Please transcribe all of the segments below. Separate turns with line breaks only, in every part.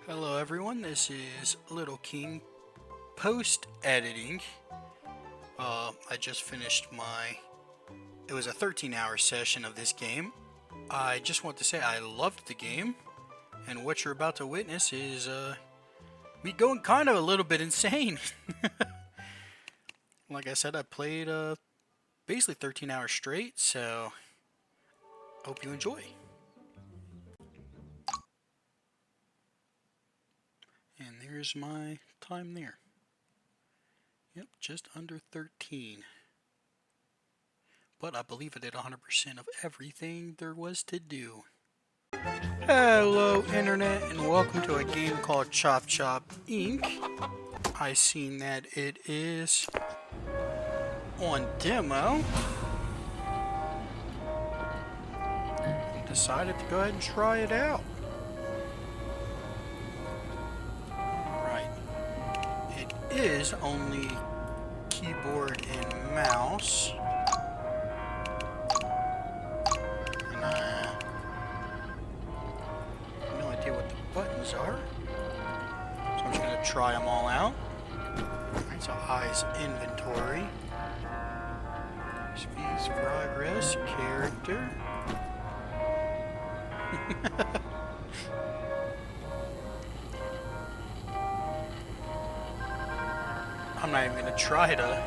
Hello everyone, this is Little King post editing. I just finished it was a 13-hour session of this game. I just want to say I loved the game, and what you're about to witness is me going kind of a little bit insane. Like I said, I played basically 13 hours straight, so hope you enjoy. And there's my time there. Yep, just under 13. But I believe I did 100% of everything there was to do. Hello Internet, and welcome to a game called Chop Chop Inc. I seen that it is on demo. Decided to go ahead and try it out. Right. It is only keyboard and mouse. And I have no idea what the buttons are. So I'm just going to try them all out. Alright, so eyes inventory. Speeds progress, character. I'm not even going to try to.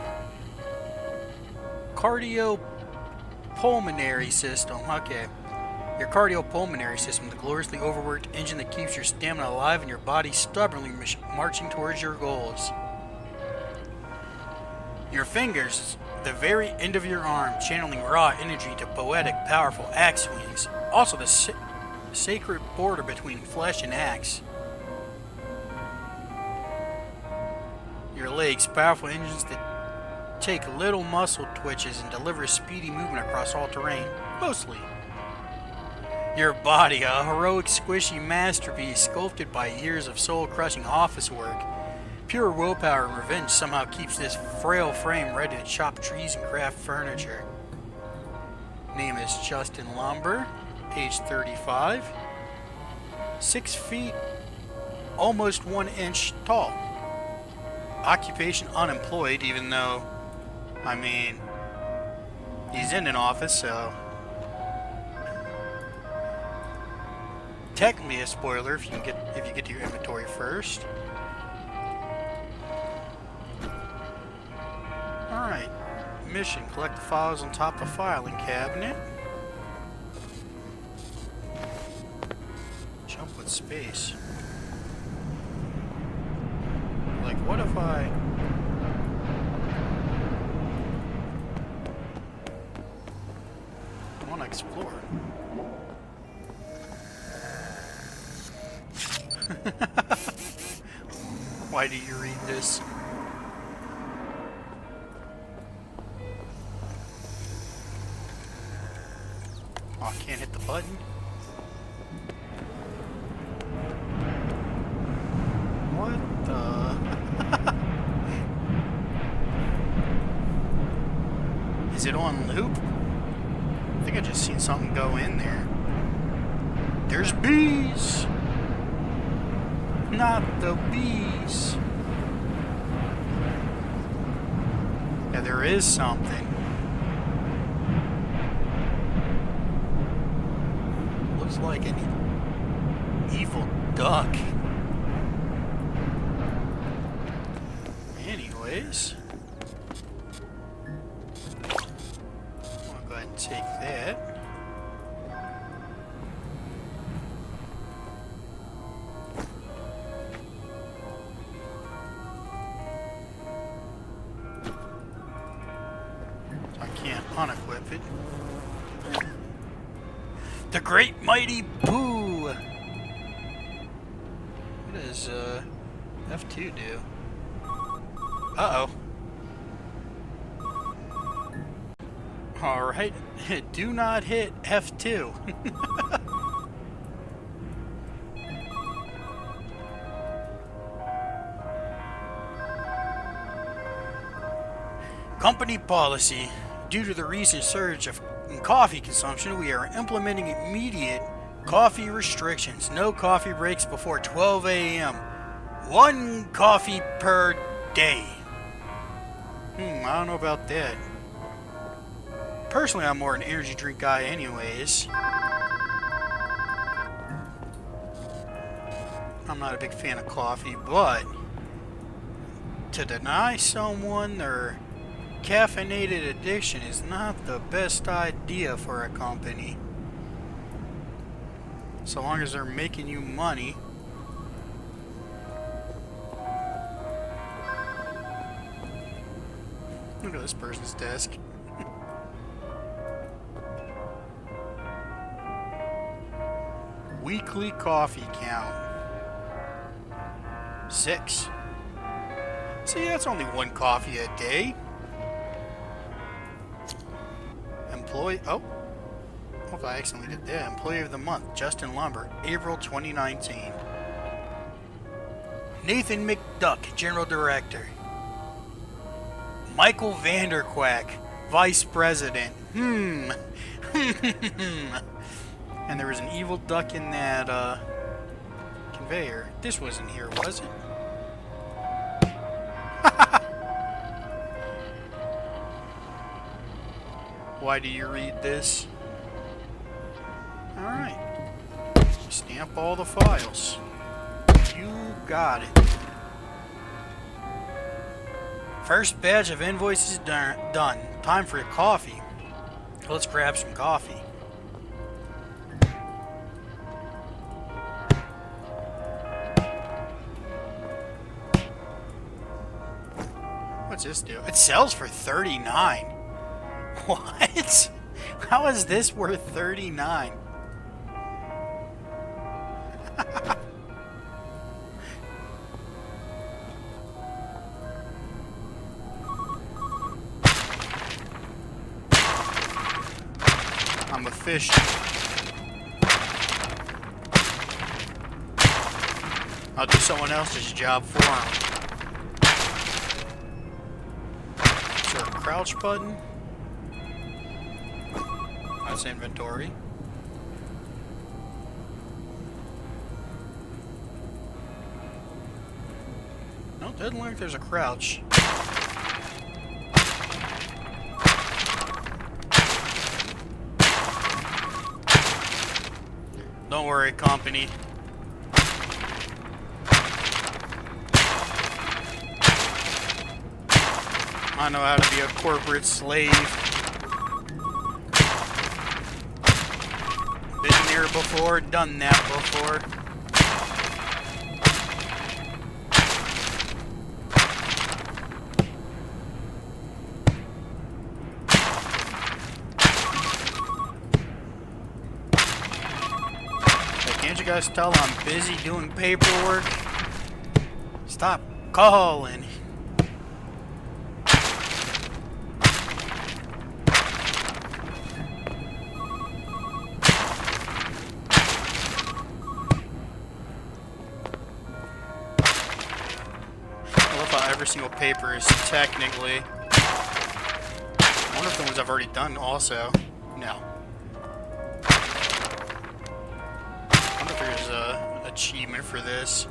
Cardiopulmonary system. Okay. Your cardiopulmonary system, the gloriously overworked engine that keeps your stamina alive and your body stubbornly marching towards your goals. Your fingers, the very end of your arm, channeling raw energy to poetic, powerful axe swings. Also the sacred border between flesh and axe. Your legs, powerful engines that take little muscle twitches and deliver speedy movement across all terrain, mostly. Your body, a heroic, squishy masterpiece sculpted by years of soul-crushing office work. Pure willpower and revenge somehow keeps this frail frame ready to chop trees and craft furniture. Name is Justin Lumber, age 35, 6 feet, almost 1 inch tall. Occupation unemployed, even though, I mean, he's in an office, so technically a spoiler if you get to your inventory first. Alright. Mission. Collect the files on top of the filing cabinet. Jump with space. Like, what if I want to explore? Why do you read this? Oh, I can't hit the button. What the? Is it on loop? I think I just seen something go in there. There's bees! Not the bees. Yeah, there is something. Looks like an evil duck. Anyways, I'll go ahead and take that. I can't unequip it. The Great Mighty Boo! What does F2 do? Uh-oh. Alright, do not hit F2. Company policy. Due to the recent surge of coffee consumption, we are implementing immediate Coffee restrictions. No coffee breaks before 12 a.m. One coffee per day. I don't know about that. Personally, I'm more an energy drink guy anyways. I'm not a big fan of coffee, but to deny someone their caffeinated addiction is not the best idea for a company. So long as they're making you money. Look at this person's desk. Weekly coffee count. 6. See, that's only one coffee a day. Employee... Oh. Hope I accidentally did that. Employee of the Month, Justin Lumber, April 2019. Nathan McDuck, General Director. Michael Vanderquack, Vice President. And there was an evil duck in that conveyor. This wasn't here, was it? Why do you read this? Alright. Stamp all the files. You got it. First batch of invoices done. Time for coffee. Let's grab some coffee. What's this do? It sells for $39. What? How is this worth $39? I'm a fish. I'll do someone else's job for him. Is there a crouch button? That's inventory. No, doesn't look like there's a crouch. Don't worry, company. I know how to be a corporate slave. Been there before, done that before. Can't you guys tell I'm busy doing paperwork? Stop calling. I love how every single paper is technically... I wonder if the ones I've already done also. No. I wonder if there's an achievement for this.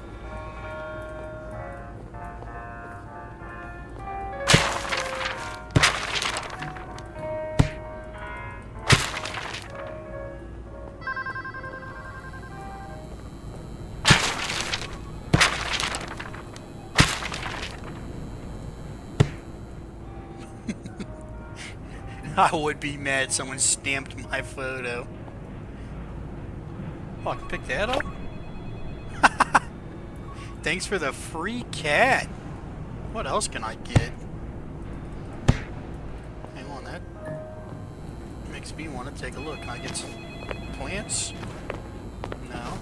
I would be mad someone stamped my photo. Oh, I can pick that up? Thanks for the free cat. What else can I get? Hang on, that makes me want to take a look. Can I get some plants? No.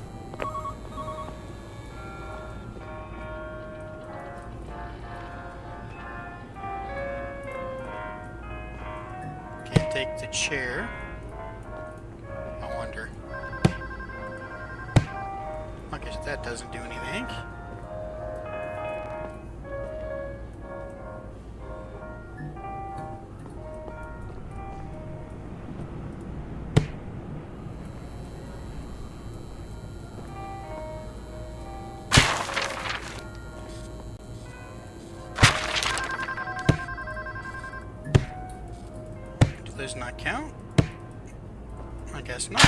Can't take the chair. I wonder. I guess that doesn't do anything. does not count. I guess not.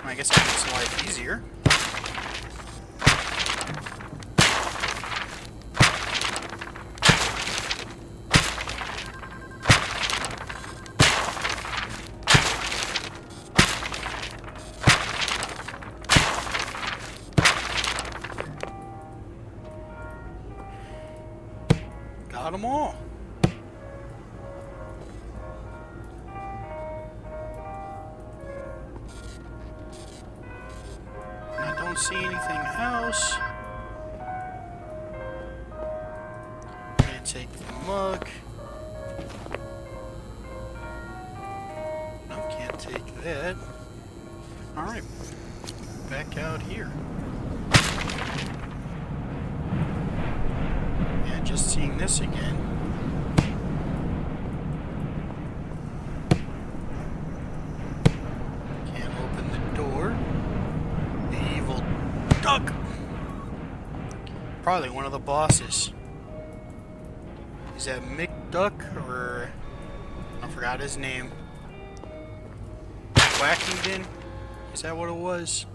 I guess it makes life easier. Got them all. I don't see anything else. Can't take the mug. No, can't take that. Alright, back out here. Yeah, just seeing this again. Can't open the door. The evil duck! Probably one of the bosses. Is that Mick Duck or... I forgot his name. Wackington? Is that what it was?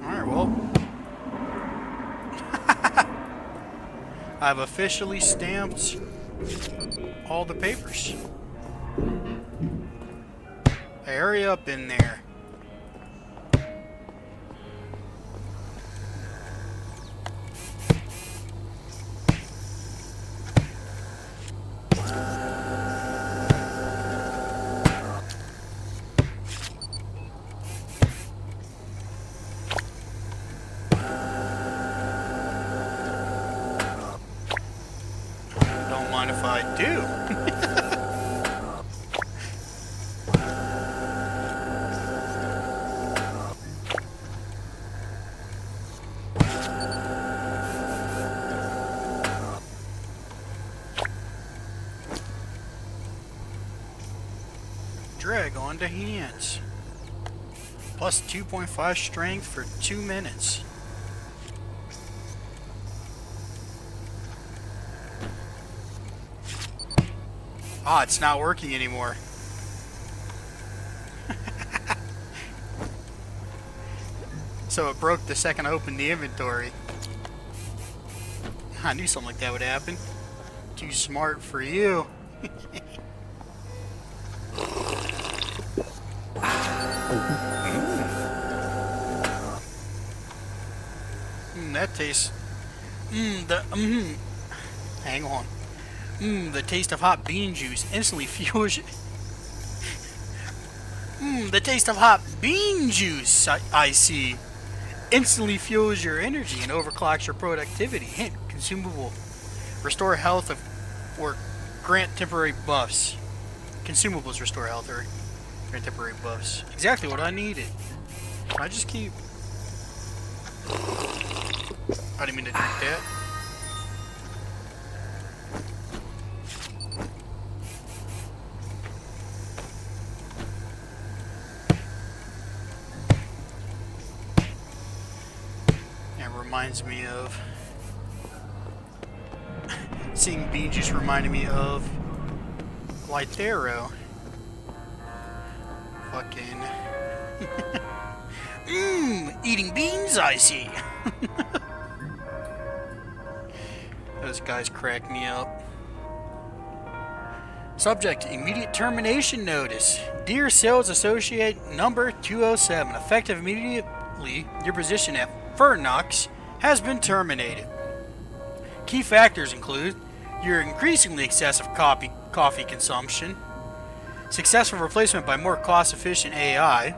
Alright, well. I've officially stamped all the papers. Hurry up in there. Don't mind if I do. Drag onto hands. Plus 2.5 strength for 2 minutes. Ah, it's not working anymore. So it broke the second I opened the inventory. I knew something like that would happen. Too smart for you. That tastes... Hang on. The taste of hot bean juice instantly fuels... the taste of hot bean juice, I see. Instantly fuels your energy and overclocks your productivity. Hint, consumable. Restore health or grant temporary buffs. Consumables restore health or grant temporary buffs. Exactly what I needed. I just keep... I didn't mean to drink that. That reminds me of... Seeing bean juice reminded me of Lythero. Fucking... eating beans, I see. Those guys crack me up. Subject, immediate termination notice. Dear Sales Associate number 207, effective immediately, your position at Fernox has been terminated. Key factors include your increasingly excessive coffee consumption, successful replacement by more cost-efficient AI,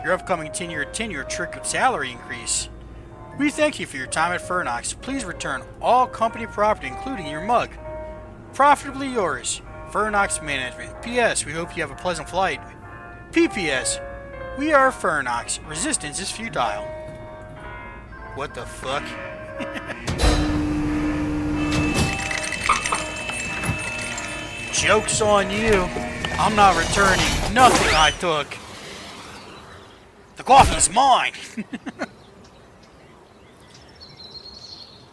your upcoming 10-year triggered salary increase. We thank you for your time at Fernox. Please return all company property, including your mug. Profitably yours, Fernox Management. P.S. We hope you have a pleasant flight. P.P.S. We are Fernox. Resistance is futile. What the fuck? Joke's on you. I'm not returning nothing I took. Coffee's mine!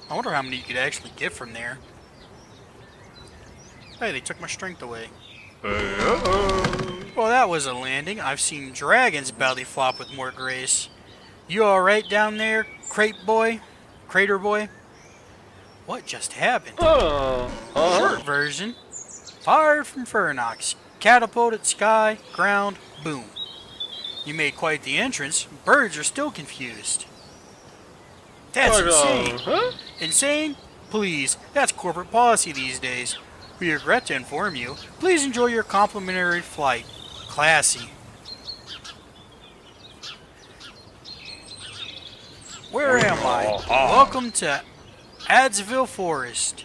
I wonder how many you could actually get from there. Hey, they took my strength away. Well, that was a landing. I've seen dragons belly flop with more grace. You alright down there, Crater Boy? What just happened? Short version. Fired from Fernox. Catapulted sky, ground, boom. You made quite the entrance. Birds are still confused. That's insane. Insane? Please, that's corporate policy these days. We regret to inform you. Please enjoy your complimentary flight. Classy. Where am I? Welcome to Adsville Forest,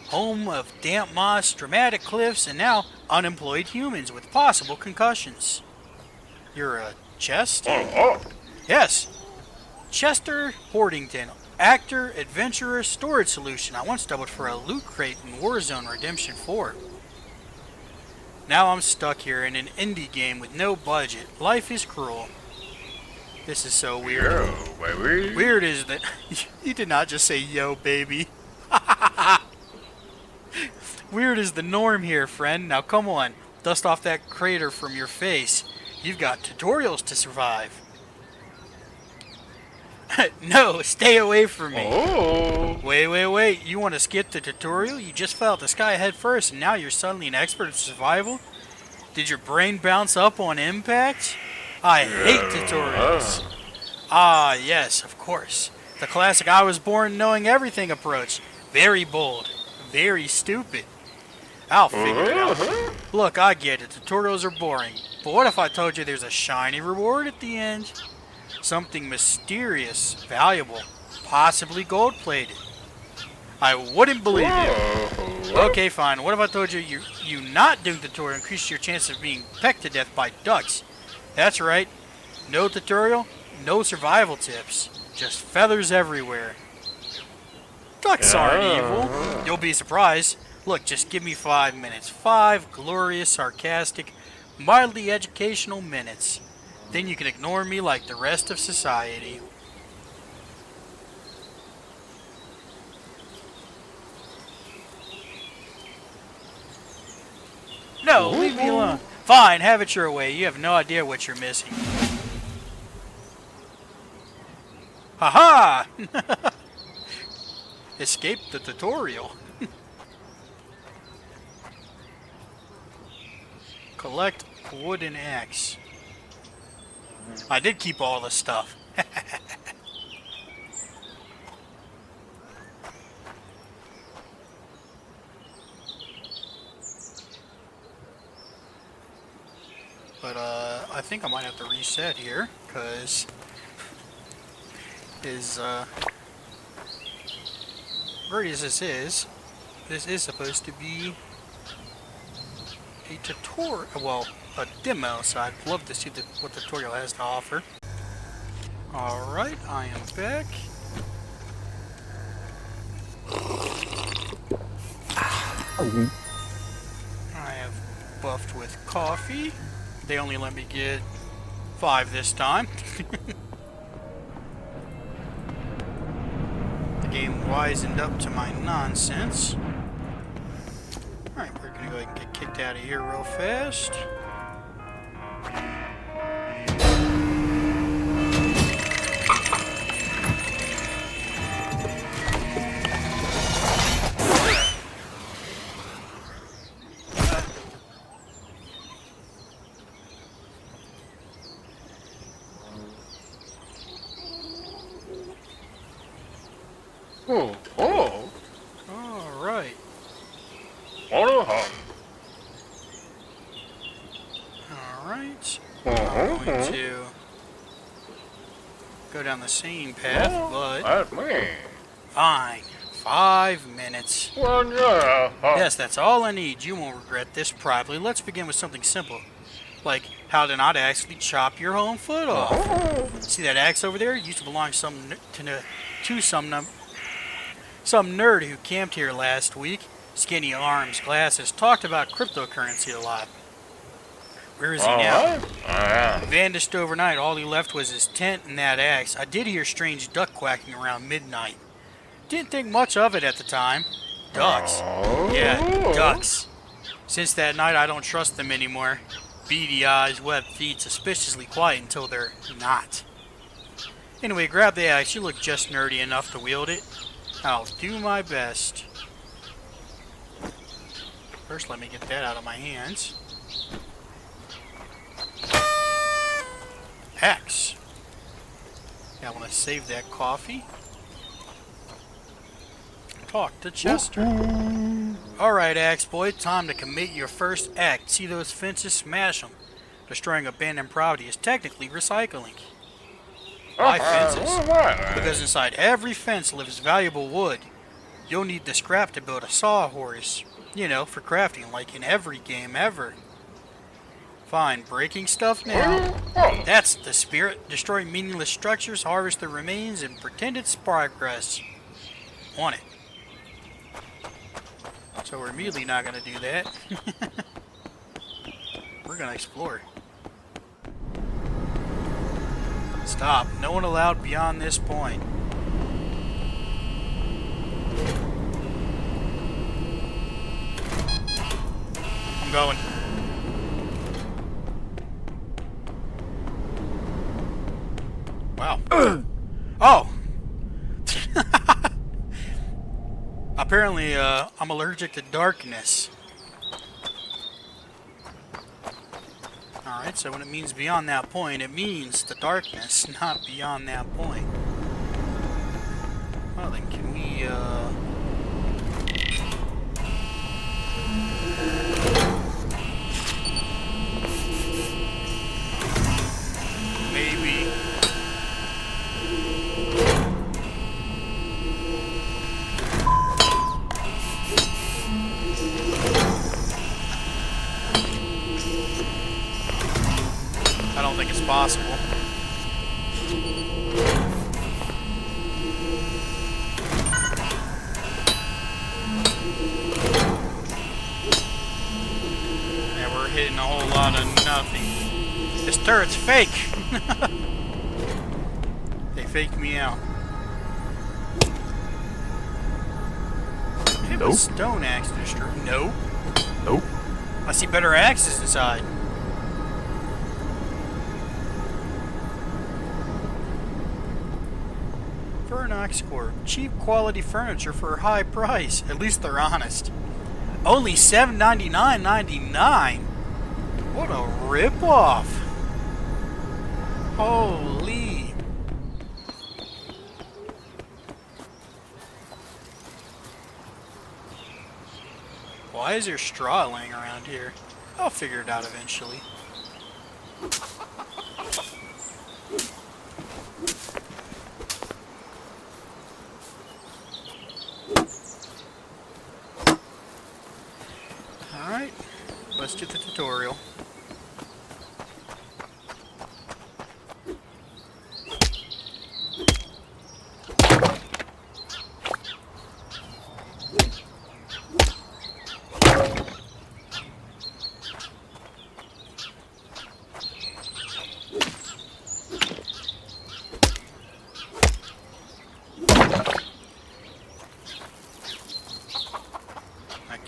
home of damp moss, dramatic cliffs, and now unemployed humans with possible concussions. You're a Chest? Yes. Chester Hortington, actor, adventurer, storage solution. I once doubled for a loot crate in Warzone Redemption 4. Now I'm stuck here in an indie game with no budget. Life is cruel. This is so weird.
Yo, baby.
Weird is that you did not just say yo, baby. Weird is the norm here, friend. Now come on, dust off that crater from your face. You've got tutorials to survive. No, stay away from me.
Oh.
Wait. You want to skip the tutorial? You just fell out the sky head first and now you're suddenly an expert at survival? Did your brain bounce up on impact? I hate tutorials. Ah, yes, of course. The classic I was born knowing everything approach. Very bold. Very stupid. I'll figure it out. Look, I get it. Tutorials are boring. But what if I told you there's a shiny reward at the end? Something mysterious, valuable, possibly gold-plated. I wouldn't believe you. Okay, fine. What if I told you you not doing the tutorial increases your chance of being pecked to death by ducks? That's right. No tutorial, no survival tips. Just feathers everywhere. Ducks aren't evil. You'll be surprised. Look, just give me 5 minutes. 5 glorious, sarcastic, mildly educational minutes. Then you can ignore me like the rest of society. No, leave me alone. Fine, have it your way. You have no idea what you're missing. Haha! Escape the tutorial. Collect wooden axe. I did keep all the stuff. But I think I might have to reset here, because great as this is supposed to be a tutorial, well, a demo, so I'd love to see what the tutorial has to offer. Alright, I am back. I have buffed with coffee. They only let me get 5 this time. The game wisened up to my nonsense. Alright, we're gonna go ahead and get kicked out of here real fast. Alright. Alright. I'm going to go down the same path, but
That's me.
fine. 5 minutes.
Well, yeah.
Yes, that's all I need. You won't regret this probably. Let's begin with something simple. Like how to not actually chop your own foot off. See that axe over there? It used to belong to some nerd who camped here last week. Skinny arms, glasses, talked about cryptocurrency a lot. Where is he now?
Alright.
Vanished overnight. All he left was his tent and that axe. I did hear strange duck quacking around midnight. Didn't think much of it at the time. Ducks. Yeah, ducks. Since that night, I don't trust them anymore. Beady eyes, webbed feet, suspiciously quiet until they're not. Anyway, grab the axe. You look just nerdy enough to wield it. I'll do my best. First, let me get that out of my hands. Axe. Yeah, I want to save that coffee. Talk to Chester. Alright, Axe Boy, time to commit your first act. See those fences? Smash them. Destroying abandoned property is technically recycling. Why fences? Because inside every fence lives valuable wood. You'll need the scrap to build a sawhorse. You know, for crafting, like in every game ever. Fine, breaking stuff now. That's the spirit. Destroy meaningless structures, harvest the remains, and pretend it's progress. On it. So we're immediately not going to do that. We're going to explore. Stop. No one allowed beyond this point. I'm going. Wow. Oh! Apparently, I'm allergic to darkness. Alright, so when it means beyond that point, it means the darkness, not beyond that point. Well then, can we, maybe... I don't think it's possible. Yeah, we're hitting a whole lot of nothing. This turret's fake! They faked me out. Hey,
Nope.
stone axe to destroy. Nope.
Nope.
I see better axes inside. Fernox Corp. Cheap quality furniture for a high price. At least they're honest. Only $799.99. What a ripoff. Holy. Why is there straw laying around here? I'll figure it out eventually. Alright, let's do the tutorial.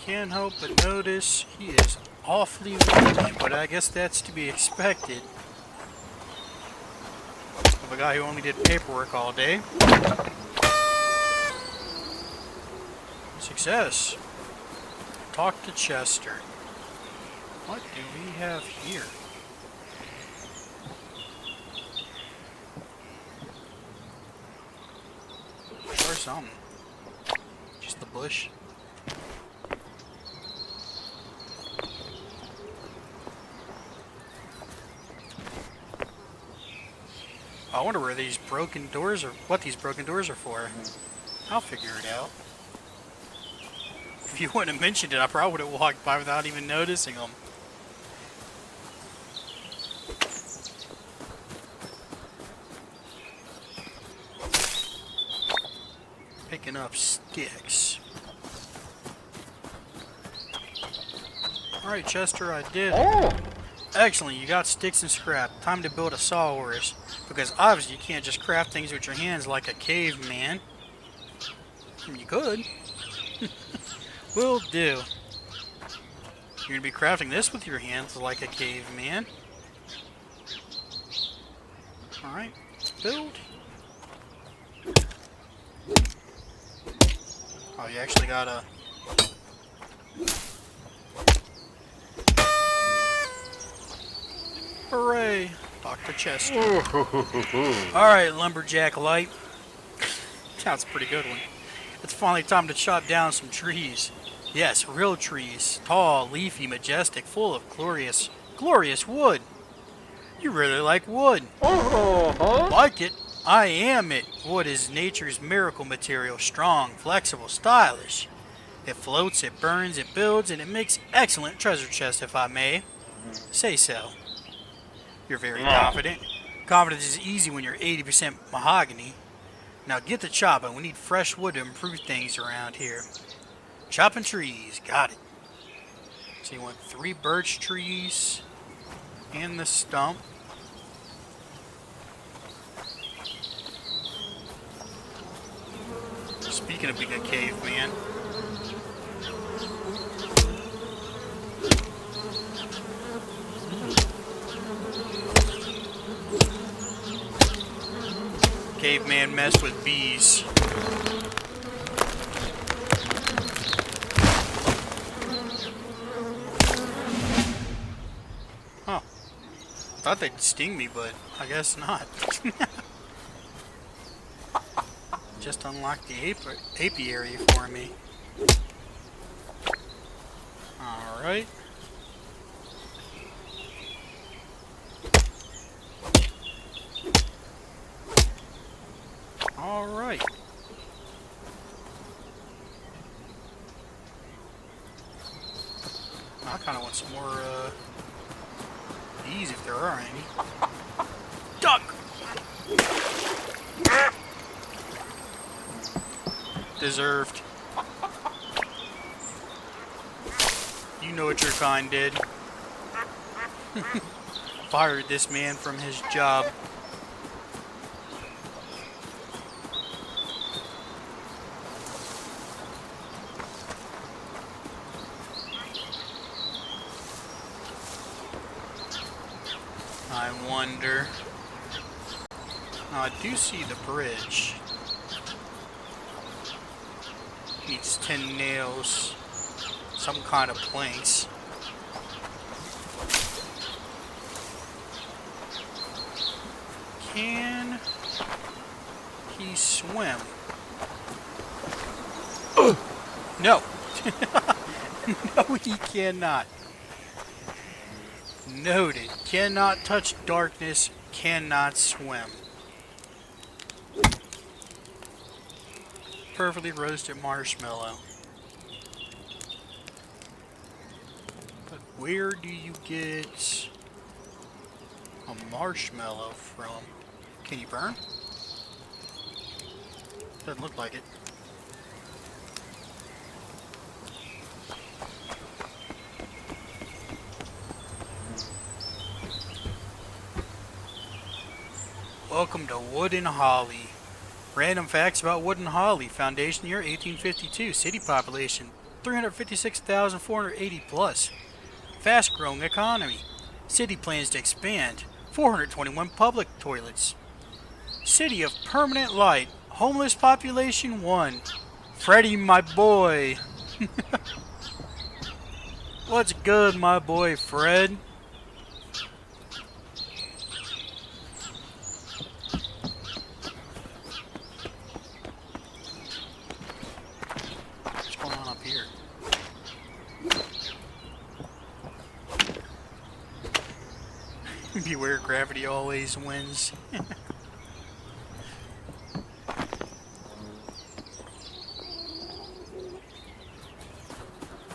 Can't help but notice he is awfully windy, but I guess that's to be expected of a guy who only did paperwork all day. Success. Talk to Chester. What do we have here? Sure, something. Just the bush. I wonder where these broken doors are, what these broken doors are for. I'll figure it out. If you wouldn't have mentioned it, I probably would have walked by without even noticing them. Picking up sticks. Alright, Chester, I did it. Excellent, you got sticks and scrap. Time to build a sawhorse. Because obviously you can't just craft things with your hands like a caveman. I mean, you could. Will do. You're gonna be crafting this with your hands like a caveman. Alright, let's build. Oh, you actually gotta... Hooray! Dr. Chester. Alright, Lumberjack Light. That's a pretty good one. It's finally time to chop down some trees. Yes, real trees. Tall, leafy, majestic, full of glorious wood. You really like wood. Like it? I am it. Wood is nature's miracle material. Strong, flexible, stylish. It floats, it burns, it builds, and it makes excellent treasure chests, if I may say so. You're very confident. Confidence is easy when you're 80% mahogany. Now get to chopping. We need fresh wood to improve things around here. Chopping trees. Got it. So you want 3 birch trees and the stump. Speaking of being a caveman. Caveman mess with bees. Huh. Thought they'd sting me, but I guess not. Just unlocked the apiary for me. Alright. Alright. I kind of want some more bees if there are any. Duck! Deserved. You know what your kind did. Fired this man from his job. I wonder. Now, I do see the bridge. Needs 10 nails. Some kind of planks. Can he swim? No. No, he cannot. Noted. Cannot touch darkness. Cannot swim. Perfectly roasted marshmallow. But where do you get a marshmallow from? Can you burn? Doesn't look like it. Welcome to Wood and Holly. Random facts about Wood and Holly. Foundation year 1852. City population 356,480 plus. Fast growing economy. City plans to expand. 421 public toilets. City of permanent light. Homeless population 1. Freddy, my boy. What's good, my boy Fred? What's going on up here? Beware, gravity always wins.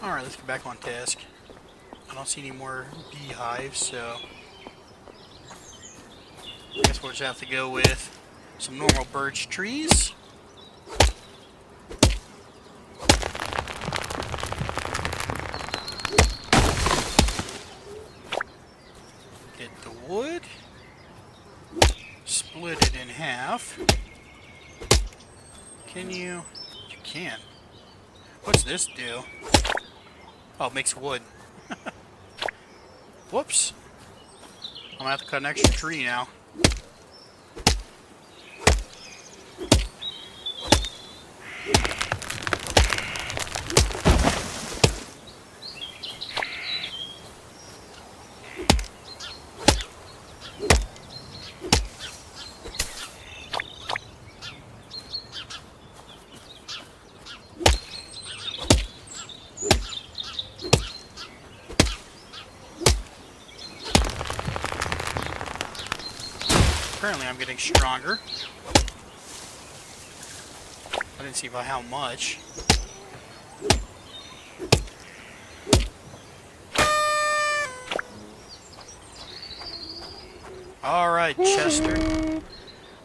Alright, let's get back on task. I don't see any more beehives, so I guess we'll just have to go with some normal birch trees. Can you? You can. What's this do? Oh, it makes wood. Whoops. I'm gonna have to cut an extra tree now. Apparently I'm getting stronger. I didn't see by how much. Alright, Chester.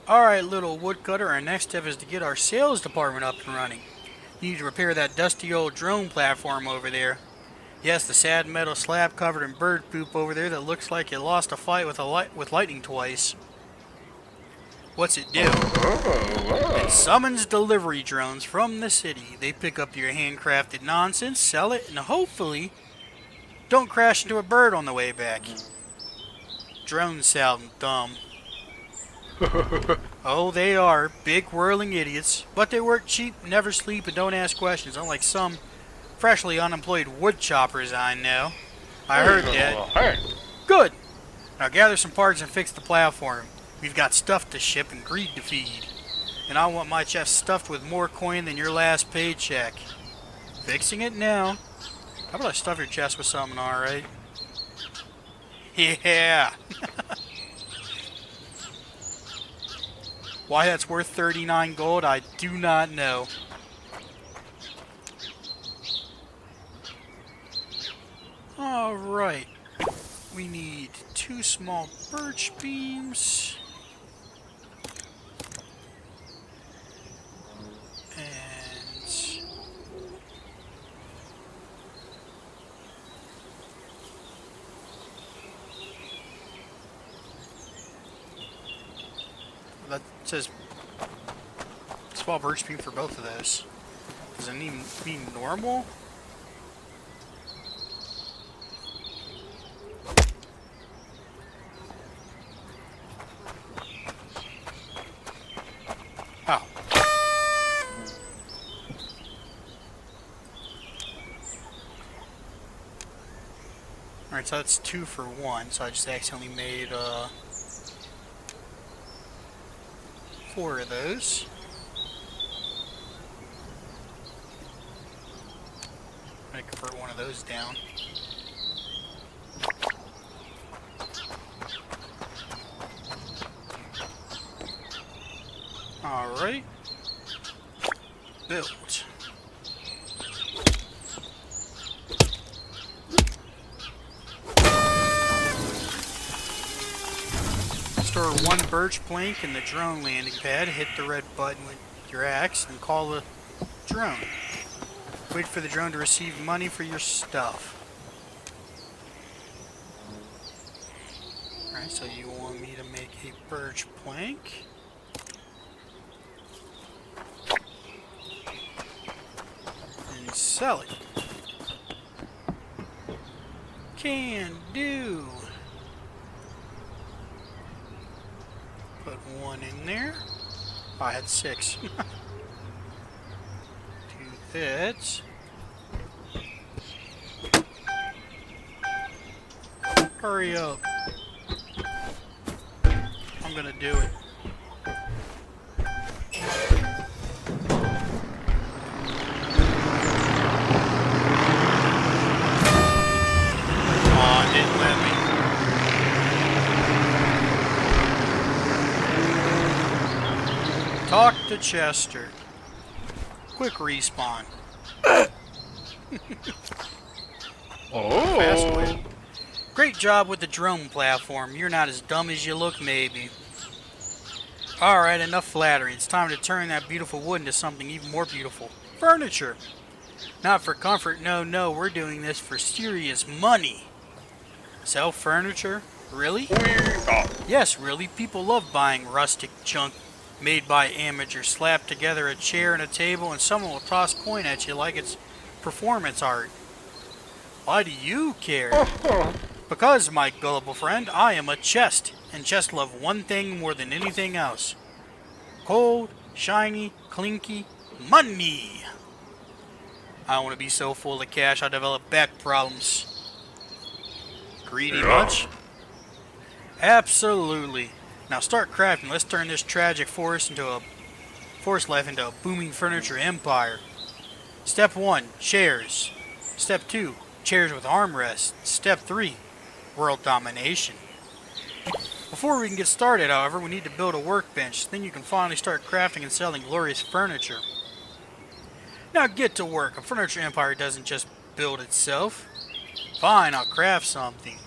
Alright, little woodcutter, our next step is to get our sales department up and running. You need to repair that dusty old drone platform over there. Yes, the sad metal slab covered in bird poop over there that looks like it lost a fight with lightning twice. What's it do? It summons delivery drones from the city. They pick up your handcrafted nonsense, sell it, and hopefully don't crash into a bird on the way back. Drones sound dumb. Oh, they are. Big whirling idiots. But they work cheap, never sleep, and don't ask questions, unlike some freshly unemployed wood choppers I know. I heard that. Good! Now gather some parts and fix the platform. We've got stuff to ship and greed to feed. And I want my chest stuffed with more coin than your last paycheck. Fixing it now. How about I stuff your chest with something alright? Yeah! Why that's worth 39 gold, I do not know. Alright. We need 2 small birch beams. And that says small birch beam for both of those. Does it mean normal? Oh. Alright, so that's 2 for 1, so I just accidentally made 4 of those. I'm gonna convert one of those down. Alright. Build. Store 1 birch plank in the drone landing pad. Hit the red button with your axe and call the drone. Wait for the drone to receive money for your stuff. Alright, so you want me to make a birch plank. And sell it. Can do. Put 1 in there. Oh, I had 6. 2 fits. Hurry up. I'm gonna do it. Aw, it didn't let me. Talk to Chester. Quick respawn.
Oh.
Fast way. Great job with the drone platform. You're not as dumb as you look, maybe. Alright, enough flattery. It's time to turn that beautiful wood into something even more beautiful. Furniture. Not for comfort, no, we're doing this for serious money. Sell furniture? Really?
Oh.
Yes, really. People love buying rustic junk Made by amateurs. Slap together a chair and a table and someone will toss coin at you like it's performance art. Why do you care? Because, my gullible friend, I am a chest, and chests love one thing more than anything else. Cold, shiny, clinky, money! I want to be so full of cash I'll develop back problems. Greedy much? Absolutely. Now start crafting. Let's turn this tragic forest life into a booming furniture empire. Step 1, chairs. Step 2, chairs with armrests. Step 3, world domination. Before we can get started, however, we need to build a workbench. Then you can finally start crafting and selling glorious furniture. Now get to work. A furniture empire doesn't just build itself. Fine, I'll craft something.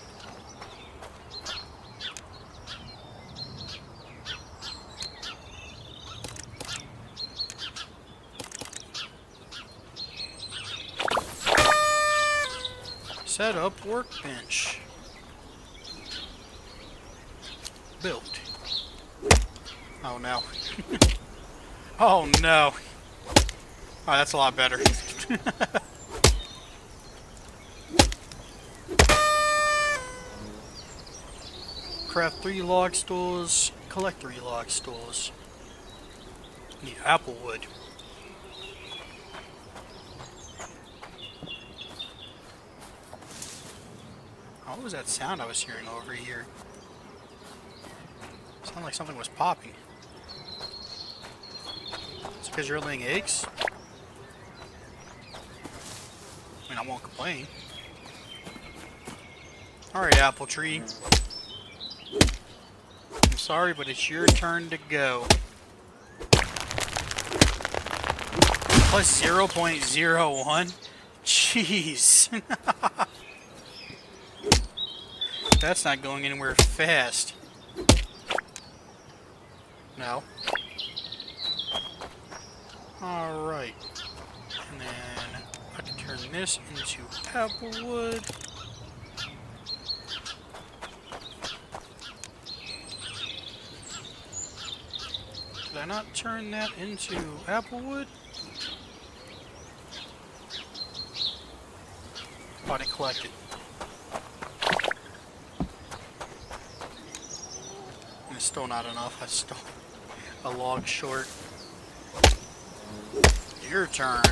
Set up workbench. Built. Oh no. Oh no. Oh, that's a lot better. Craft 3 log stools. Collect 3 log stools. Need apple wood. What was that sound I was hearing over here? Sounded like something was popping. It's because you're laying eggs? I mean, I won't complain. Alright, apple tree. I'm sorry, but it's your turn to go. Plus 0.01? Jeez. That's not going anywhere fast. No. Alright. And then I can turn this into applewood. Did I not turn that into applewood? Oh, I didn't collect it. And it's still not enough. I still a log short. Your turn.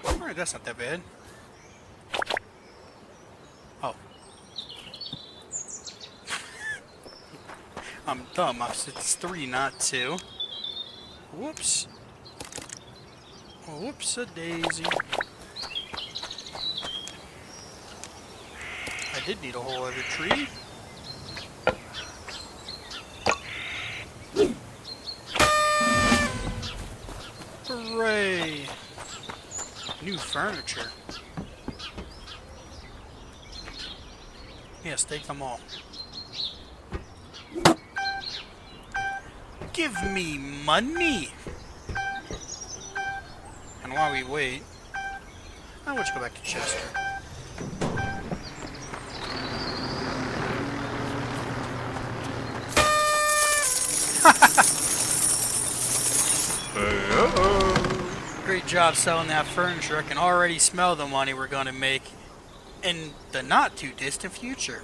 Alright, that's not that bad. Oh. I'm dumb. It's 3, not 2. Whoops. Whoops-a-daisy. I did need a whole other tree. Hooray! New furniture. Yes, take them all. Give me money! And while we wait, I want you to go back to Chester. Great job selling that furniture. I can already smell the money we're going to make in the not too distant future.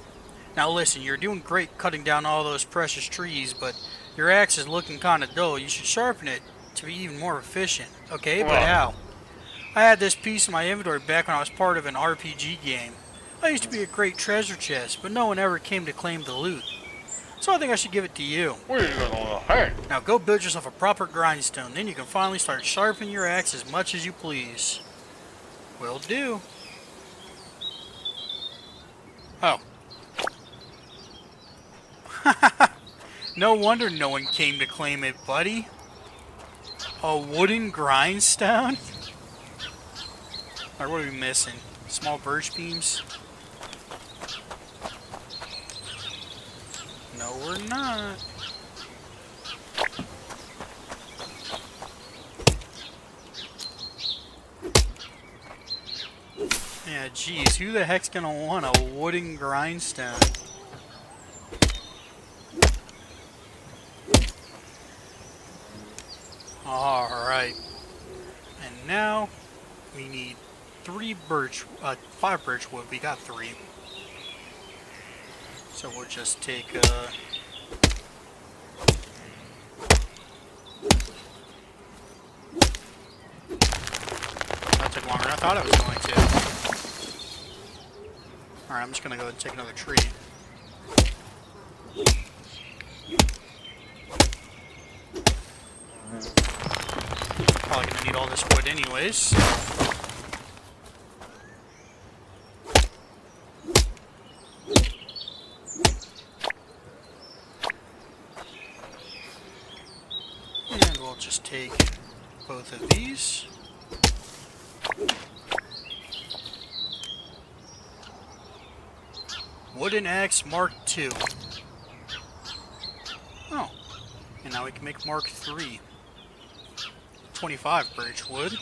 Now listen, you're doing great cutting down all those precious trees, but your axe is looking kind of dull. You should sharpen it to be even more efficient. Okay, but how? I had this piece in my inventory back when I was part of an RPG game. I used to be a great treasure chest, but no one ever came to claim the loot. So I think I should give it to you. Now go build yourself a proper grindstone, then you can finally start sharpening your axe as much as you please. Will do. Oh. No wonder no one came to claim it, buddy. A wooden grindstone? Alright, what are we missing? Small birch beams? No, we're not. Yeah, geez, who the heck's gonna want a wooden grindstone? Alright. And now, we need 5 birch wood. We got 3. So we'll just take, that took longer than I thought it was going to. Alright, I'm just gonna go ahead and take another tree. Probably gonna need all this wood anyways. And we'll just take both of these. Wooden axe Mark II. Oh. And now we can make Mark III. 25 birch wood.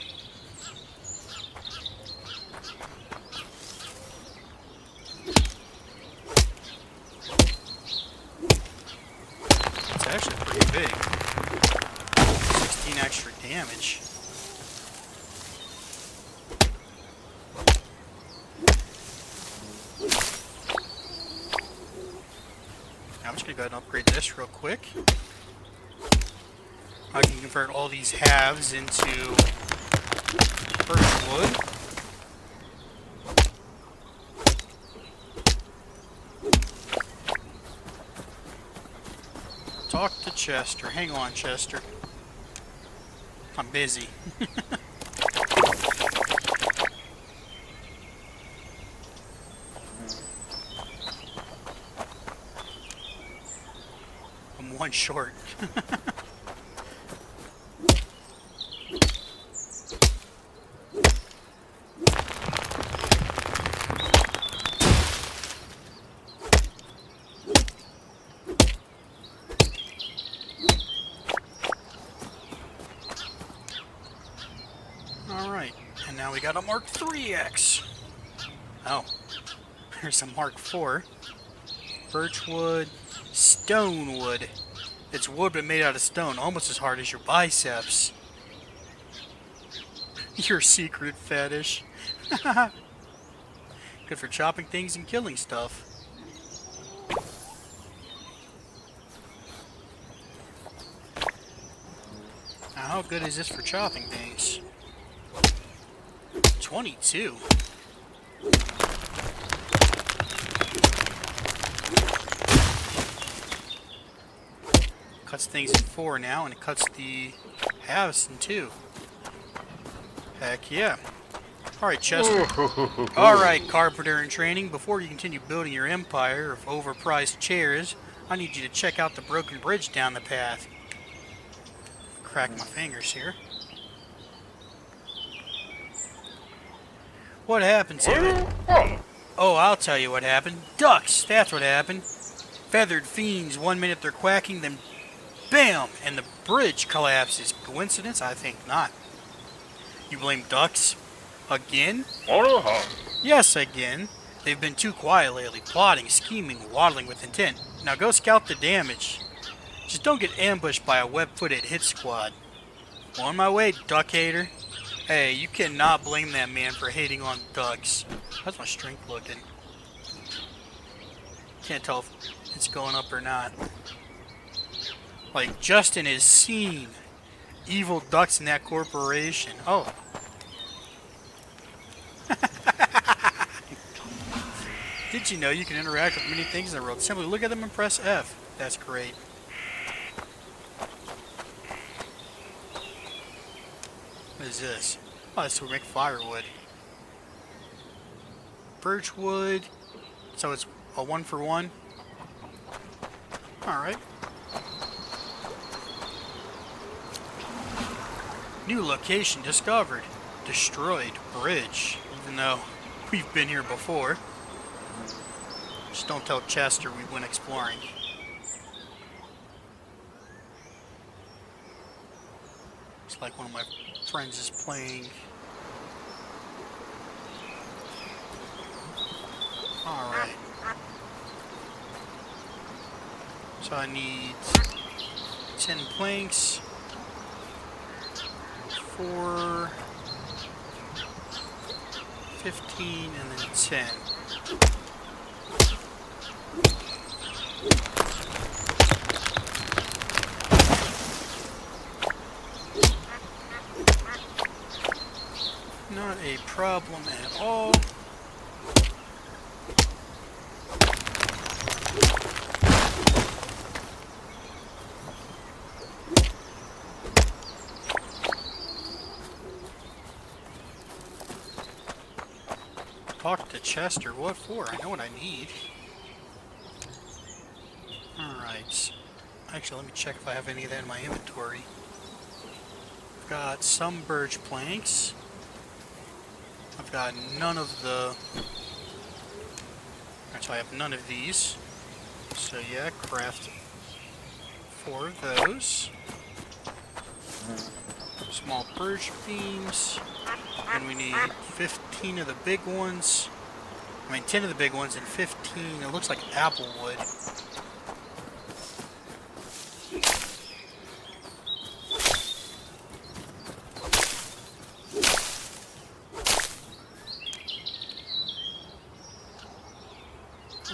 It's actually pretty big. 16 extra damage. I'm just gonna go ahead and upgrade this real quick. I can convert all these halves into birch wood. Talk to Chester. Hang on, Chester. I'm busy. I'm one short. Alright, and now we got a Mark IIIX. Oh, there's a Mark IV. Birchwood, stonewood. It's wood but made out of stone, almost as hard as your biceps. Your secret fetish. Good for chopping things and killing stuff. Now, how good is this for chopping things? 22. Cuts things in 4 now, and it cuts the halves in 2. Heck yeah. Alright, Chester. Alright, carpenter in training. Before you continue building your empire of overpriced chairs, I need you to check out the broken bridge down the path. Crack my fingers here. What happened to it? Oh, I'll tell you what happened. Ducks! That's what happened. Feathered fiends, 1 minute they're quacking, then BAM! And the bridge collapses. Coincidence? I think not. You blame ducks? Again? Yes, again. They've been too quiet lately, plotting, scheming, waddling with intent. Now go scout the damage. Just don't get ambushed by a web-footed hit squad. On my way, duck hater. Hey, you cannot blame that man for hating on ducks. How's my strength looking? Can't tell if it's going up or not. Like, Justin is seen. Evil ducks in that corporation. Oh. Did you know you can interact with many things in the world? Simply look at them and press F. That's great. What is this? Oh, that's to make firewood. Birchwood. So it's a 1-for-1. Alright. New location discovered. Destroyed bridge. Even though we've been here before. Just don't tell Chester we went exploring. Looks like one of my friends is playing. Alright. So I need 10 planks. 4, 15, and then 10. Not a problem at all. Talk to Chester. What for? I know what I need. Alright. Actually, let me check if I have any of that in my inventory. I've got some birch planks. I've got none of the... Actually, I have none of these. So yeah, craft 4 of those. Small birch beams. And we need 15 of the big ones. I mean, 10 of the big ones and 15, it looks like apple wood.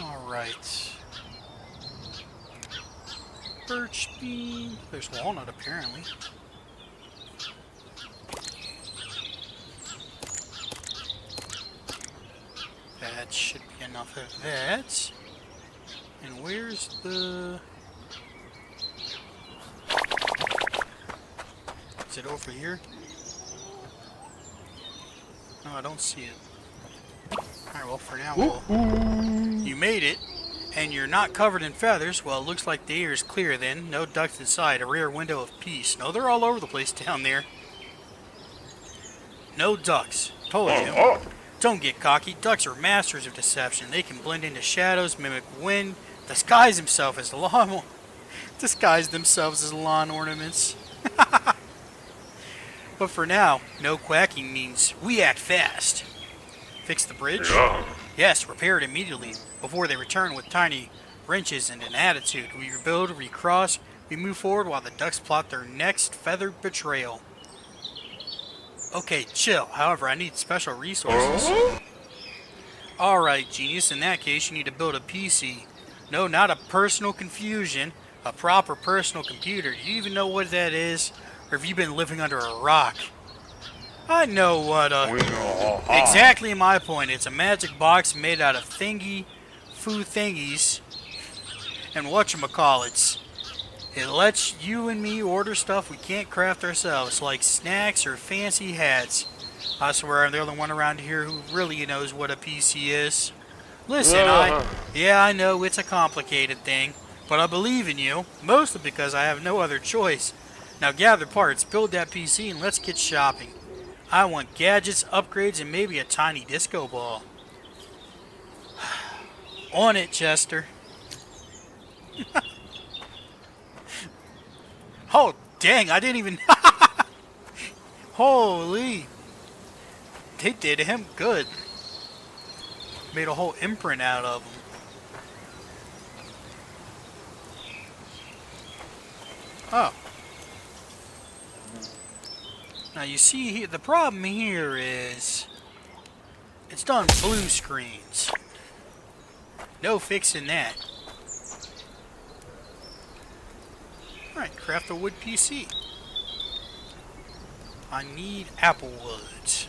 Alright. Birch beam. There's walnut, apparently. That should be enough of that. And where's the... Is it over here? No, I don't see it. Alright, well, for now, you made it, and you're not covered in feathers. Well, it looks like the air is clear then. No ducks inside. A rare window of peace. No, they're all over the place down there. No ducks. Told you. Don't get cocky. Ducks are masters of deception. They can blend into shadows, mimic wind, disguise themselves as lawn ornaments. But for now, no quacking means we act fast. Fix the bridge?
Yeah.
Yes, repair it immediately before they return with tiny wrenches and an attitude. We rebuild, recross, we move forward while the ducks plot their next feathered betrayal. Okay, chill. However, I need special resources. Alright, genius. In that case, you need to build a PC. No, not a personal confusion. A proper personal computer. Do you even know what that is? Or have you been living under a rock? I know what exactly my point. It's a magic box made out of thingies and whatchamacallits. It lets you and me order stuff we can't craft ourselves, like snacks or fancy hats. I swear I'm the only one around here who really knows what a PC is. Listen, I know it's a complicated thing, but I believe in you, mostly because I have no other choice. Now gather parts, build that PC, and let's get shopping. I want gadgets, upgrades, and maybe a tiny disco ball. On it, Chester. Oh, dang, I didn't even... Holy. They did him good. Made a whole imprint out of him. Oh. Now you see, the problem here is... It's done blue screens. No fixing that. Alright, craft a wood PC. I need apple woods.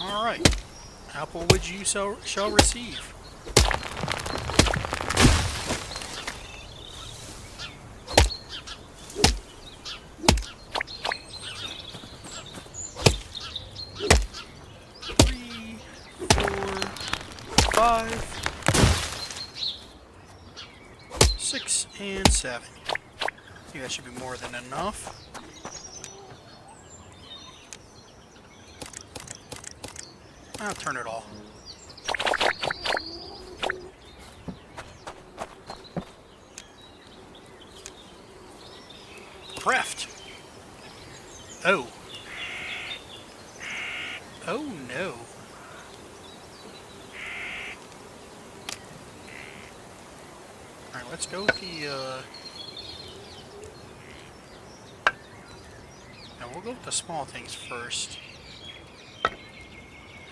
Alright. Apple woods you shall receive. Three, 4, 5, 6, and 7. I think that should be more than enough. I'll turn it off. Craft. Oh. Oh no. Alright, let's go with the, Now we'll go with the small things first.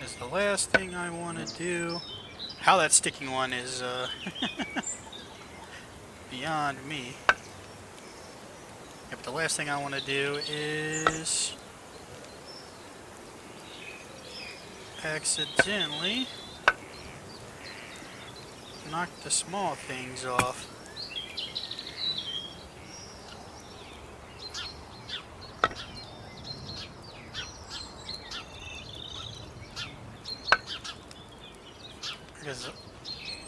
As the last thing I want to do... How that sticking one is, beyond me. Yeah, but the last thing I want to do is... accidentally knock the small things off. Because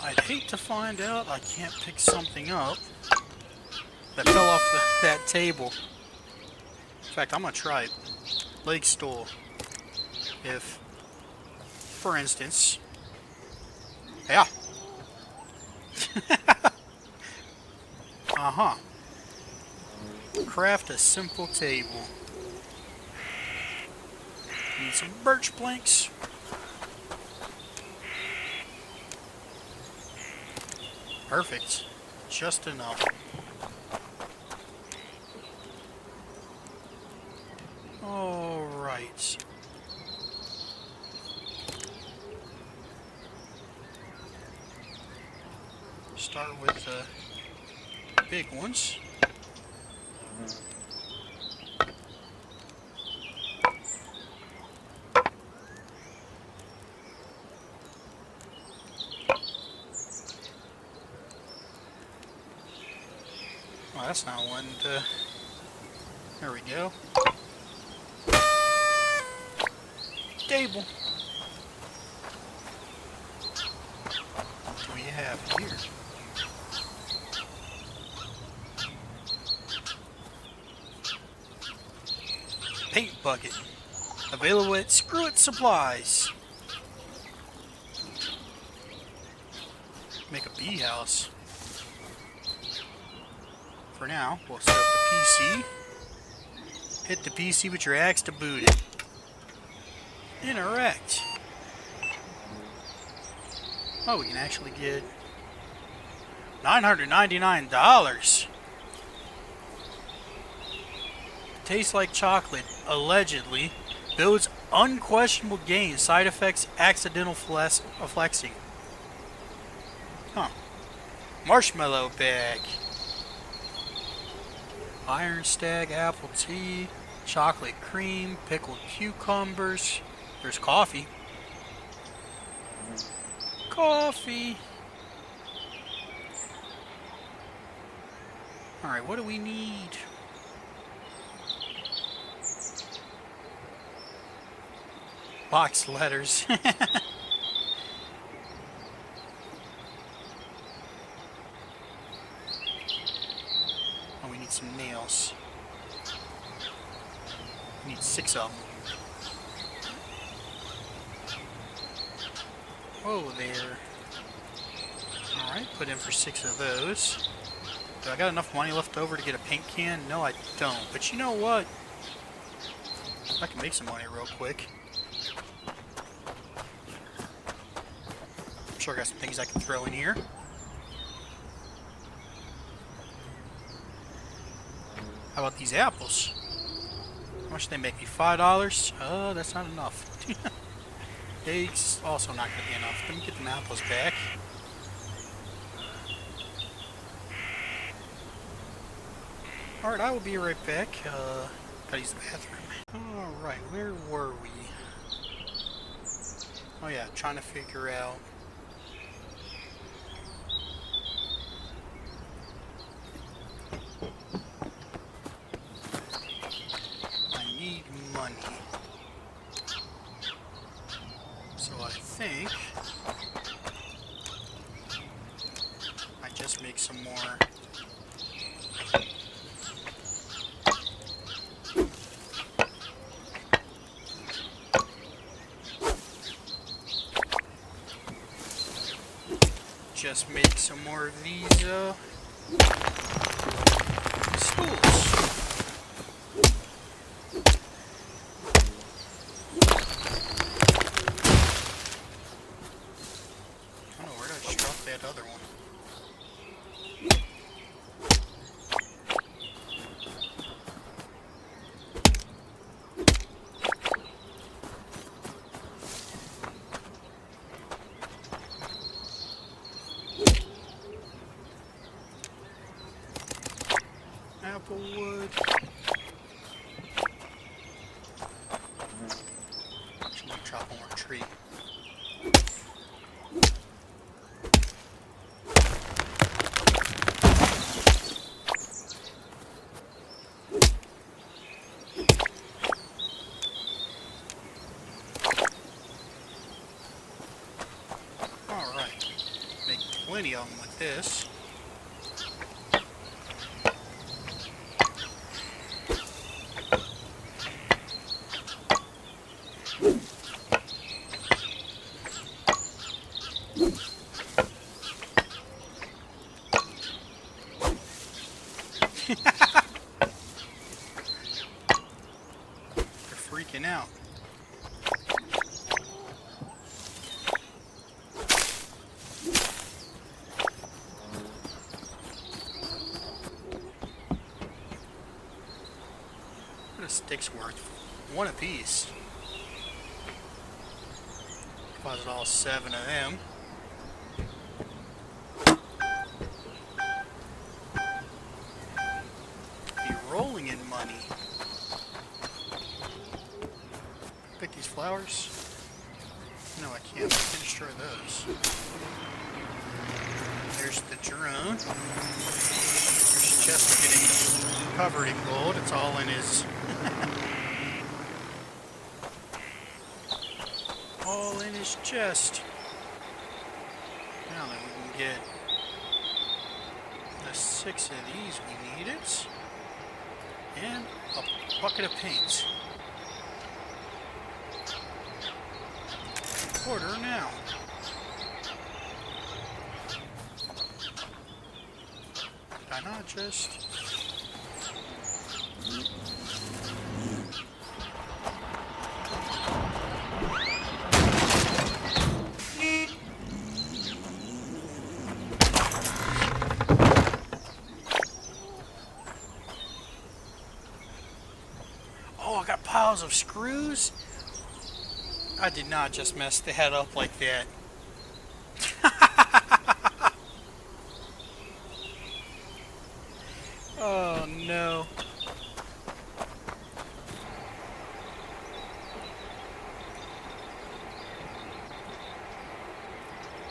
I'd hate to find out I can't pick something up that fell off that table. In fact, I'm gonna try it. Leg stool. If, for instance, yeah. Uh-huh. Craft a simple table. Need some birch planks. Perfect. Just enough. Alright. Start with the big ones. Well, that's not one to... There we go. Table. What do we have here? Paint bucket. Available at Screw It Supplies. Make a bee house. For now, we'll set up the PC. Hit the PC with your axe to boot it. Interact. Oh, we can actually get $999. Tastes like chocolate, allegedly. Builds unquestionable gain. Side effects, accidental flexing. Huh. Marshmallow bag. Iron stag, apple tea, chocolate cream, pickled cucumbers. There's coffee. Coffee. Alright, what do we need? Box letters. Oh, we need some nails. We need 6 of them. Whoa there. Alright, put in for 6 of those. Do I got enough money left over to get a paint can? No, I don't. But you know what? I can make some money real quick. I'm sure I got some things I can throw in here. How about these apples? How much do they make me? $5? Oh, that's not enough. Eggs, also not going to be enough. Let me get them apples back. Alright, I will be right back. Gotta use the bathroom. Alright, where were we? Oh yeah, trying to figure out... I need money. So I think... I just make some more... just make some more of these stools. I don't know, where did I just drop that other one? Applewood. Actually, I'm gonna drop one more tree. Alright. Make plenty of them with this. They're freaking out. What a stick's worth? One apiece. Deposit all 7 of them. Be rolling in money. Pick these flowers. No, I can't. I can destroy those. There's the drone. There's chest getting covered in gold. It's all in his... all in his chest. Now then we can get the 6 of these we needed. And a bucket of paint. Order now. Did I not just... Oh, I got piles of screws? I did not just mess the head up like that. Oh no.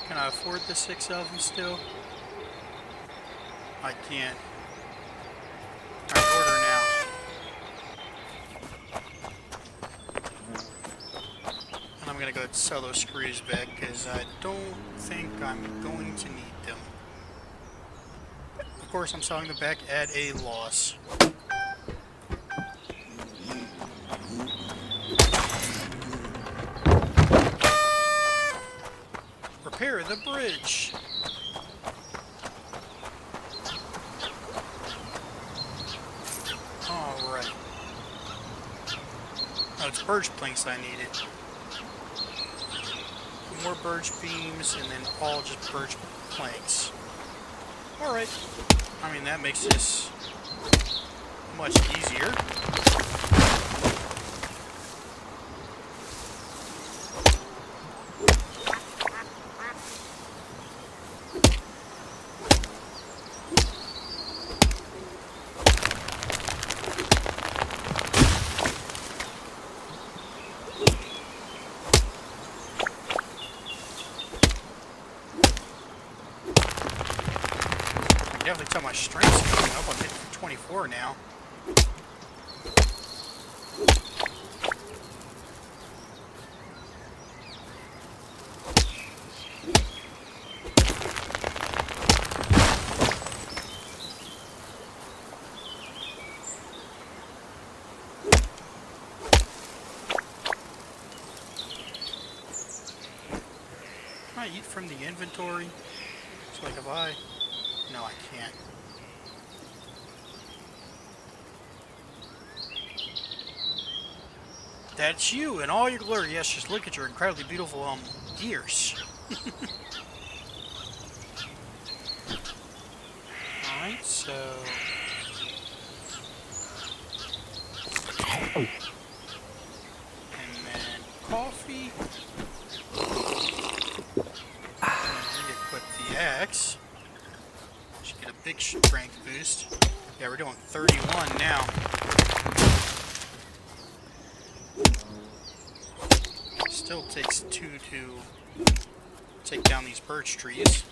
Can I afford the 6 of them still? I can't. Alright, order now. And I'm gonna go sell those screws back because I don't think I'm going to need them. Of course, I'm selling them back at a loss. Repair the bridge. Alright. Oh, it's birch planks I needed. More birch beams and then all just birch planks. Alright. I mean, that makes this much easier. Definitely tell my strength's going up. I'm hitting 24 now. Can I eat from the inventory? Looks like if I... No, I can't. That's you in all your glory. Yes, just look at your incredibly beautiful, ears. Alright, so... And then coffee. Re-equip the axe. Should get a big strength boost. Yeah, we're doing 31 now. Still takes 2 to take down these birch trees.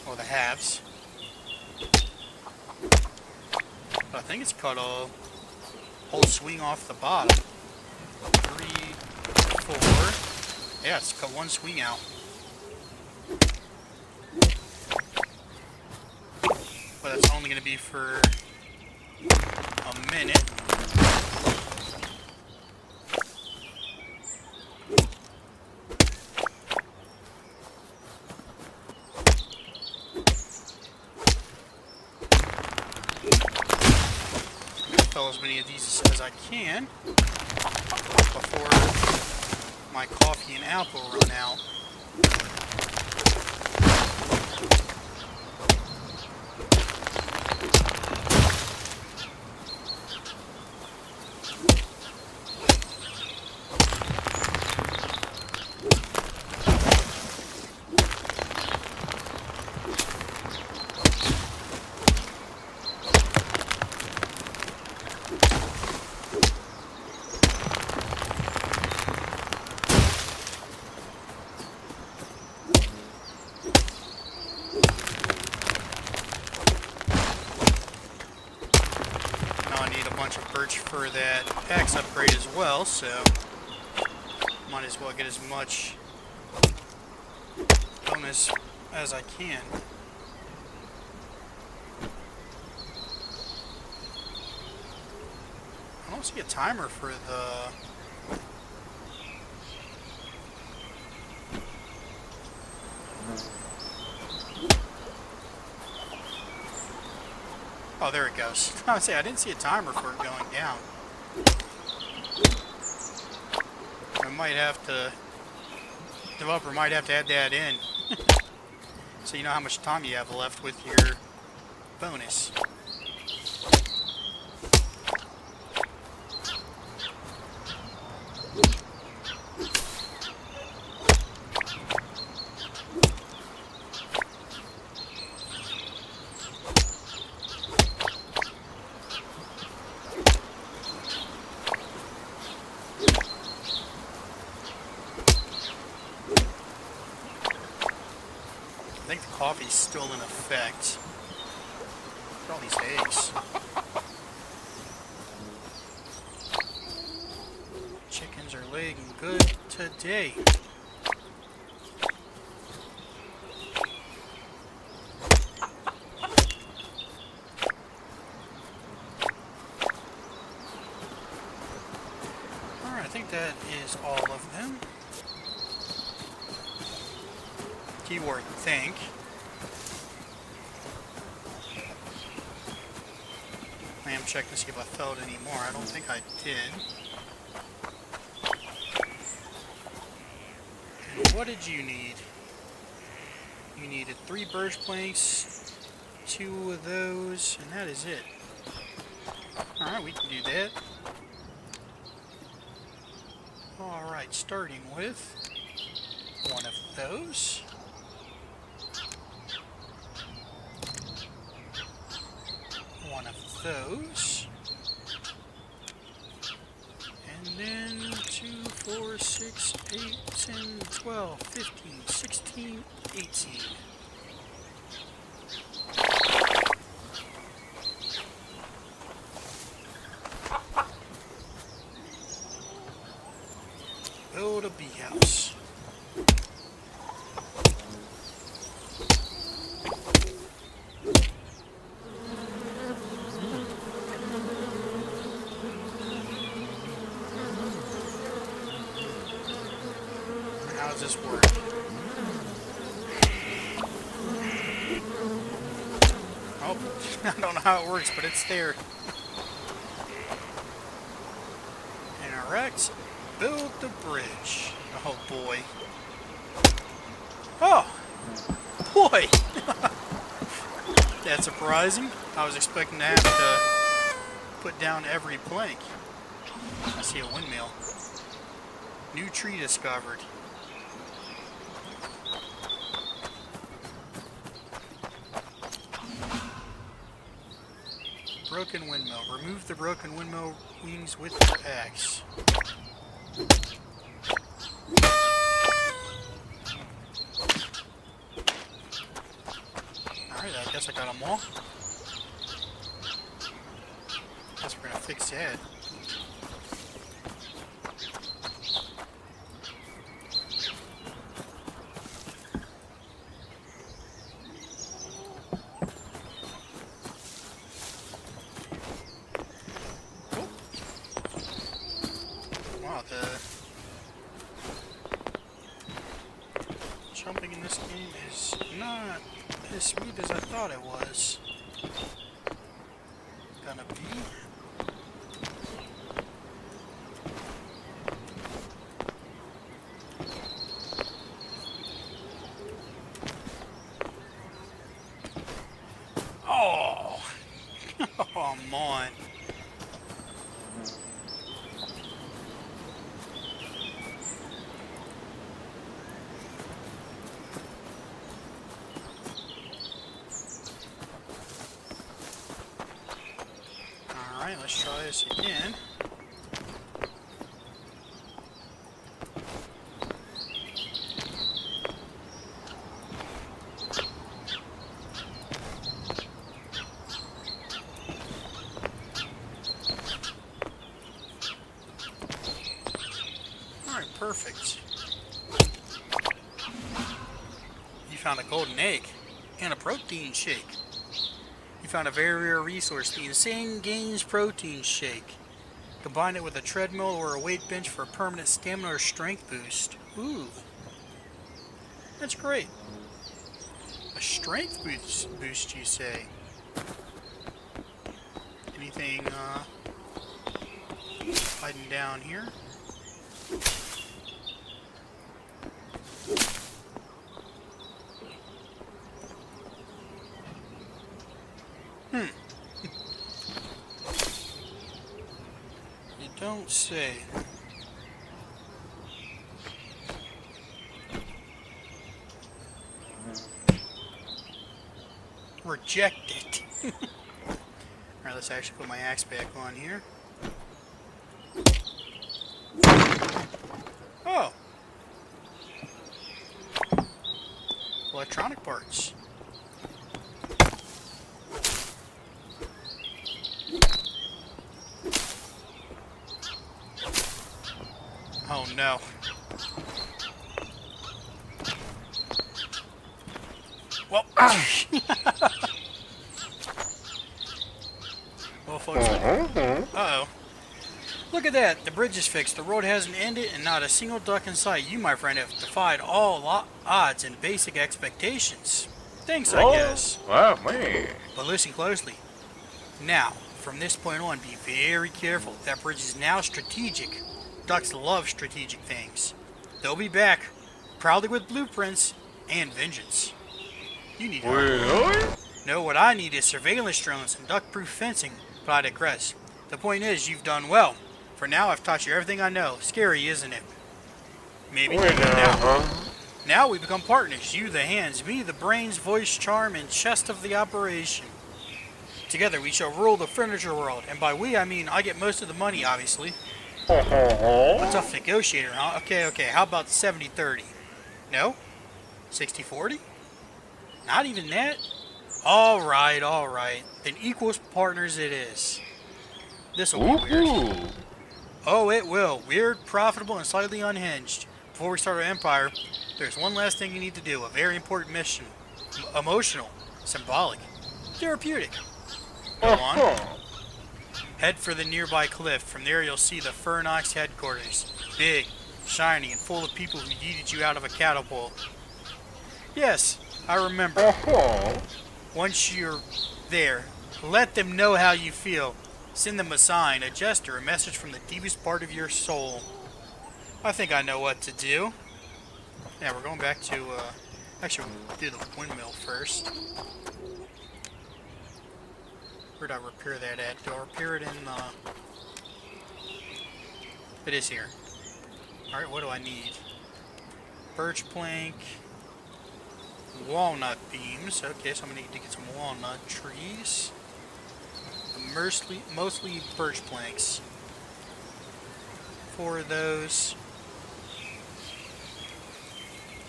Or the halves. But I think it's cut a whole swing off the bottom. 3, 4. Yeah, it's cut one swing out. But that's only going to be for a minute. Fill as many of these as I can before my coffee and apple run out. For that axe upgrade as well, so might as well get as much bonus as I can. I don't see a timer for the... Oh, there it goes. I was say I didn't see a timer for it going down. I might have to... Developer might have to add that in. So you know how much time you have left with your bonus. I think the coffee's still in effect. Look at all these eggs. Chickens are laying good today. Alright, I think that is all of them. Keyword think. I am checking to see if I filled any more. I don't think I did. And what did you need? You needed 3 birch planks, 2 of those, and that is it. Alright, we can do that. Alright, starting with 1 of those. Those, and then 2, 4, 6, 8, 10, 12, 15, 16, 18. Build a bee house. How does this work? Oh, I don't know how it works, but it's there. And erect, build the bridge. Oh boy. Oh, boy. That's surprising. I was expecting to have to put down every plank. I see a windmill. New tree discovered. Broken windmill. Remove the broken windmill wings with your axe. Alright, I guess I got them all. Guess we're gonna fix that. Wow, the jumping in this game is not as smooth as I thought it was. Gonna be. Oh! Oh, come on. Alright, let's try this again. Alright, perfect. You found a golden egg and a protein shake. You found a very rare resource, the Insane Gains Protein Shake. Combine it with a treadmill or a weight bench for a permanent stamina or strength boost. Ooh. That's great. A strength boost, you say? Anything, hiding down here? You don't say. Rejected. Alright, let's actually put my axe back on here. Oh! Electronic parts. Oh no. Well, well folks, uh-oh. Look at that, the bridge is fixed, the road hasn't ended, and not a single duck in sight. You, my friend, have defied all odds and basic expectations. Thanks, I guess.
Wow, man.
But listen closely. Now, from this point on, be very careful. That bridge is now strategic. Ducks love strategic things. They'll be back, proudly with blueprints and vengeance. You need help.
Really?
No, what I need is surveillance drones and duck-proof fencing, but I digress. The point is, you've done well. For now, I've taught you everything I know. Scary, isn't it? Maybe
Wait
now. Now we become partners. You the hands, me the brains, voice, charm, and chest of the operation. Together we shall rule the furniture world, and by we I mean I get most of the money, obviously. A tough negotiator, huh? Okay, how about 70-30? No? 60-40? Not even that? Alright. Then equals partners it is. This'll be weird. Oh, it will. Weird, profitable, and slightly unhinged. Before we start our empire, there's one last thing you need to do. A very important mission. Emotional. Symbolic. Therapeutic. Go on. Head for the nearby cliff. From there you'll see the Fernox headquarters. Big, shiny, and full of people who yeeted you out of a catapult. Yes, I remember. Once you're There. Let them know how you feel. Send them a sign, a gesture, a message from the deepest part of your soul. I think I know what to do. Yeah, we're going back to, actually, we'll do the windmill first. Where'd I repair that at? Do I repair it in, It is here. Alright, what do I need? Birch plank. Walnut beams. Okay, so I'm gonna need to get some walnut trees. Mostly birch planks. 4 of those.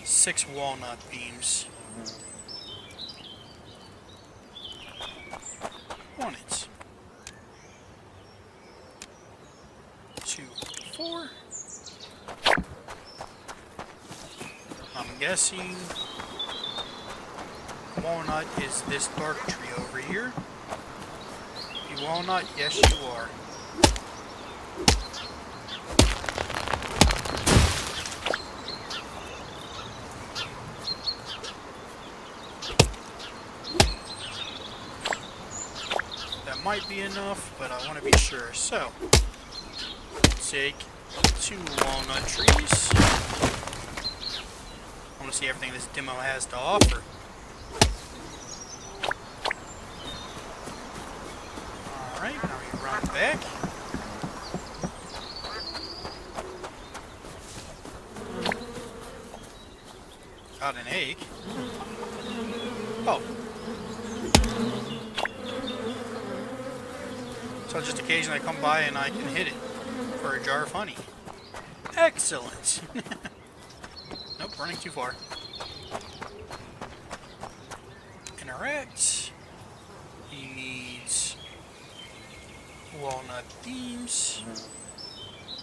6 walnut beams. Want it. 2, 4. I'm guessing walnut is this dark tree over here. You walnut? Yes, you are. That might be enough, but I want to be sure. So, take 2 walnut trees. I want to see everything this demo has to offer. Alright, now we run back. Got an egg. Oh. So just occasionally I come by and I can hit it for a jar of honey. Excellent! Nope, running too far. Interact. He needs walnut beams.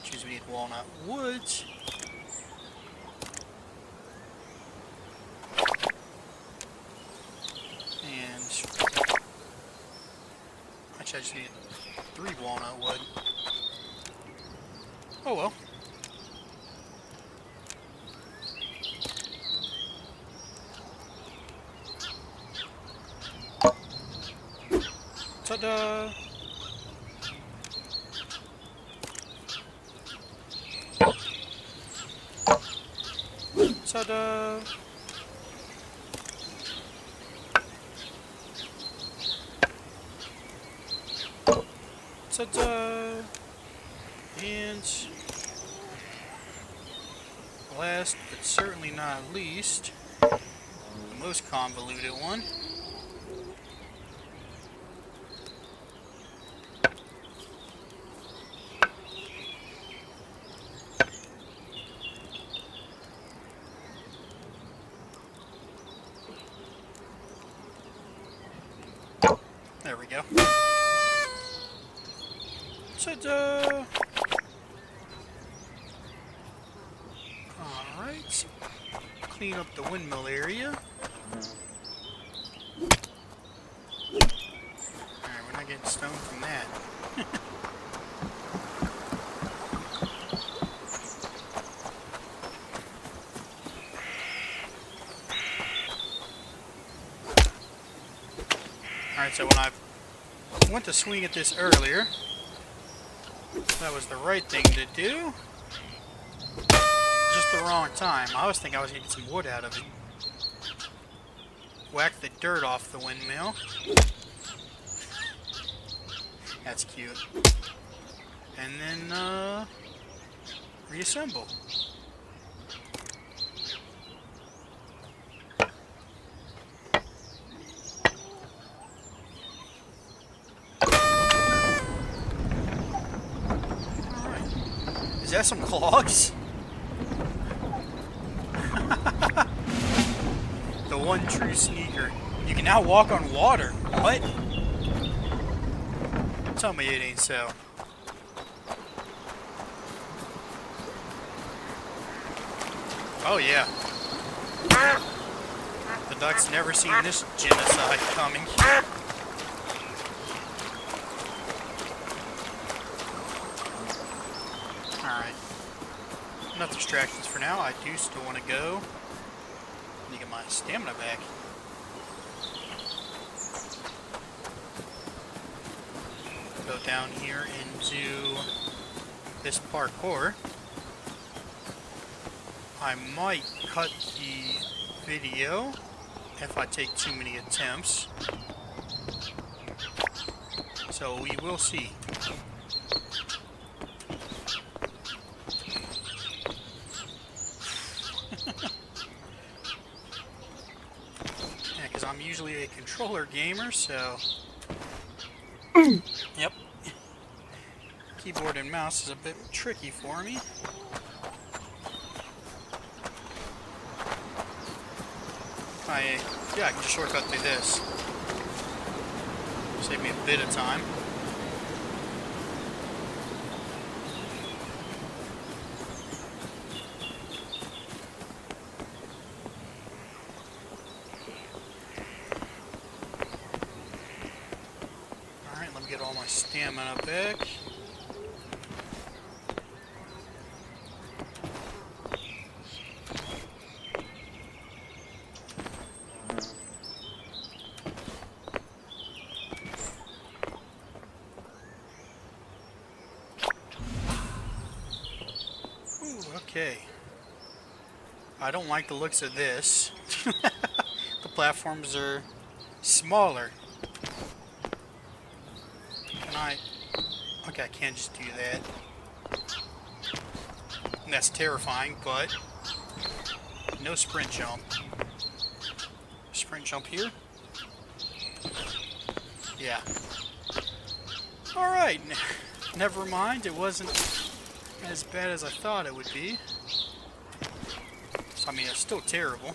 Choose we need walnut wood. And actually I just need 3 walnut wood. Oh well. Ta-da! Ta-da! Ta-da! And last but certainly not least, the most convoluted one. There we go. Ta-da! Alright. Clean up the windmill area. Alright, we're not getting stone from that. Alright, so when I went to swing at this earlier, that was the right thing to do. Just the wrong time. I was thinking I was going to get some wood out of it. Whack the dirt off the windmill. That's cute. And then, reassemble. Is that some clogs? The one true sneaker. You can now walk on water. What? Tell me it ain't so. Oh yeah. The duck's never seen this genocide coming. Alright. Enough distractions for now. I do still want to go. Need to get my stamina back. go down here and do this parkour. I might cut the video if I take too many attempts. So we will see. Yeah, because I'm usually a controller gamer, so... Yep. Keyboard and mouse is a bit tricky for me. Yeah, I can just shortcut through this. Save me a bit of time. Alright, let me get all my stamina back. Okay. I don't like the looks of this. The platforms are smaller. Can I... Okay, I can't just do that. And that's terrifying, but... No sprint jump. Sprint jump here? Yeah. Alright. Never mind, it wasn't as bad as I thought it would be. So, I mean, it's still terrible.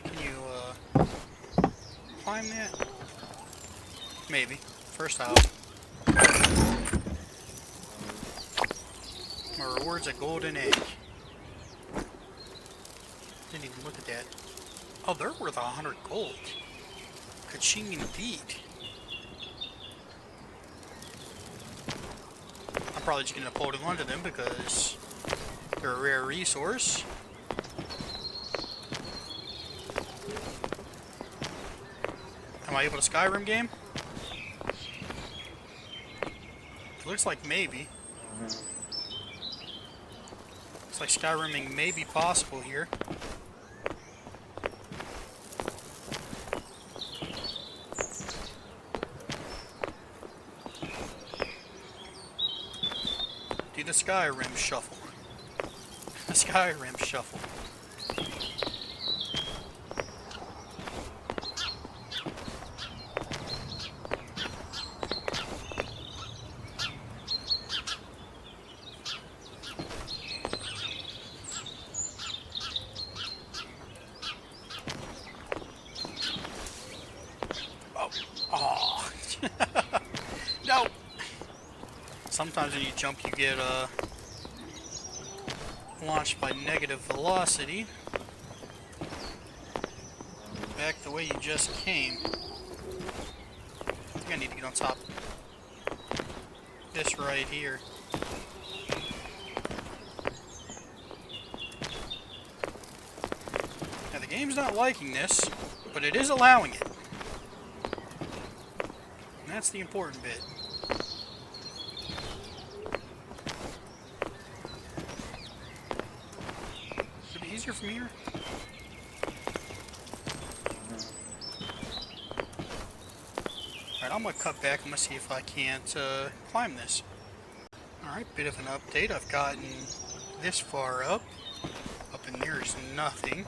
Can you, climb that? Maybe. First I'll... My reward's a golden egg. Didn't even look at that. Oh, they're worth 100 gold. Ka-ching indeed. I'm probably just going to hold on to them because they're a rare resource. Am I able to Skyrim game? It looks like maybe. Looks like Skyrimming may be possible here. Do the Skyrim shuffle. The Skyrim shuffle. Oh. No. Sometimes when you jump, you get launched by negative velocity back the way you just came. I think I need to get on top of this right here. Now the game's not liking this, but it is allowing it. And that's the important bit. Should it be easier from here? Alright, I'm gonna cut back. I'm gonna see if I can't climb this. Alright, bit of an update. I've gotten this far up. Up in there is nothing.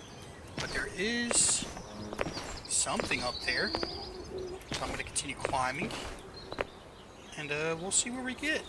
But there is something up there. So I'm going to continue climbing, and we'll see where we get.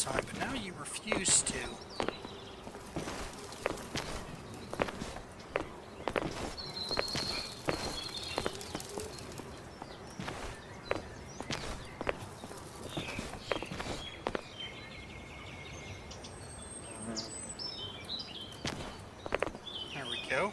time, but now you refuse to. There we go.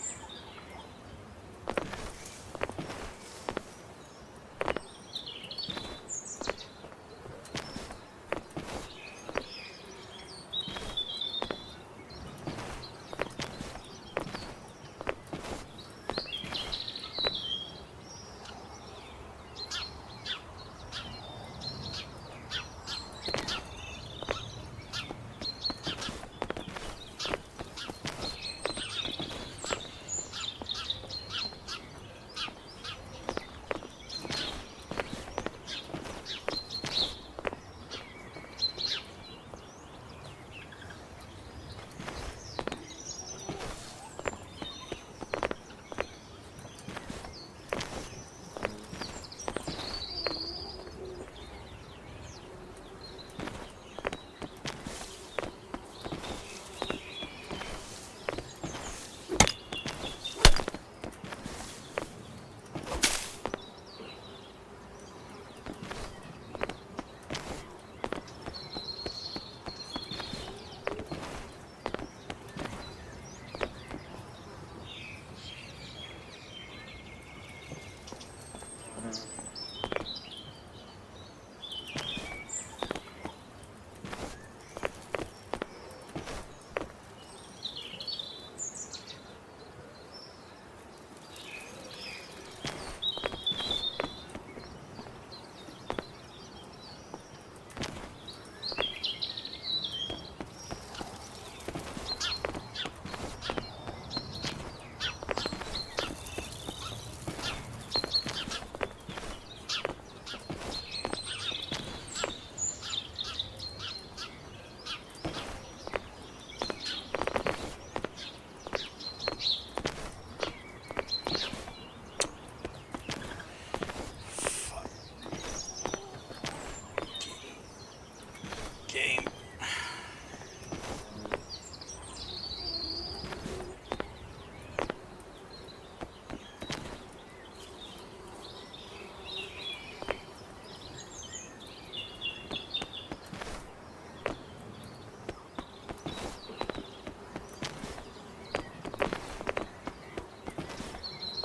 Game.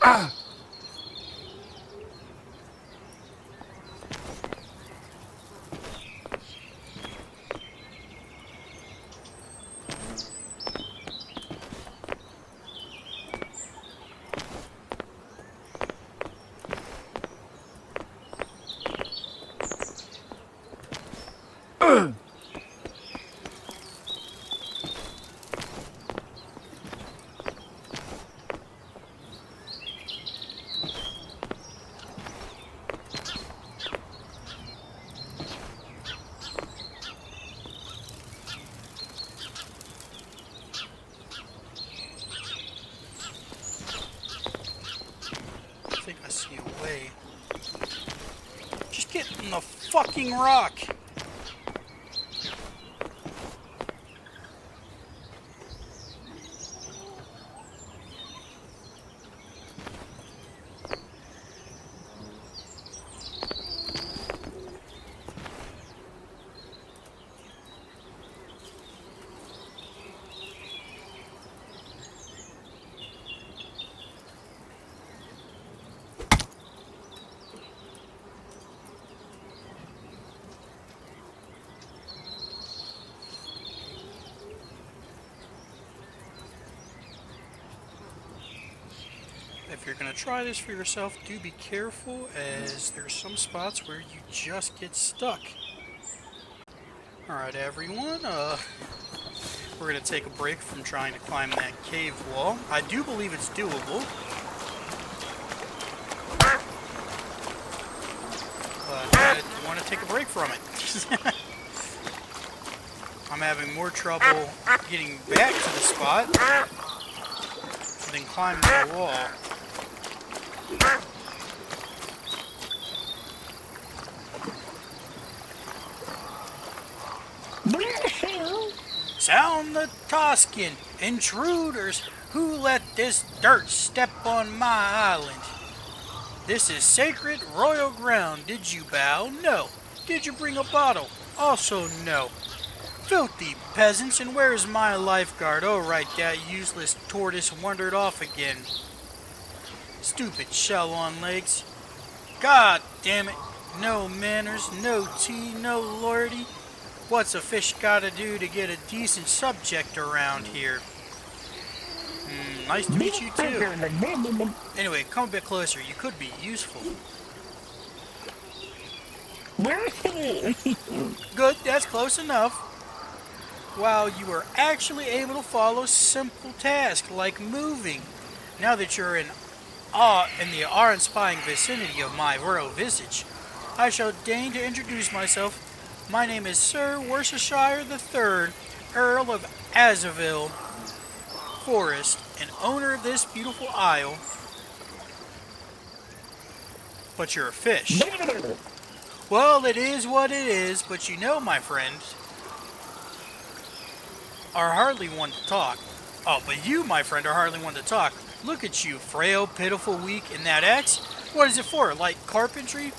Ah!
I think I see a way. Just get in the fucking rock! If you're going to try this for yourself, do be careful, as there's some spots where you just get stuck. Alright everyone, we're going to take a break from trying to climb that cave wall. I do believe it's doable. But I want to take a break from it. I'm having more trouble getting back to the spot than climbing the wall. Sound the Toscan! Intruders! Who let this dirt step on my island? This is sacred royal ground. Did you bow? No. Did you bring a bottle? Also no. Filthy peasants, and where's my lifeguard? Oh, right, that useless tortoise wandered off again. Stupid shell on legs. God damn it. No manners, no tea, no lordy. What's a fish gotta do to get a decent subject around here? Nice to meet you too. Anyway, come a bit closer. You could be useful. Good, that's close enough. Wow, you were actually able to follow simple tasks like moving. Now that you're in the awe-inspiring vicinity of my royal visage, I shall deign to introduce myself. My name is Sir Worcestershire III, Earl of Azaville Forest, and owner of this beautiful isle. But you're a fish. Well, it is what it is, but you know, my friend, are hardly one to talk. Oh, but you, my friend, are hardly one to talk. Look at you, frail, pitiful, weak, and that axe? What is it for? Light carpentry?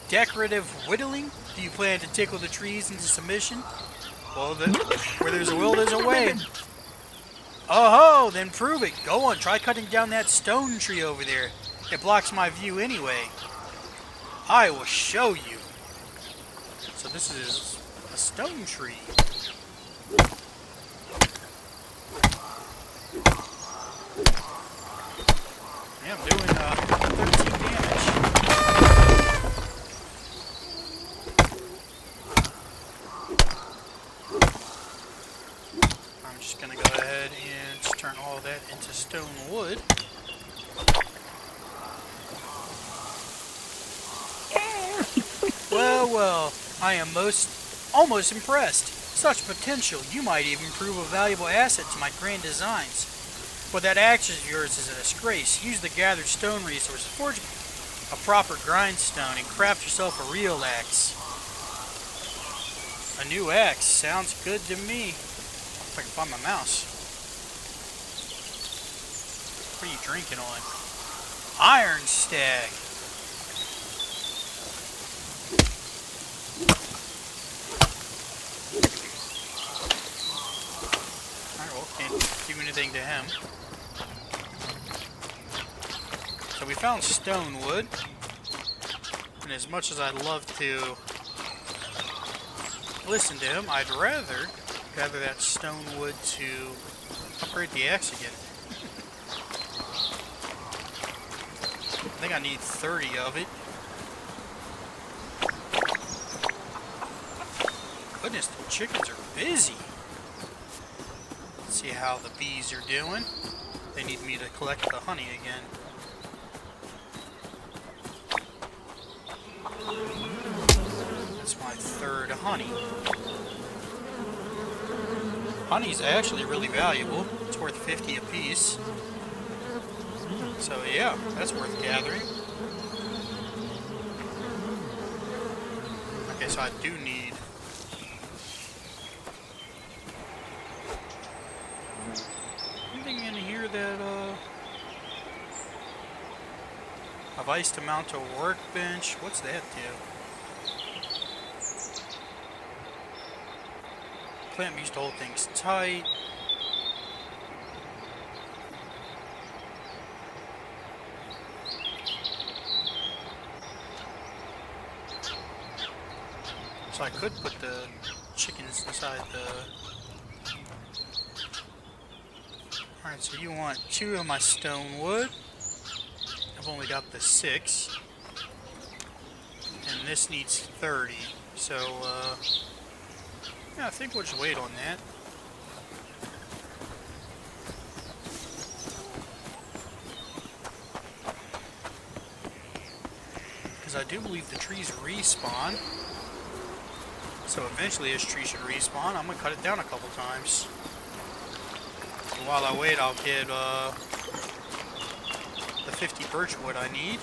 Decorative whittling? Do you plan to tickle the trees into submission? Well, where there's a will, there's a way. Oh ho, then prove it. Go on, try cutting down that stone tree over there. It blocks my view anyway. I will show you. So this is a stone tree. Yeah, I'm doing 13 damage. I'm just gonna go ahead and turn all that into stone wood. Well, I am almost impressed. Such potential, you might even prove a valuable asset to my grand designs. But that axe of yours is a disgrace. Use the gathered stone resources, forge a proper grindstone, and craft yourself a real axe. A new axe sounds good to me. If I can find my mouse. What are you drinking on? Iron Stag. Alright, well, can't do anything to him. So we found stone wood. And as much as I'd love to listen to him, I'd rather gather that stone wood to upgrade the axe again. I think I need 30 of it. Goodness, the chickens are busy. Let's see how the bees are doing. They need me to collect the honey again. That's my third honey. Honey's actually really valuable. It's worth 50 apiece. So yeah, that's worth gathering. Okay, so I do need... anything in here that, I've iced to mount a workbench. What's that do? Clamp used to hold things tight. So I could put the chickens inside the... Alright, so you want 2 of my stone wood. I've only got the 6. And this needs 30. So, yeah, I think we'll just wait on that. Because I do believe the trees respawn. So eventually this tree should respawn. I'm going to cut it down a couple times. And while I wait, I'll get the 50 birch wood I need.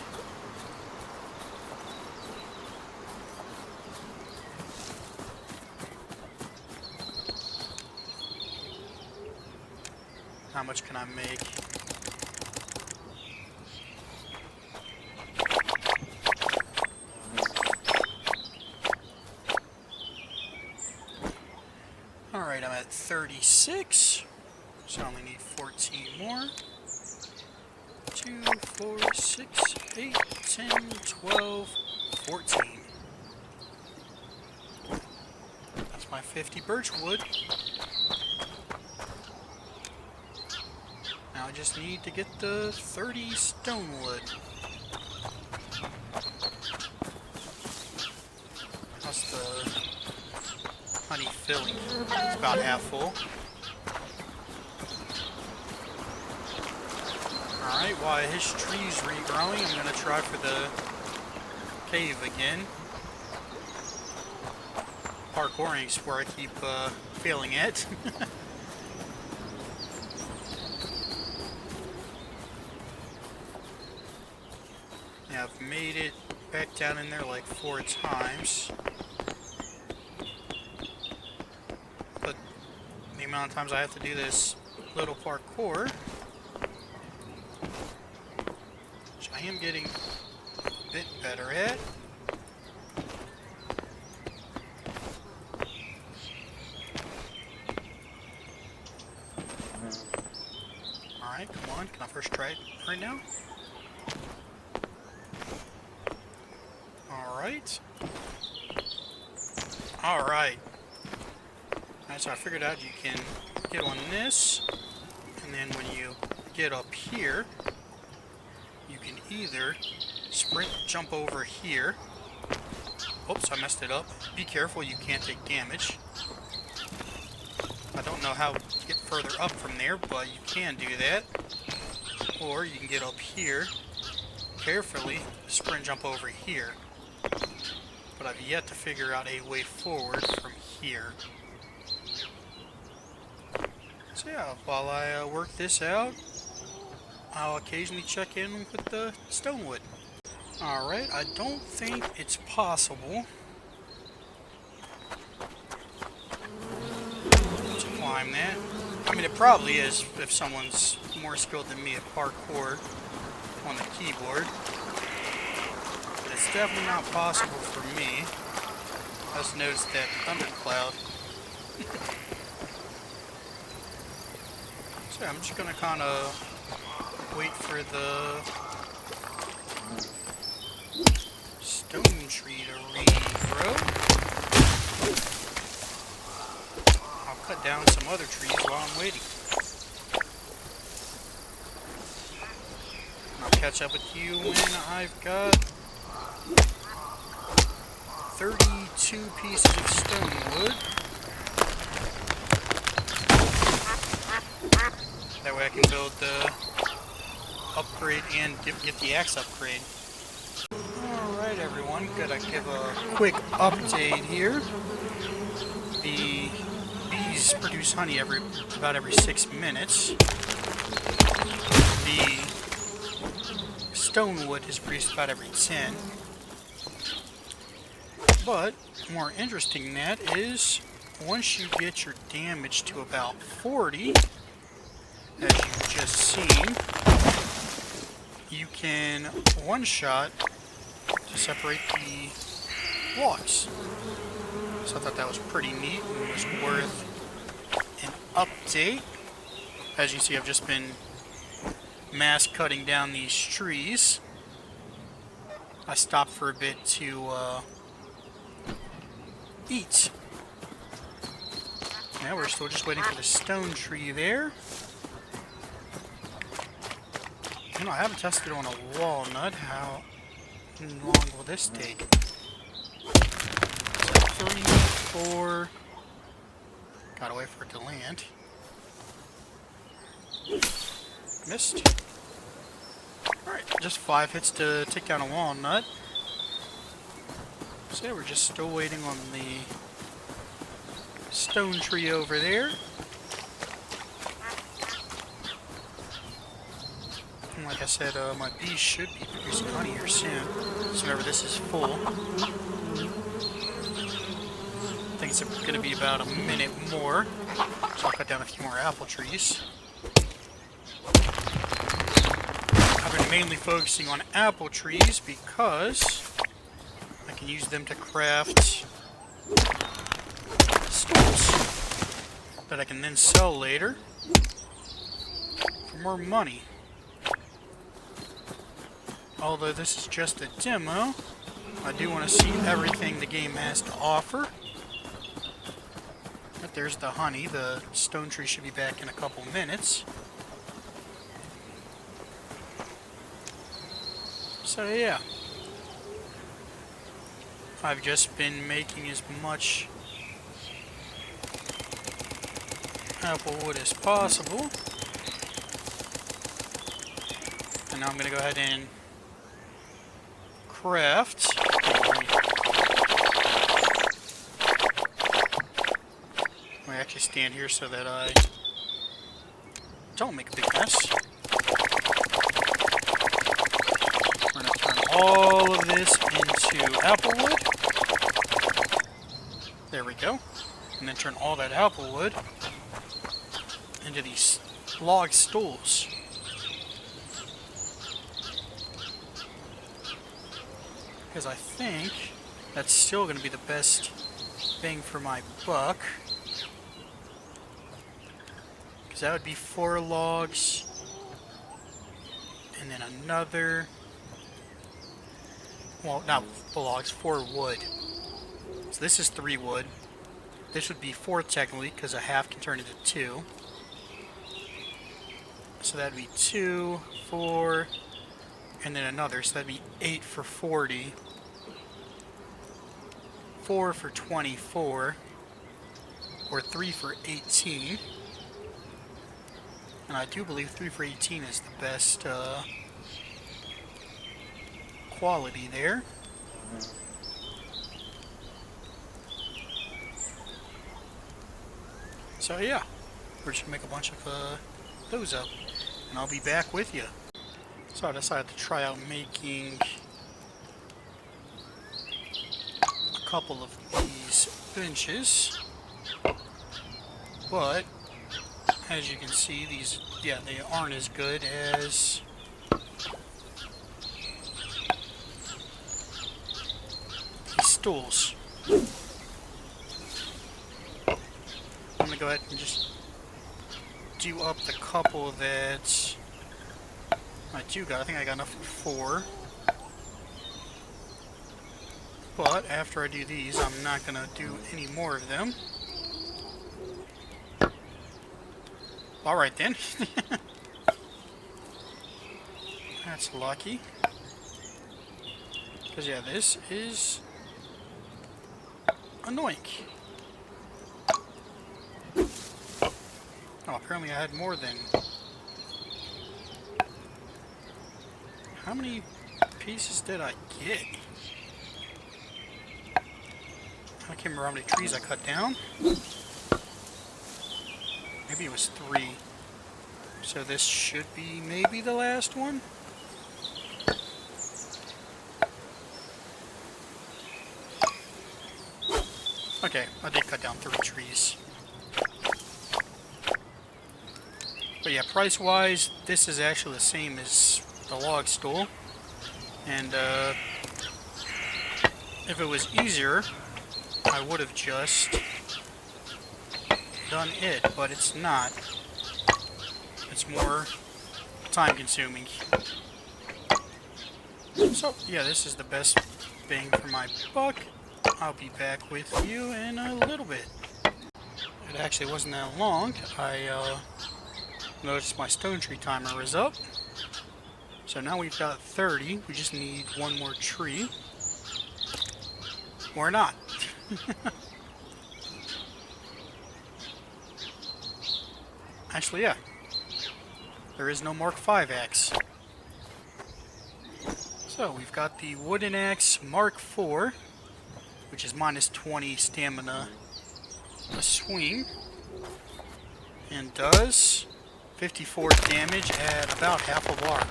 How much can I make? Alright, I'm at 36. So I only need 14 more. 2, 4, 6, 8, 10, 12, 14. That's my 50 birch wood. Now I just need to get the 30 stone wood. How's the honey filling? It's about half full. Alright, while his tree's regrowing, I'm going to try for the cave again. Parkouring is where I keep failing at. Yeah, I've made it back down in there like 4 times. But the amount of times I have to do this little parkour, which I am getting a bit better at. Alright, come on. Can I first try it right now? Alright. Alright. Alright, so I figured out you can get on this, and then when you get up here, you can either sprint, jump over here. Oops, I messed it up. Be careful, you can't take damage. I don't know how to get further up from there, but you can do that. Or you can get up here, carefully sprint jump over here. But I've yet to figure out a way forward from here. So yeah, while I work this out, I'll occasionally check in with the stone wood. Alright, I don't think it's possible to climb that. I mean, it probably is if someone's more skilled than me at parkour on the keyboard. But it's definitely not possible for me. I just noticed that thundercloud. So I'm just gonna kind of wait for the stone tree to regrow. I'll cut down some other trees while I'm waiting. I'll catch up with you when I've got 32 pieces of stone wood. That way I can build the upgrade and get the axe upgrade. Alright everyone, gotta give a quick update here. The bees produce honey about every 6 minutes. The stone wood is produced about every 10. But more interesting than that is once you get your damage to about 40, as you've just seen, you can one-shot to separate the blocks. So I thought that was pretty neat and was worth an update. As you can see, I've just been mass cutting down these trees. I stopped for a bit to eat. Now we're still just waiting for the stone tree there. You know, I haven't tested on a walnut. How long will this take? So 3, 4. Gotta wait for it to land. Missed. Alright, just 5 hits to take down a walnut. So yeah, we're just still waiting on the stone tree over there. And like I said, my bees should be producing honey here soon. So whenever this is full, I think it's going to be about a minute more. So I'll cut down a few more apple trees. I've been mainly focusing on apple trees because I can use them to craft stools that I can then sell later for more money. Although this is just a demo, I do want to see everything the game has to offer. But there's the honey. The stone tree should be back in a couple minutes. So yeah, I've just been making as much apple wood as possible. And now I'm going to go ahead and craft. I actually stand here so that I don't make a big mess. We're going to turn all of this into apple wood. There we go. And then turn all that apple wood into these log stools. Because I think that's still going to be the best bang for my buck. Because that would be 4 logs. And then another. Well, not logs, 4 wood. So this is 3 wood. This would be 4 technically, because a half can turn into 2. So that'd be 2, 4, and then another. So that'd be 8 for 40. 4 for 24. Or 3 for 18. And I do believe 3 for 18 is the best quality there. So yeah, we're just gonna make a bunch of those up, and I'll be back with you. So I decided to try out making a couple of these benches, but as you can see, these, yeah, they aren't as good as these stools. I'm gonna go ahead and just do up the couple that I do got. I think I got enough for 4. But after I do these, I'm not gonna do any more of them. Alright then. That's lucky. Because yeah, this is annoying. Oh, apparently I had more than... How many pieces did I get? I can't remember how many trees I cut down. Maybe it was 3. So this should be maybe the last one? Okay, I did cut down 3 trees. But yeah, price-wise, this is actually the same as the log stool. And if it was easier, I would have just done it, but it's not. It's more time-consuming. So yeah, this is the best bang for my buck. I'll be back with you in a little bit. It actually wasn't that long. I noticed my stone tree timer is up. So now we've got 30. We just need one more tree. Or not. Actually, yeah. There is no Mark V axe. So we've got the wooden axe Mark IV, which is minus 20 stamina a swing, and does 54 damage at about half a bar.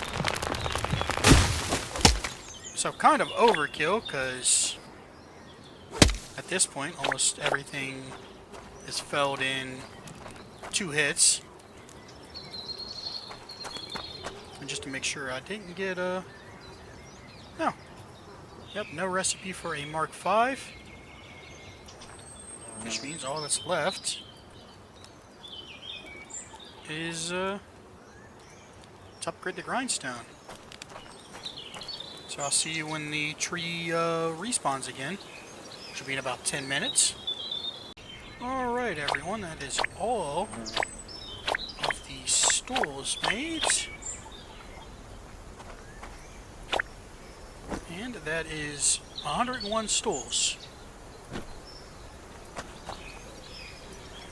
So kind of overkill, because at this point almost everything is felled in 2 hits. just to make sure I didn't get a... No. Yep, no recipe for a Mark V. Which means all that's left is to upgrade the grindstone. So I'll see you when the tree respawns again, which will be in about 10 minutes. Alright everyone, that is all of the stools made. And that is 101 stools.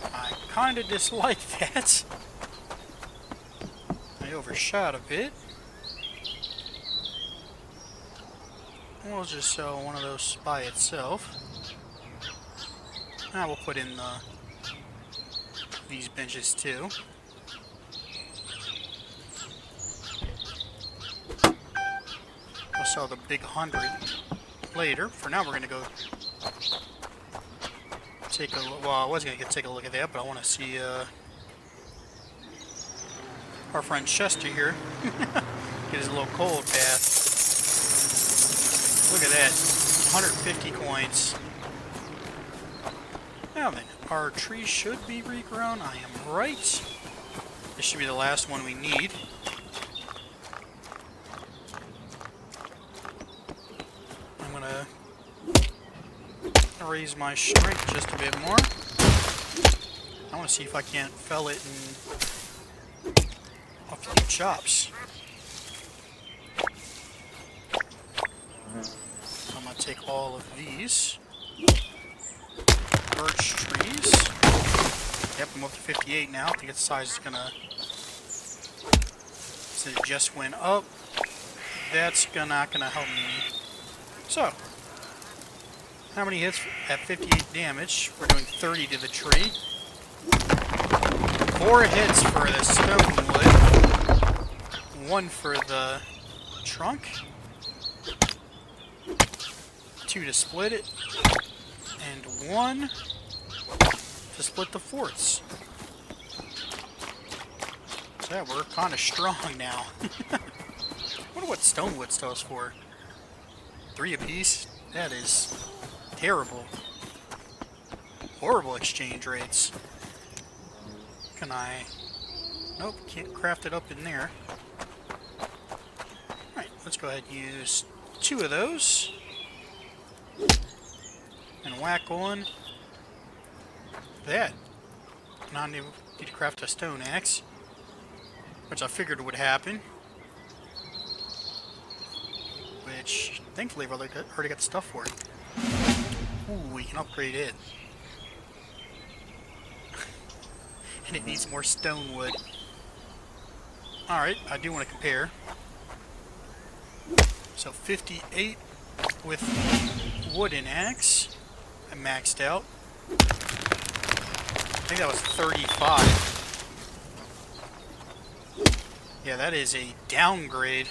I kinda dislike that. I overshot a bit. We'll just sell one of those by itself. We'll put in these benches too. We'll sell the big 100 later. For now, we're gonna go take a look. Well, I was gonna take a look at that, but I want to see our friend Chester here get his little cold bath. Look at that, 150 coins. Now then, our tree should be regrown. I am right. This should be the last one we need. I'm gonna raise my strength just a bit more. I want to see if I can't fell it in a few chops. I'm gonna take all of these birch trees. Yep, I'm up to 58 now. I think its size is gonna... So it just went up. That's not gonna help me. So, how many hits at 58 damage? We're doing 30 to the tree. 4 hits for the stone wood. 1 for the trunk. 2 to split it. And 1 to split the fourths. So yeah, we're kind of strong now. I wonder what stonewood sells for. 3 apiece? That is terrible. Horrible exchange rates. Can I... Nope, can't craft it up in there. Alright, let's go ahead and use 2 of those. And whack on that. Now I need to craft a stone axe, which I figured would happen. Which, thankfully, I've already got the stuff for it. Ooh, we can upgrade it. And it needs more stone wood. Alright, I do want to compare. So 58 with the wooden axe. I maxed out. I think that was 35. Yeah, that is a downgrade.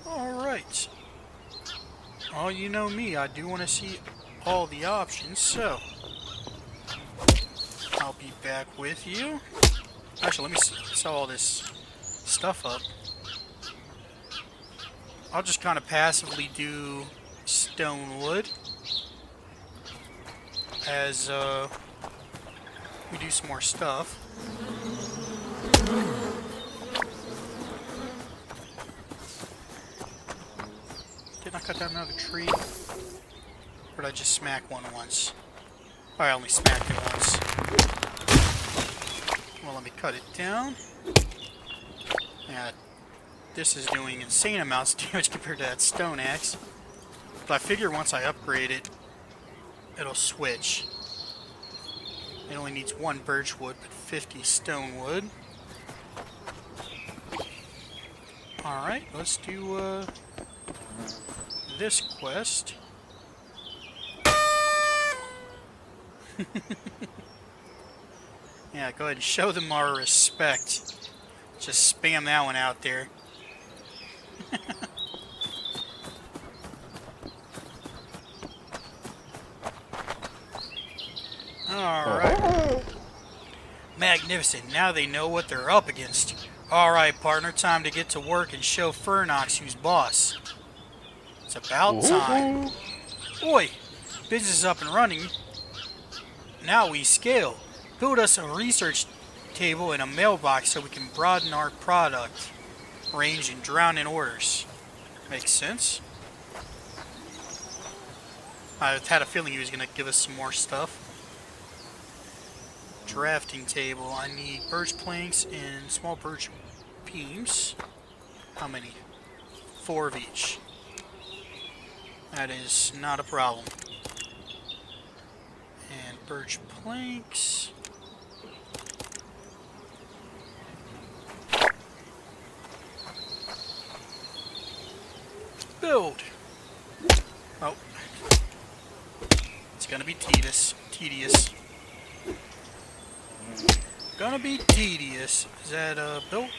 Alright. Oh, you know me, I do want to see all the options, so I'll be back with you. Actually, let me sell all this stuff up. I'll just kind of passively do stone wood as we do some more stuff. Did I cut down another tree? Or did I just smack one once? Oh, I only smacked it once. Well, let me cut it down. Yeah, this is doing insane amounts of damage compared to that stone axe. But I figure once I upgrade it, it'll switch. It only needs 1 birch wood, but 50 stone wood. Alright, let's do this quest. Yeah, go ahead and show them our respect. Just spam that one out there. Alright. Magnificent. Now they know what they're up against. Alright, partner, time to get to work and show Fernox who's boss. It's about time.
Ooh.
Boy, business is up and running. Now we scale. Build us a research table and a mailbox so we can broaden our product range and drown in orders. Makes sense. I had a feeling he was going to give us some more stuff. Drafting table. I need birch planks and small birch beams. How many? 4 of each. That is not a problem. And birch planks. Build. Oh. It's gonna be tedious. Gonna be tedious. Is that built?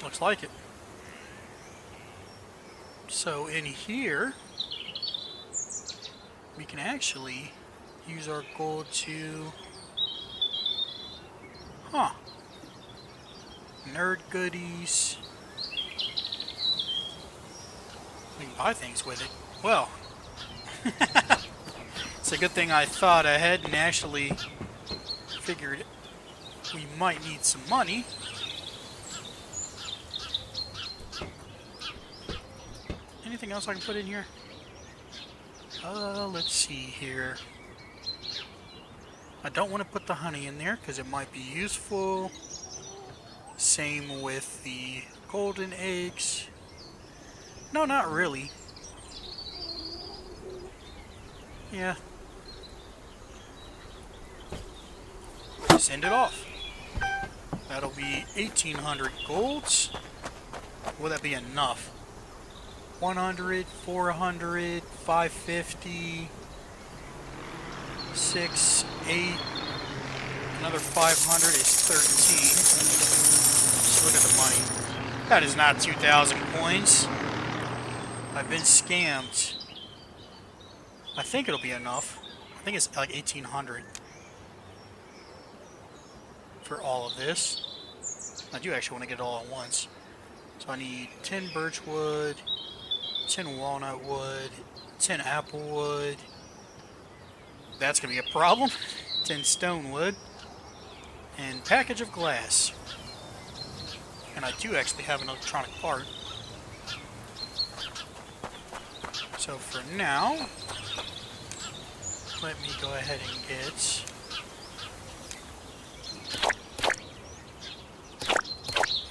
Looks like it. So in here, we can actually use our gold to... Huh. Nerd goodies. We can buy things with it. Well. It's a good thing I thought ahead and actually figured we might need some money. Anything else I can put in here? Let's see here. I don't want to put the honey in there because it might be useful. Same with the golden eggs. No, not really. Yeah. Send it off. That'll be 1,800 golds. Will that be enough? 100, 400, 550, 6, 8, another 500 is 13. Just look at the money. That is not 2,000 coins. I've been scammed. I think it'll be enough. I think it's like 1,800 for all of this. I do actually want to get it all at once. So I need 10 birch wood, 10 walnut wood, 10 apple wood. That's going to be a problem. 10 stone wood. And package of glass. And I do actually have an electronic part. So for now, let me go ahead and get...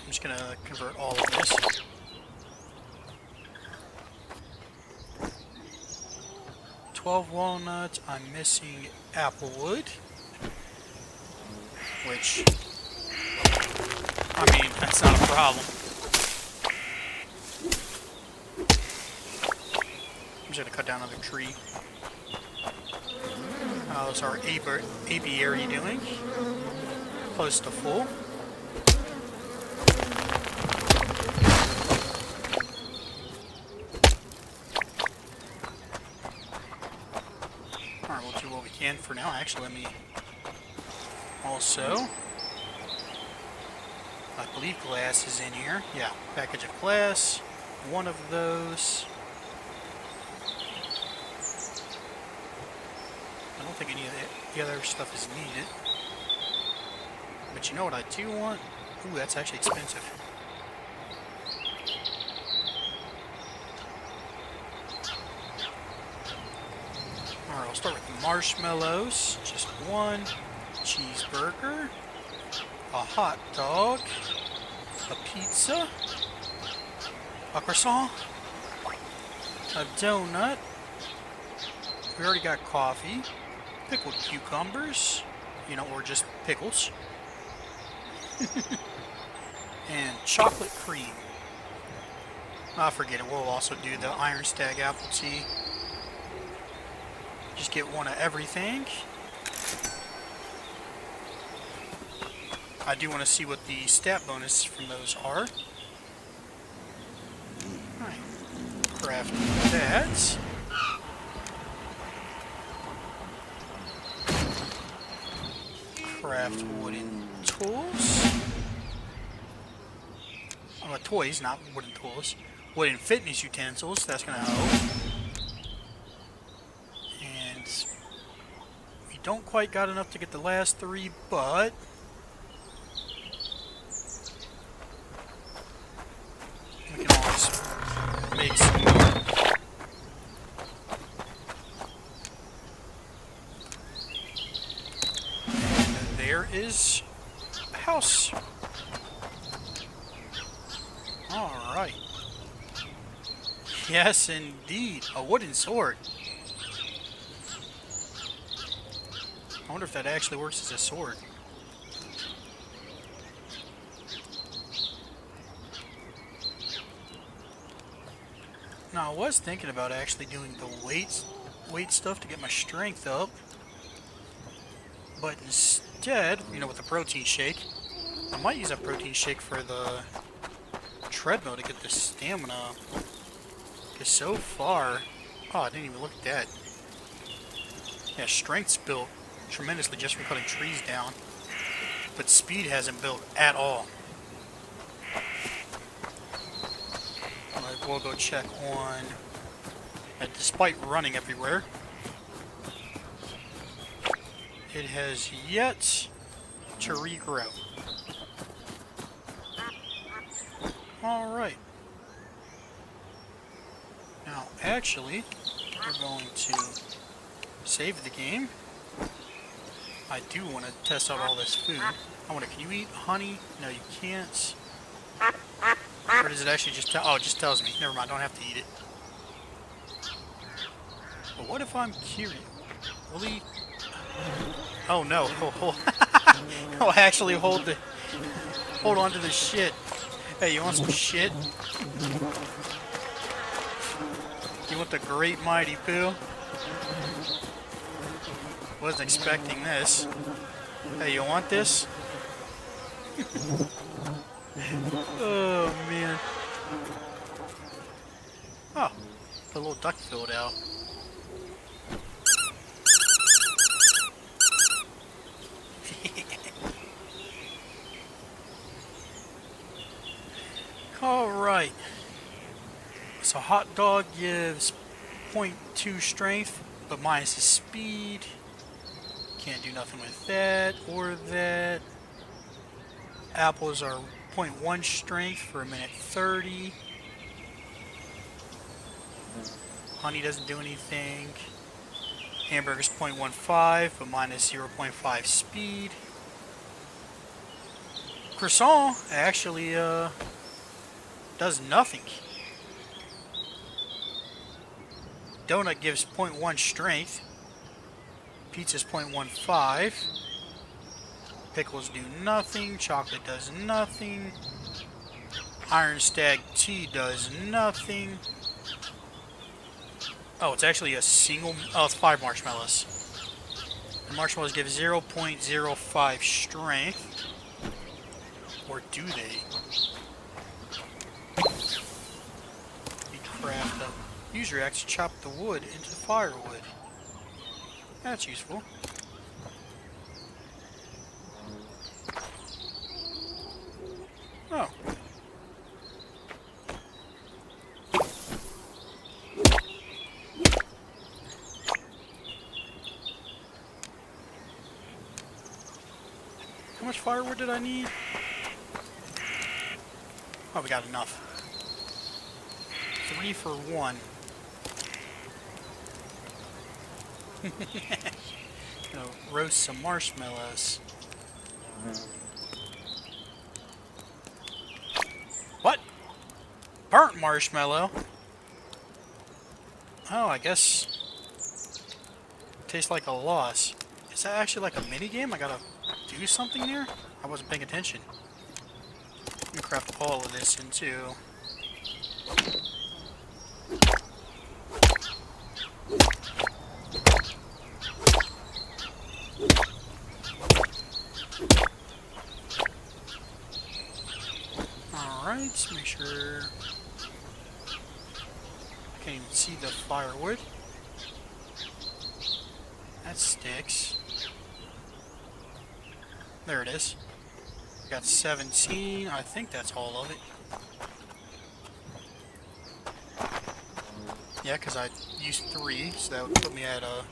I'm just going to convert all of this. Walnuts. I'm missing apple wood, which, I mean, that's not a problem. I'm just gonna cut down another tree. How's our apiary doing? Close to full. Alright, we'll do what we can for now. Actually, let me also... I believe glass is in here. Yeah, package of glass. One of those. I don't think any of the other stuff is needed. But you know what I do want? Ooh, that's actually expensive. Alright, I'll start with the marshmallows. Just one. Cheeseburger. A hot dog. A pizza. A croissant. A donut. We already got coffee. Pickled cucumbers. You know, or just pickles. And chocolate cream. Ah, forget it. We'll also do the Iron Stag apple tea. Just get one of everything. I do want to see what the stat bonus from those are. Alright. Craft that. Craft wooden tools. toys, not wooden tools. Wooden fitness utensils, that's gonna help. And we don't quite got enough to get the last 3, but we can always make some more. And there is a house. Alright. Yes, indeed. A wooden sword. I wonder if that actually works as a sword. Now, I was thinking about actually doing the weight stuff to get my strength up. But instead, you know, with the protein shake, I might use that protein shake for the treadmill to get the stamina up. Because so far... Oh, I didn't even look at that. Yeah, strength's built tremendously just from cutting trees down. But speed hasn't built at all. Alright, we'll go check on... And despite running everywhere, it has yet to regrow. Alright. Now, actually, we're going to save the game. I do want to test out all this food. I want to, can you eat honey? No, you can't. Or does it actually just tell, oh, it just tells me. Never mind, I don't have to eat it. But what if I'm curious? Will he? Oh no, oh, actually hold on to the shit. Hey, you want some shit? You want the great mighty Pooh? Wasn't expecting this. Hey, you want this? Oh, man. Oh, the little duck filled out. Alright. So hot dog gives 0.2 strength, but minus the speed. Can't do nothing with that or that. Apples are 0.1 strength for a minute 30. Honey doesn't do anything. Hamburger's 0.15, but minus 0.5 speed. Croissant actually does nothing. Donut gives 0.1 strength. Pizza's 0.15. Pickles do nothing. Chocolate does nothing. Iron Stag tea does nothing. Oh, it's actually a single... Oh, it's 5 marshmallows. The marshmallows give 0.05 strength. Or do they? We craft them. Use your axe to chop the wood into firewood. That's useful. Oh. How much firewood did I need? Oh, we got enough. 3 for 1. Gonna roast some marshmallows. What? Burnt marshmallow? Oh, I guess tastes like a loss. Is that actually like a mini game? I gotta do something here? I wasn't paying attention. Let me craft all of this into... Alright, make sure... I can't even see the firewood. That sticks. There it is. Got 17. I think that's all of it. Yeah, because I used 3, so that would put me at a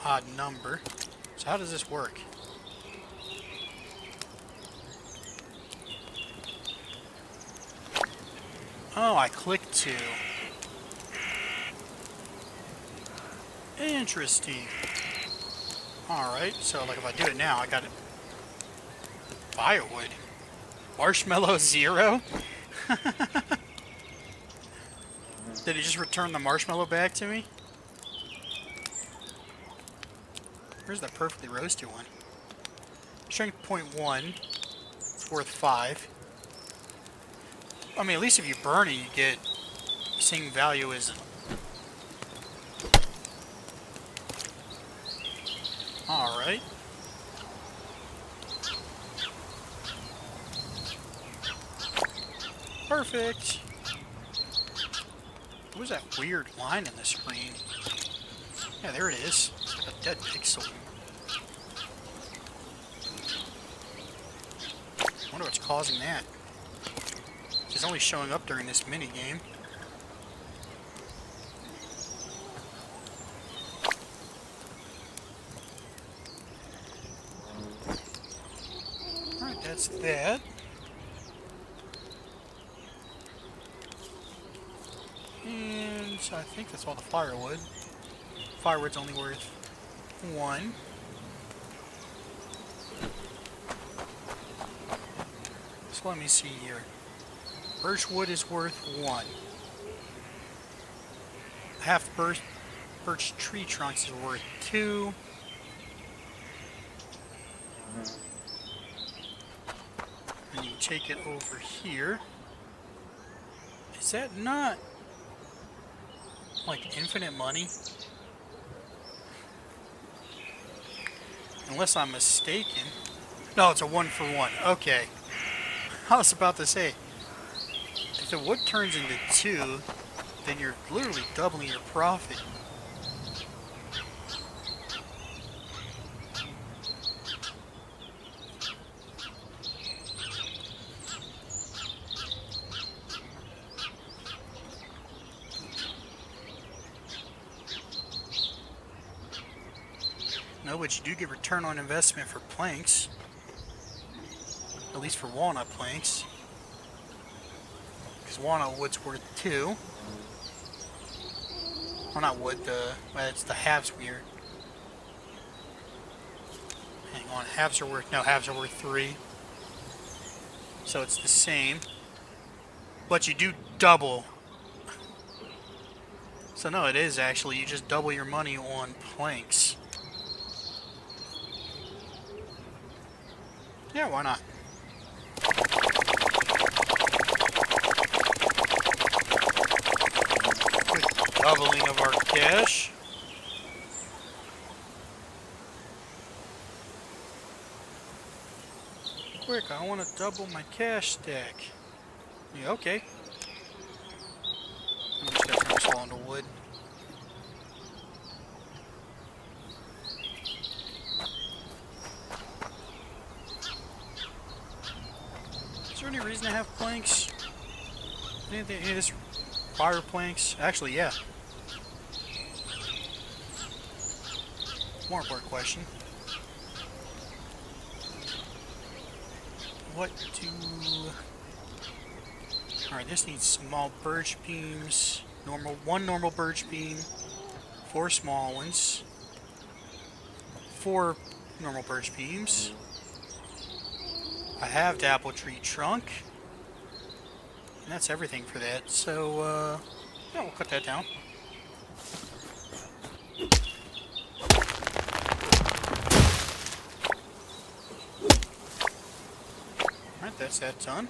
odd number. So how does this work? Oh, I clicked 2. Interesting. Alright, so like if I do it now, I got it. Firewood. Marshmallow 0? Did it just return the marshmallow back to me? Where's that perfectly roasted one? Strength 0.1. It's worth 5. I mean, at least if you burn it, you get the same value as... Alright. Perfect. What was that weird line in the screen? Yeah, there it is. It's like a dead pixel. I wonder what's causing that. It's only showing up during this mini game. Alright, that's that. And so I think that's all the firewood. Firewood's only worth 1. So let me see here. Birchwood is worth 1. Half birch tree trunks is worth 2. And you take it over here. Is that not like infinite money? Unless I'm mistaken. No, it's a 1 for 1. Okay. I was about to say, if the wood turns into 2, then you're literally doubling your profit. No, but you do get return on investment for planks. At least for walnut planks. Because walnut wood's worth 2. Well, not wood, it's the halves weird. Hang on, halves are worth 3. So it's the same. But you do double. So no, it is actually, you just double your money on planks. Yeah, why not? Good doubling of our cash. Quick, I want to double my cash stack. Yeah, okay. I'm just gonna turn this all into wood. Is there any reason to have planks? Any of this fire planks? Actually, yeah. More important question. What do... Alright, this needs small birch beams. One normal birch beam. 4 small ones. 4 normal birch beams. I have the apple tree trunk. And that's everything for that. So, yeah, we'll cut that down. Alright, that's that done.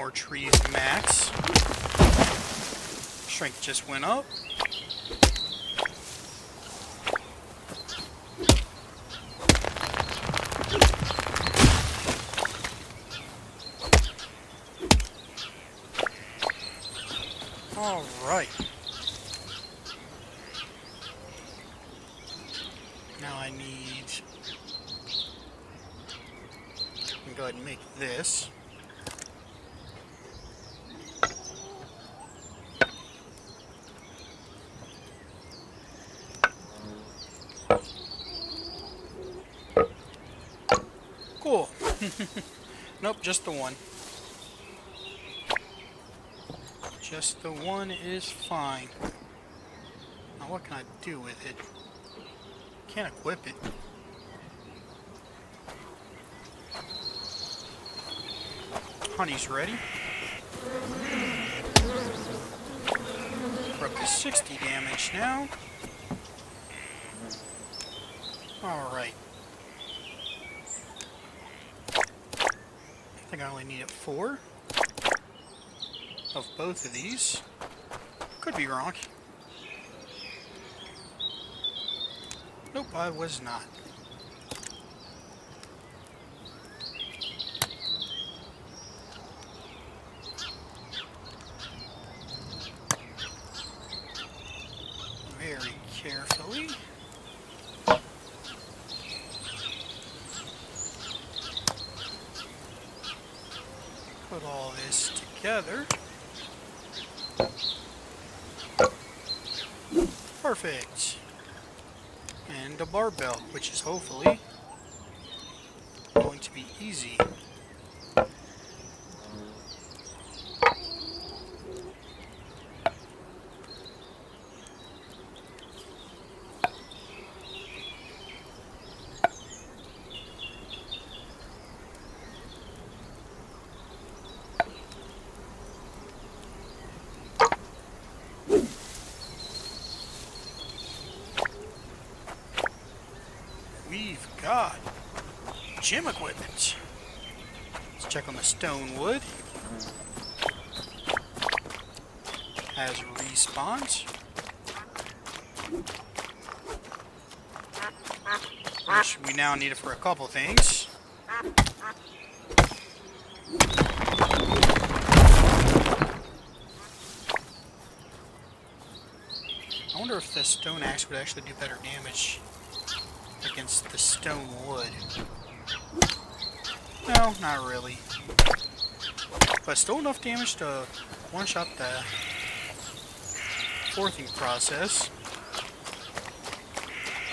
more trees max. Strength just went up. Alright. Now I need... I can go ahead and make this. Cool. Nope, just the one. Just the one is fine. Now what can I do with it? Can't equip it. Honey's ready. We're up to 60 damage now. Alright. I think I only needed 4 of both of these. Could be wrong. Nope, I was not. Very carefully. Put all this together. Perfect. And a barbell, which is hopefully going to be easy. We've got gym equipment. Let's check on the stone wood. Has respawns. Which we now need it for a couple things. I wonder if the stone axe would actually do better damage against the stone wood. No, not really. But still enough damage to one-shot the forthing process.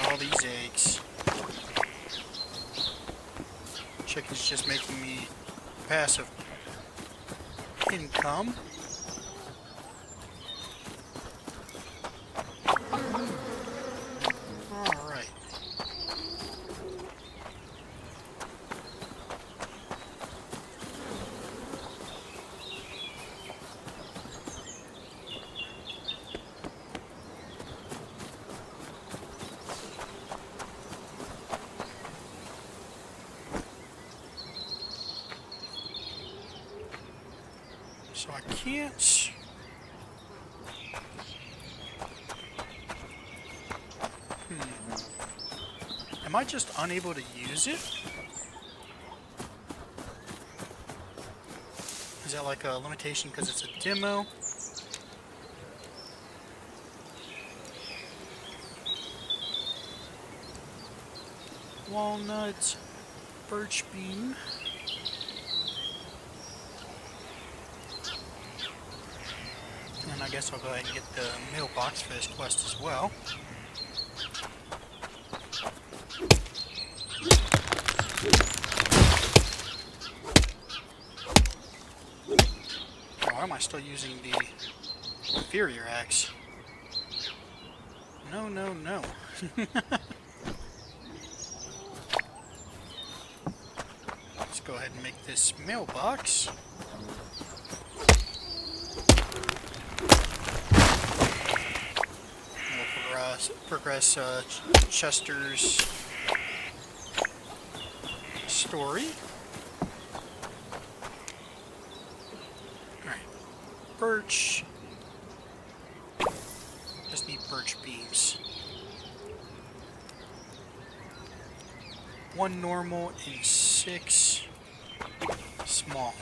All these eggs. Chicken's just making me passive income. Alright. So I can't... Am I just unable to use it? Is that like a limitation because it's a demo? Walnut, birch bean. And I guess I'll go ahead and get the mailbox for this quest as well. Why am I still using the inferior axe? No, no, no. Let's go ahead and make this mailbox. Progress Chester's story. birch. Just need birch beams. One normal and 6 small.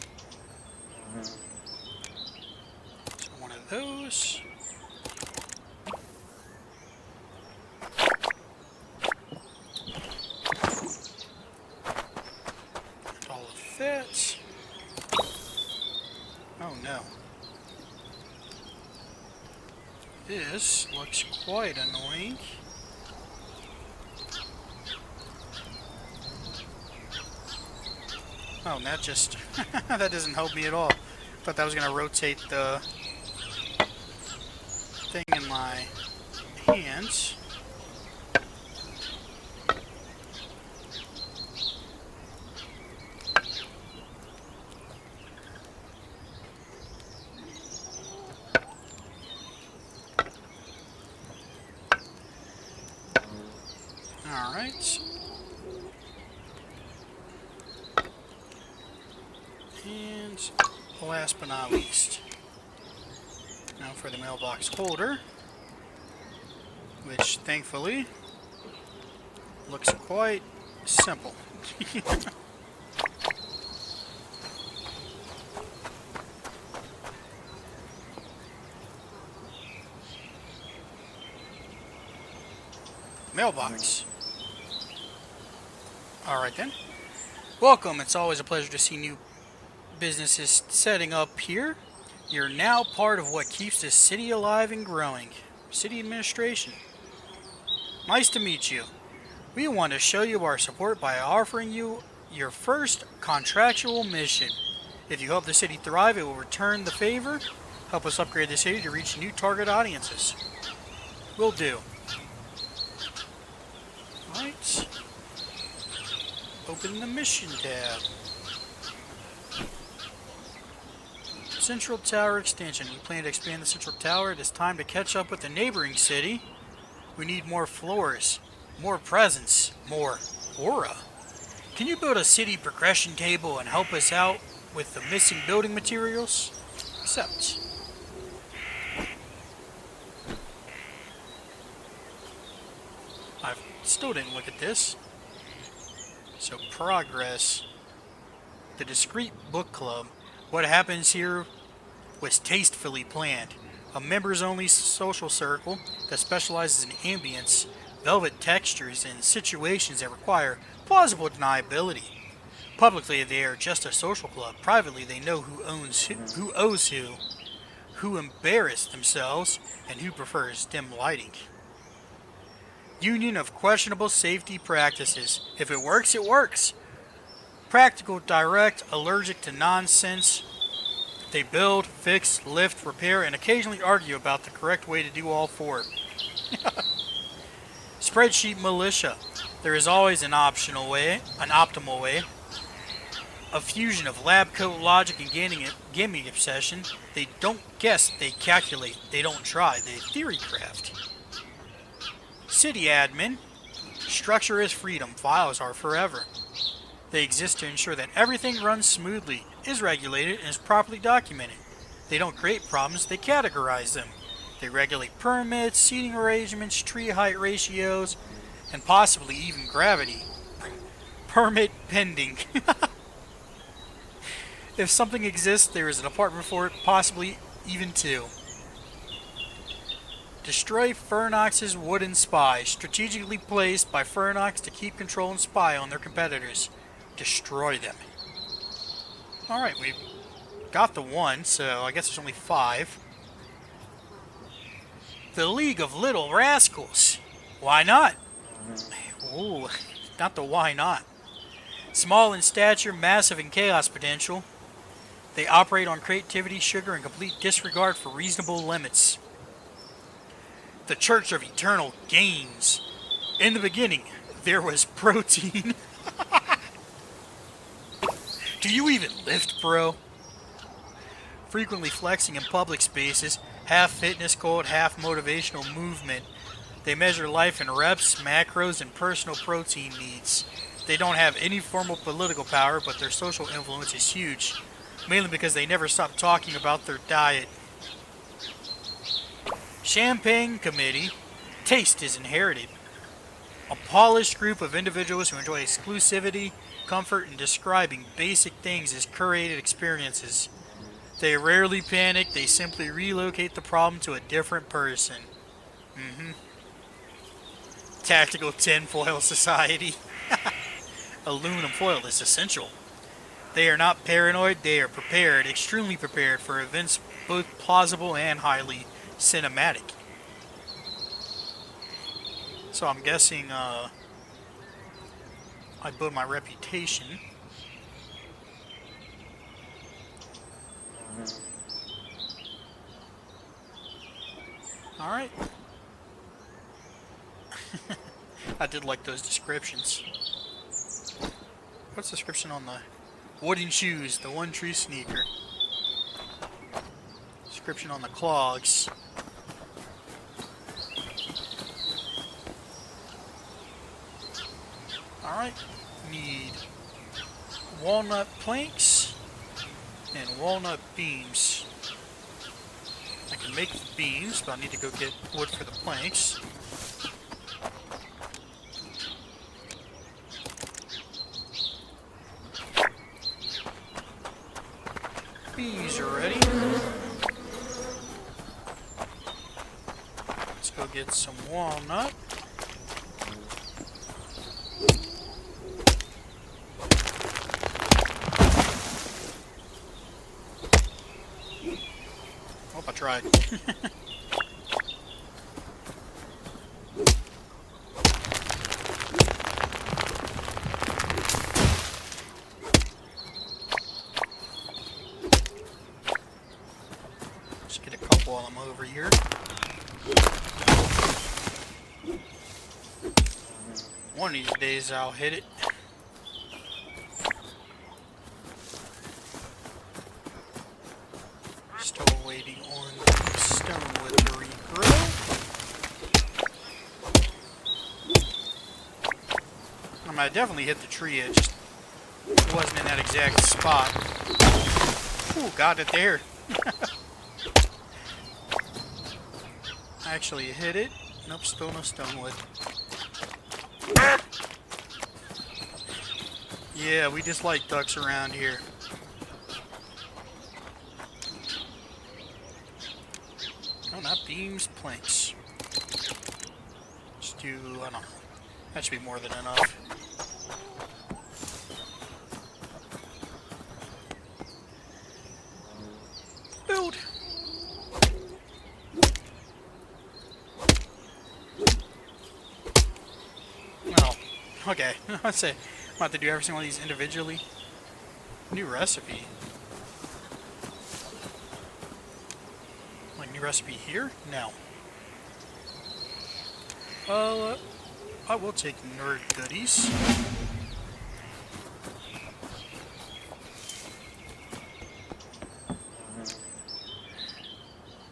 So one of those. All of that. Oh no. This looks quite annoying. Oh, and that just... that doesn't help me at all. Thought that was going to rotate the thing in my hands. Alright. And last but not least, now for the mailbox holder, which thankfully looks quite simple. Mailbox. Alright then. Welcome. It's always a pleasure to see new businesses setting up here. You're now part of what keeps this city alive and growing. City administration. Nice to meet you. We want to show you our support by offering you your first contractual mission. If you help the city thrive, it will return the favor. Help us upgrade the city to reach new target audiences. Will do. Right. Open the mission tab. Central Tower extension. We plan to expand the Central Tower. It is time to catch up with the neighboring city. We need more floors, more presence, more aura. Can you build a city progression table and help us out with the missing building materials? Accept. I still didn't look at this. So progress. The discreet book club. What happens here was tastefully planned. A members-only social circle that specializes in ambience, velvet textures, and situations that require plausible deniability. Publicly, they are just a social club. Privately, they know who owns who owes who embarrass themselves, and who prefers dim lighting. Union of questionable safety practices. If it works, it works. Practical, direct, allergic to nonsense. They build, fix, lift, repair, and occasionally argue about the correct way to do all four. Spreadsheet militia. There is always an optional way, an optimal way. A fusion of lab coat logic and gaming obsession. They don't guess, they calculate. They don't try, they theory craft. City admin. Structure is freedom, files are forever. They exist to ensure that everything runs smoothly, is regulated, and is properly documented. They don't create problems, they categorize them. They regulate permits, seating arrangements, tree height ratios, and possibly even gravity. Permit pending. If something exists, there is a department for it, possibly even two. Destroy Fernox's wooden spy, strategically placed by Fernox to keep control and spy on their competitors. Destroy them. Alright, we got the one, so I guess there's only 5. The League of Little Rascals. Why not? Ooh, not the why not. Small in stature, massive in chaos potential. They operate on creativity, sugar, and complete disregard for reasonable limits. The Church of Eternal Gains. In the beginning, there was protein. Do you even lift, bro? Frequently flexing in public spaces, half fitness cult, half motivational movement. They measure life in reps, macros, and personal protein needs. They don't have any formal political power, but their social influence is huge. Mainly because they never stop talking about their diet. Champagne Committee. Taste is inherited. A polished group of individuals who enjoy exclusivity, comfort, and describing basic things as curated experiences. They rarely panic, they simply relocate the problem to a different person. Tactical Tinfoil Society. Aluminum foil is essential. They are not paranoid, they are prepared, extremely prepared for events both plausible and highly cinematic. So I'm guessing I build my reputation. Alright. I did like those descriptions. What's the description on the wooden shoes, the one true sneaker? Description on the clogs. Alright, need walnut planks and walnut beams. I can make the beams, but I need to go get wood for the planks. Bees are ready. Let's go get some walnut. Hope I tried. Just get a couple while I'm over here. One of these days I'll hit it. Still waiting on stonewood to regrow. I mean, I definitely hit the tree, it just wasn't in that exact spot. Ooh, got it there. I actually hit it. Nope, still no stonewood. Yeah, we just like ducks around here. Oh, not beams, planks. Let's do, I don't know. That should be more than enough. Build. Oh, okay. Let's say I'm about to do every single one of these individually. New recipe. Like new recipe here? No. I will take nerd goodies.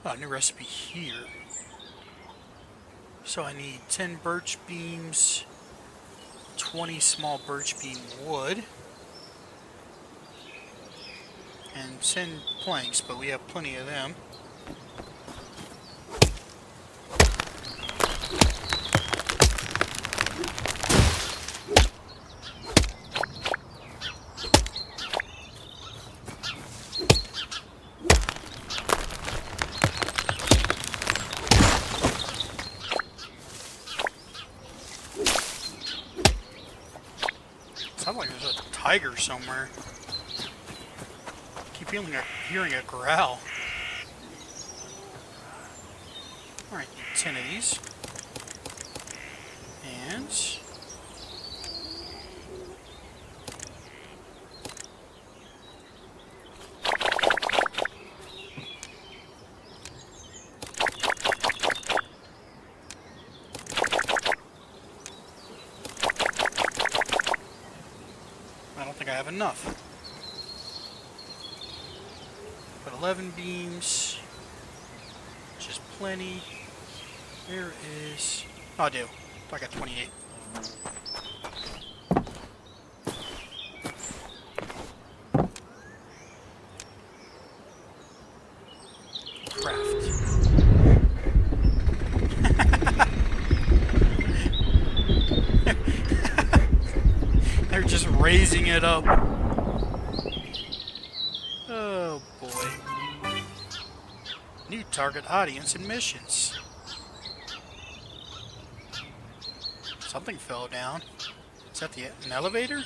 Oh, new recipe here. So I need 10 birch beams, 20 small birch beam wood, and 10 planks, but we have plenty of them. Sounds like there's a tiger somewhere. I keep hearing a growl. Alright, 10 of these. And I don't think I have enough. But 11 beams, which is plenty. There is... Oh, I do. I got 28. Craft. raising it up. Oh boy. New target audience and missions. Something fell down. Is that an elevator?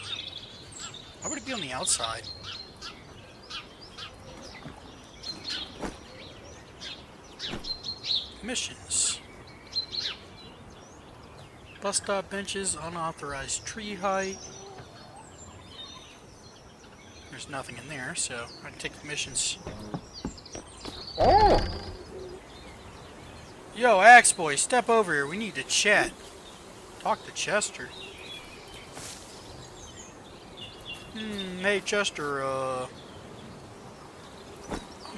Why would it be on the outside? Missions. Bus stop benches, unauthorized tree height. There's nothing in there, so I can take the missions.
Oh!
Yo, Axe Boy, step over here. We need to chat. Talk to Chester. Hey Chester, I'm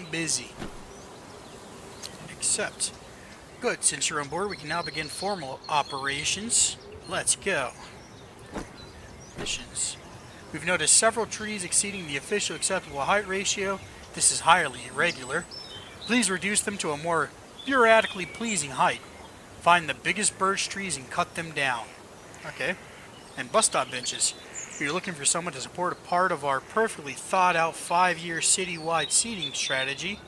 busy. Accept. Good, since you're on board, we can now begin formal operations. Let's go. Missions. We've noticed several trees exceeding the official acceptable height ratio. This is highly irregular. Please reduce them to a more bureaucratically pleasing height. Find the biggest birch trees and cut them down. Okay. And bus stop benches. If you're looking for someone to support a part of our perfectly thought out 5-year citywide seating strategy,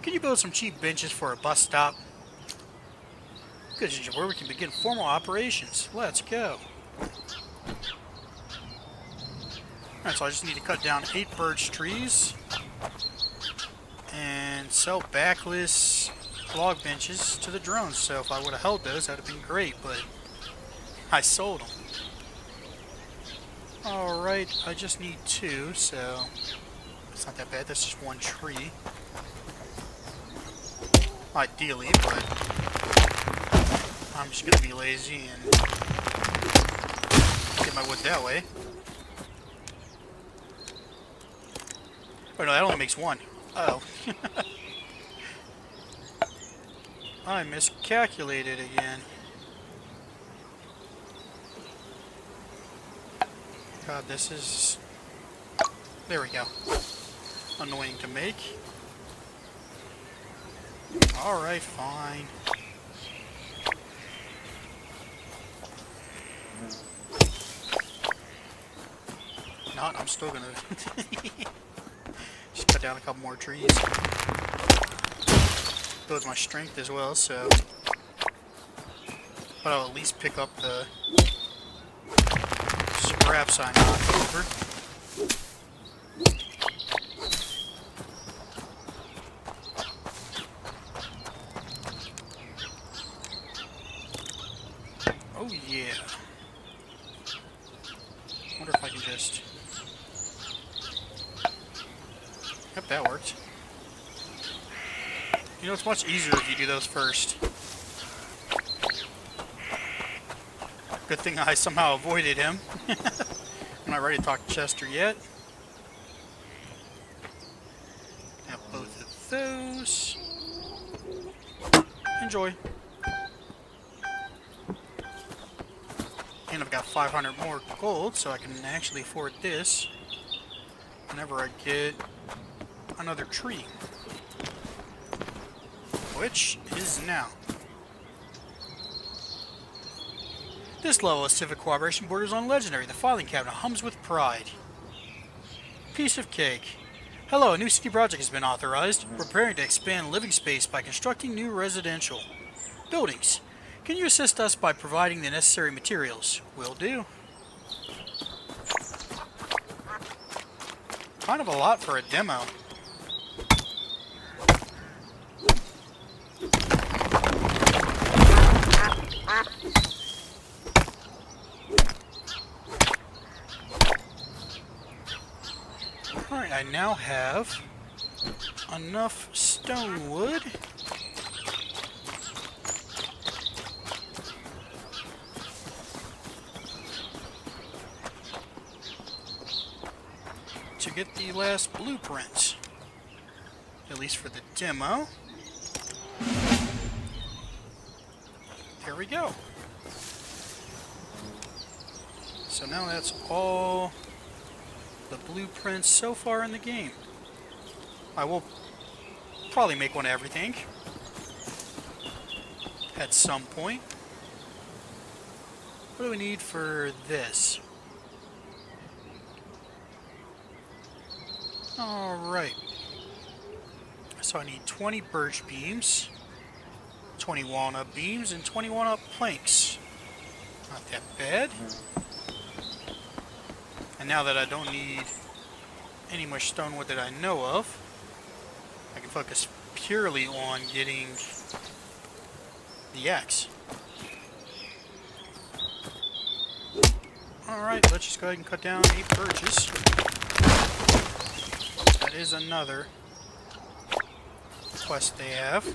can you build some cheap benches for a bus stop? Good, where we can begin formal operations. Let's go. Alright, so I just need to cut down 8 birch trees and sell backless log benches to the drones. So if I would have held those, that would have been great, but I sold them. Alright, I just need 2, so it's not that bad. That's just 1 tree. Ideally, but I'm just going to be lazy and get my wood that way. Oh no, that only makes 1. Uh-oh. I miscalculated again. God, this is... There we go. Annoying to make. Alright, fine. Not, I'm still gonna... just cut down a couple more trees. Builds my strength as well, so... But I'll at least pick up the... scraps I knocked over. Oh yeah. Wonder if I can just... Yep, that worked. You know, it's much easier if you do those first. Good thing I somehow avoided him. I'm not ready to talk to Chester yet. Have both of those. Enjoy. And I've got 500 more gold, so I can actually afford this whenever I get another tree. Which is now. This level of civic cooperation borders on legendary. The filing cabinet hums with pride. Piece of cake. Hello, a new city project has been authorized. We're preparing to expand living space by constructing new residential buildings. Can you assist us by providing the necessary materials? Will do. Kind of a lot for a demo. Alright, I now have enough stone wood to get the last blueprints, at least for the demo. There we go. So now that's all the blueprints so far in the game. I will probably make one of everything at some point. What do we need for this? Alright. So I need 20 birch beams, 20 walnut beams, and 20 walnut planks. Not that bad. And now that I don't need any more stonewood that I know of, I can focus purely on getting the axe. Alright, let's just go ahead and cut down 8 birches. That is another quest they have.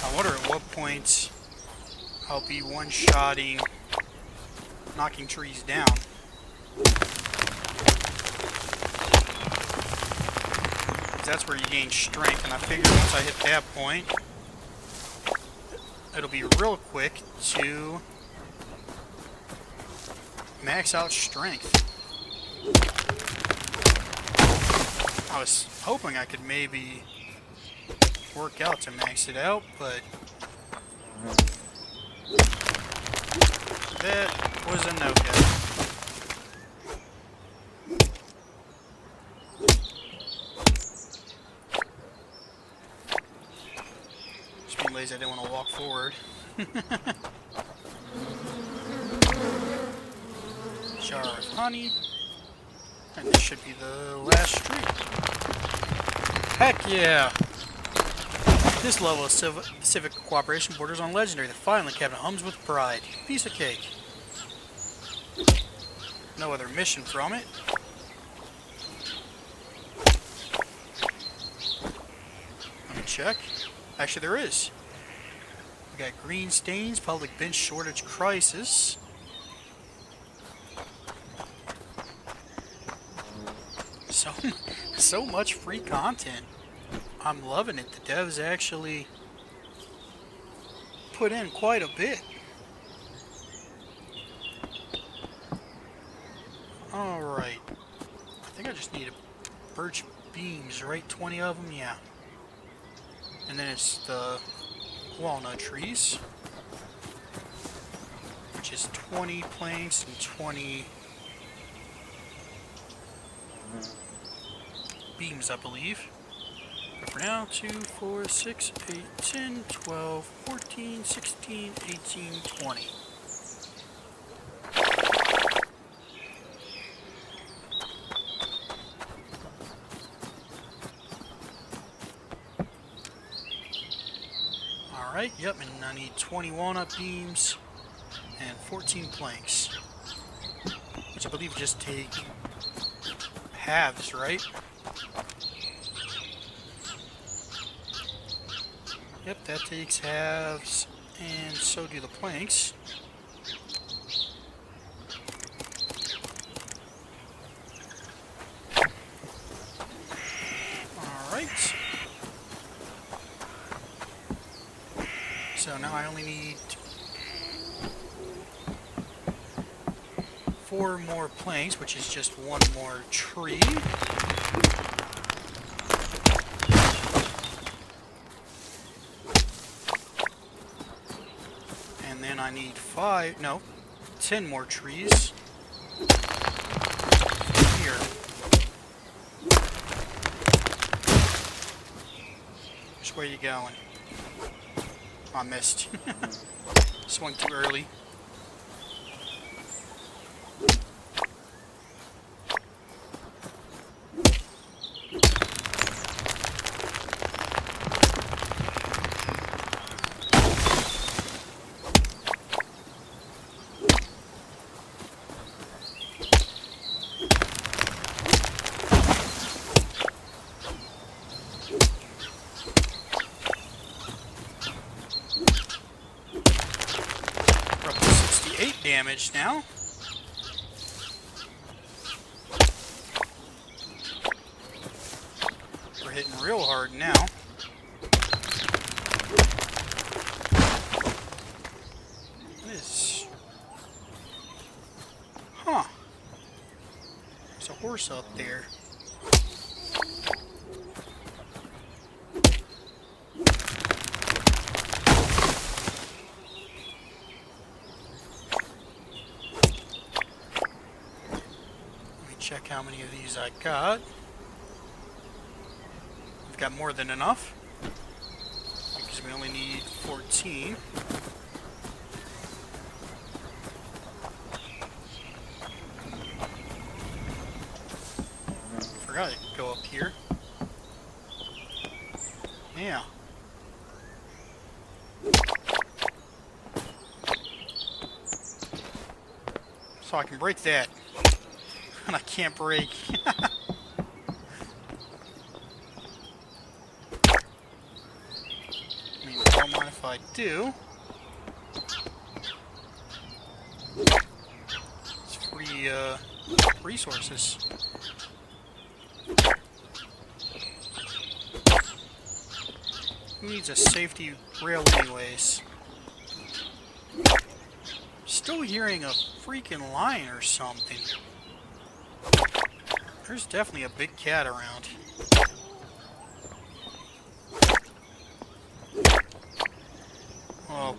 I wonder at what point I'll be one-shotting, knocking trees down. That's where you gain strength, and I figure once I hit that point, it'll be real quick to max out strength. I was hoping I could maybe work out to max it out, but that was a no-go. Just being lazy, I didn't want to walk forward. Jar of honey. And this should be the last street. Heck yeah! This level of civic cooperation borders on legendary. The finally Captain hums with pride. Piece of cake. No other mission from it. Let me check. Actually, there is. We got green stains, public bench shortage crisis. So much free content. I'm loving it. The devs actually put in quite a bit. Alright. I think I just need a birch beams, right? 20 of them? Yeah. And then it's the walnut trees, which is 20 planks and 20 beams, I believe. But for now, 2, 4, 6, 8, 10, 12, 14, 16, 18, 20. Alright, yep, and I need 20 walnut beams and 14 planks. Which I believe just take halves, right? Yep, that takes halves, and so do the planks. Alright. So now I only need 4 more planks, which is just 1 more tree. And then I need 10 more trees here. Which way are you going? I missed. Swung too early. Damage now. We're hitting real hard now. This. Huh. There's a horse up there. Check how many of these I got. We've got more than enough because we only need 14. Forgot it could go up here. Yeah. So I can break that. And I can't break. I mean, don't mind if I do. It's free resources. Who needs a safety rail anyways? Still hearing a freaking lion or something. There's definitely a big cat around. Well,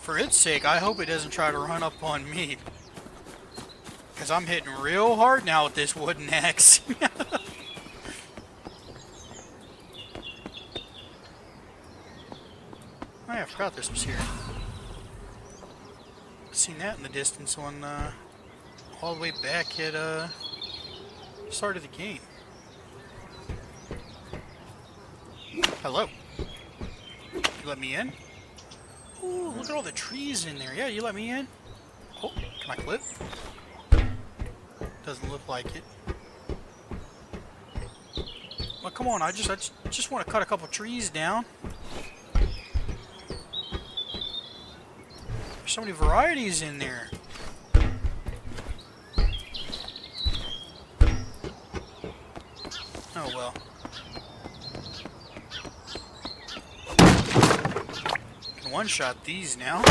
for its sake, I hope it doesn't try to run up on me. Because I'm hitting real hard now with this wooden axe. Oh yeah, I forgot this was here. Seen that in the distance on, all the way back at, start of the game. Hello. You let me in? Ooh, look at all the trees in there. Yeah, you let me in. Oh, can I clip? Doesn't look like it. Well, come on. I just want to cut a couple trees down. There's so many varieties in there. Oh well. Can one-shot these now.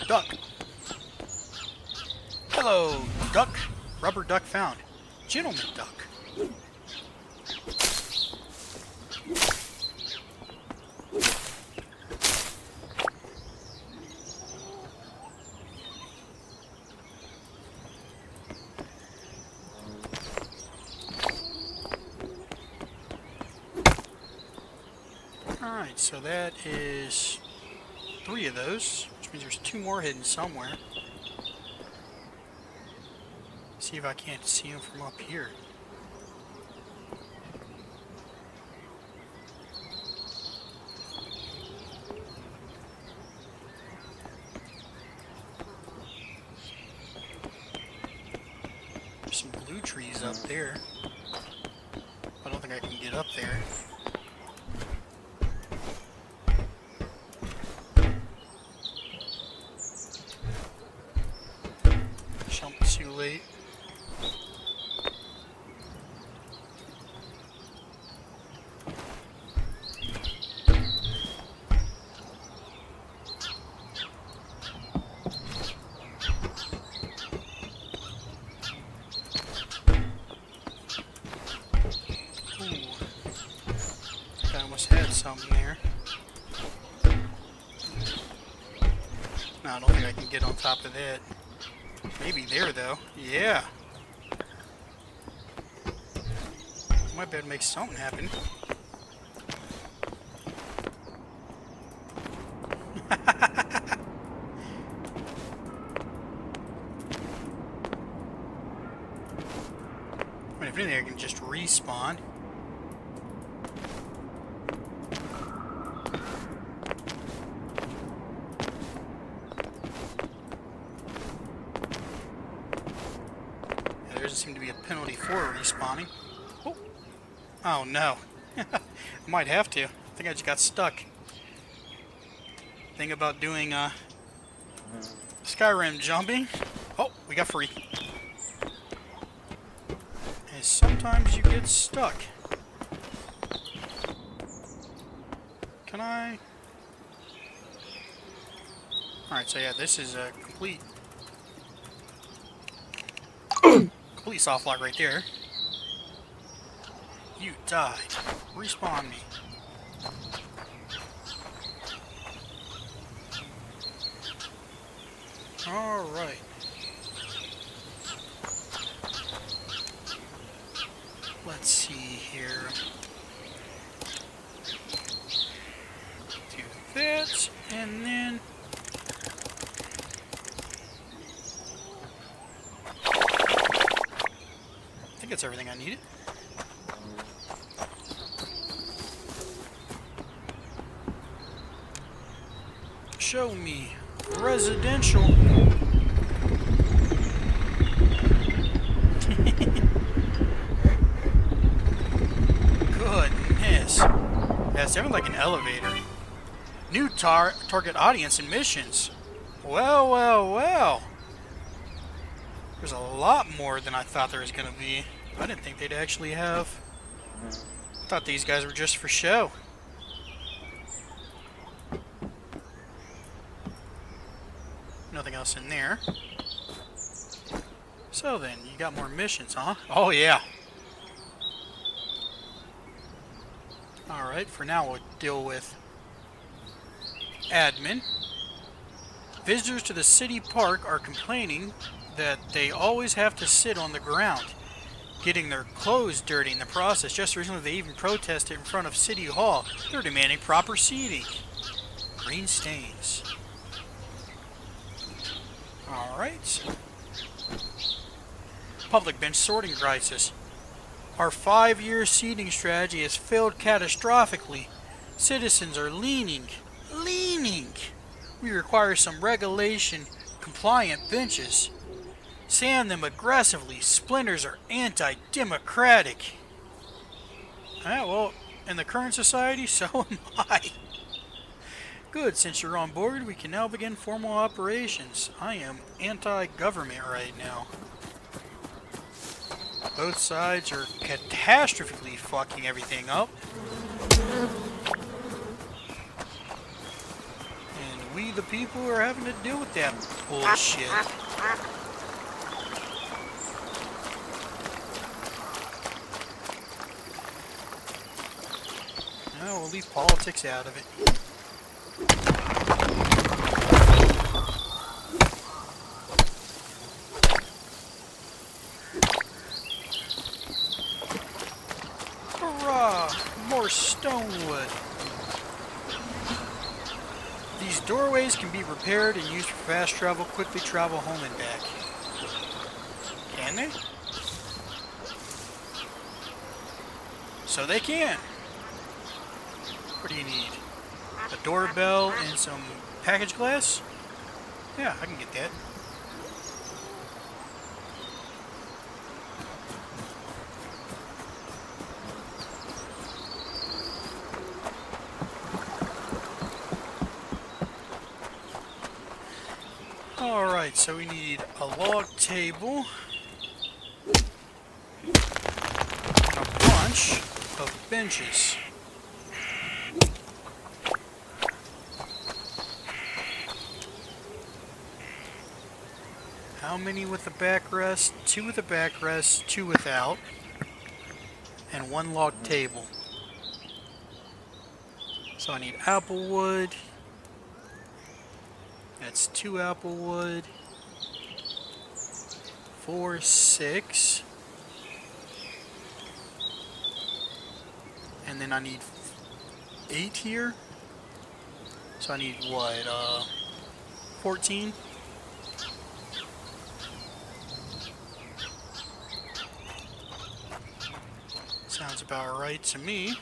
Duck. Hello, duck. Rubber duck found. Gentleman duck. Alright, so that is 3 of those, which means there's 2 more hidden somewhere. See if I can't see them from up here. There's some blue trees up there. I don't think I can get up there. Too late. Ooh. I almost had something there. No, I don't think I can get on top of that. Maybe there, though. Yeah. Might be able to make something happen. I mean, if anything, I can just respawn. There doesn't seem to be a penalty for respawning. Oh, oh no. I might have to. I think I just got stuck. Thing about doing Skyrim jumping. Oh, we got free. And sometimes you get stuck. Can I? Alright, so yeah, this is a complete soft lock right there. You died. Respawn me. Alright. Let's see here. Do that, and then... I think that's everything I needed. Show me residential. Goodness. That's definitely like an elevator. New target audience and missions. Well, well, well. There's a lot more than I thought there was going to be. I didn't think they'd actually have. I thought these guys were just for show. Nothing else in there. So then, you got more missions, huh? Oh, yeah. Alright, for now we'll deal with admin. Visitors to the city park are complaining that they always have to sit on the ground, getting their clothes dirty in the process. Just recently they even protested in front of City Hall. They're demanding proper seating. Green stains. Alright. Public bench sorting crisis. Our 5-year seating strategy has failed catastrophically. Citizens are leaning. We require some regulation-compliant benches. Sand them aggressively. Splinters are anti-democratic. Well, in the current society, so am I. Good, since you're on board, we can now begin formal operations. I am anti-government right now. Both sides are catastrophically fucking everything up. And we, the people, are having to deal with that bullshit. No, we'll leave politics out of it. Hurrah! More stonewood. These doorways can be repaired and used for fast travel, quickly travel home and back. Can they? So they can. What do you need? A doorbell and some package glass? Yeah, I can get that. Alright, so we need a log table. And a bunch of benches. How many with the backrest? 2 with the backrest, 2 without, and 1 log table. So I need apple wood. That's 2 apple wood. 4, 6. And then I need 8 here. So I need what? 14. Sounds about right to me.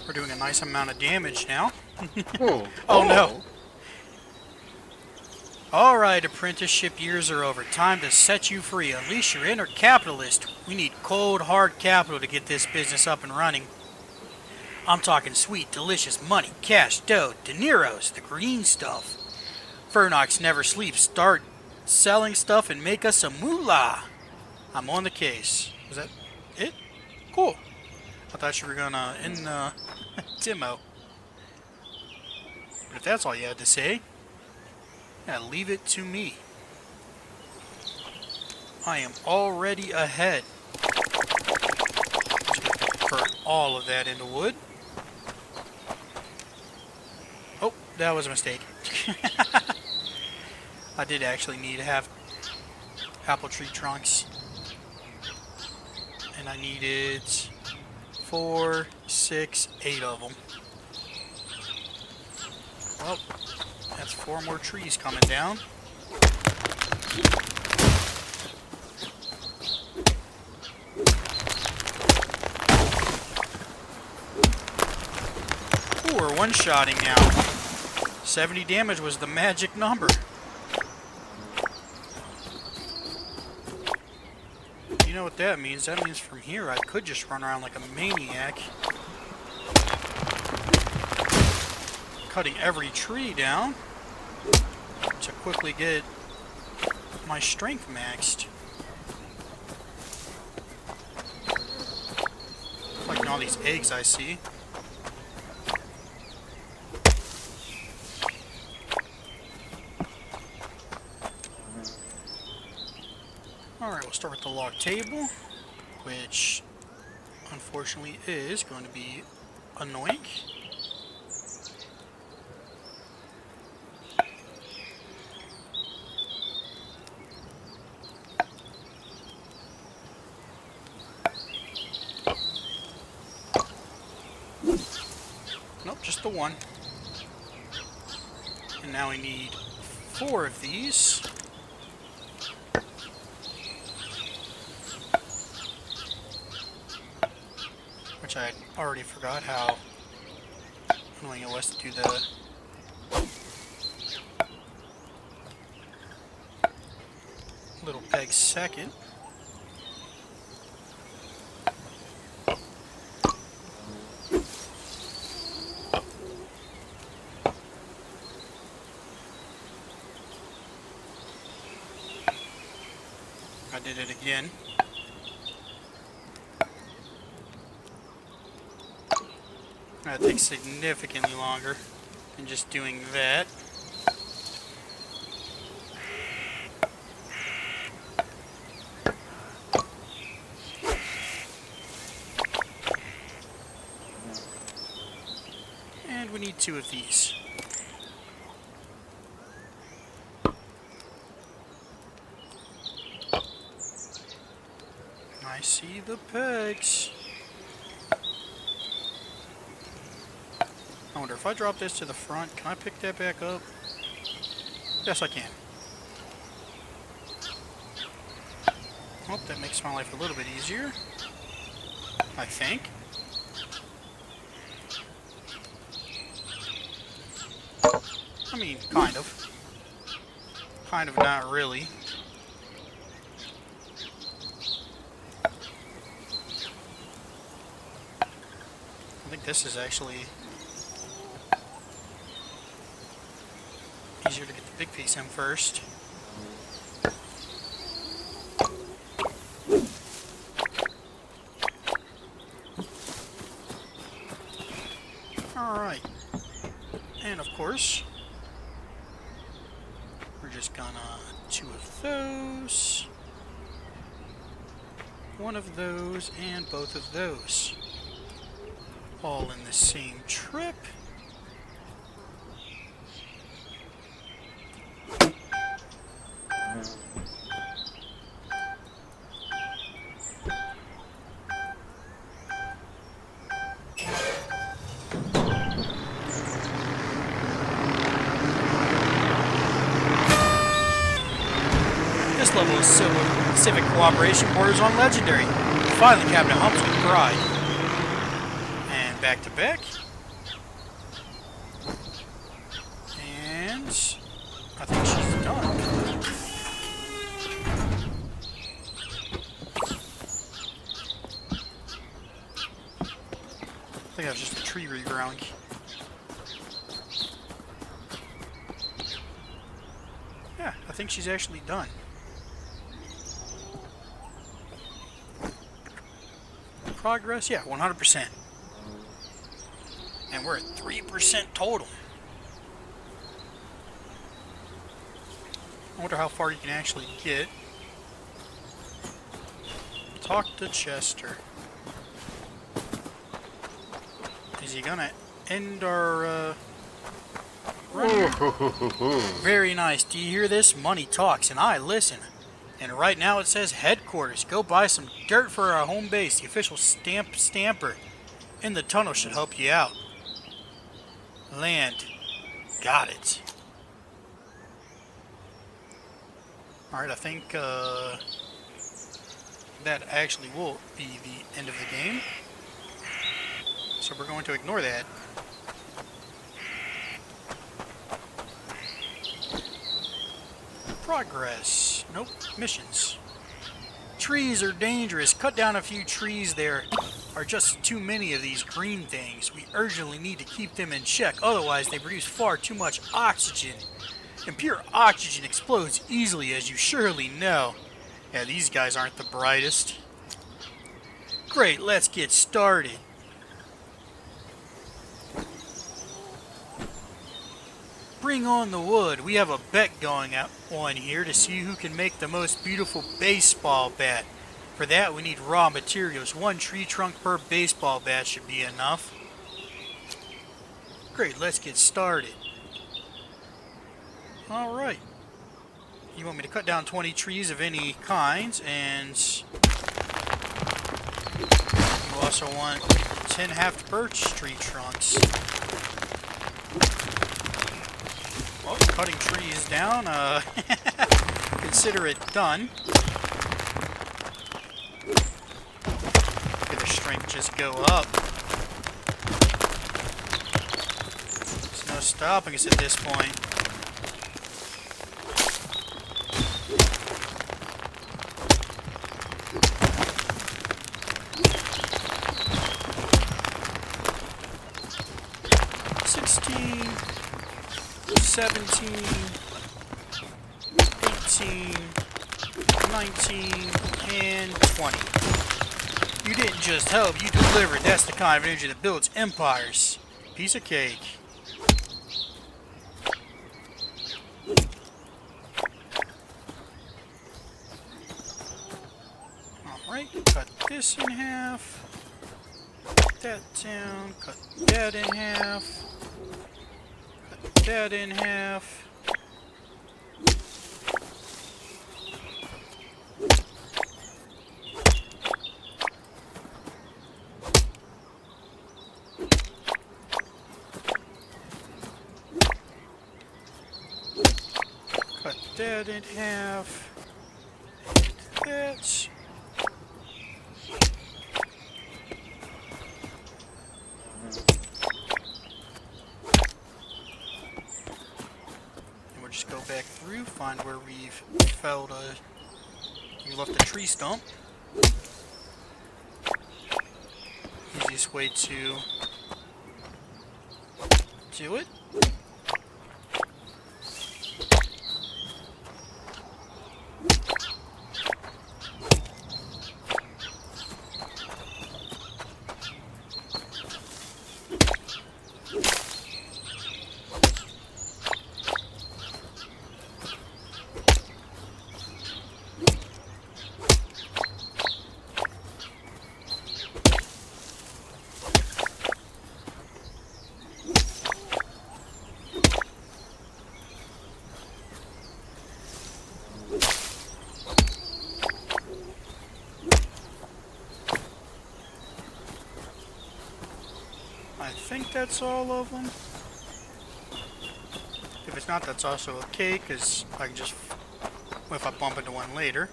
We're doing a nice amount of damage now.
Oh,
Oh no. Alright, apprenticeship years are over. Time to set you free. Unleash your inner capitalist. We need cold, hard capital to get this business up and running. I'm talking sweet, delicious money, cash, dough, De Niro's, the green stuff. Fernox never sleeps. Start selling stuff and make us some moolah. I'm on the case. Was that it? Cool. I thought you were gonna end the demo. But if that's all you had to say, yeah, leave it to me. I am already ahead. Just gonna convert all of that into wood. Oh, that was a mistake. I did actually need to have apple tree trunks. And I needed 4, 6, 8 of them. Well, that's 4 more trees coming down. Ooh, we're one-shotting now. 70 damage was the magic number. You know what that means? That means from here I could just run around like a maniac, cutting every tree down to quickly get my strength maxed. Collecting all these eggs I see. Alright, we'll start with the log table, which unfortunately is going to be annoying. Nope, just the one. And now we need 4 of these. Which I already forgot how annoying it was to do the little peg second. I did it again. That takes significantly longer than just doing that. And we need 2 of these. I see the pegs. I wonder if I drop this to the front, can I pick that back up? Yes, I can. Well, that makes my life a little bit easier, I think. I mean, kind of. Kind of not really. I think this is actually easier to get the big piece in first. Alright. And of course, we're just gonna 2 of those, 1 of those, and both of those. All in the same trip. This level of civic cooperation borders on legendary. Finally, Captain humps with pride. And back to back. And I think she's done. I think that was just a tree regrowing. Yeah, I think she's actually done. Progress? Yeah, 100%. And we're at 3% total. I wonder how far you can actually get. Talk to Chester. Is he gonna end our run? Very nice. Do you hear this? Money talks and I listen. And right now it says headquarters. Go buy some dirt for our home base. The official stamper in the tunnel should help you out. Land. Got it. Alright, I think that actually will be the end of the game. So we're going to ignore that. Progress. Nope. Missions. Trees are dangerous. Cut down a few trees. There are just too many of these green things. We urgently need to keep them in check. Otherwise, they produce far too much oxygen. And pure oxygen explodes easily, as you surely know. Yeah, these guys aren't the brightest. Great, let's get started. Bring on the wood. We have a bet going on here to see who can make the most beautiful baseball bat. For that, we need raw materials. 1 tree trunk per baseball bat should be enough. Great, let's get started. Alright. You want me to cut down 20 trees of any kinds, and you also want 10 half birch tree trunks. Well, cutting trees down, consider it done. Get the strength just go up. There's no stopping us at this point. $16, 17, 18, 19, and 20. You didn't just help, you delivered. That's the kind of energy that builds empires. Piece of cake. Alright, cut this in half. Cut that down. Cut that in half. Cut that in half. Cut that in half. And that. And we'll just go back through, find where we've felled you left a tree stump. Easiest way to do it. I think that's all of them. If it's not, that's also okay, because I can just, if I bump into one later,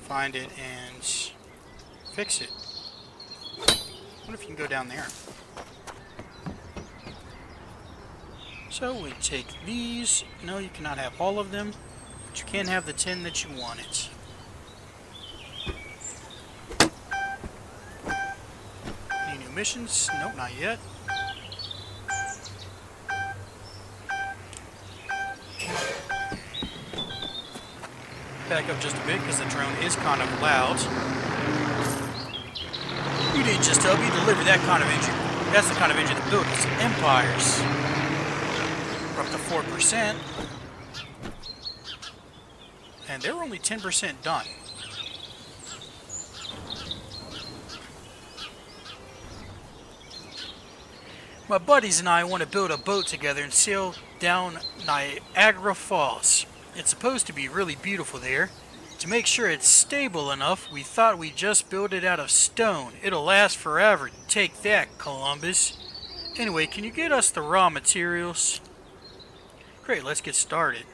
find it and fix it. What if you can go down there? So we take these. No, you cannot have all of them, but you can have the 10 that you wanted. Any new missions? Nope, not yet. Back up just a bit because the drone is kind of loud. You didn't just help me deliver that kind of engine. That's the kind of engine that built us empires. We're up to 4%. And they were only 10% done. My buddies and I want to build a boat together and sail down Niagara Falls. It's supposed to be really beautiful there. To make sure it's stable enough, we thought we'd just build it out of stone. It'll last forever. Take that, Columbus. Anyway, can you get us the raw materials? Great, let's get started.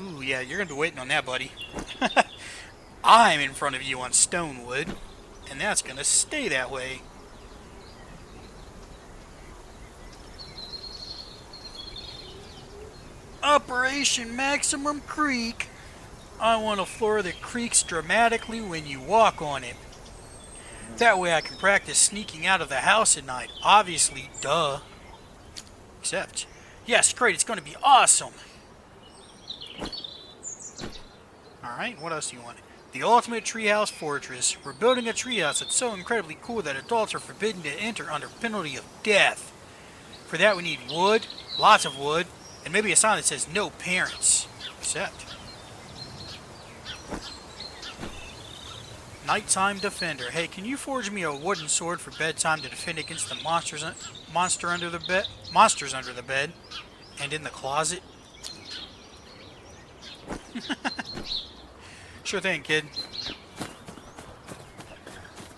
Ooh, yeah, you're gonna be waiting on that, buddy. I'm in front of you on Stonewood, and that's gonna stay that way. Operation Maximum Creek. I want a floor that creaks dramatically when you walk on it. That way I can practice sneaking out of the house at night. Obviously, duh. Except, yes, great, it's going to be awesome. Alright, what else do you want? The ultimate treehouse fortress. We're building a treehouse that's so incredibly cool that adults are forbidden to enter under penalty of death. For that we need wood, lots of wood, and maybe a sign that says no parents. Except Nighttime Defender. Hey, can you forge me a wooden sword for bedtime to defend against the monsters under the bed and in the closet? Sure thing, kid.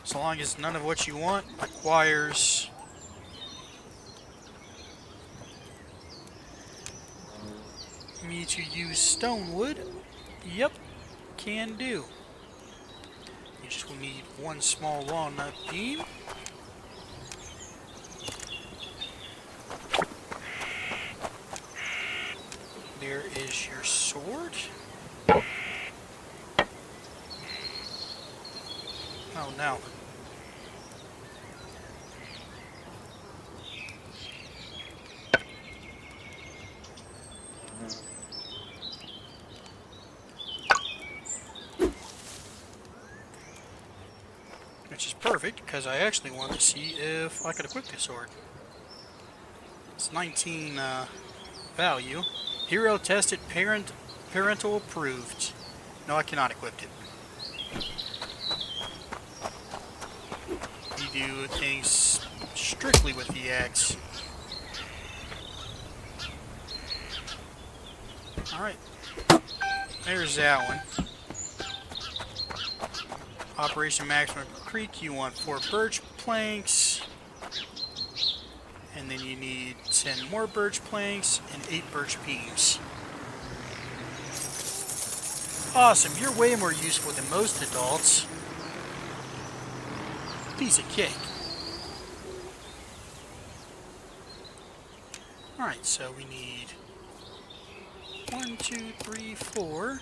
So long as none of what you want requires me to use stone wood. Yep, can do. You just will need one small walnut beam. There is your sword. Oh no. Which is perfect, because I actually want to see if I could equip this sword. It's 19 value. Hero tested, parental approved. No, I cannot equip it. You do things strictly with the axe. Alright. There's that one. Operation Maximum Creek, you want 4 birch planks. And then you need 10 more birch planks and 8 birch beams. Awesome, you're way more useful than most adults. Piece of cake. Alright, so we need 1, 2, 3, 4,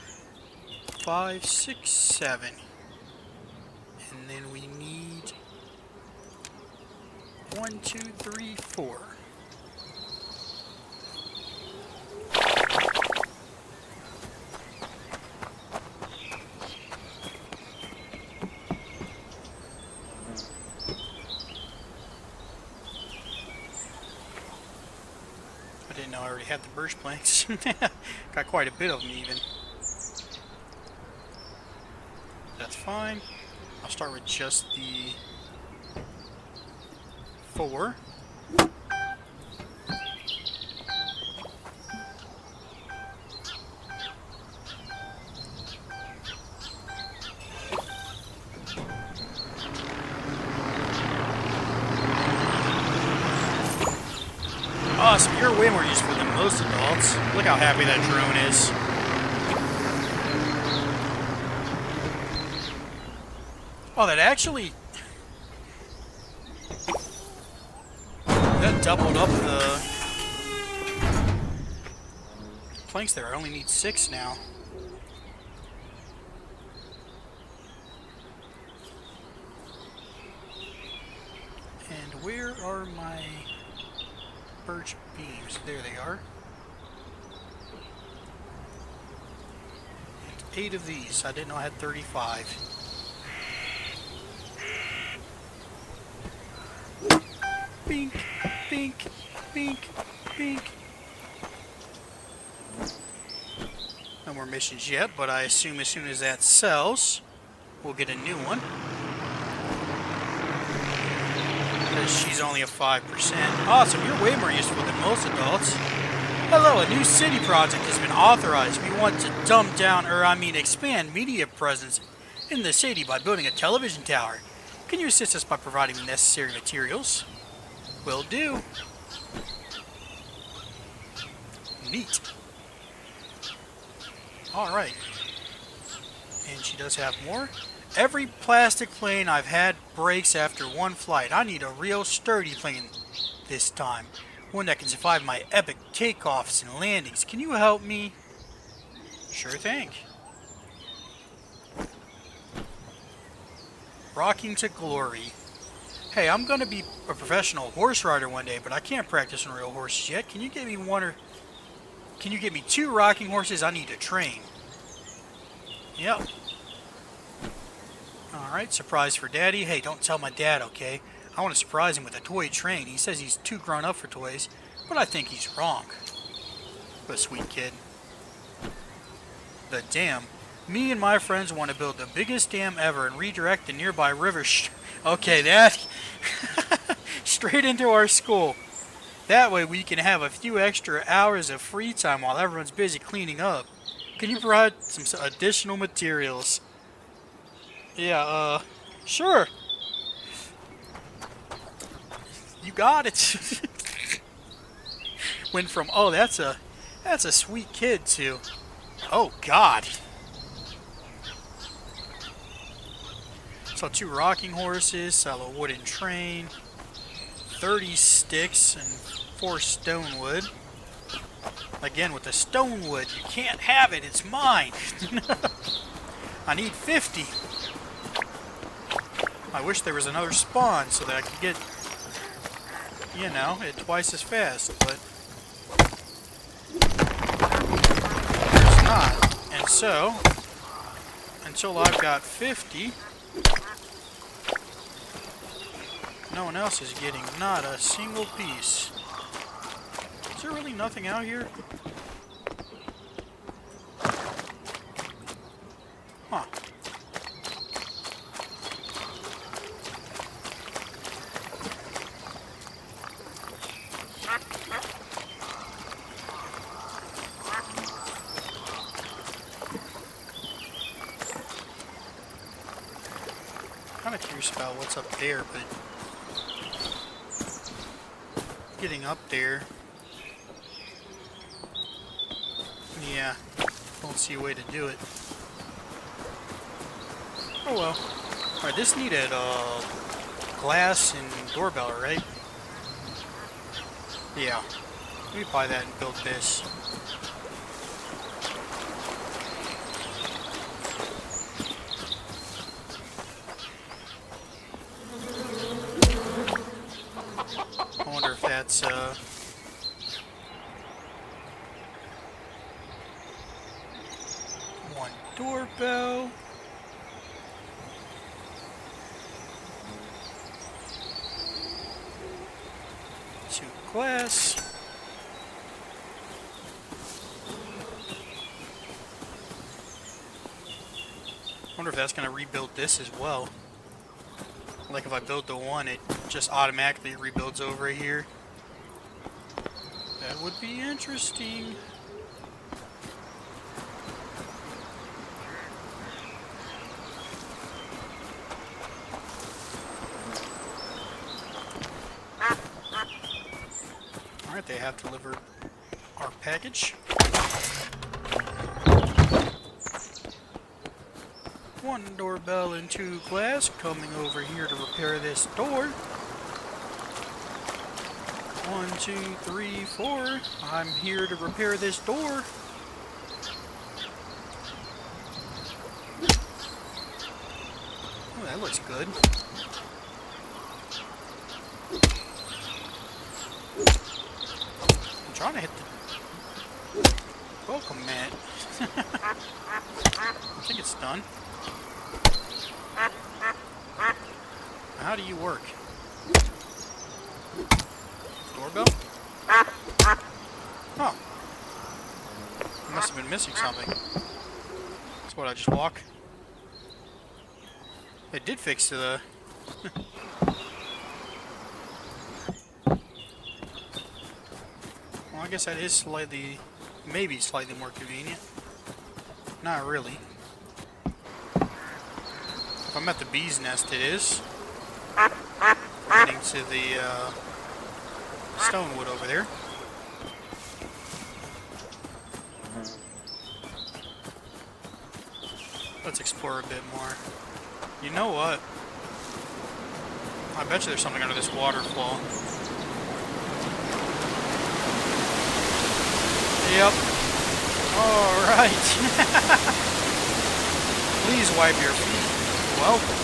5, 6, 7. And then we need 1, 2, 3, 4. I didn't know I already had the birch planks. Got quite a bit of them even. That's fine. I'll start with just the 4. Awesome, you're way more useful than most adults. Look how happy that drone is. Oh, that doubled up the planks there. I only need 6 now. And where are my birch beams? There they are. And 8 of these. I didn't know I had 35. Bink, bink, bink, bink. No more missions yet, but I assume as soon as that sells, we'll get a new one. Because she's only a 5%. Awesome, you're way more useful than most adults. Hello, a new city project has been authorized. We want to dumb down, expand media presence in the city by building a television tower. Can you assist us by providing the necessary materials? Will do. Neat. Alright. And she does have more. Every plastic plane I've had breaks after one flight. I need a real sturdy plane this time. One that can survive my epic takeoffs and landings. Can you help me? Sure thing. Rocking to glory. Hey, I'm gonna be a professional horse rider one day, but I can't practice on real horses yet. Can you get me one or... Can you get me 2 rocking horses? I need to train. Yep. Alright, surprise for Daddy. Hey, don't tell my dad, okay? I want to surprise him with a toy train. He says he's too grown up for toys, but I think he's wrong. What a sweet kid. The dam. Me and my friends want to build the biggest dam ever and redirect the nearby river. Okay, that... straight into our school. That way we can have a few extra hours of free time while everyone's busy cleaning up. Can you provide some additional materials? Yeah, sure. You got it. Went from, oh, that's a sweet kid to, oh, God. So 2 rocking horses, sell a wooden train, 30 sticks, and 4 stone wood. Again, with the stone wood, you can't have it, it's mine. I need 50. I wish there was another spawn so that I could get, you know, it twice as fast, but there's not. And so, until I've got 50, no one else is getting not a single piece. Is there really nothing out here? Huh. Kind of curious about what's up there, but getting up there, yeah, don't see a way to do it. Oh well. Alright, this needed glass and doorbell, right? Yeah. Let me buy that and build this. I wonder if that's one doorbell. Two glass. Wonder if that's gonna rebuild this as well. Like if I build the one, it just automatically rebuilds over here. That would be interesting. Alright, they have delivered our package. One doorbell and 2 glass. Coming over here to repair this door. 1, 2, 3, 4. I'm here to repair this door. Oh, that looks good. I'm trying to hit the welcome mat. I think it's done. How do you work? Doorbell? Oh. I must have been missing something. That's what, I just walk? It did fix the... Well, I guess that is slightly... maybe slightly more convenient. Not really. If I'm at the bee's nest, it is. Heading to the stonewood over there. Let's explore a bit more. You know what? I bet you there's something under this waterfall. Yep. Alright. Please wipe your feet. Welcome.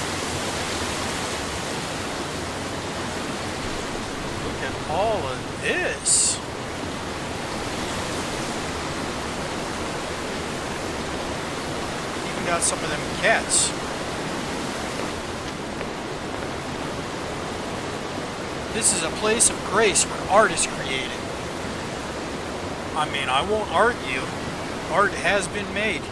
Look at all of this. Even got some of them cats. This is a place of grace where art is created. I mean, I won't argue. Art has been made.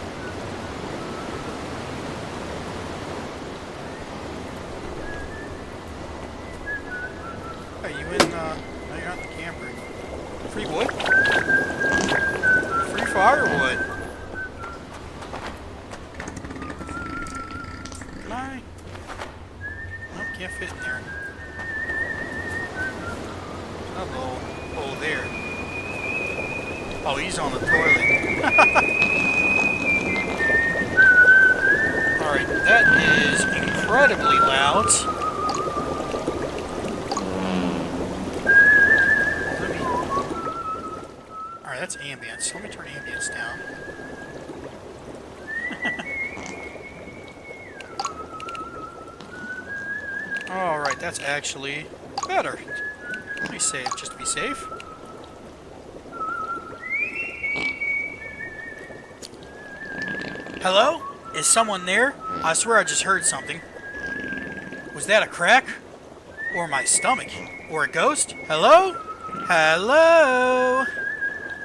Are you in, no, you're not in the camper. Free wood? Free firewood. Can I? Nope, can't fit in there. Oh, there. Oh, he's on the toilet. Alright, that is incredibly loud. Alright, that's ambience. Let me turn ambience down. Alright, that's actually better. Let me save, just to be safe. Hello? Is someone there? I swear I just heard something. Was that a crack? Or my stomach? Or a ghost? Hello? Hello?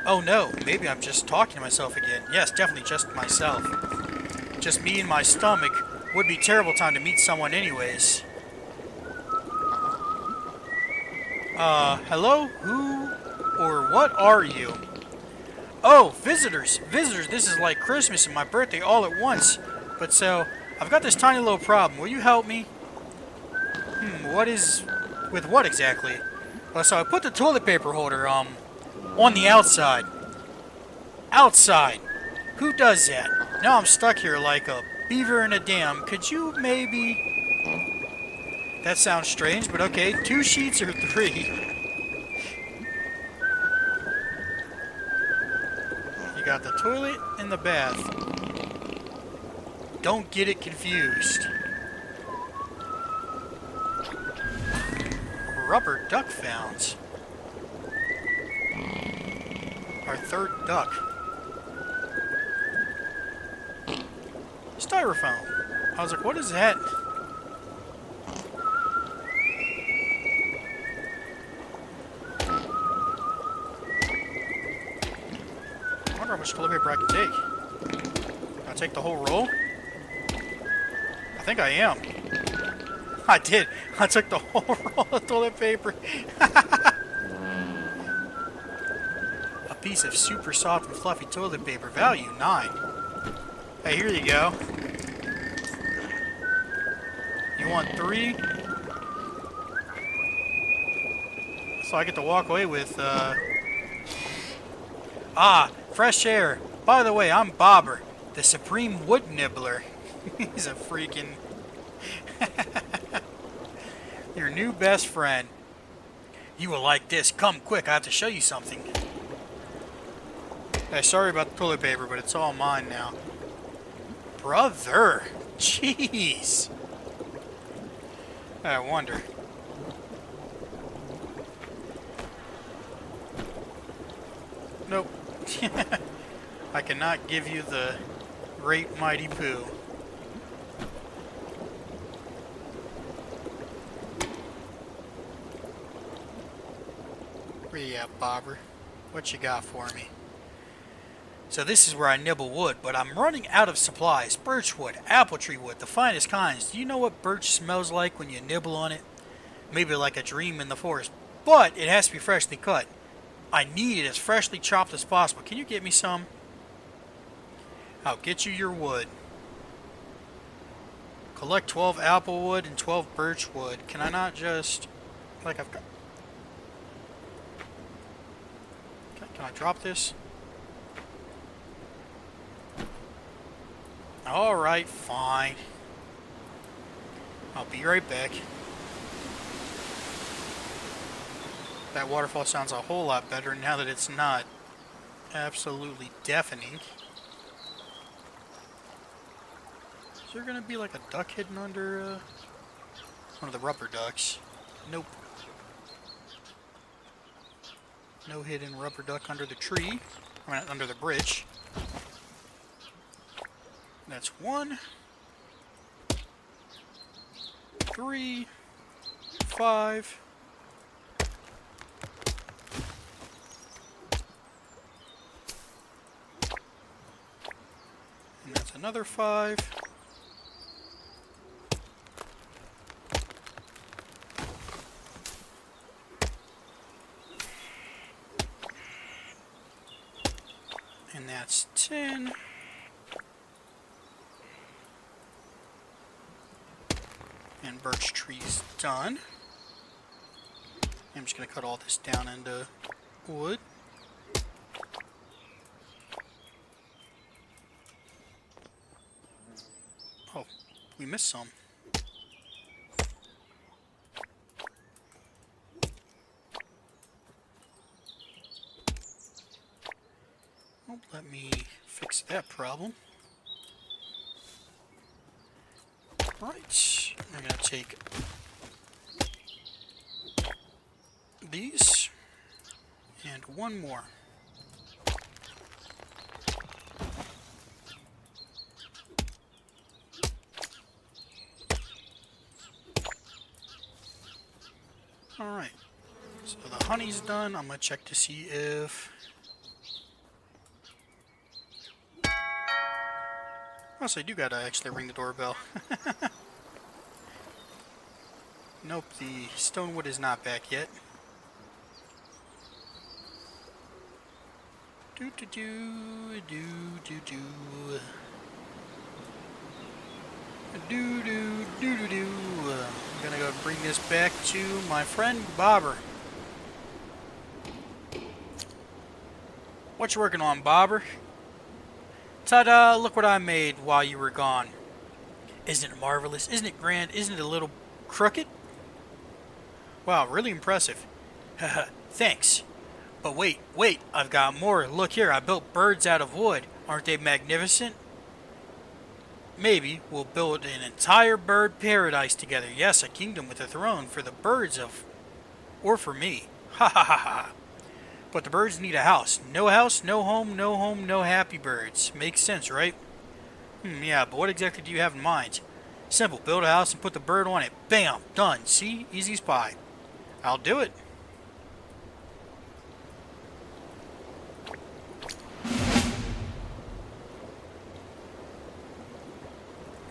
Oh no, maybe I'm just talking to myself again. Yes, definitely just myself. Just me and my stomach. Would be a terrible time to meet someone anyways. Hello? Who or what are you? Oh, visitors! Visitors, this is like Christmas and my birthday all at once. But so, I've got this tiny little problem. Will you help me? What is... with what exactly? Well, so I put the toilet paper holder, on the outside. Outside! Who does that? Now I'm stuck here like a beaver in a dam. Could you maybe... That sounds strange, but okay. 2 sheets or 3? You got the toilet and the bath. Don't get it confused. Rubber duck found. Our 3rd duck. Styrofoam. I was like, what is that? I wonder how much toilet paper I can take. Can I take the whole roll? I think I am. I did. I took the whole roll of toilet paper. A piece of super soft and fluffy toilet paper. Value 9. Hey, here you go. You want 3? So I get to walk away with, Ah, fresh air. By the way, I'm Bobber, the Supreme Wood Nibbler. He's a freaking... Your new best friend. You will like this. Come quick, I have to show you something. Hey, sorry about the toilet paper, but it's all mine now. Brother! Jeez! I wonder. Nope. I cannot give you the great mighty poo. Where you at, Bobber? What you got for me? So this is where I nibble wood, but I'm running out of supplies. Birch wood, apple tree wood, the finest kinds. Do you know what birch smells like when you nibble on it? Maybe like a dream in the forest. But it has to be freshly cut. I need it as freshly chopped as possible. Can you get me some? I'll get you your wood. Collect 12 apple wood and 12 birch wood. Can I not just... like I've got... Can I drop this? Alright, fine. I'll be right back. That waterfall sounds a whole lot better now that it's not absolutely deafening. Is there gonna be like a duck hidden under one of the rubber ducks? Nope. No hidden rubber duck under the tree. I mean, under the bridge. That's 1, 3, 5. And that's another 5. And that's 10. And birch tree's done. I'm just going to cut all this down into wood. Oh, we missed some. Well, let me fix that problem. Right, I'm going to take these and one more. Alright, so the honey's done. I'm going to check to see if... Oh, so I do gotta actually ring the doorbell. Nope, the stone wood is not back yet. Do do do do do do do do do do do. I'm gonna go bring this back to my friend Bobber. What you working on, Bobber? Ta-da! Look what I made while you were gone. Isn't it marvelous? Isn't it grand? Isn't it a little crooked? Wow, really impressive. Haha, thanks. But wait, I've got more. Look here, I built birds out of wood. Aren't they magnificent? Maybe we'll build an entire bird paradise together. Yes, a kingdom with a throne for the birds of... or for me. Ha ha ha ha. But the birds need a house. No house, no home, no happy birds. Makes sense, right? Yeah, but what exactly do you have in mind? Simple, build a house and put the bird on it. Bam, done. See? Easy as pie. I'll do it.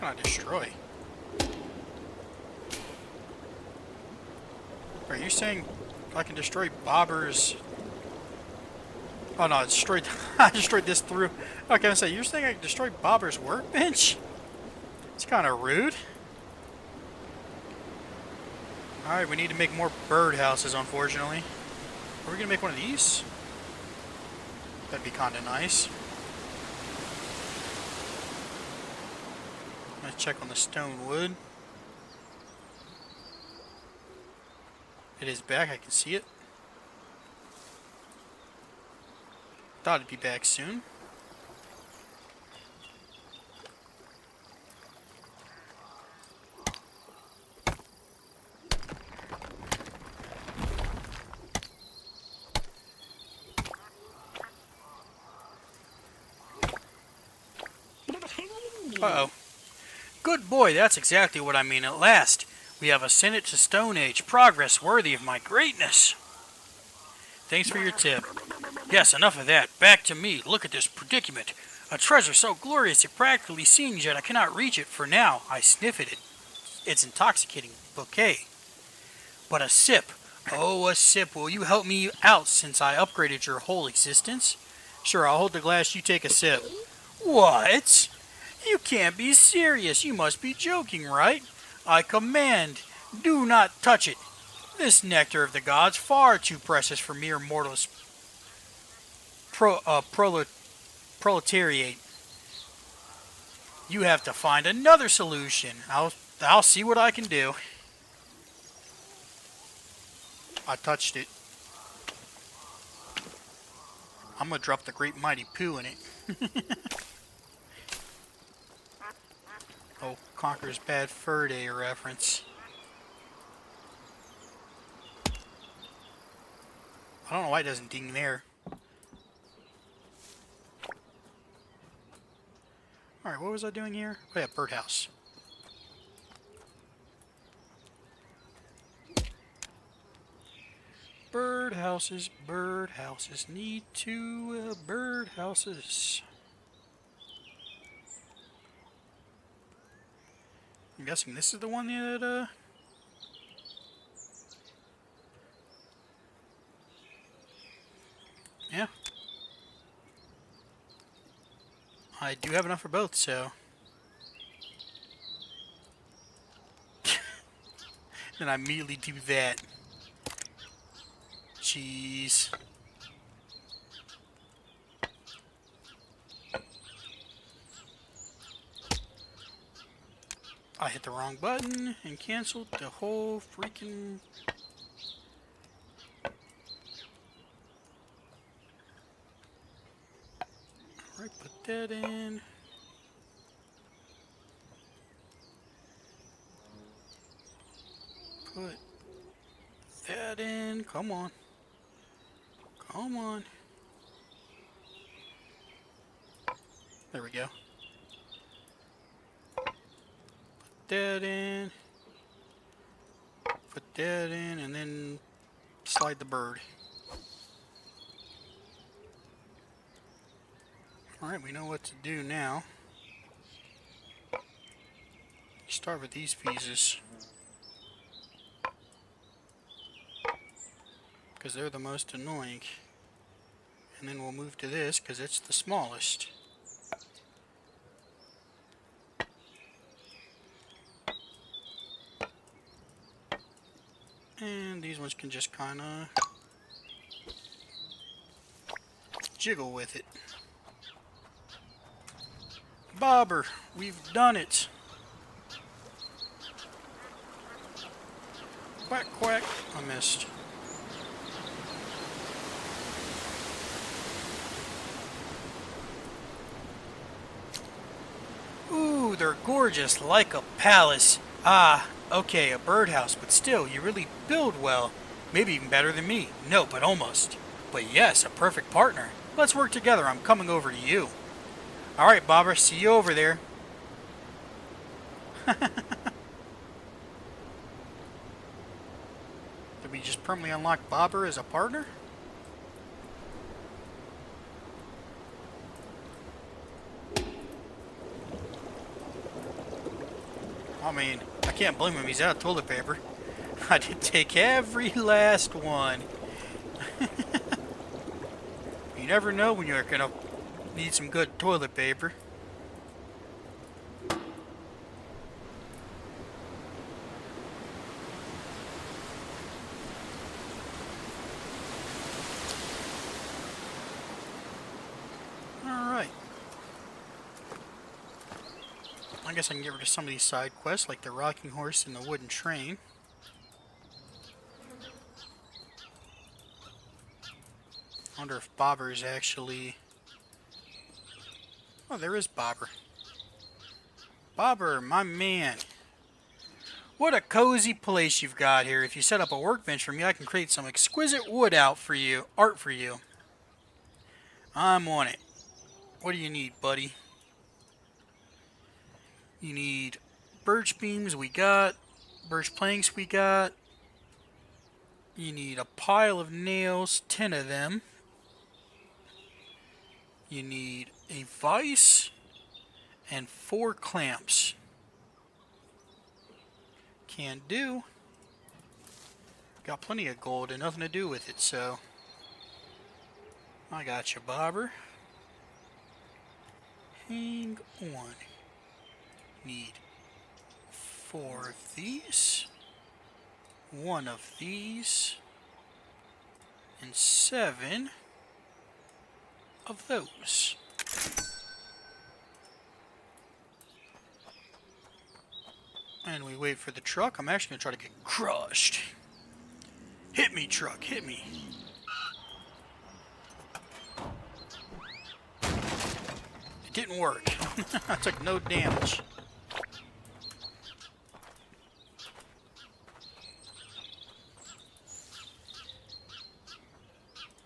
What can I destroy? Are you saying I can destroy Bobber's... Oh no, I destroyed, I destroyed this through... Okay, I say, you're saying I can destroy Bobber's workbench? It's kind of rude. Alright, we need to make more bird houses, unfortunately. Are we going to make one of these? That'd be kind of nice. Let's check on the stone wood. It is back, I can see it. thought he'd be back soon. Uh-oh. Good boy, that's exactly what I mean at last. We have ascended to Stone Age, progress worthy of my greatness. Thanks for your tip. Yes, enough of that. Back to me. Look at this predicament. A treasure so glorious it practically seems, yet I cannot reach it for now. I sniff at it. Its intoxicating bouquet. But a sip. Oh, a sip. Will you help me out since I upgraded your whole existence? Sure, I'll hold the glass. You take a sip. What? You can't be serious. You must be joking, right? I command. Do not touch it. This nectar of the gods far too precious for mere mortals. Proletariat. You have to find another solution. I'll see what I can do. I touched it. I'm gonna drop the great mighty poo in it. Oh, Conker's Bad Fur Day reference. I don't know why it doesn't ding there. Alright, what was I doing here? Oh yeah, birdhouse. Birdhouses need to birdhouses. I'm guessing this is the one that yeah. I do have enough for both, so. Then I immediately do that. Jeez. I hit the wrong button and canceled the whole freaking... Alright, put that in. Put that in. Come on. Come on. There we go. Put that in. Put that in, and then slide the bird. Alright, we know what to do now. Start with these pieces, because they're the most annoying. And then we'll move to this, because it's the smallest. And these ones can just kind of jiggle with it. Bobber, we've done it. Quack, quack. I missed. Ooh, they're gorgeous, like a palace. Ah, okay, a birdhouse, but still, you really build well. Maybe even better than me. No, but almost. But yes, a perfect partner. Let's work together. I'm coming over to you. Alright, Bobber, see you over there. Did we just permanently unlock Bobber as a partner? I mean, I can't blame him. He's out of toilet paper. I did take every last one. You never know when you're gonna need some good toilet paper. Alright. I guess I can get rid of some of these side quests, like the rocking horse and the wooden train. I wonder if Bobber's actually... Oh, there is Bobber. Bobber, my man. What a cozy place you've got here. If you set up a workbench for me, I can create some exquisite wood art for you. I'm on it. What do you need, buddy? You need birch beams, we got. Birch planks, we got. You need a pile of nails, 10 of them. You need a vise and 4 clamps. Can do. Got plenty of gold and nothing to do with it, so I got you, Bobber. Hang on. Need 4 of these, 1 of these, and 7 of those. And we wait for the truck. I'm actually going to try to get crushed. Hit me, truck, hit me. It didn't work. I took no damage.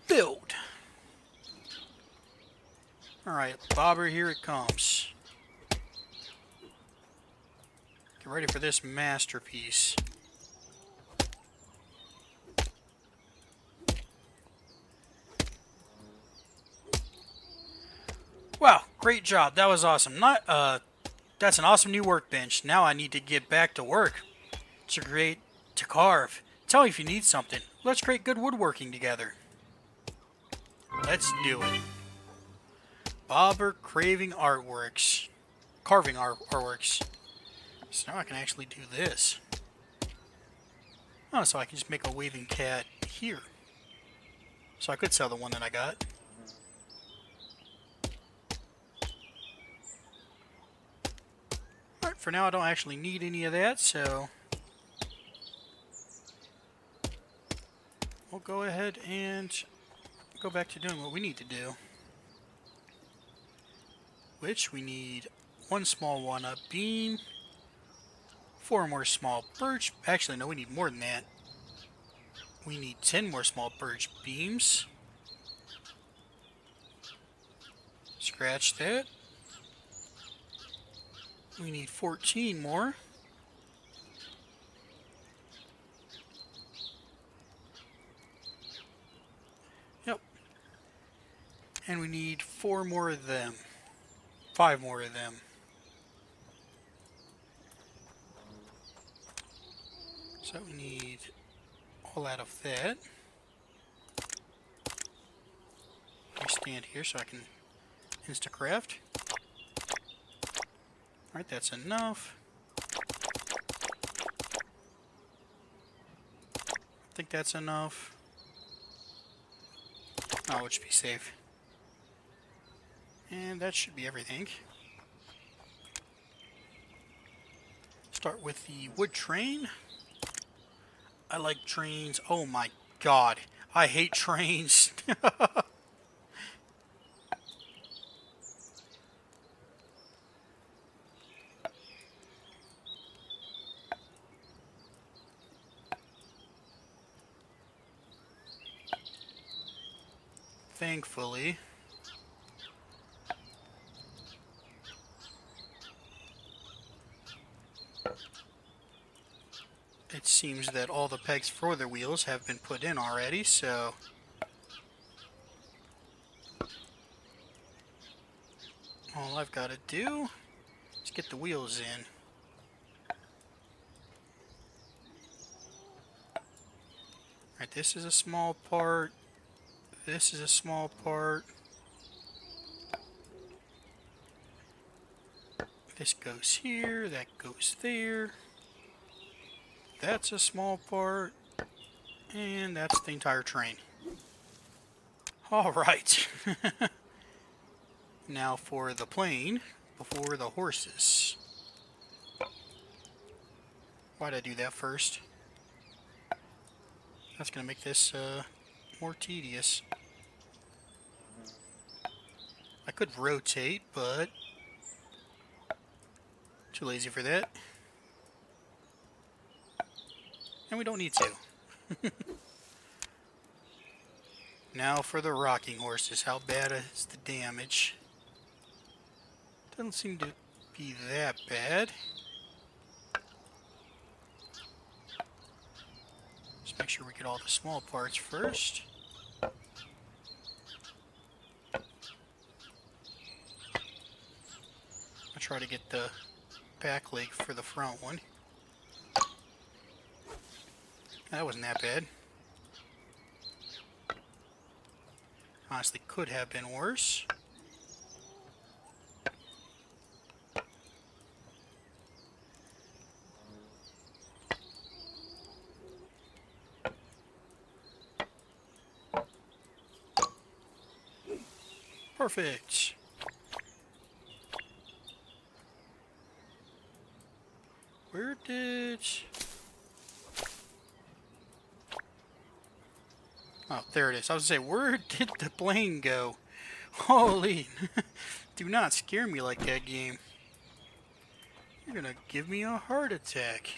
Build. Alright, Bobber, here it comes. Get ready for this masterpiece. Wow, great job. That was awesome. That's an awesome new workbench. Now I need to get back to work. To carve. Tell me if you need something. Let's create good woodworking together. Let's do it. Bobber Carving Artworks. So now I can actually do this. Oh, so I can just make a waving cat here. So I could sell the one that I got. Alright, for now I don't actually need any of that, so we'll go ahead and go back to doing what we need to do. Which we need 1 small walnut beam, 4 more small birch. Actually, no, we need more than that. We need 10 more small birch beams. Scratch that. We need 14 more. Yep. And we need 4 more of them. 5 more of them. So we need all out of that. Let me stand here so I can Instacraft. Alright, that's enough. I think that's enough. Oh, it should be safe. And that should be everything. Start with the wood train. I like trains. Oh my god. I hate trains. Thankfully. It seems that all the pegs for the wheels have been put in already, so all I've got to do is get the wheels in. Alright, this is a small part. This is a small part. This goes here, that goes there. That's a small part. And that's the entire train. Alright. Now for the plane before the horses. Why'd I do that first? That's going to make this more tedious. I could rotate, but too lazy for that. And we don't need to. Now for the rocking horses. How bad is the damage? Doesn't seem to be that bad. Just make sure we get all the small parts first. I'll try to get the back leg for the front one. That wasn't that bad. Honestly, could have been worse. Perfect. Where did... Oh, there it is. I was going to say, where did the plane go? Holy... Do not scare me like that, game. You're going to give me a heart attack.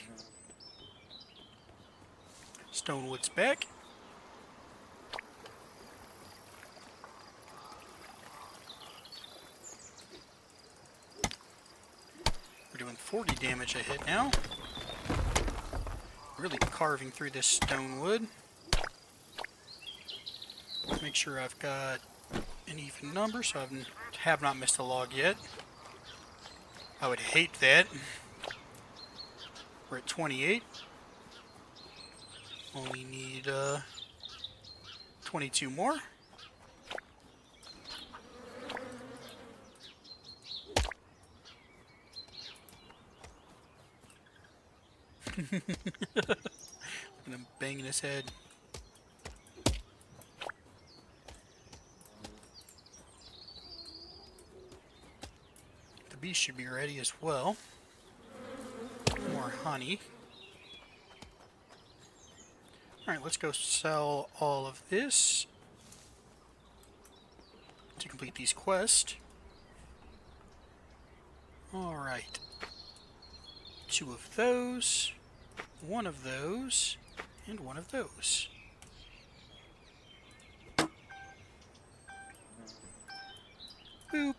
Stonewood's back. We're doing 40 damage a hit now. Really carving through this stone wood. Make sure I've got an even number, so I have not missed a log yet. I would hate that. We're at 28. Only need 22 more. Look at him banging his head. The beast should be ready as well. More honey. Alright, let's go sell all of this to complete these quests. Alright. 2 of those, 1 of those, and 1 of those. Boop.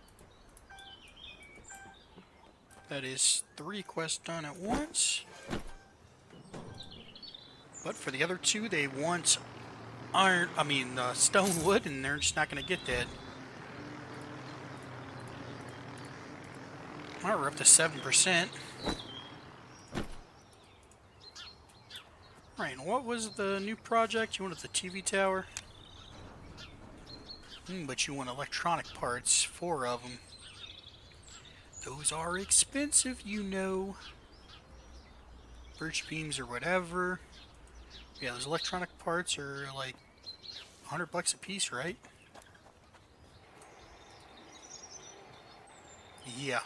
That is 3 quests done at once. But for the other 2, they want stone wood, and they're just not going to get that. Alright, we're up to 7%. Right, and what was the new project? You wanted the TV tower? But you want electronic parts, 4 of them. Those are expensive, you know. Birch beams or whatever. Yeah, those electronic parts are like $100 a piece, right? Yeah.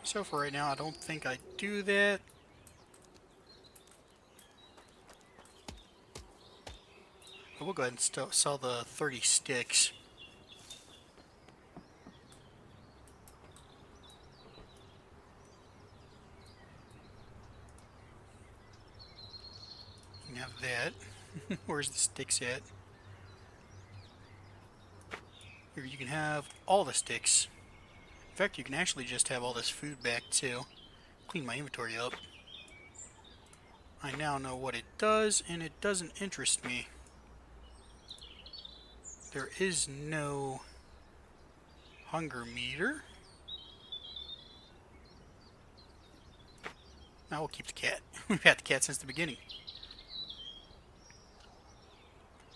So for right now, I don't think I do that. But we'll go ahead and sell the 30 sticks. You can have that. Where's the sticks at? Here, you can have all the sticks. In fact, you can actually just have all this food back too. Clean my inventory up. I now know what it does, and it doesn't interest me. There is no hunger meter. Now we'll keep the cat. We've had the cat since the beginning.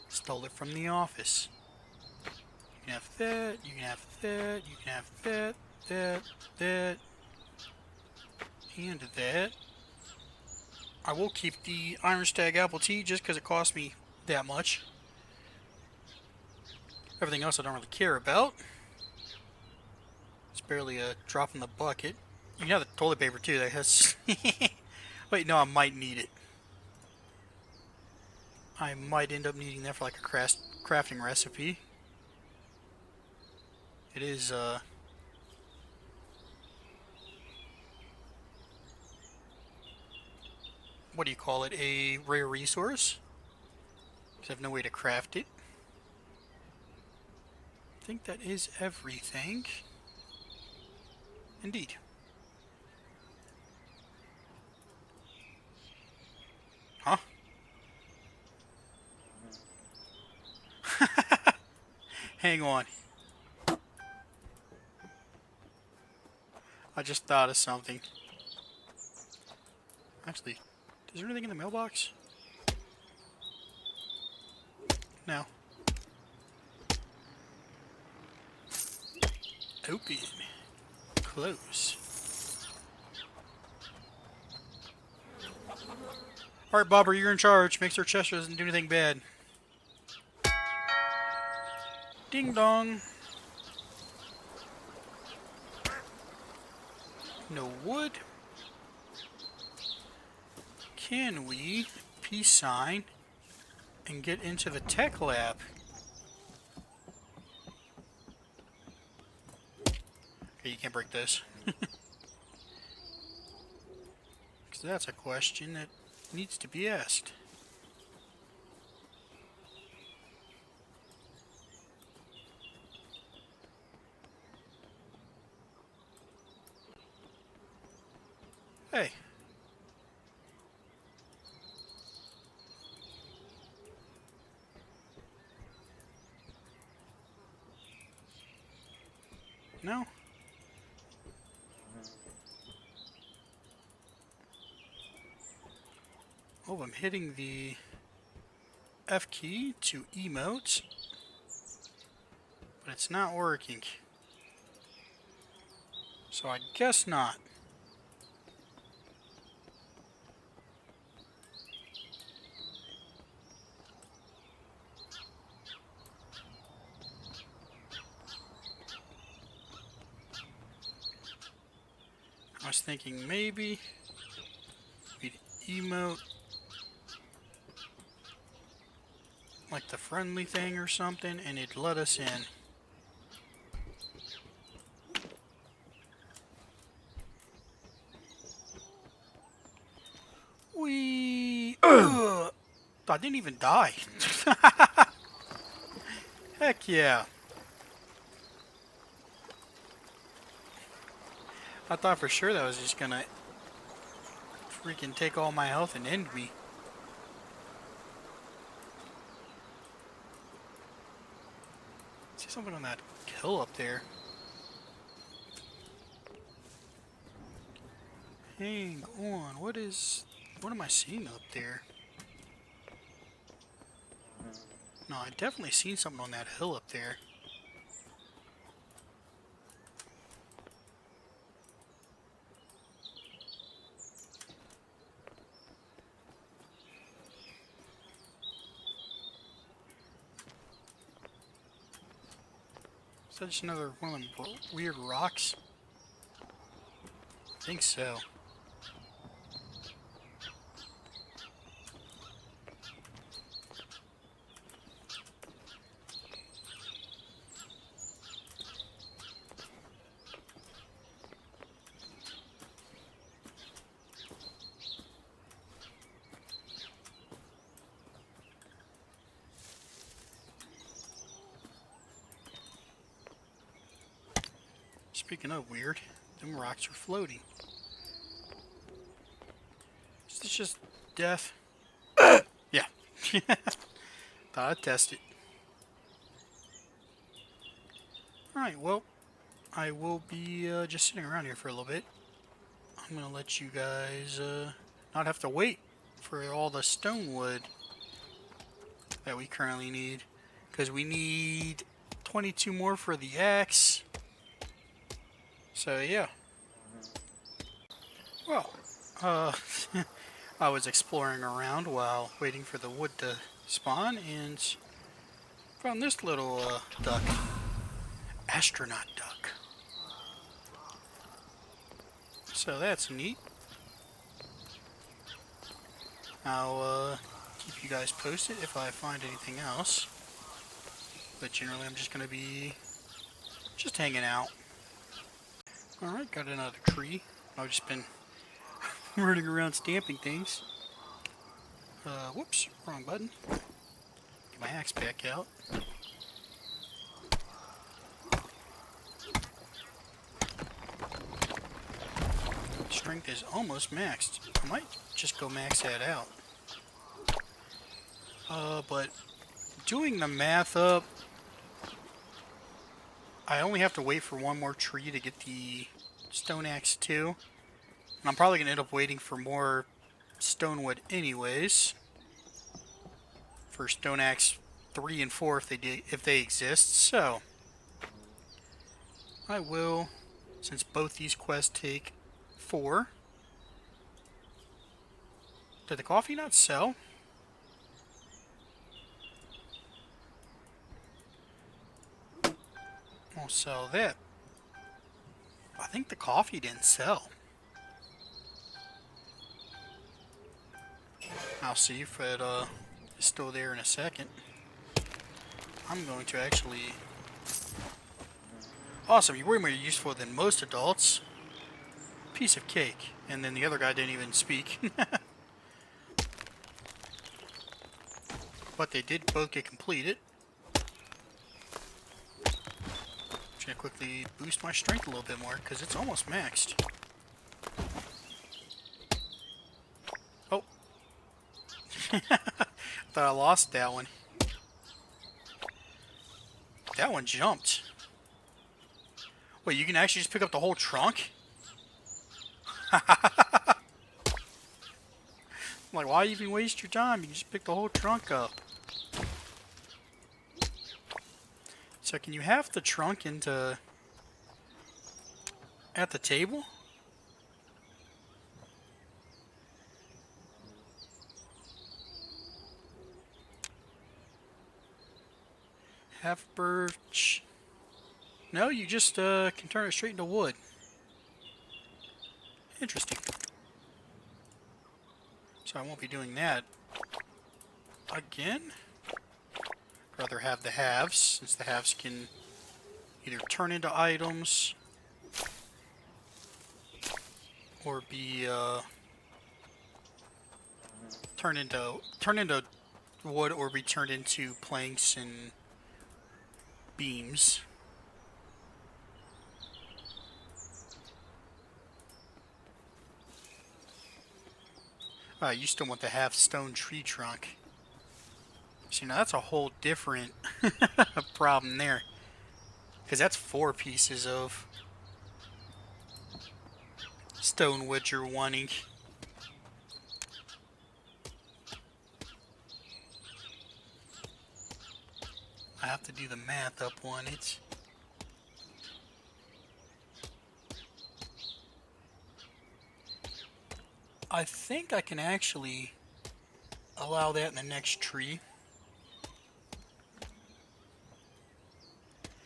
Stole it from the office. You can have that, you can have that, you can have that, that, and that. I will keep the Iron Stag Apple Tea just because it cost me that much. Everything else I don't really care about. It's barely a drop in the bucket. You can have the toilet paper too. That has. Wait, no, I might need it. I might end up needing that for like a crafting recipe. It is, what do you call it? A rare resource. Because I have no way to craft it. I think that is everything. Indeed. Huh? Hang on. I just thought of something. Actually, is there anything in the mailbox? No. Open. Close. Alright, Bobber, you're in charge. Make sure Chester doesn't do anything bad. Ding dong. No wood. Can we peace sign and get into the tech lab? Okay, you can't break this. Because that's a question that needs to be asked. Hey. No? Oh, I'm hitting the F key to emote, but it's not working. So I guess not. I was thinking maybe we'd emote like the friendly thing or something, and it'd let us in. I didn't even die. Heck yeah. I thought for sure that was just gonna freaking take all my health and end me. See something on that hill up there. Hang on, what am I seeing up there? No, I definitely seen something on that hill up there. Is that just another one of them weird rocks? I think so. Speaking of weird, them rocks are floating. Is this just death? Yeah. Thought I'd test it. Alright, well, I will be just sitting around here for a little bit. I'm going to let you guys not have to wait for all the stone wood that we currently need. Because we need 22 more for the axe. So, yeah. Well, I was exploring around while waiting for the wood to spawn and found this little duck. Astronaut duck. So that's neat. I'll keep you guys posted if I find anything else. but generally I'm just going to be just hanging out. Alright, got another tree. I've just been running around stamping things. Whoops, wrong button. Get my axe back out. Strength is almost maxed. I might just go max that out. But doing the math up, I only have to wait for one more tree to get the stone axe 2. And I'm probably going to end up waiting for more stone wood anyways. For stone axe 3 and 4 if they exist. So I will, since both these quests take 4. Did the coffee not sell? I'll sell that. I think the coffee didn't sell. I'll see if it is still there in a second. I'm going to actually... Awesome, you're way more useful than most adults. Piece of cake. And then the other guy didn't even speak. But they did both get completed. Just gonna quickly boost my strength a little bit more because it's almost maxed. Oh. Thought I lost that one. That one jumped. Wait, you can actually just pick up the whole trunk? I'm like, why even waste your time? You can just pick the whole trunk up. So can you have the trunk into... at the table? Half birch... No, you just can turn it straight into wood. Interesting. So I won't be doing that again. I'd rather have the halves, since the halves can either turn into items or be turned into wood, or be turned into planks and beams. You still want the half stone tree trunk. See, now that's a whole different problem there. Because that's 4 pieces of stone wood you're wanting. I have to do the math up on it. I think I can actually allow that in the next tree.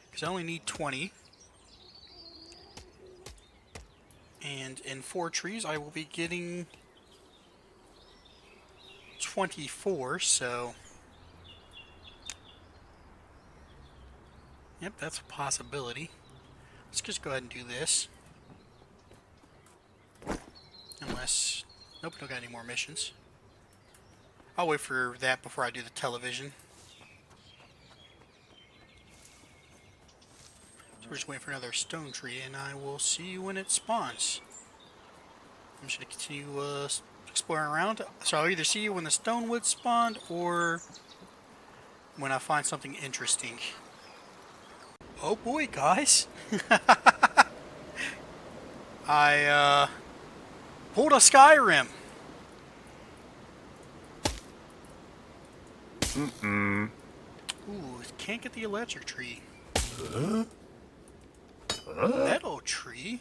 Because I only need 20. And in 4 trees I will be getting 24, so... Yep, that's a possibility. Let's just go ahead and do this. Unless... Nope, don't got any more missions. I'll wait for that before I do the television. So we're just waiting for another stone tree, and I will see you when it spawns. I'm just going to continue exploring around. So I'll either see you when the stone wood spawned, or when I find something interesting. Oh boy, guys! I pulled a Skyrim. Ooh, can't get the electric tree. Metal tree?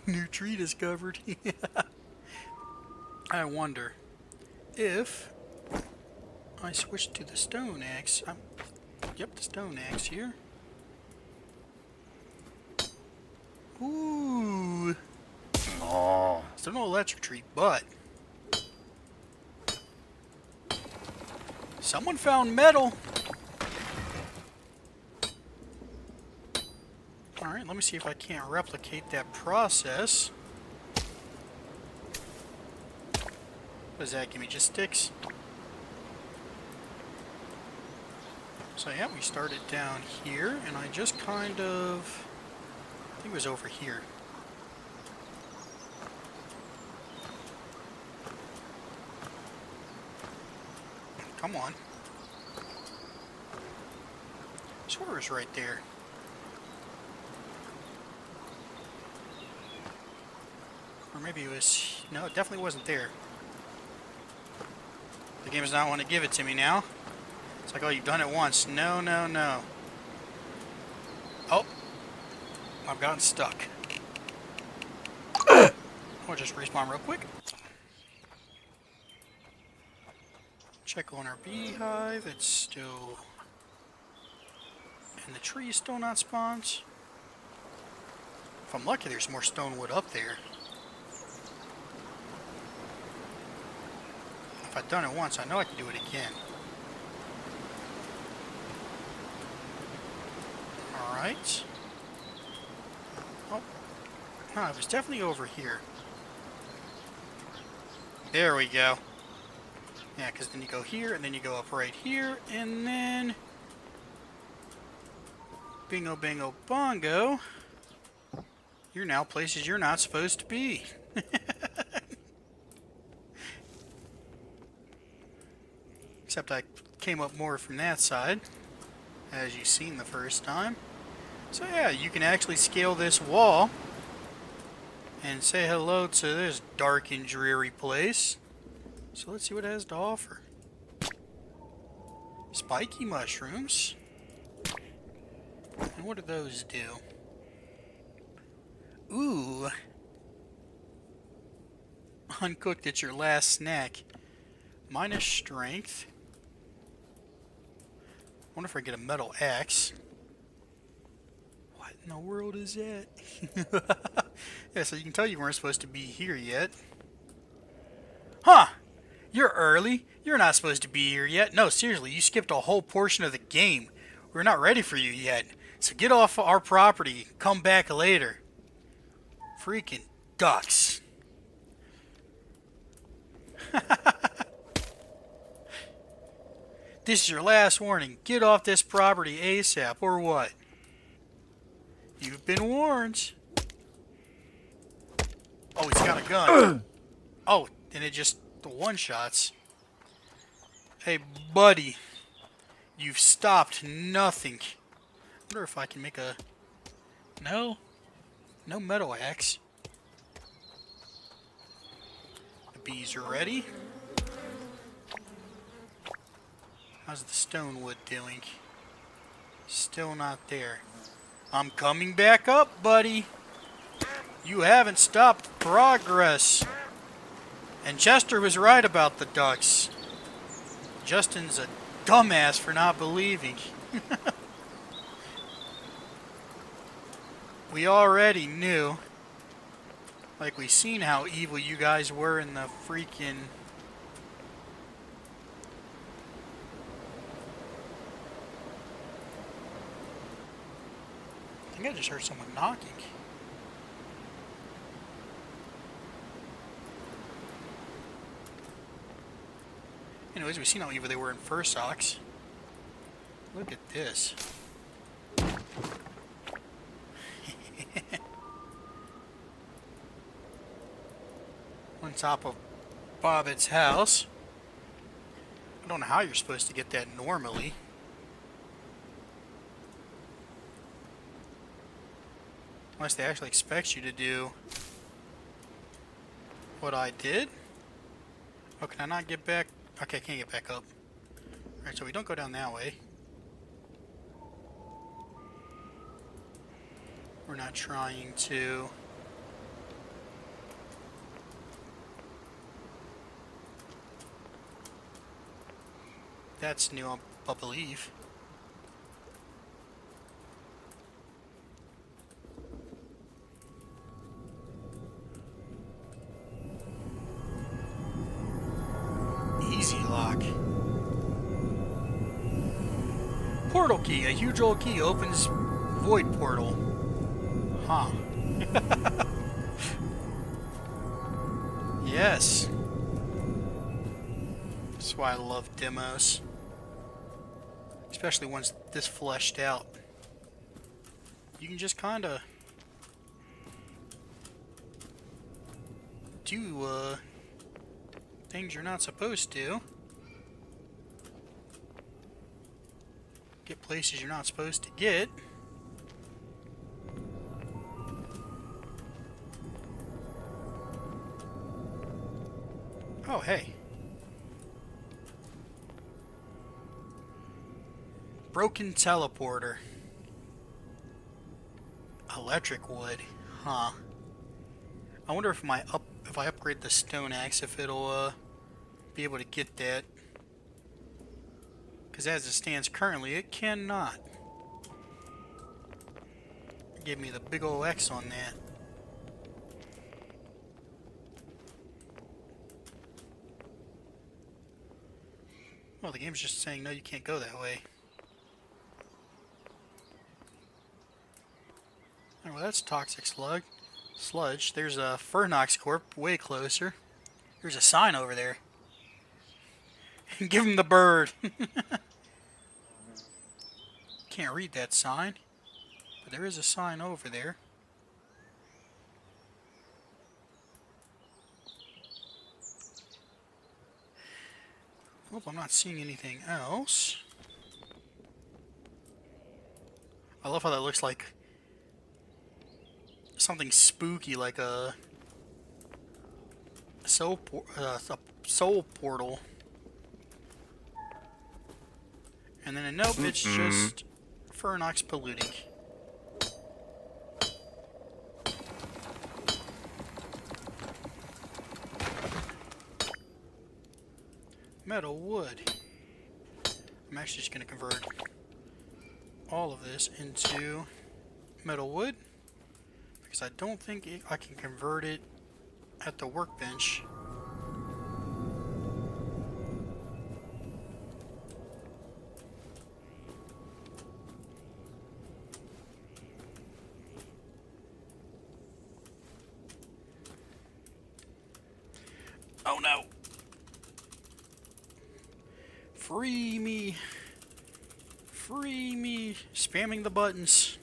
New tree discovered. I wonder if I switch to the stone axe. Yep, the stone axe here. Ooh. Oh. Still no electric tree, but someone found metal. Alright, let me see if I can't replicate that process. What does that give me? Just sticks? So yeah, we started down here, and I just kind of... I think it was over here. Come on. Swerve's right there. Or maybe it was... No, it definitely wasn't there. The game does not want to give it to me now. It's like, oh, you've done it once. No, no, no. Oh. I've gotten stuck. I'll just respawn real quick. Check on our beehive. It's still... And the tree is still not spawned. If I'm lucky, there's more stone wood up there. If I've done it once, I know I can do it again. Alright. Oh. No, it was definitely over here. There we go. Yeah, because then you go here, and then you go up right here, and then... Bingo, bingo, bongo. You're now places you're not supposed to be. Except I came up more from that side, as you've seen the first time. So yeah, you can actually scale this wall and say hello to this dark and dreary place. So let's see what it has to offer. Spiky mushrooms. And what do those do? Ooh. Uncooked at your last snack. Minus strength. Wonder if I get a metal axe. What in the world is that? Yeah, so you can tell you weren't supposed to be here yet. Huh! You're early. You're not supposed to be here yet. No, seriously, you skipped a whole portion of the game. We're not ready for you yet. So get off our property. Come back later. Freaking ducks. This is your last warning. Get off this property ASAP, or what? You've been warned. Oh, he's got a gun. Oh, and it just the one-shots. Hey, buddy. You've stopped nothing. I wonder if I can make a... No. No metal axe. The bees are ready. How's the stone wood doing? Still not there. I'm coming back up, buddy. You haven't stopped progress. And Chester was right about the ducks. Justin's a dumbass for not believing. We already knew. Like, we seen how evil you guys were in the freaking... I think I just heard someone knocking. Anyways, we've seen how evil they were in First Ox. Look at this. On top of Bobbitt's house. I don't know how you're supposed to get that normally. Unless they actually expect you to do what I did. Oh, can I not get back? Okay, I can't get back up. Alright, so we don't go down that way. We're not trying to... That's new, I believe. Easy lock. Portal key. A huge old key opens void portal. Huh. Yes. That's why I love demos. Especially ones this fleshed out. You can just kinda do things you're not supposed to. Get places you're not supposed to get. Oh, hey. Broken teleporter. Electric wood. Huh. I wonder if if I upgrade the stone axe, if it'll be able to get that. Because as it stands currently, it cannot. Give me the big ol' X on that. Well, the game's just saying, no, you can't go that way. Oh, well, that's toxic sludge. There's a Fernox Corp way closer. There's a sign over there. Give him the bird. Can't read that sign, but there is a sign over there. Hope I'm not seeing anything else. I love how that looks like something spooky, like a soul portal. And then nope, it's just Fernox polluting. Metal wood. I'm actually just going to convert all of this into metal wood because I don't think I can convert it at the workbench. Oh no! Free me! Free me! Spamming the buttons.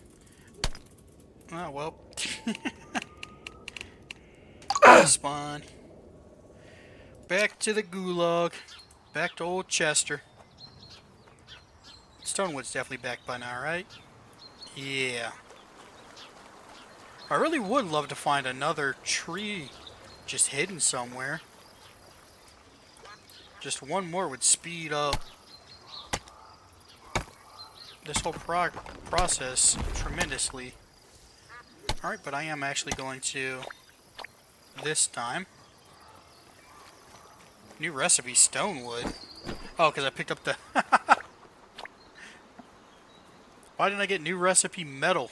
Oh well. Spawn. Back to the gulag. Back to old Chester. Stonewood's definitely back by now, right? Yeah. I really would love to find another tree just hidden somewhere. Just one more would speed up this whole process tremendously. Alright, but I am actually going to, this time, new recipe, stonewood. Oh, because I picked up the... Why didn't I get new recipe metal?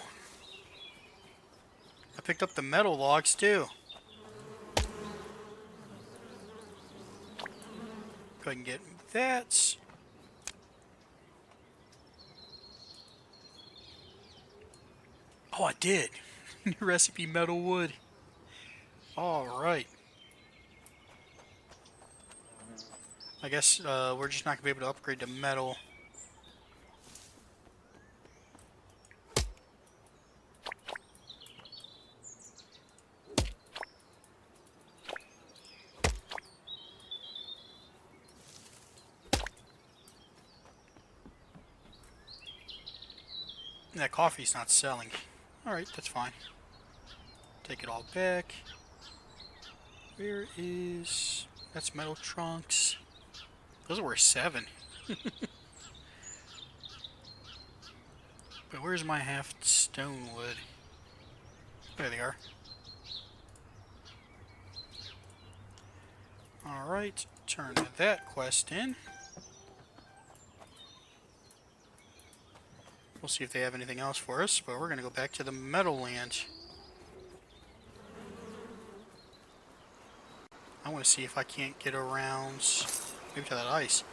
I picked up the metal logs too. Go ahead and get that. Oh, I did. New recipe metal wood. Alright. I guess we're just not going to be able to upgrade to metal. That coffee's not selling. Alright, that's fine. Take it all back. Where is... That's metal trunks. Those are worth 7. But where's my half stone wood? There they are. Alright, turn that quest in. We'll see if they have anything else for us, but we're going to go back to the Meadowland. I want to see if I can't get around maybe to that ice.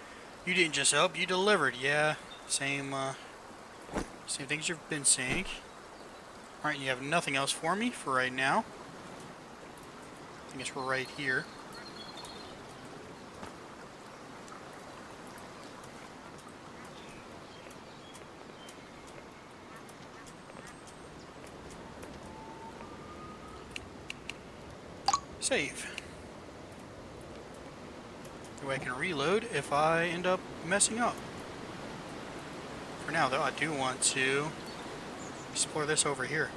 You didn't just help, you delivered. Yeah, same things you've been saying. Alright, you have nothing else for me for right now. I think it's right here. Save. That way I can reload if I end up messing up. For now, though, I do want to explore this over here.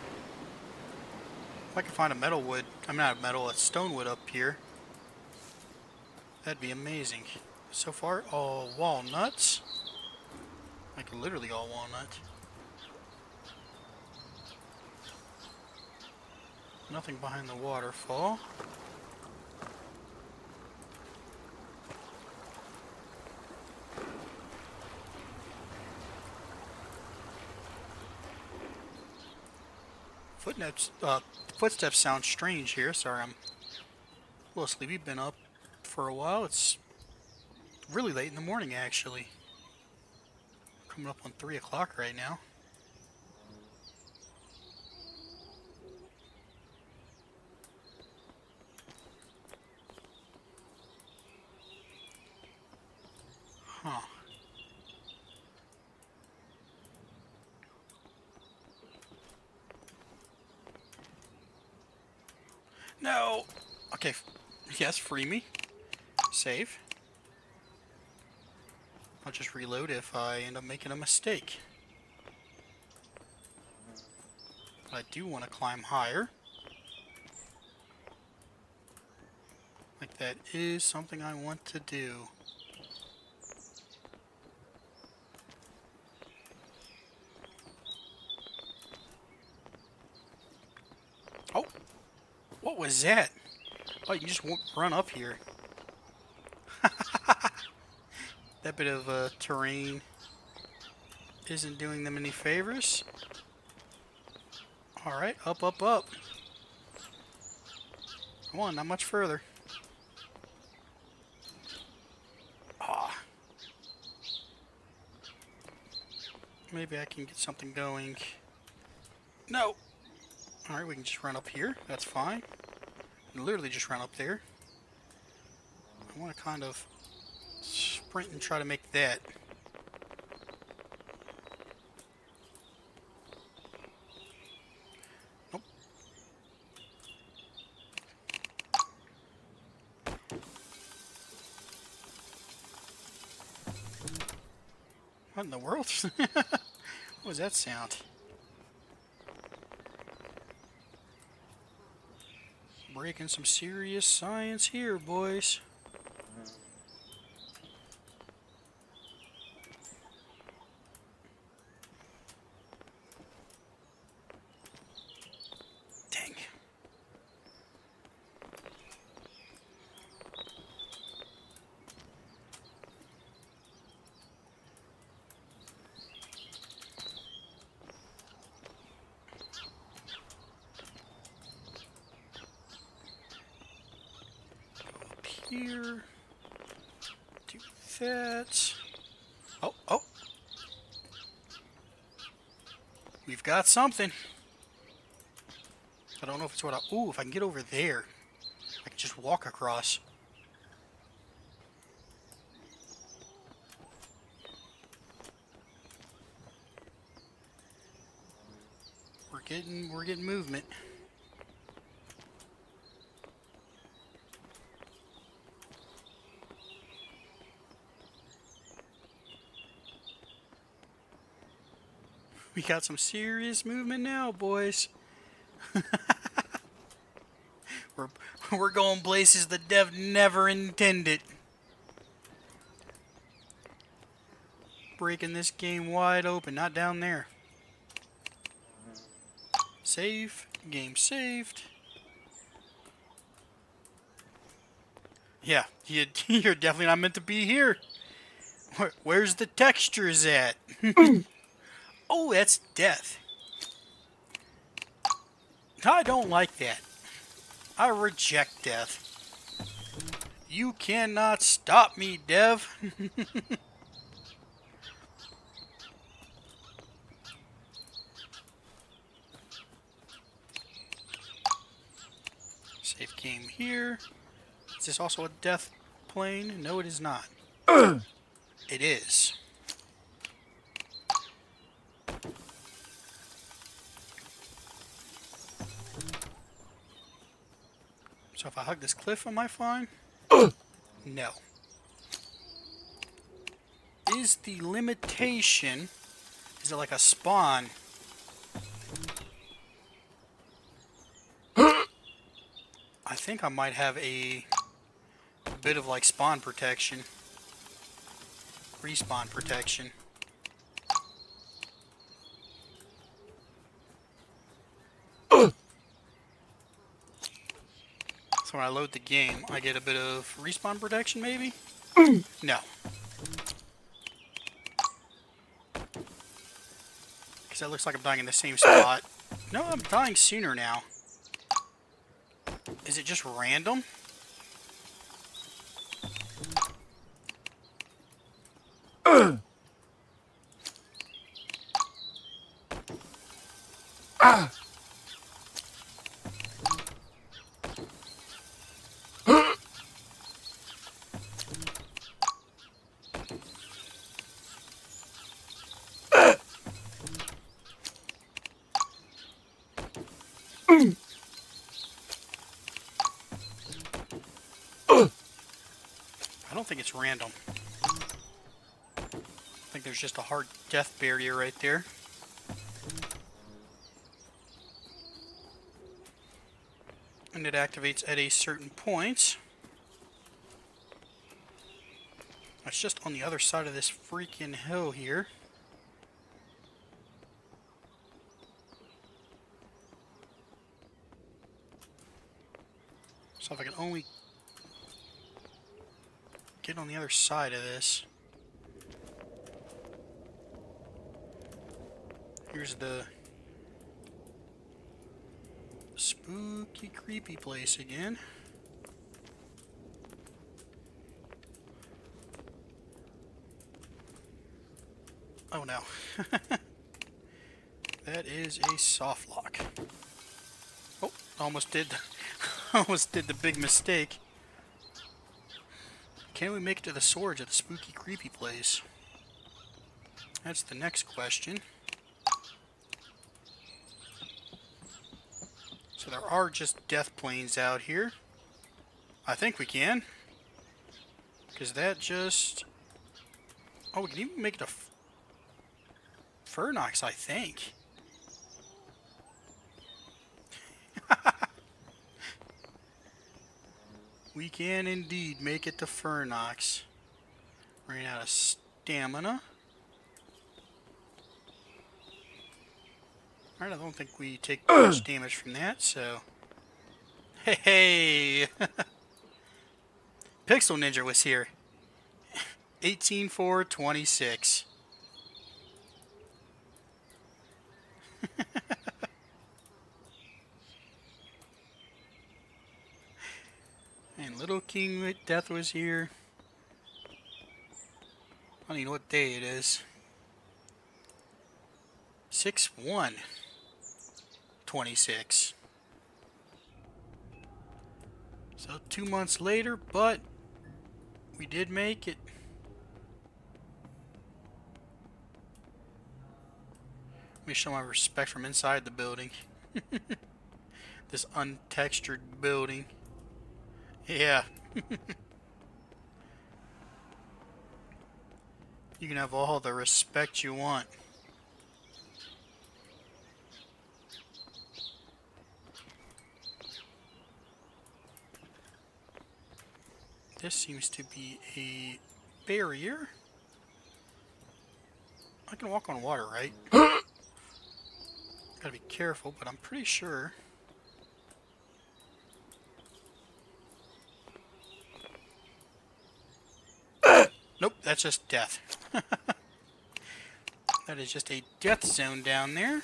If I can find a metal wood, I'm not a metal, a stone wood up here, that'd be amazing. So far, all walnuts. Like literally all walnuts. Nothing behind the waterfall. Footsteps sound strange here. Sorry, I'm a little sleepy. Been up for a while. It's really late in the morning, actually. Coming up on 3 o'clock right now. Huh. No! Okay, yes, free me. Save. I'll just reload if I end up making a mistake. But I do want to climb higher. Like that is something I want to do. Oh! What was that? Oh, you can just run up here. That bit of terrain isn't doing them any favors. Alright, up, up, up. Come on, not much further. Ah. Maybe I can get something going. No! Alright, we can just run up here. That's fine. Literally just run up there. I want to kind of sprint and try to make that. Nope. What in the world? What was that sound? Breaking some serious science here, boys. Dang. Up here. Do that. Oh, oh. We've got something. I don't know if it's what I... Ooh, if I can get over there, I can just walk across. We're getting movement. We got some serious movement now, boys. We're going places the dev never intended. Breaking this game wide open, not down there. Save. Game saved. Yeah, you're definitely not meant to be here. Where's the textures at? Oh, that's death. I don't like that. I reject death. You cannot stop me, Dev. game here. Is this also a death plane? No, it is not. It is. So if I hug this cliff, am I fine? No. Is the limitation... Is it like a spawn? I think I might have a bit of like spawn protection. Respawn protection. So when I load the game, I get a bit of respawn protection maybe? No. Because that looks like I'm dying in the same spot. No, I'm dying sooner now. Is it just random? I don't think it's random. I think there's just a hard death barrier right there. And it activates at a certain point. It's just on the other side of this freaking hill here. So if I can only get on the other side of this. Here's the spooky, creepy place again. Oh no. That is a soft lock. Oh, almost did the big mistake. Can we make it to the swords at the spooky, creepy place? That's the next question. So there are just death planes out here. I think we can. Because that just... Oh, we can even make it a Fernox, I think. We can indeed make it to Fernox. Ran out of stamina. Alright, I don't think we take much damage from that, so... Hey! Pixel Ninja was here. 18/4/26. And Little King Death was here. I don't even know what day it is. 6/1/26. So 2 months later, but we did make it. Let me show my respect from inside the building. This untextured building. Yeah. You can have all the respect you want. This seems to be a barrier. I can walk on water, right? Gotta be careful, but I'm pretty sure. Nope, that's just death. That is just a death zone down there.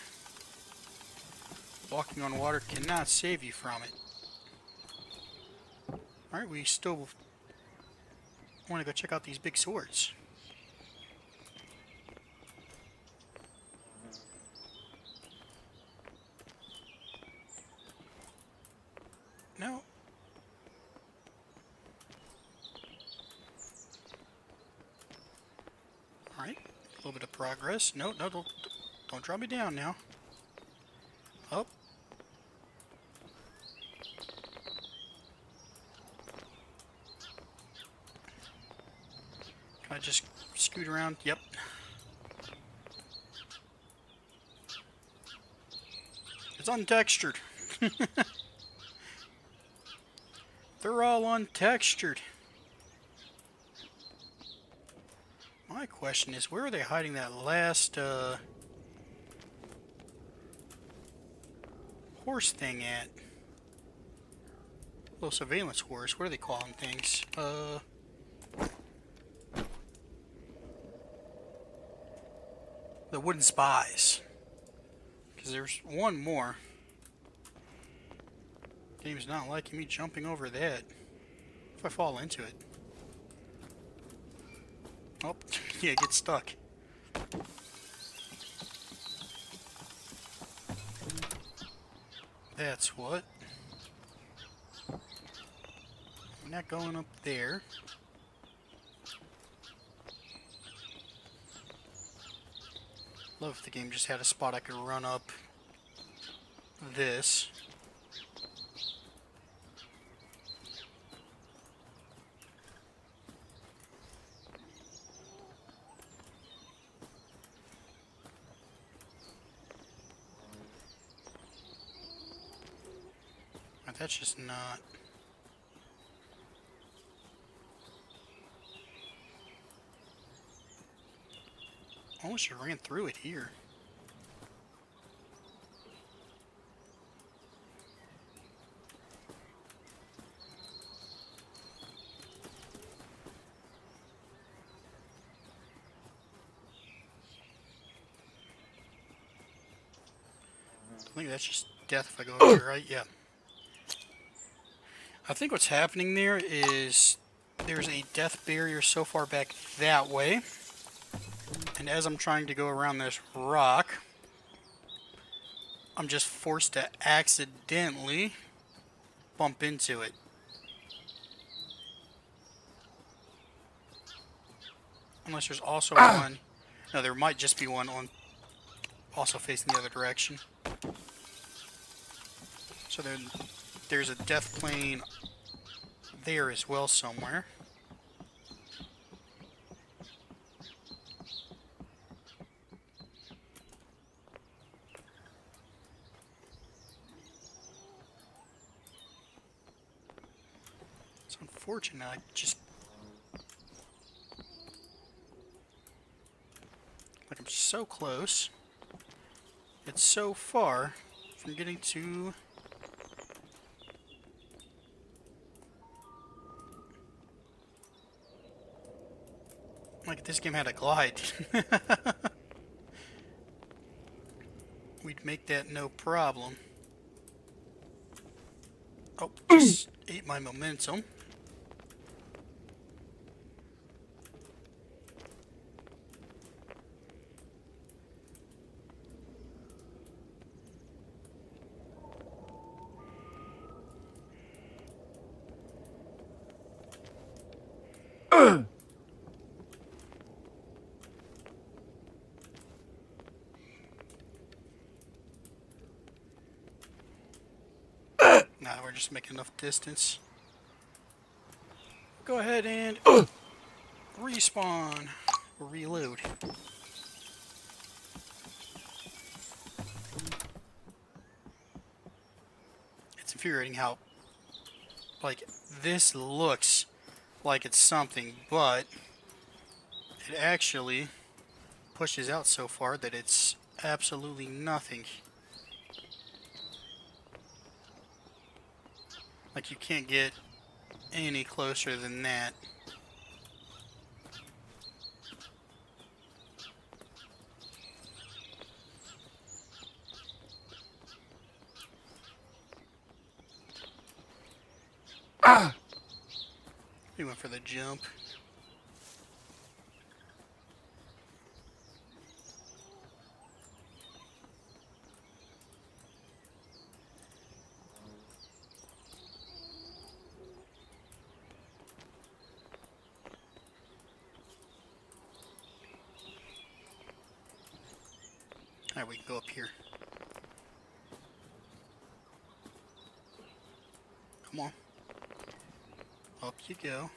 Walking on water cannot save you from it. Alright, we still want to go check out these big swords. No. progress. No, no, don't drop me down now. Oh. Can I just scoot around? Yep. It's untextured. They're all untextured. My question is, where are they hiding that last horse thing at? Little surveillance horse. What are they calling things? The wooden spies. Because there's one more. Game's not liking me jumping over that. If I fall into it. Oh, yeah, get stuck. That's what. I'm not going up there. Love if the game just had a spot I could run up this. But that's just not. Almost just ran through it here. I think that's just death if I go over here, right? Yeah. I think what's happening there is there's a death barrier so far back that way. And as I'm trying to go around this rock, I'm just forced to accidentally bump into it. Unless there's also one. No, there might just be one on also facing the other direction. So then there's a death plane there as well somewhere. It's unfortunate. I just like I'm so close. It's so far from getting to. Like if this game had a glide. We'd make that no problem. Oh, just ate my momentum. Nah, we're just making enough distance. Go ahead and respawn or reload. It's infuriating how, like, this looks like it's something, but it actually pushes out so far that it's absolutely nothing. Like, you can't get any closer than that. We went for the jump. Alright, we can go up here. Come on. Up you go.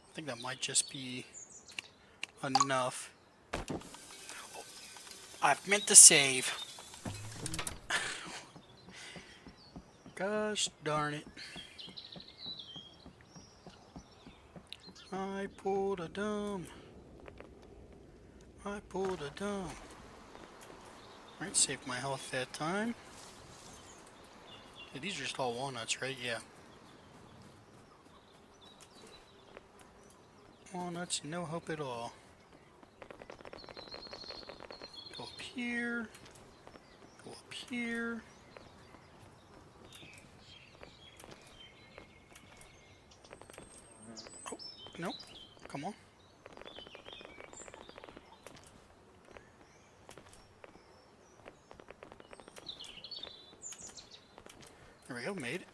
I think that might just be enough. Oh, I've meant to save. Gosh darn it. I pulled a dumb. I pulled a dumb. Alright, saved my health that time. Yeah, these are just all walnuts, right? Yeah. Walnuts, no hope at all. Go up here. Go up here. Oh, nope. Come on. There we go, made it.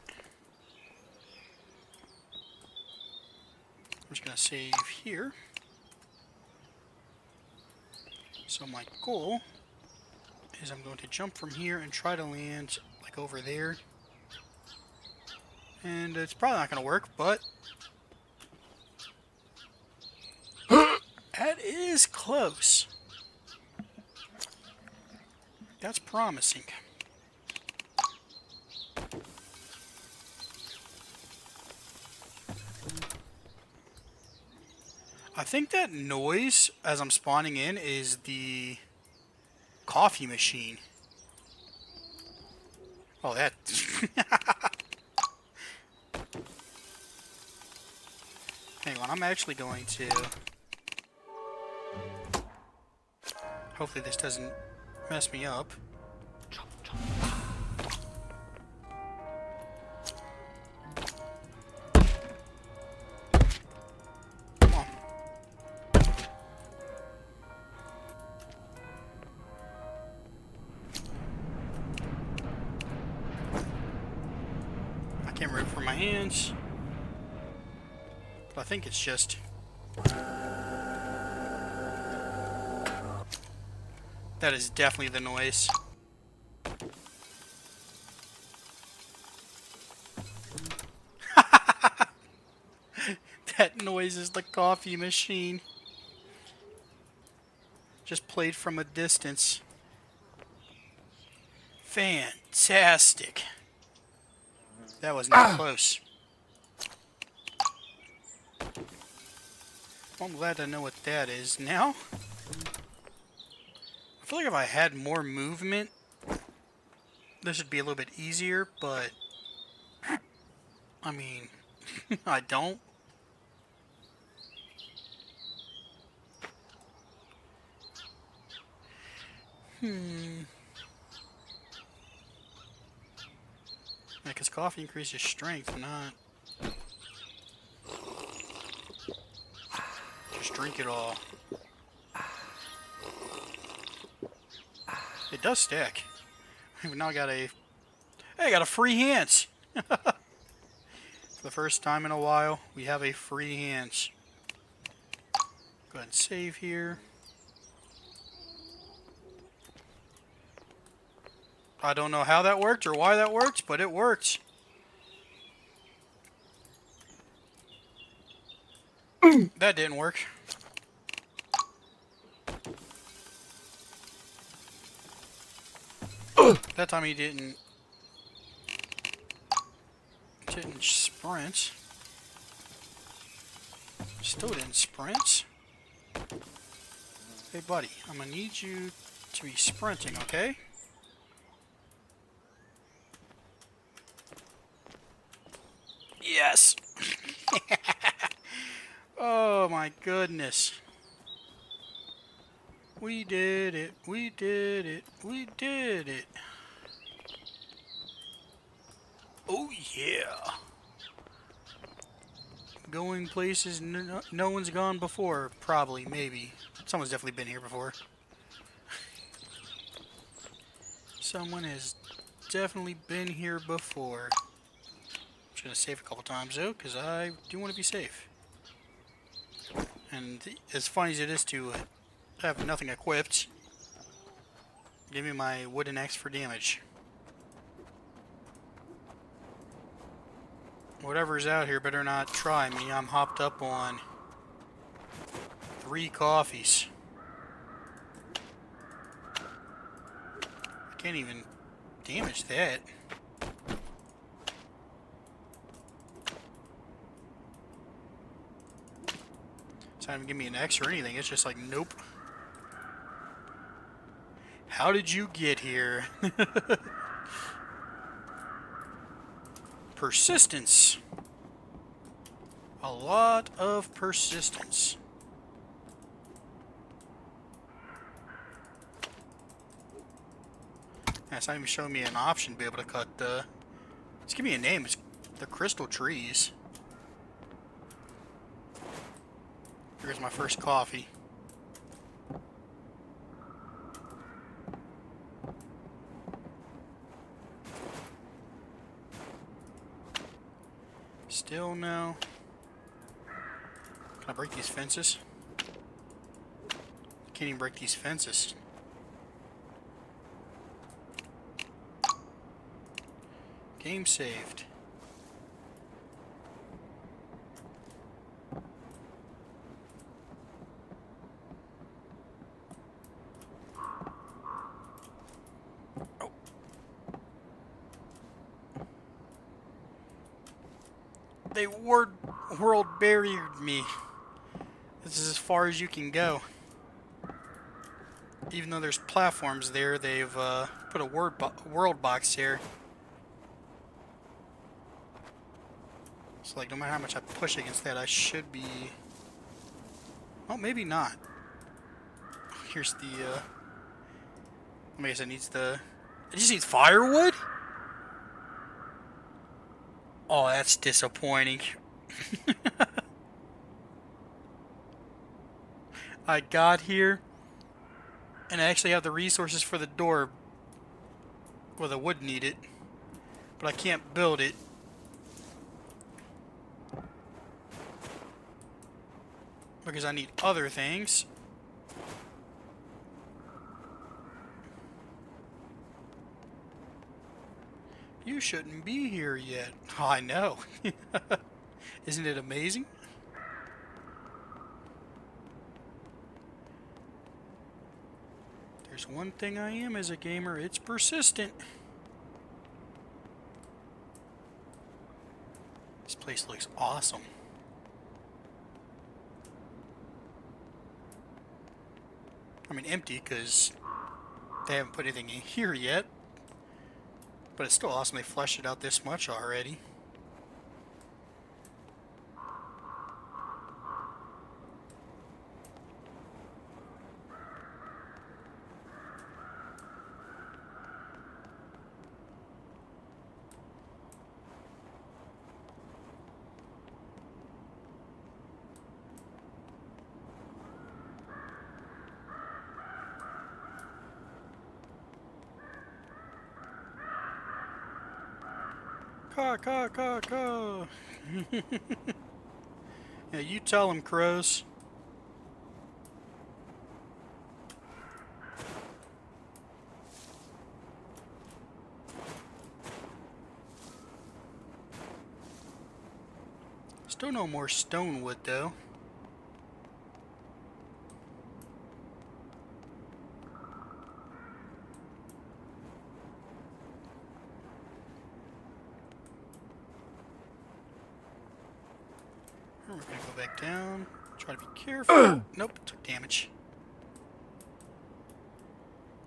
I'm just gonna save here. So my goal is I'm going to jump from here and try to land like over there. And it's probably not gonna work, but that is close. That's promising. I think that noise as I'm spawning in is the coffee machine. Oh, that. Hang on, I'm actually going to. Hopefully, this doesn't mess me up. Come on. I can't remember for my hands. But I think it's just. That is definitely the noise. That noise is the coffee machine. Just played from a distance. Fantastic. That was not close. I'm glad to know what that is now. I feel like if I had more movement, this would be a little bit easier, but I mean, I don't. Yeah, because coffee increases strength, not just drink it all. It does stack. Now I got a... Hey, I got a free hands! For the first time in a while, we have a free hands. Go ahead and save here. I don't know how that worked or why that worked, but it worked. That didn't work. That time he didn't sprint. Still didn't sprint. Hey buddy, I'm gonna need you to be sprinting, okay? Yes! Oh my goodness. We did it, we did it, we did it. Oh yeah. going places no one's gone before. Probably, maybe. Someone's definitely been here before. Someone has definitely been here before. I'm just gonna save a couple times though, because I do want to be safe. And as funny as it is to have nothing equipped, give me my wooden axe for damage. Whatever's out here better not try me. I'm hopped up on 3 coffees. I can't even damage that. It's not even give me an X or anything. It's just like, nope. How did you get here? Persistence. A lot of persistence. That's not even showing me an option to be able to cut the... Just give me a name. It's the crystal trees. Here's my first coffee. Still no. Can I break these fences? I can't even break these fences. Game saved. Oh. They world barriered me. This is as far as you can go. Even though there's platforms there, they've put a world box here. So like, no matter how much I push against that, I should be... Oh, maybe not. Here's the, I guess it needs the... It just needs firewood? Oh, that's disappointing. I got here, and I actually have the resources for the door. Well, the wood needed, but I can't build it. Because I need other things. You shouldn't be here yet. Oh, I know. Isn't it amazing? There's one thing I am as a gamer, it's persistent. This place looks awesome. I mean, empty, because they haven't put anything in here yet. But it's still awesome they fleshed it out this much already. Caw. Yeah, you tell them, crows. Still no more stone wood, though. We're gonna go back down. Try to be careful. Nope, took damage.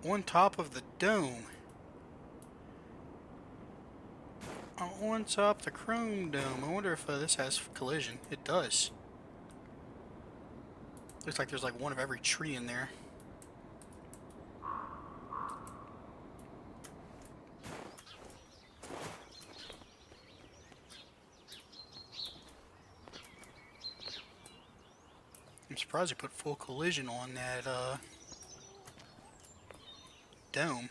On top of the dome. On top of the chrome dome. I wonder if this has collision. It does. Looks like there's like one of every tree in there. I'm surprised they put full collision on that dome.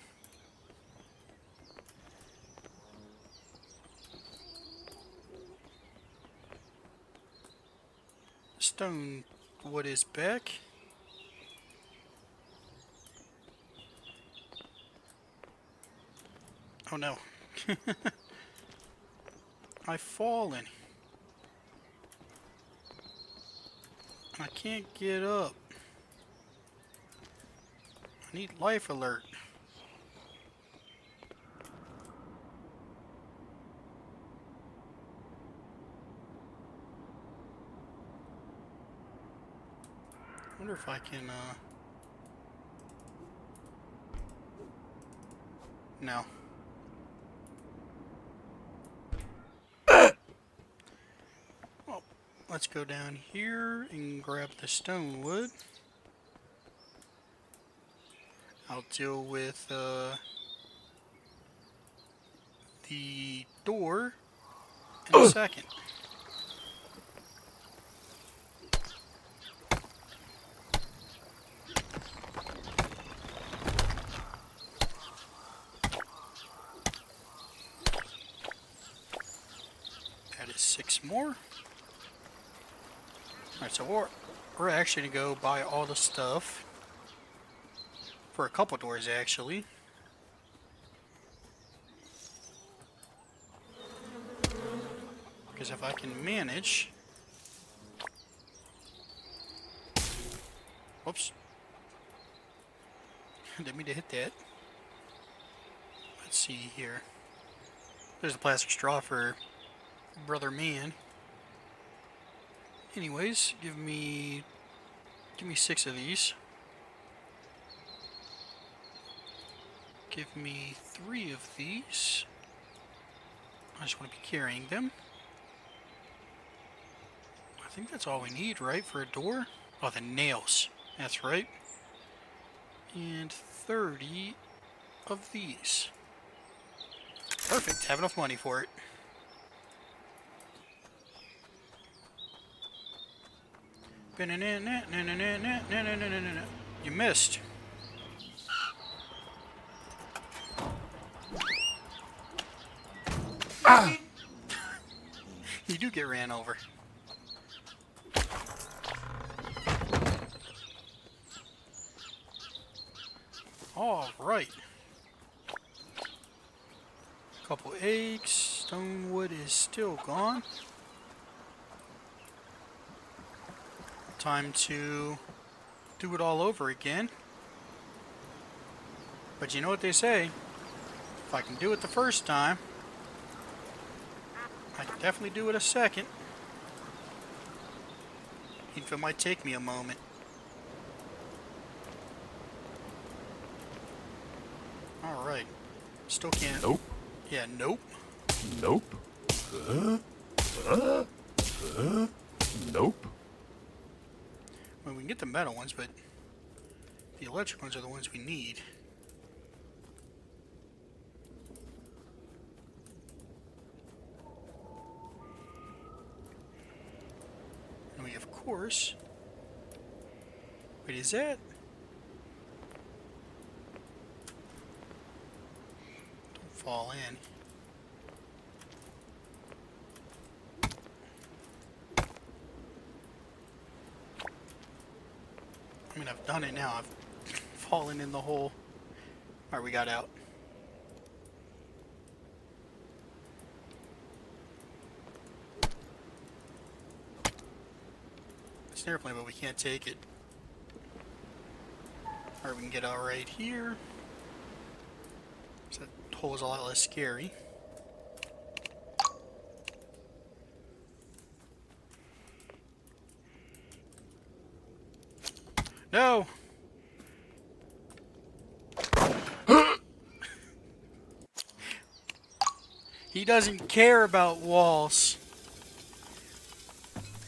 Stone wood is back. Oh no. I've fallen. I can't get up. I need life alert. I wonder if I can, no. Well, let's go down here and grab the stone wood. I'll deal with, the door in a second. That is 6 more. Alright, so we're actually going to go buy all the stuff for a couple doors, actually. Because if I can manage... Whoops. Didn't mean to hit that. Let's see here. There's the plastic straw for Brother Man. Anyways, give me 6 of these. Give me 3 of these. I just want to be carrying them. I think that's all we need, right, for a door? Oh, the nails. That's right. And 30 of these. Perfect. Have enough money for it. You missed. Ah! You do get ran over. All right. Couple eggs. Stone wood is still gone. Time to do it all over again. But you know what they say? If I can do it the first time, I can definitely do it a second. Even if it might take me a moment. Alright. Still can't.
Nope.
Yeah, nope.
Nope. Nope.
Well, we can get the metal ones, but the electric ones are the ones we need. And we, of course... Wait, is that... Don't fall in. I mean, I've done it now. I've fallen in the hole. Alright, we got out. It's an airplane, but we can't take it. Alright, we can get out right here. So that hole is a lot less scary. No! He doesn't care about walls.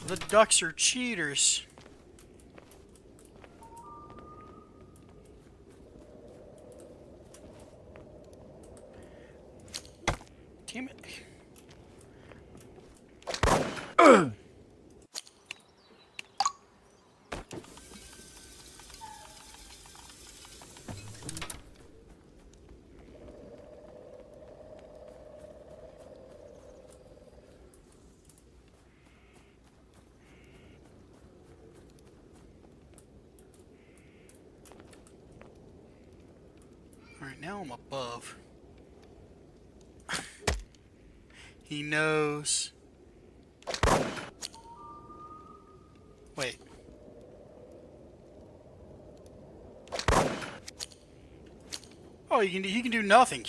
The ducks are cheaters. Damn it. Alright, now I'm above. He knows. Wait. Oh, he can do nothing.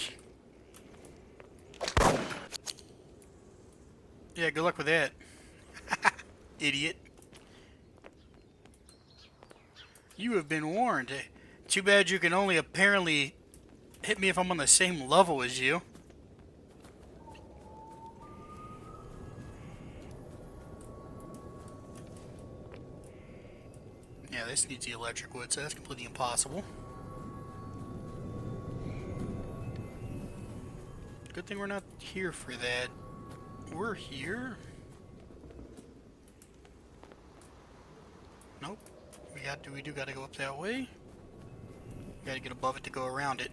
Yeah, good luck with that. Idiot. You have been warned. Too bad you can only apparently hit me if I'm on the same level as you. Yeah, this needs the electric wood, so that's completely impossible. Good thing we're not here for that. We're here. Nope. We do gotta go up that way. We gotta get above it to go around it.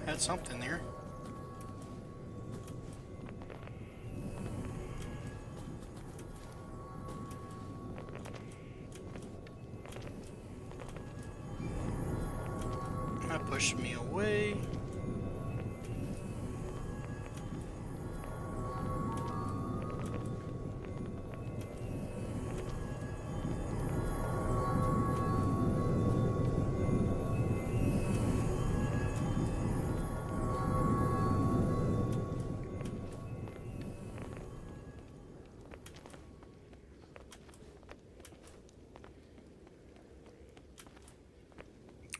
Had something there. That pushed me away.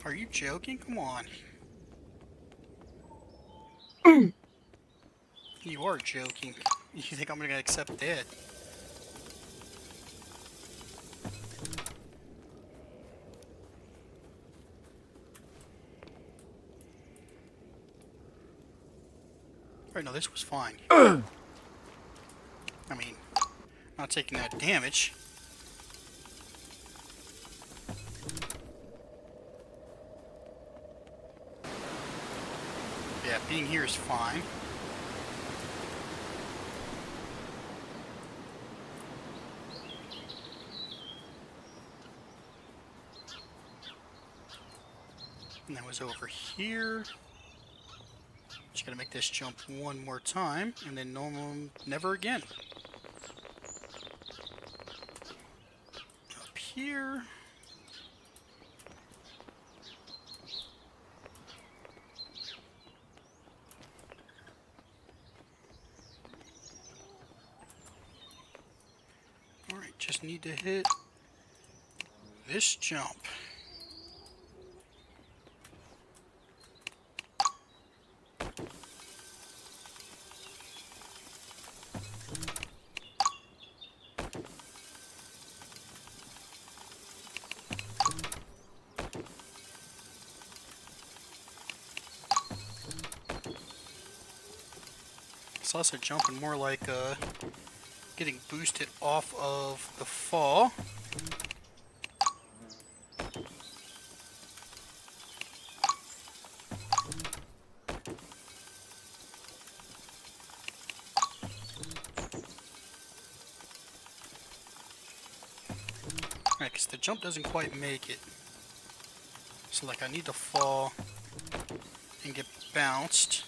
Are you joking? Come on. You are joking. You think I'm gonna accept that? Alright, no, this was fine. I mean, not taking that damage. Yeah, being here is fine. And that was over here. Just gotta make this jump one more time, and then never again. Up here. Alright, just need to hit this jump. It's also jumping more like getting boosted off of the fall. Right, because the jump doesn't quite make it. So like I need to fall and get bounced.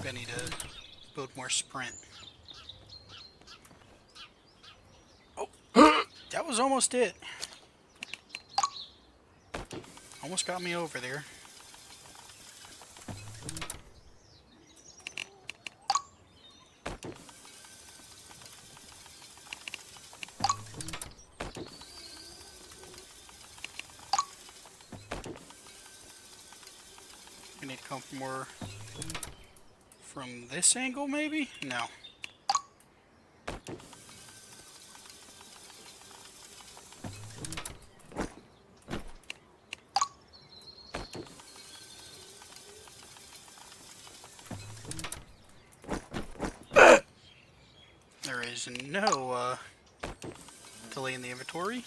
I need to build more sprint. Oh, that was almost it. Almost got me over there. I need to come more from this angle, maybe? No. is no delay in the inventory.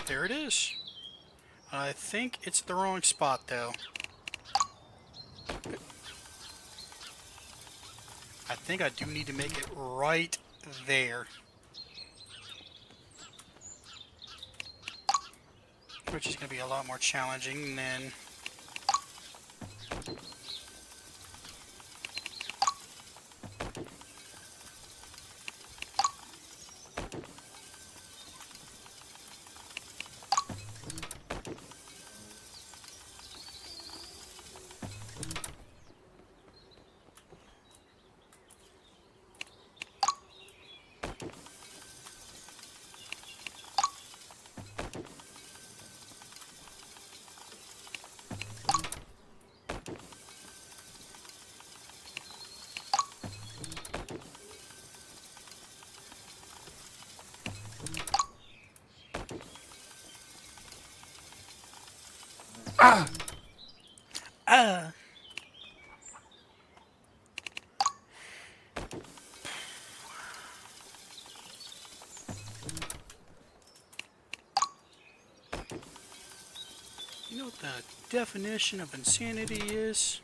There it is. I think it's the wrong spot, though. I think I do need to make it right there. Which is going to be a lot more challenging than... Ah! You know what the definition of insanity is?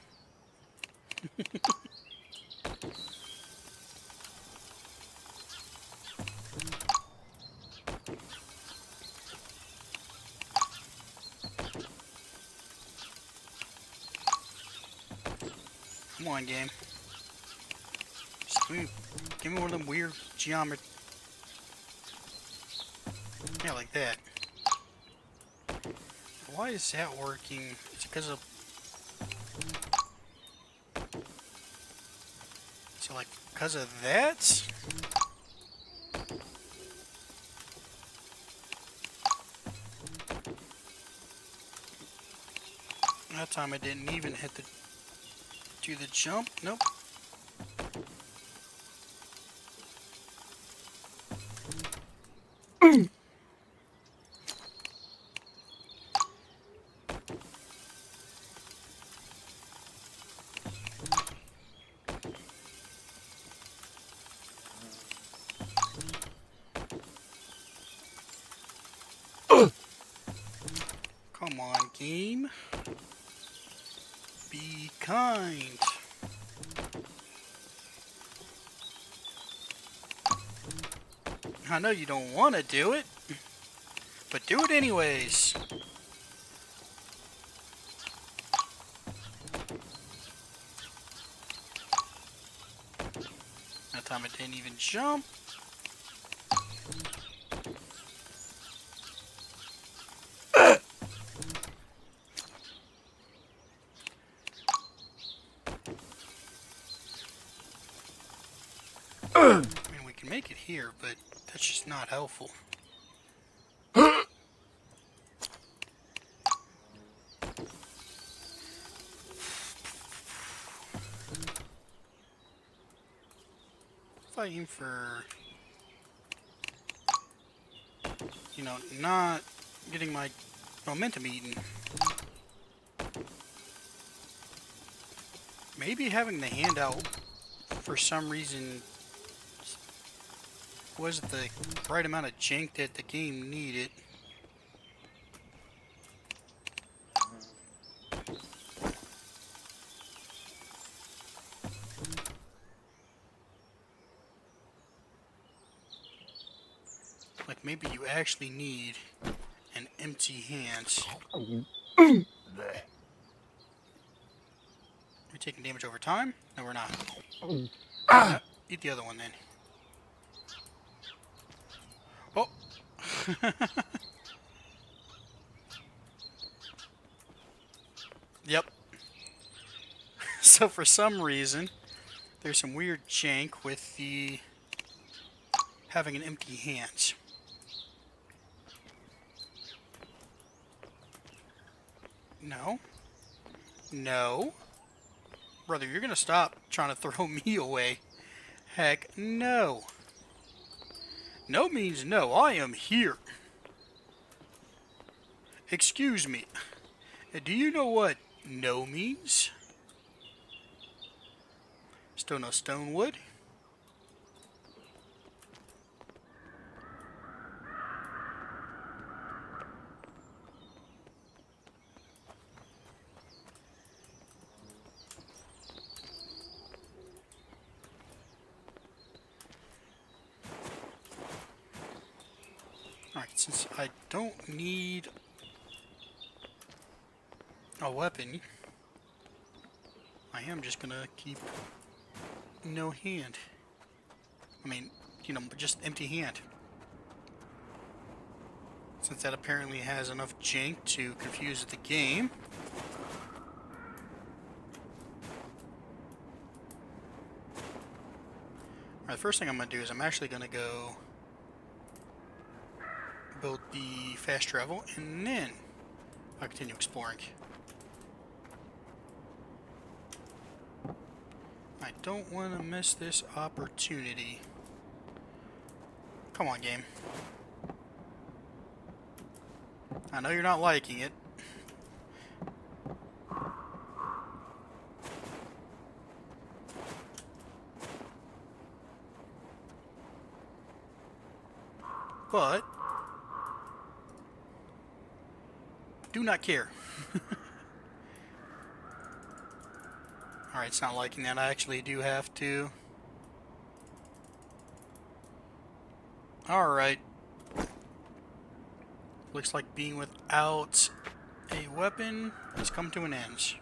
Come on, game. Just give me one of them weird geometry. Yeah, like that. Why is that working? Is it because of... So, like, because of that? That time I didn't even hit the... do the jump? Nope. Come on, game. Be kind. I know you don't want to do it, but do it anyways. That time it didn't even jump. I mean, we can make it here, but that's just not helpful. Fighting for, you know, not getting my momentum eaten. Maybe having the handout for some reason wasn't the right amount of jank that the game needed. Like maybe you actually need an empty hand. Are we taking damage over time? No, we're not. No, eat the other one then. Oh! Yep. So for some reason, there's some weird jank with the having an empty hand. No. No. Brother, you're gonna stop trying to throw me away. Heck no. No means no. I am here. Excuse me. Do you know what no means? Still no stone wood? Alright, since I don't need a weapon, I am just gonna keep no hand. I mean, you know, just empty hand. Since that apparently has enough jank to confuse the game. Alright, the first thing I'm gonna do is I'm actually gonna go build the fast travel, and then I'll continue exploring. I don't want to miss this opportunity. Come on, game. I know you're not liking it. But do not care. Alright, it's not liking that. I actually do have to. Alright. Looks like being without a weapon has come to an end.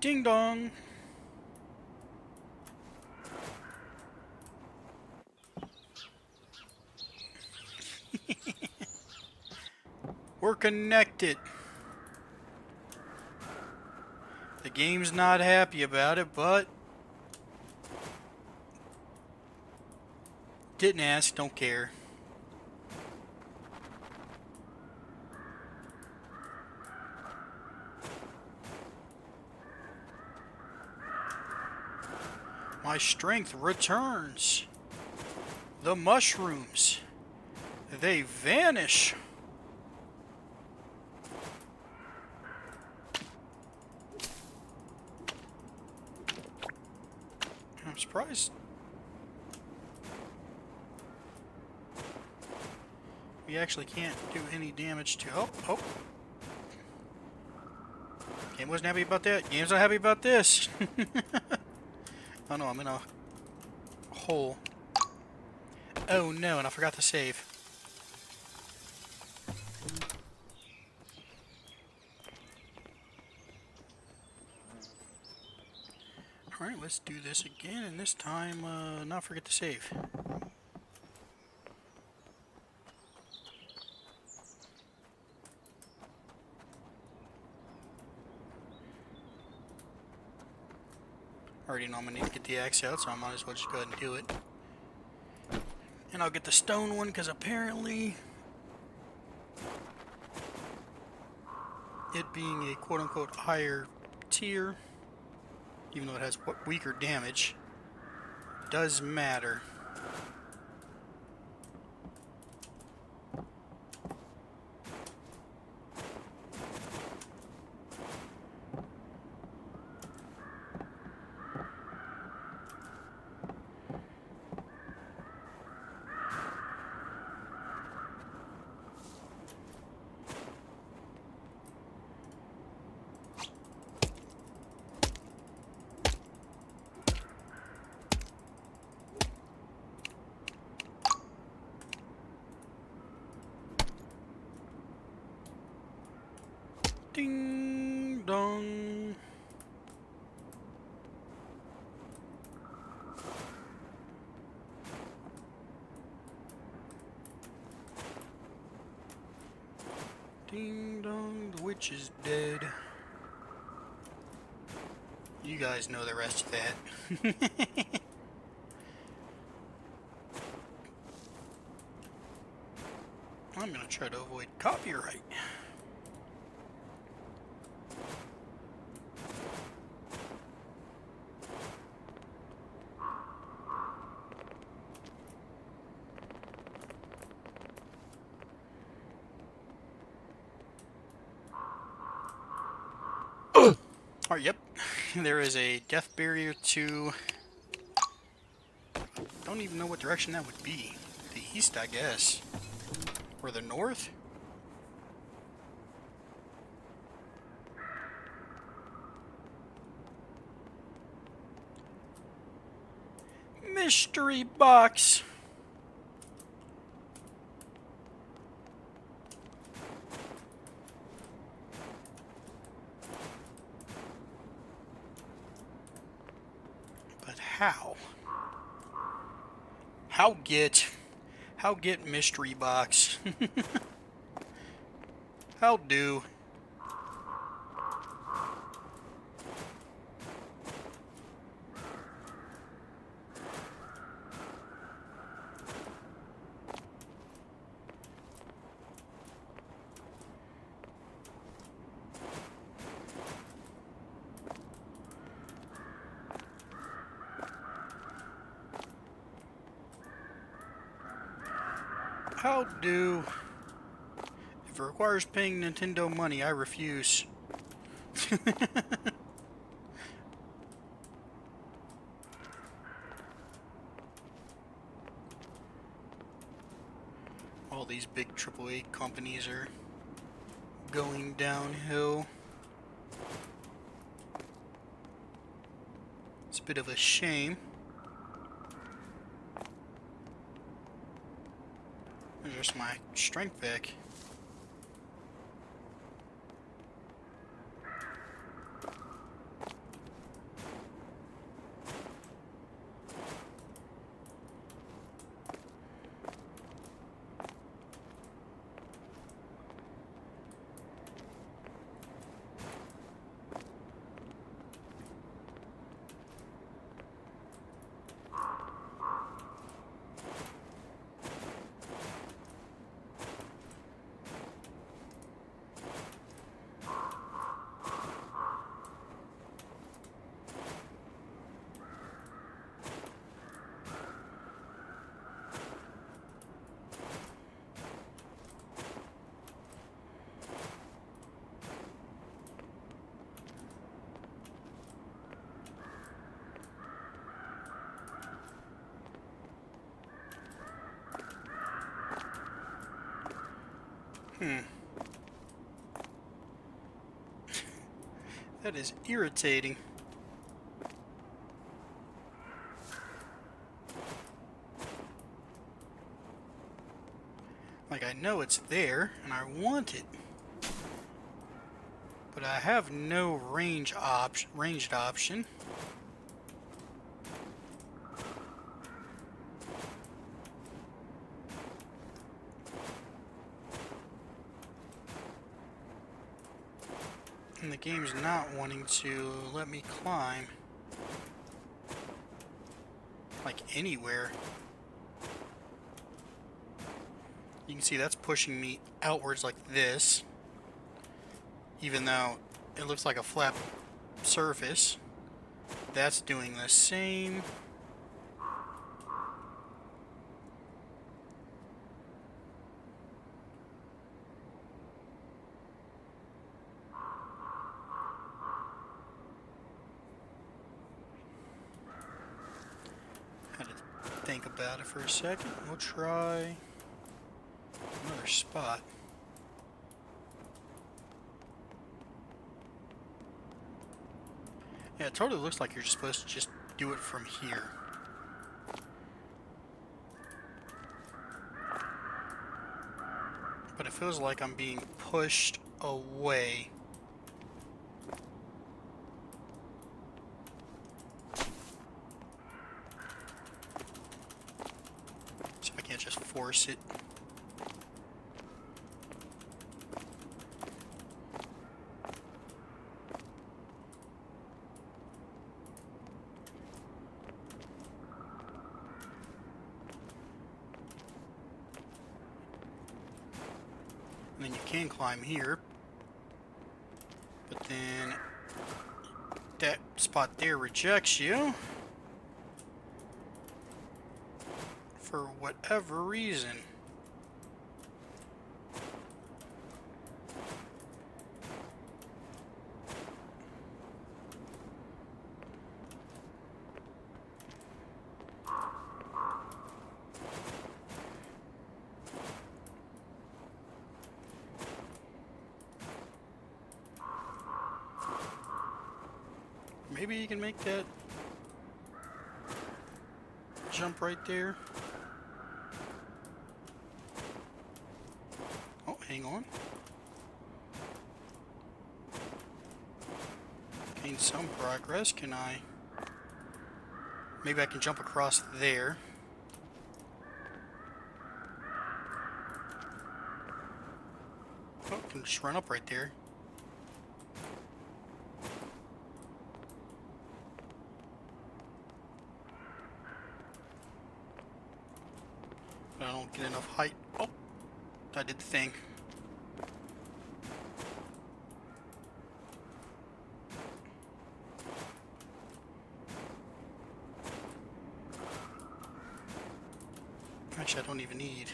Ding dong! We're connected. The game's not happy about it, but didn't ask, don't care. My strength returns. The mushrooms, they vanish. I'm surprised we actually can't do any damage to... Oh. Game wasn't happy about that. Game's not happy about this. Oh no, I'm in a hole. Oh no, and I forgot to save. Alright, let's do this again, and this time, not forget to save. Already know I'm gonna need to get the axe out, so I might as well just go ahead and do it. And I'll get the stone one, because apparently it being a quote-unquote higher tier, even though it has weaker damage, does matter. Ding dong. Ding dong, the witch is dead. You guys know the rest of that. I'm going to try to avoid copyright. Alright, yep. There is a death barrier to... don't even know what direction that would be. The east, I guess. Or the north? Mystery box! But how? How get mystery box? How do? How do? If it requires paying Nintendo money, I refuse. All these big AAA companies are going downhill. It's a bit of a shame. There's my strength back. That is irritating. Like, I know it's there, and I want it. But I have no ranged option. And the game's not wanting to let me climb. Like, anywhere. You can see that's pushing me outwards like this. Even though it looks like a flat surface. That's doing the same. Had to think about it for a second. We'll try another spot. Yeah, it totally looks like you're supposed to just do it from here. But it feels like I'm being pushed away. So I can't just force it. then you can climb here. But then that spot there rejects you. For whatever reason. Maybe you can make that jump right there. Oh, hang on. Gain some progress. Can I? Maybe I can jump across there. Oh, I can just run up right there. But I don't get enough height. Oh, I did the thing. Actually, I don't even need.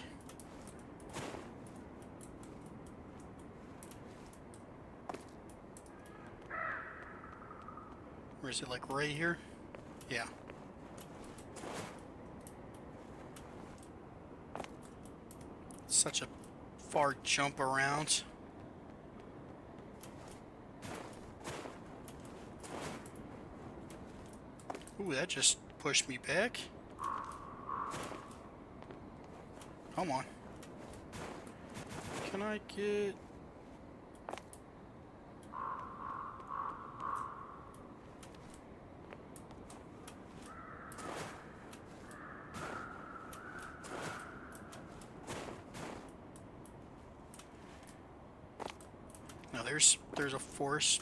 Or is it like right here? Yeah. Such a far jump around. Ooh, that just pushed me back. Come on. Can I get... Now there's a force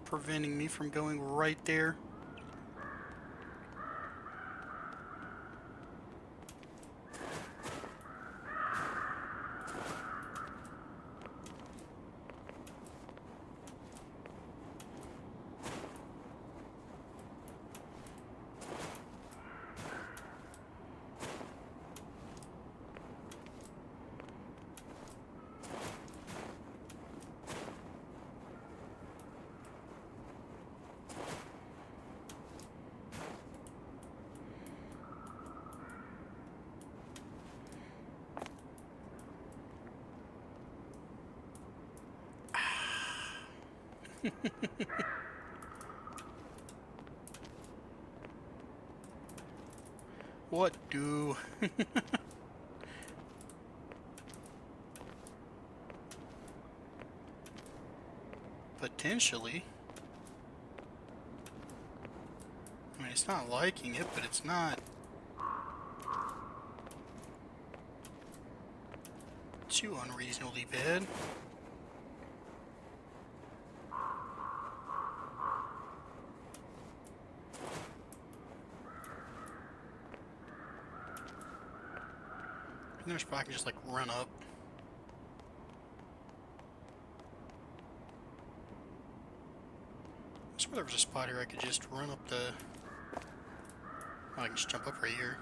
preventing me from going right there. What do? Potentially. I mean, it's not liking it, but it's not too unreasonably bad. There's probably I can just like run up. I swear there was a spot here I could just run up the... Oh, I can just jump up right here.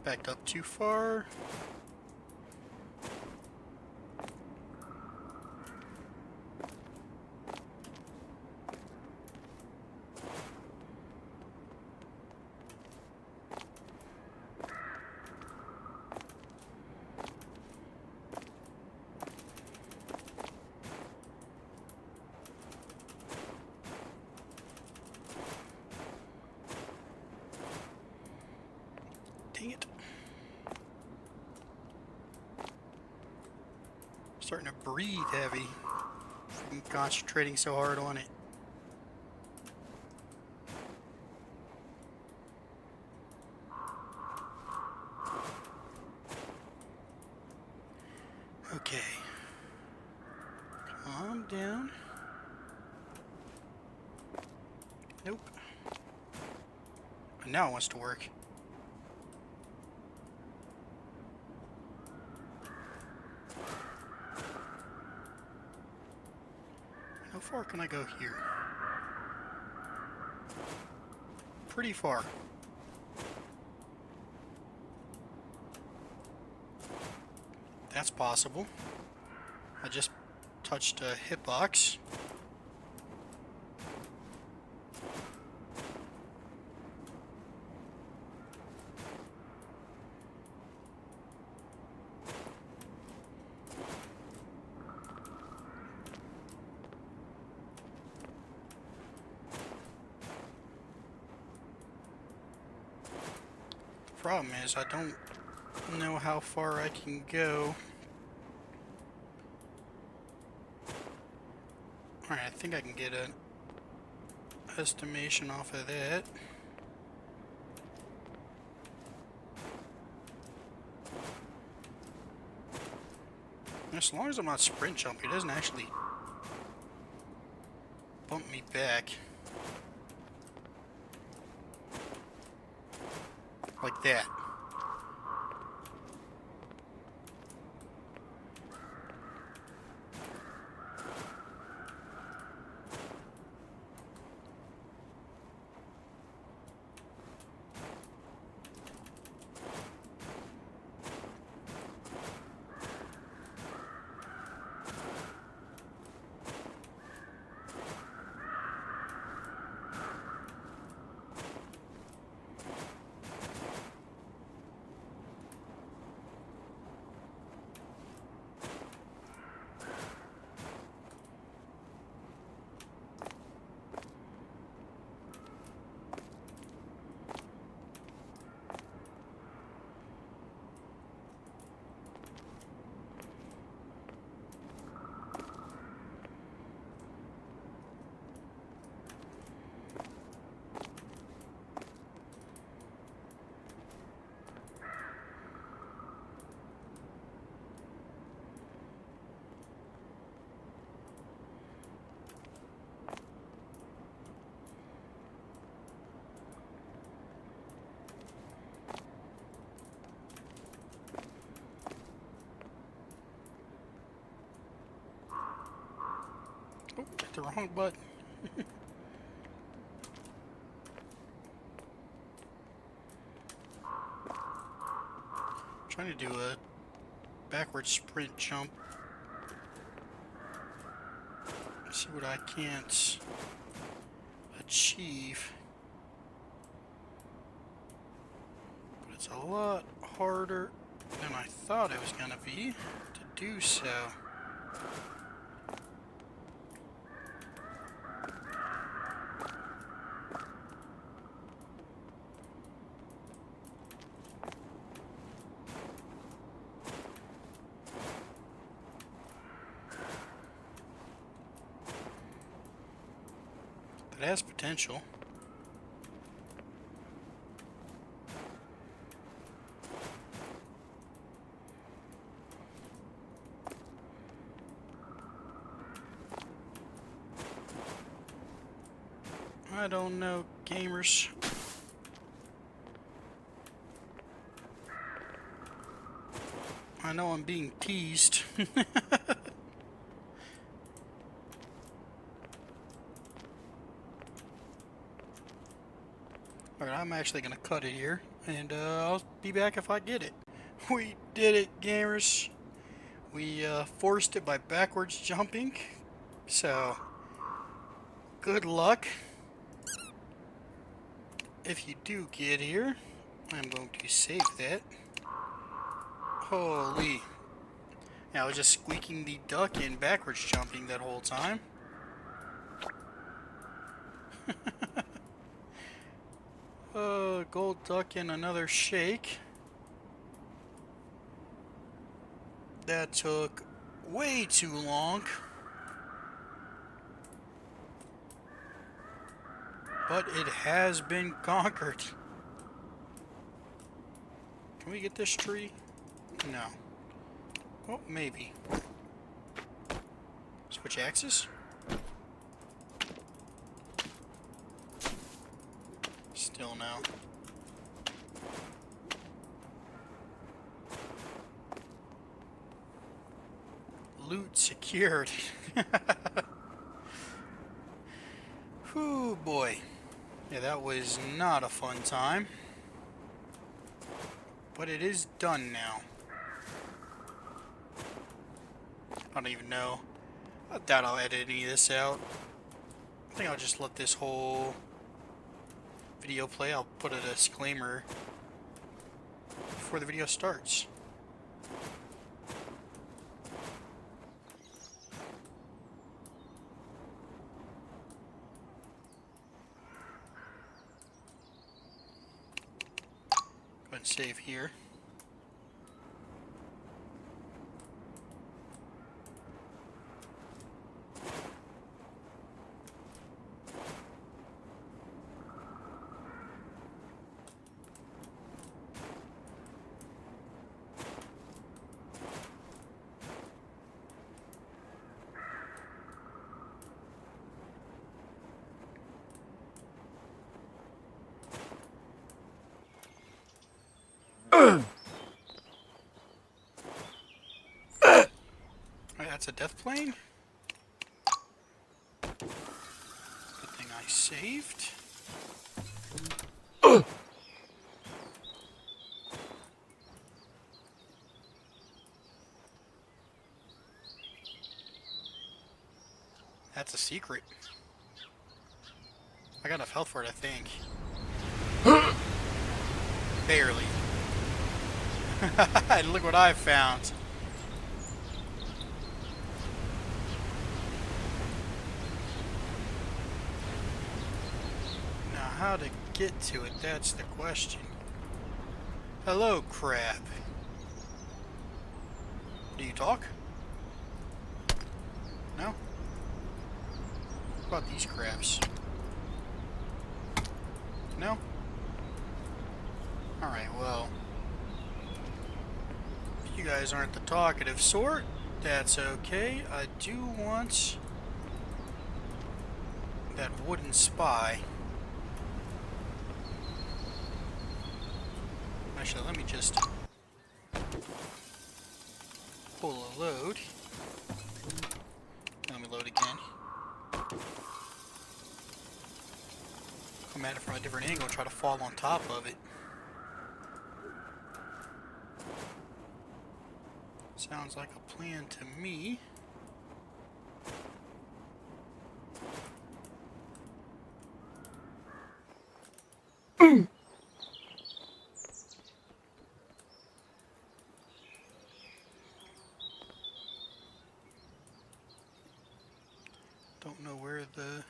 Backed up too far. Dang it. Starting to breathe heavy from concentrating so hard on it. Okay. Calm down. Nope. But now it wants to work. How far can I go here? Pretty far. That's possible. I just touched a hitbox. The problem is I don't know how far I can go. Alright, I think I can get an estimation off of that. As long as I'm not sprint jumping, it doesn't actually bump me back. Like that. Oh, hit the wrong button. Trying to do a backward sprint jump. See what I can't achieve. But it's a lot harder than I thought it was going to be to do so. It has potential. I don't know, gamers. I know I'm being teased. Alright, I'm actually going to cut it here, and I'll be back if I get it. We did it, gamers. We forced it by backwards jumping, so good luck. If you do get here, I'm going to save that. Holy. Yeah, I was just squeaking the duck in backwards jumping that whole time. Gold duck in another shake. That took way too long. But it has been conquered. Can we get this tree? No. Well, maybe. Switch axes? Still no. Loot secured. Whew, boy. Yeah, that was not a fun time. But it is done now. I don't even know. I doubt I'll edit any of this out. I think I'll just let this whole video play. I'll put a disclaimer before the video starts. Go ahead and save here. Alright, that's a death plane. Good thing I saved. That's a secret. I got enough health for it, I think. Barely. Look what I found. Now, how to get to it, that's the question. Hello, crab. Do you talk? No? What about these crabs? No? Alright, well. If you guys aren't the talkative sort, that's okay. I do want that wooden spy. Actually, let me just pull a load. Let me load again. Come at it from a different angle, try to fall on top of it. Sounds like a plan to me. Don't know where the...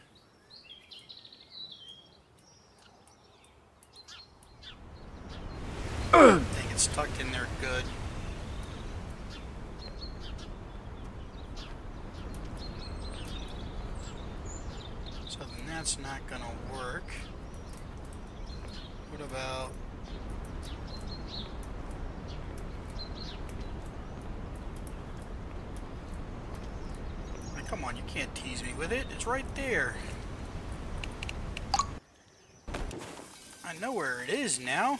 I think it's tucked in there good. So then that's not gonna work. What about... Come on, you can't tease me with it. It's right there. I know where it is now.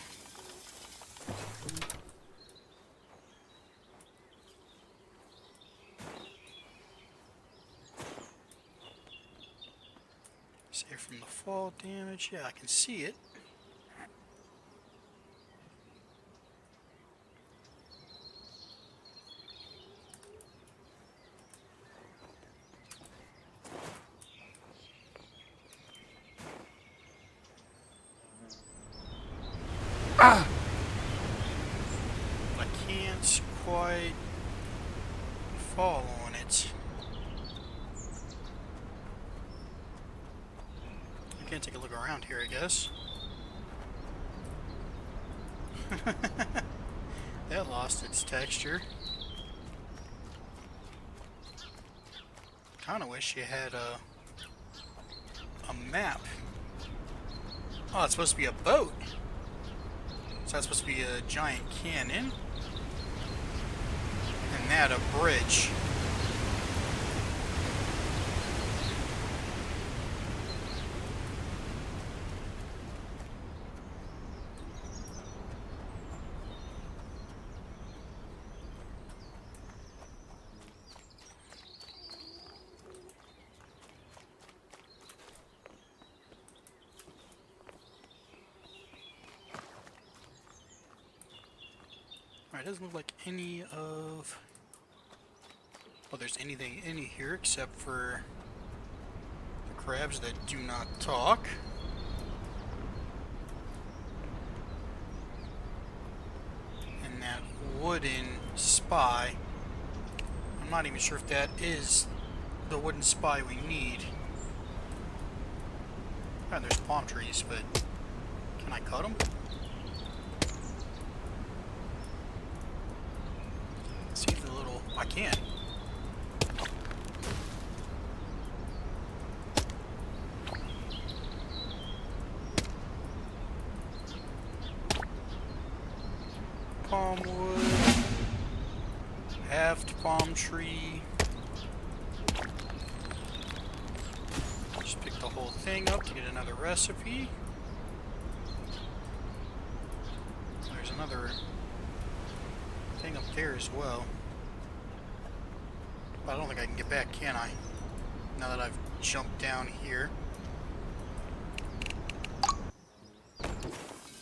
Save from the fall damage. Yeah, I can see it. I can't quite fall on it. I can't take a look around here, I guess. That lost its texture. Kinda wish you had a map. Oh, it's supposed to be a boat. So that's supposed to be a giant cannon. And that a bridge. Alright, doesn't look like any of... Well, there's anything in here except for the crabs that do not talk. And that wooden spy. I'm not even sure if that is the wooden spy we need. Ah, there's palm trees, but can I cut them? See the little... I can. Palm wood. Halved palm tree. Just pick the whole thing up to get another recipe. There's another thing up there as well. But I don't think I can get back, can I? Now that I've jumped down here.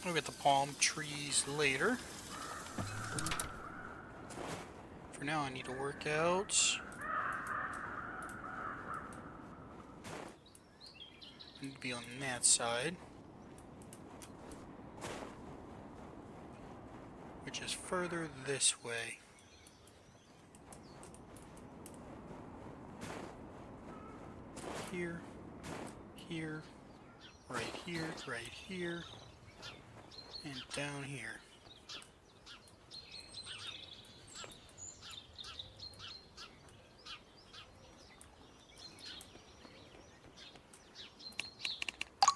We'll get the palm trees later. For now, I need to work out. I need to be on that side. Which is further this way. Here, here, right here, right here, and down here.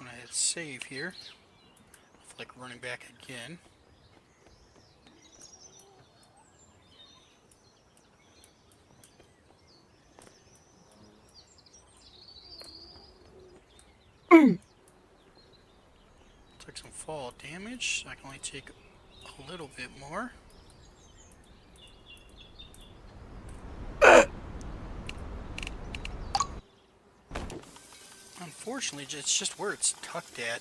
I'm gonna hit save here. I feel like running back again. Took some fall damage, so I can only take a little bit more. Unfortunately, it's just where it's tucked at.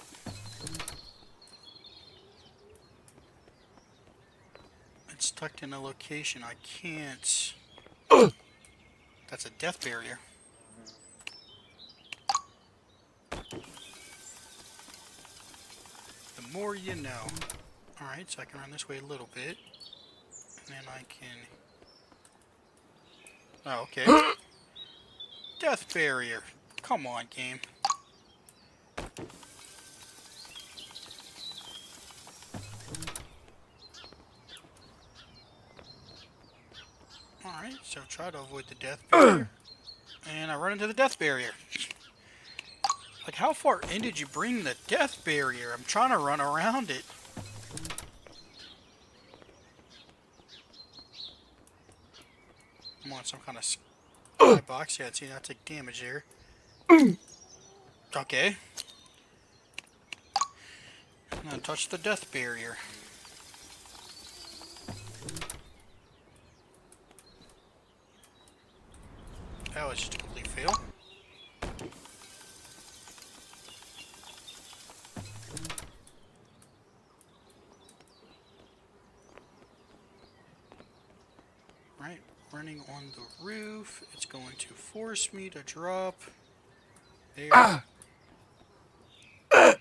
It's tucked in a location I can't... That's a death barrier. The more you know. Alright, so I can run this way a little bit. And then I can... Oh, okay. Death barrier. Come on, game. Alright, so try to avoid the death barrier. And I run into the death barrier. Like, how far in did you bring the death barrier? I'm trying to run around it. I'm on some kind of skybox. Yeah, see, I take damage there. Okay. I'm gonna touch the death barrier. That was just a complete fail. Right, running on the roof. It's going to force me to drop there. I know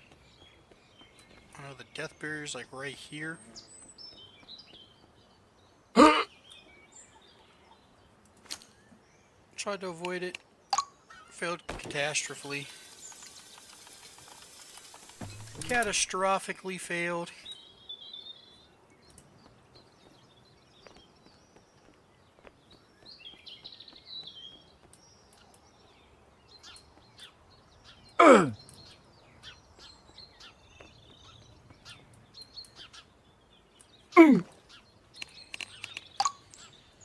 the death barrier's like right here. Tried to avoid it. Failed catastrophically. Catastrophically failed.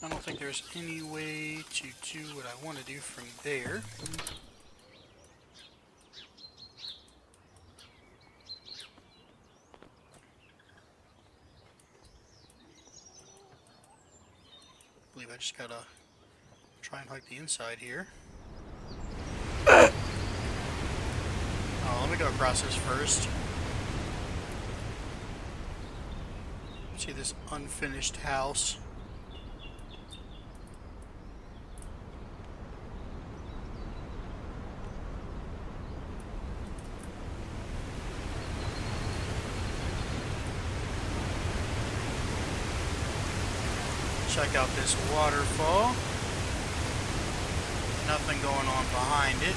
I don't don't think there's any way to do what I want to do from there. I believe I just gotta try and hike the inside here. Oh, let me go across this first. See this unfinished house. Check out this waterfall. Nothing going on behind it.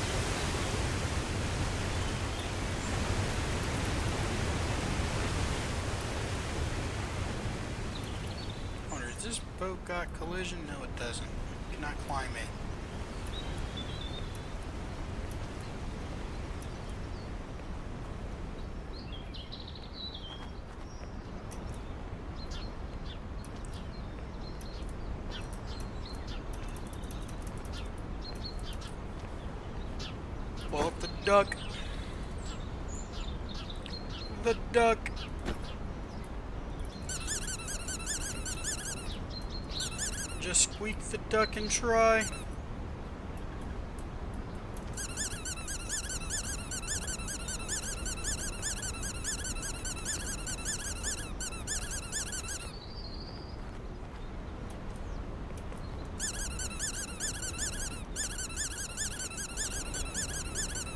Wonder, does this boat got collision? No, it doesn't. Cannot climb it. Pull up the duck. The duck. Just squeak the duck and try.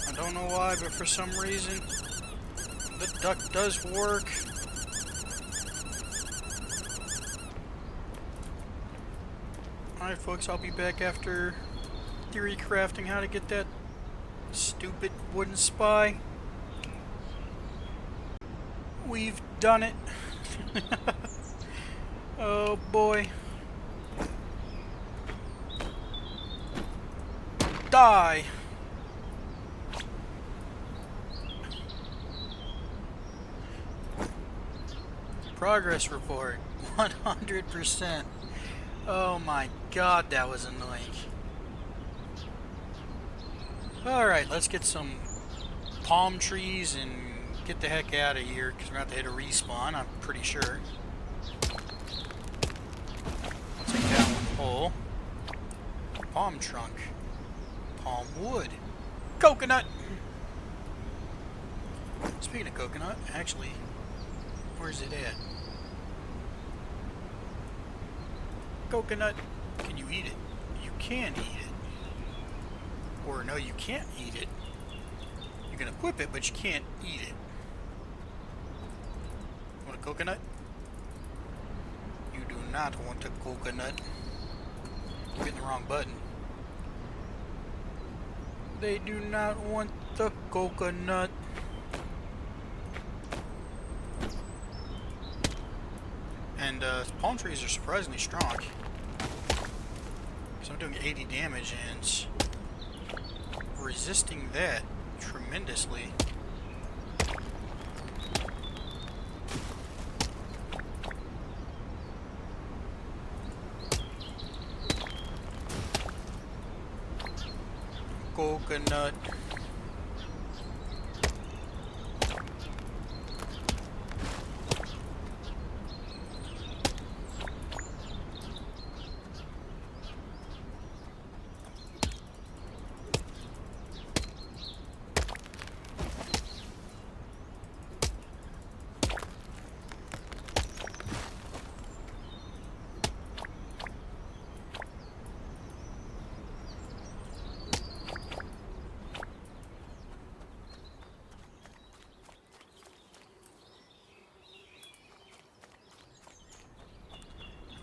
I don't know why, but for some reason, the duck does work. Alright folks, I'll be back after theory crafting how to get that stupid wooden spy. We've done it. Oh boy. Die! Progress report, 100%. Oh my god, that was annoying. Alright, let's get some palm trees and get the heck out of here, because we're going to have to hit a respawn, I'm pretty sure. I'll take that one whole. Palm trunk. Palm wood. Coconut! Speaking of coconut, actually, where's it at? Coconut. Can you eat it? You can eat it. Or no, you can't eat it. You can equip it, but you can't eat it. Want a coconut? You do not want a coconut. You're hitting the wrong button. They do not want the coconut. And palm trees are surprisingly strong. So I'm doing 80 damage and resisting that tremendously. Coconut.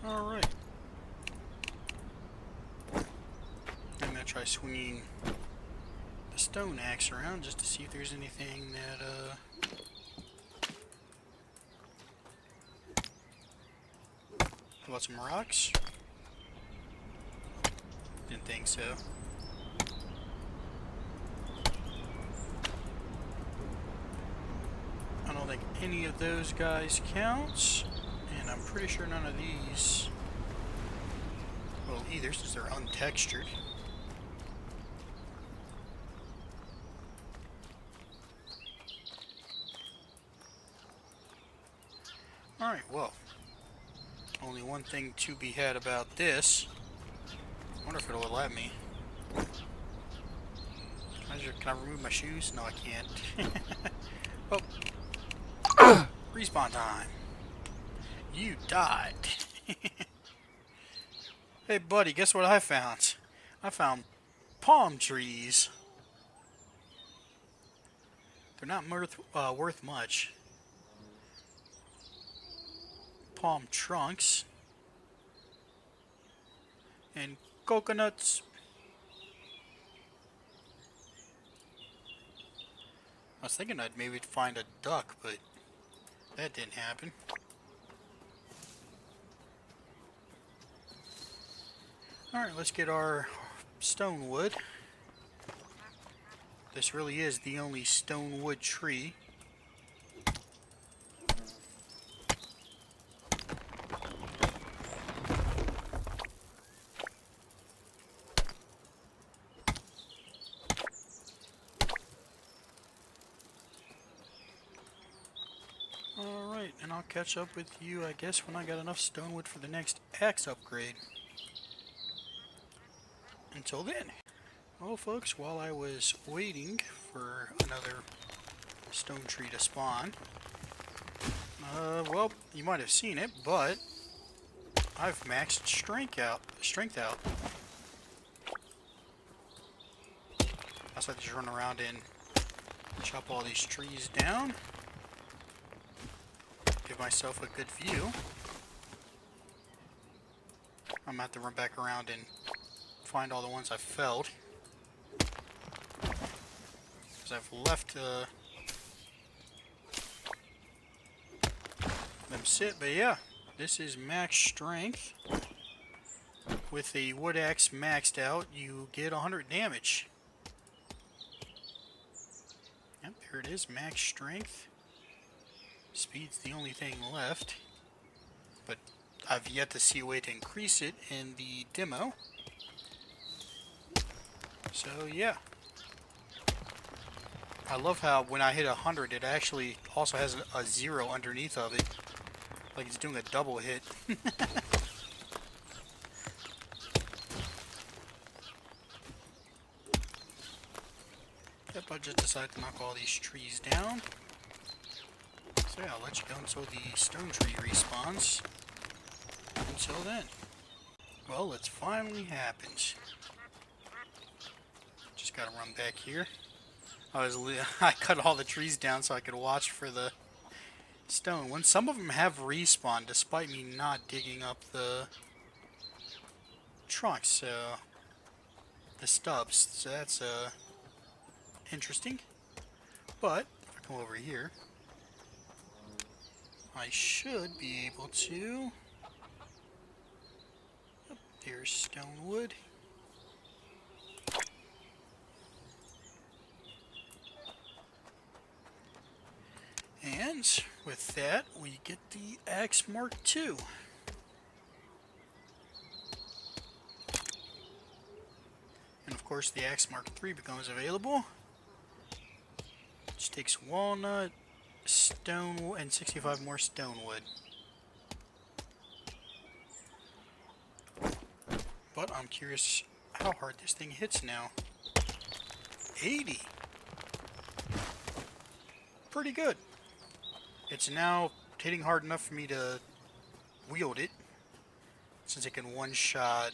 Alright. I'm gonna try swinging the stone axe around just to see if there's anything that, How about some rocks? Didn't think so. I don't think any of those guys counts. And I'm pretty sure none of these Well, either since they're untextured. Alright, well. Only one thing to be had about this. I wonder if it'll let me. Can I remove my shoes? No, I can't. Oh. Respawn time. You died. Hey, buddy, guess what I found? I found palm trees. They're not worth much. Palm trunks. And coconuts. I was thinking I'd maybe find a duck, but that didn't happen. Alright, let's get our stone wood. This really is the only stone wood tree. Alright, and I'll catch up with you, I guess, when I got enough stone wood for the next axe upgrade. Until then. Well, folks, while I was waiting for another stone tree to spawn, well, you might have seen it, but I've maxed strength out. I decided to just run around and chop all these trees down. Give myself a good view. I'm gonna have to run back around and find all the ones I felled. Because I've left them sit, but yeah, this is max strength. With the wood axe maxed out, you get 100 damage. Yep, there it is, max strength. Speed's the only thing left, but I've yet to see a way to increase it in the demo. So yeah. I love how when I hit 100, it actually also has a 0 underneath of it. Like it's doing a double hit. Yep, I just decided to knock all these trees down. So yeah, I'll let you go until the stone tree respawns. Until then. Well, it's finally happened. Just gotta run back here. I cut all the trees down so I could watch for the stone ones. Some of them have respawned despite me not digging up the trunks, so the stubs. So that's interesting. But if I come over here, I should be able to. Yep, there's stone wood. And with that, we get the Axe Mark II. And of course, the Axe Mark III becomes available. Which takes walnut, stone, and 65 more stone wood. But I'm curious how hard this thing hits now. 80. Pretty good. It's now hitting hard enough for me to wield it, since it can one-shot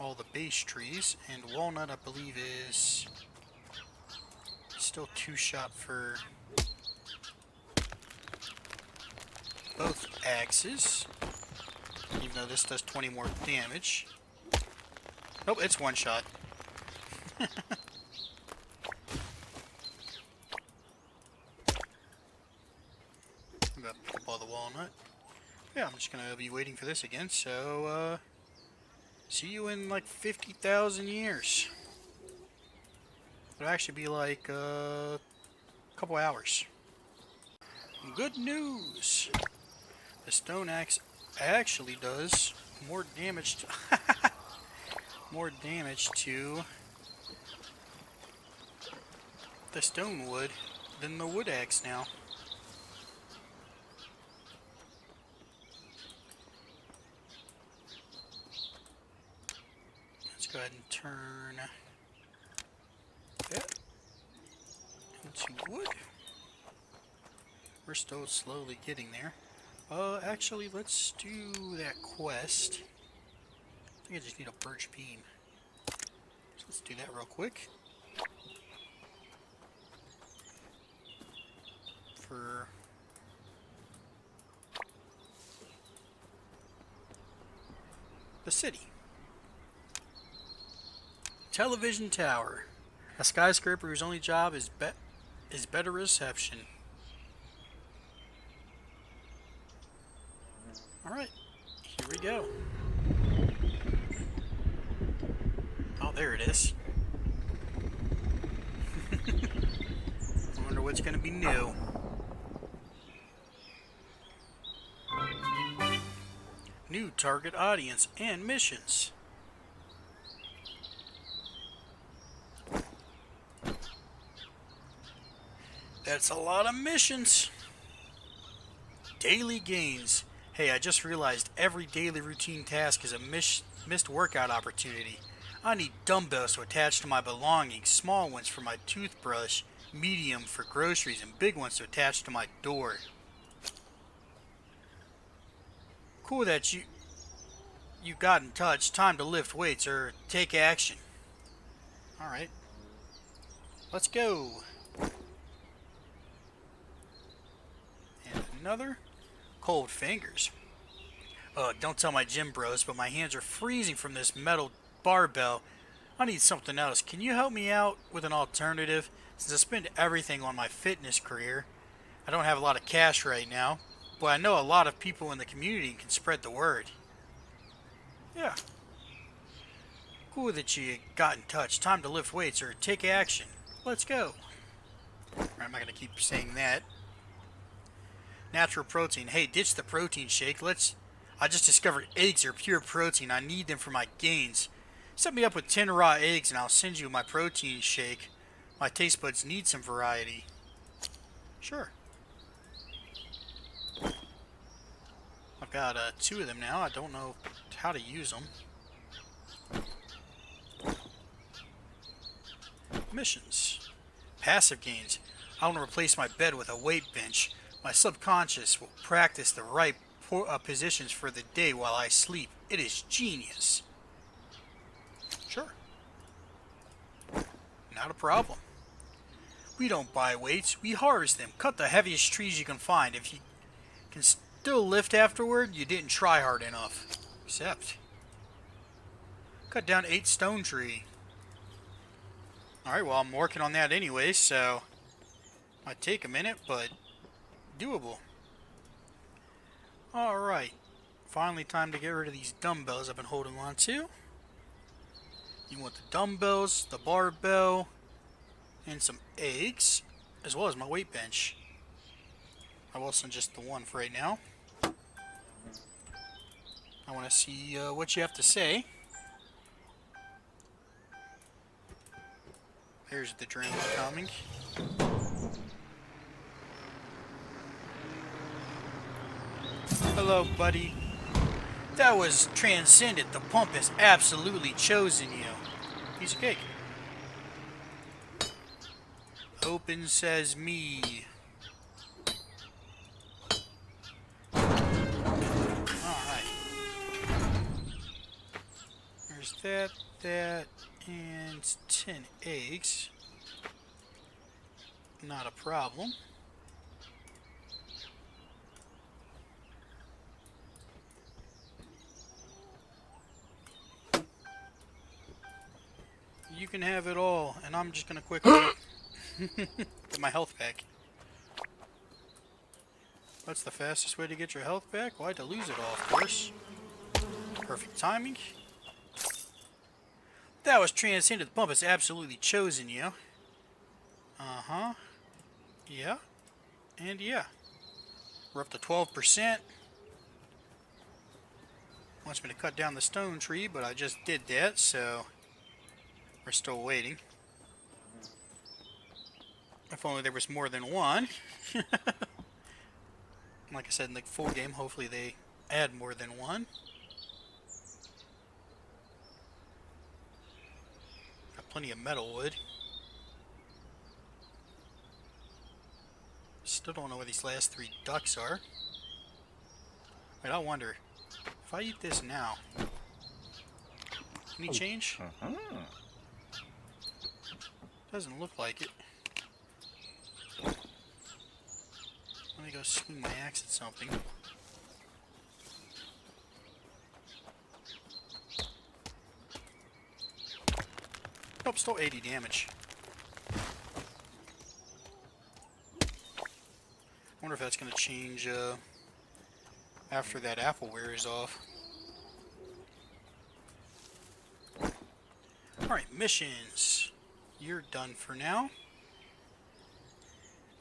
all the base trees, and walnut I believe is still two-shot for both axes, even though this does 20 more damage. Nope, it's one-shot. I'm gonna pick up all the walnut. Yeah, I'm just gonna be waiting for this again, so see you in like 50,000 years. It'll actually be like a couple hours. Good news! The stone axe actually does more damage to more damage to the stone wood than the wood axe now. Let's go ahead and turn that into wood. We're still slowly getting there. Actually, let's do that quest. I think I just need a birch beam. So let's do that real quick. For the city. Television tower. A skyscraper whose only job is better reception. Alright, here we go. Oh, there it is. I wonder what's going to be new. New target audience and missions. That's a lot of missions. Daily gains. Hey, I just realized every daily routine task is a missed workout opportunity. I need dumbbells to attach to my belongings, small ones for my toothbrush, medium for groceries, and big ones to attach to my door. Cool that you got in touch. Time to lift weights or take action. Alright. Let's go. And another. Cold fingers. Don't tell my gym bros, but my hands are freezing from this metal barbell. I need something else. Can you help me out with an alternative? Since I spend everything on my fitness career, I don't have a lot of cash right now, but I know a lot of people in the community can spread the word. Yeah. Cool that you got in touch. Time to lift weights or take action. Let's go. I'm not going to keep saying that. Natural protein. Hey, ditch the protein shake. I just discovered eggs are pure protein. I need them for my gains. Set me up with 10 raw eggs and I'll send you my protein shake. My taste buds need some variety. Sure. I've got 2 of them now. I don't know how to use them. Missions. Passive gains. I want to replace my bed with a weight bench. My subconscious will practice the right positions for the day while I sleep. It is genius. Sure. Not a problem. We don't buy weights, we harvest them. Cut the heaviest trees you can find. If you can still lift afterward, you didn't try hard enough. Except, cut down 8 stone tree. Alright, well, I'm working on that anyway, so might take a minute, but doable. Alright, finally time to get rid of these dumbbells I've been holding on to. You want the dumbbells, the barbell, and some eggs, as well as my weight bench. I will send just the one for right now. I want to see what you have to say. There's the drone coming. Hello, buddy. That was transcendent. The pump has absolutely chosen you. Piece of cake. Open says me. Alright. There's that, and 10 eggs. Not a problem. You can have it all, and I'm just gonna quickly get my health back. That's the fastest way to get your health back? Why to lose it all, of course. Perfect timing. That was transcendent. The pump has absolutely chosen you. Uh-huh. Yeah. And yeah. We're up to 12%. wants me to cut down the stone tree, but I just did that, so we're still waiting. If only there was more than one. Like I said in the full game, hopefully they add more than one. Got plenty of metal wood. Still don't know where these last 3 ducks are. Wait, I wonder, if I eat this now, any change? Doesn't look like it. Let me go swing my axe at something. Nope, still 80 damage. I wonder if that's going to change after that apple wears off. Alright, missions. You're done for now.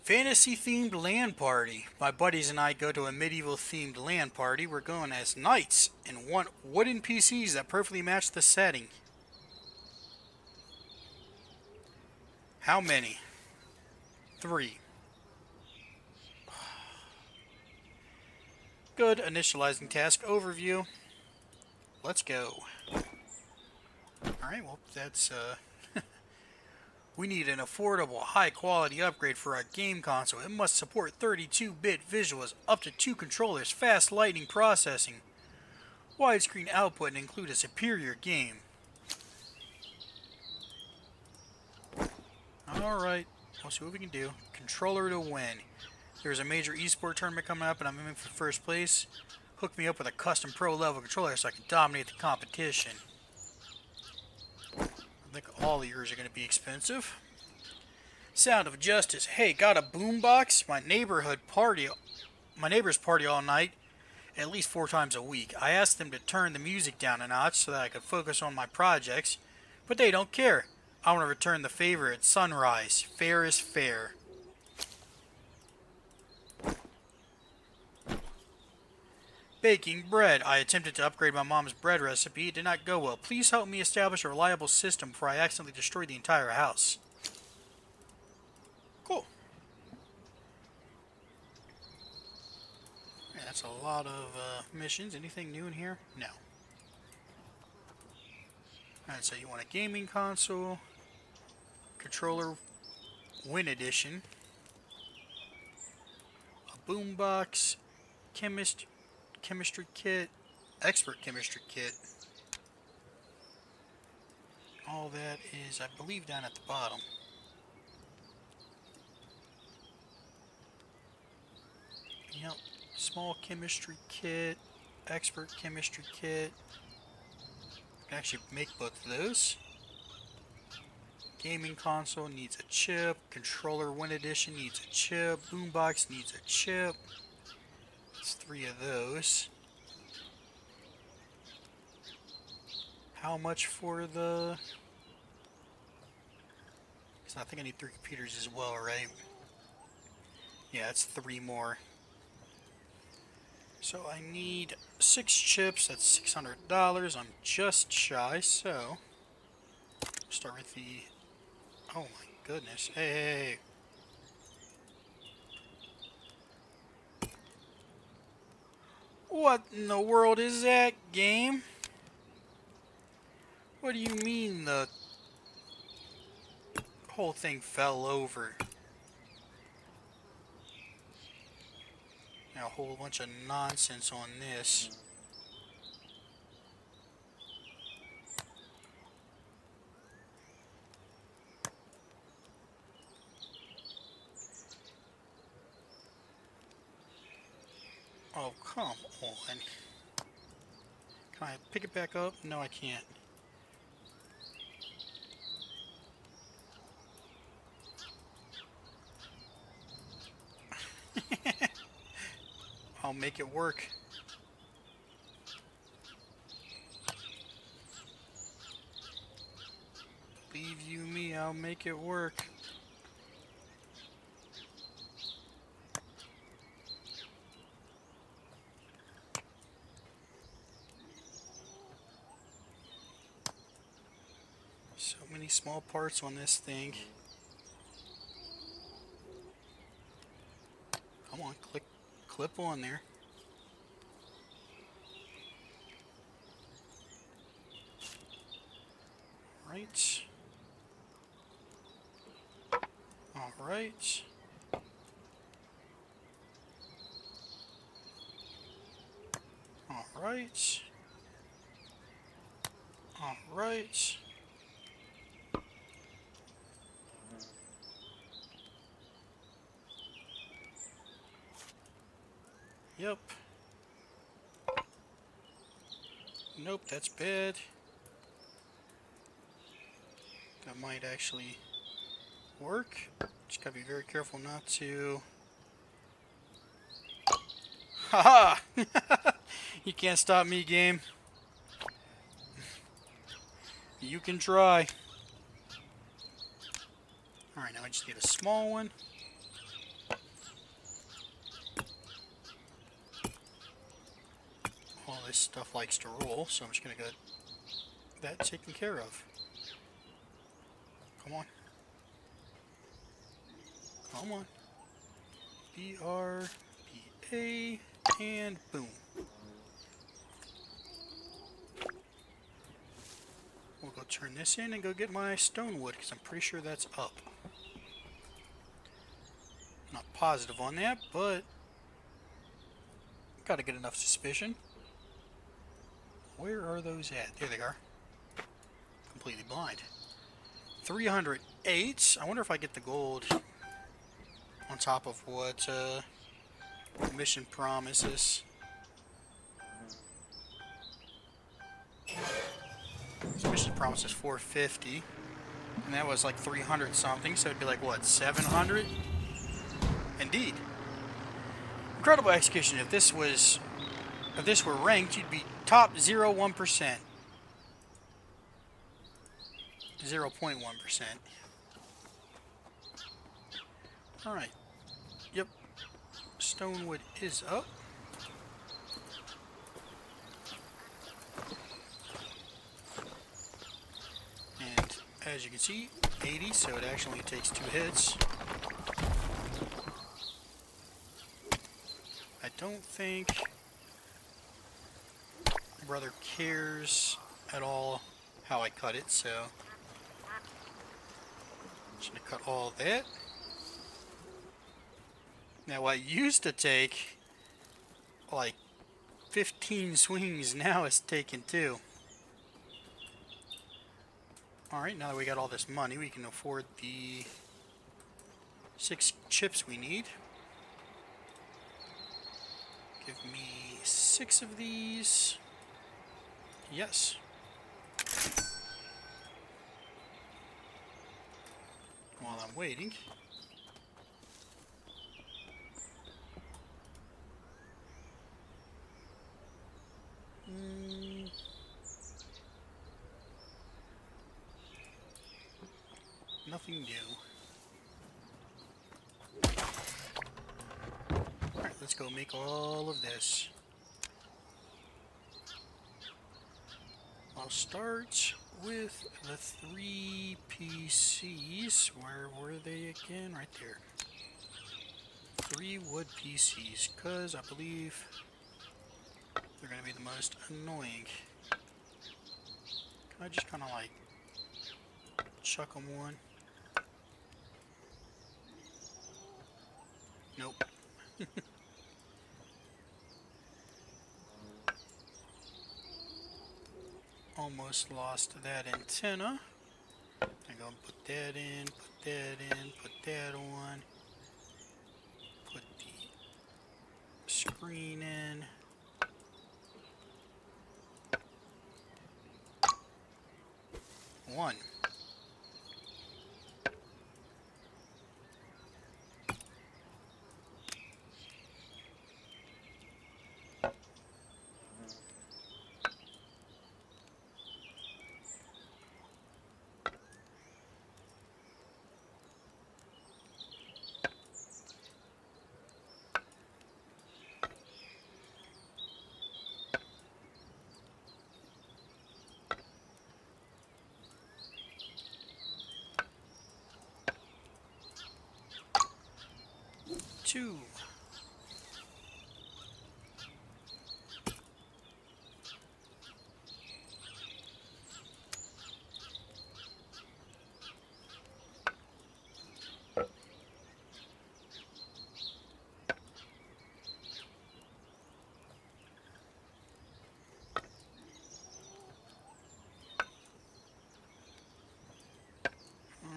Fantasy-themed LAN party. My buddies and I go to a medieval-themed LAN party. We're going as knights and want wooden PCs that perfectly match the setting. How many? 3. Good. Initializing task overview. Let's go. Alright, well, that's, we need an affordable, high-quality upgrade for our game console. It must support 32-bit visuals, up to 2 controllers, fast lightning processing, widescreen output, and include a superior game. Alright, we'll see what we can do. Controller to win. There's a major esport tournament coming up, and I'm aiming for first place. Hook me up with a custom pro-level controller so I can dominate the competition. I think all of yours are going to be expensive. Sound of Justice. Hey, got a boombox? My neighbors party all night, at least 4 times a week. I asked them to turn the music down a notch so that I could focus on my projects, but they don't care. I want to return the favor at sunrise. Fair is fair. Baking bread. I attempted to upgrade my mom's bread recipe. It did not go well. Please help me establish a reliable system before I accidentally destroy the entire house. Cool. Yeah, that's a lot of missions. Anything new in here? No. Alright, so you want a gaming console, controller, Win Edition, a boombox, chemistry kit, expert chemistry kit. All that is, I believe, down at the bottom. Yep, small chemistry kit, expert chemistry kit. I can actually make both of those. Gaming console needs a chip. Controller Win Edition needs a chip. Boombox needs a chip. That's 3 of those. How much for the... I think I need 3 computers as well, right? Yeah, it's 3 more. So I need 6 chips. That's $600. I'm just shy, so... Start with the... Oh my goodness. Hey. What in the world is that, game? What do you mean the whole thing fell over? Now, a whole bunch of nonsense on this. Oh, come on. Can I pick it back up? No, I can't. I'll make it work. Believe you me, I'll make it work. many small parts on this thing. Come on, clip on there. Right. All right. All right. All right. Yep. Nope, that's bad. That might actually work. Just gotta be very careful not to. Haha! You can't stop me, game. You can try. Alright, now I just need a small one. All this stuff likes to roll, so I'm just gonna get that taken care of. Come on. Come on. BR, BA, and boom. We'll go turn this in and go get my stone wood, because I'm pretty sure that's up. Not positive on that, but gotta get enough suspicion. Where are those at? There they are. Completely blind. 308. I wonder if I get the gold on top of what the mission promises. This mission promises 450, and that was like 300 something, so it'd be like what, 700? Indeed. Incredible execution. If this were ranked, you'd be top 0.1%. 0.1%. Alright. Yep. Stonewood is up. And as you can see, 80, so it actually takes 2 hits. I don't think my brother cares at all how I cut it, so I'm just going to cut all that. Now what used to take like 15 swings, now it's taken 2. Alright, now that we got all this money, we can afford the 6 chips we need. Give me 6 of these. Yes. While I'm waiting. Nothing new. Alright, let's go make all of this. I'll start with the 3 PCs. Where were they again? Right there. 3 wood PCs, because I believe they're going to be the most annoying. Can I just kind of like chuck them one? Nope. Almost lost that antenna. I'm going to put that in, put that in, put that on. Put the screen in. One. 2.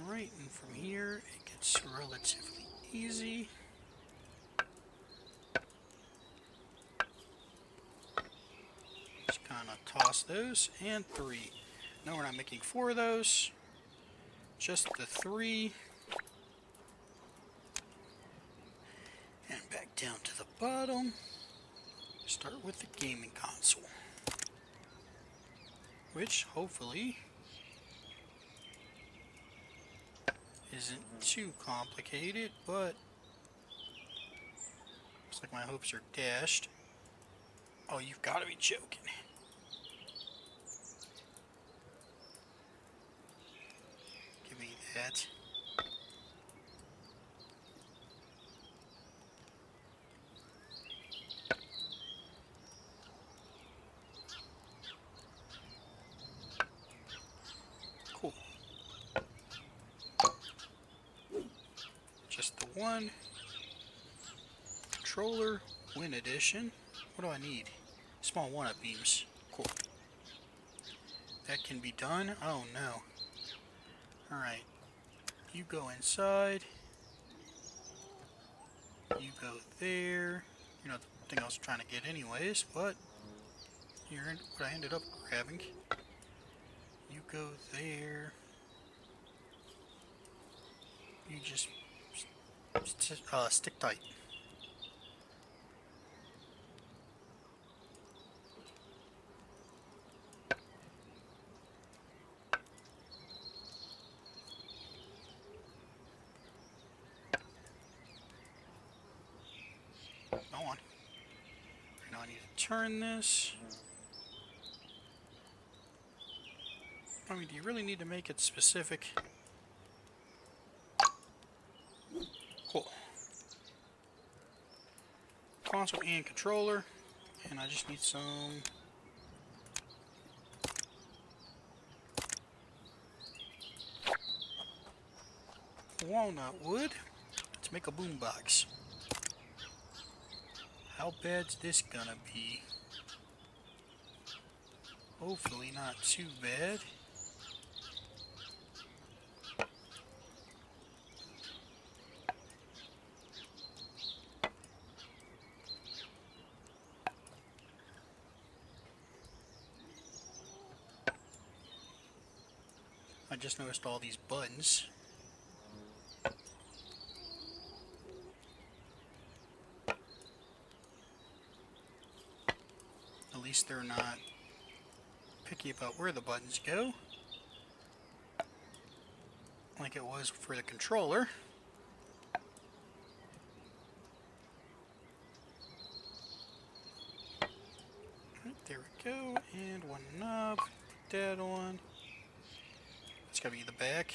Alright, and from here it gets relatively easy. Just kind of toss those, and 3. No, we're not making 4 of those, just the 3. And back down to the bottom. Start with the gaming console, which hopefully isn't too complicated, but looks like my hopes are dashed. Oh, you've got to be joking. Give me that. Cool. Just the one. Controller, Win Edition. What do I need? Small one-up beams. Cool. That can be done. Oh no. Alright. You go inside. You go there. You're not the thing I was trying to get anyways, but you're what I ended up grabbing. You go there. You just stick tight. Go on. Now I need to turn this. I mean, do you really need to make it specific? Cool. Console and controller. And I just need some walnut wood to make a boombox. How bad's this gonna be? Hopefully not too bad. I just noticed all these buttons. At least they're not picky about where the buttons go, like it was for the controller. Right, there we go, and one knob, put that on. It's gotta be the back.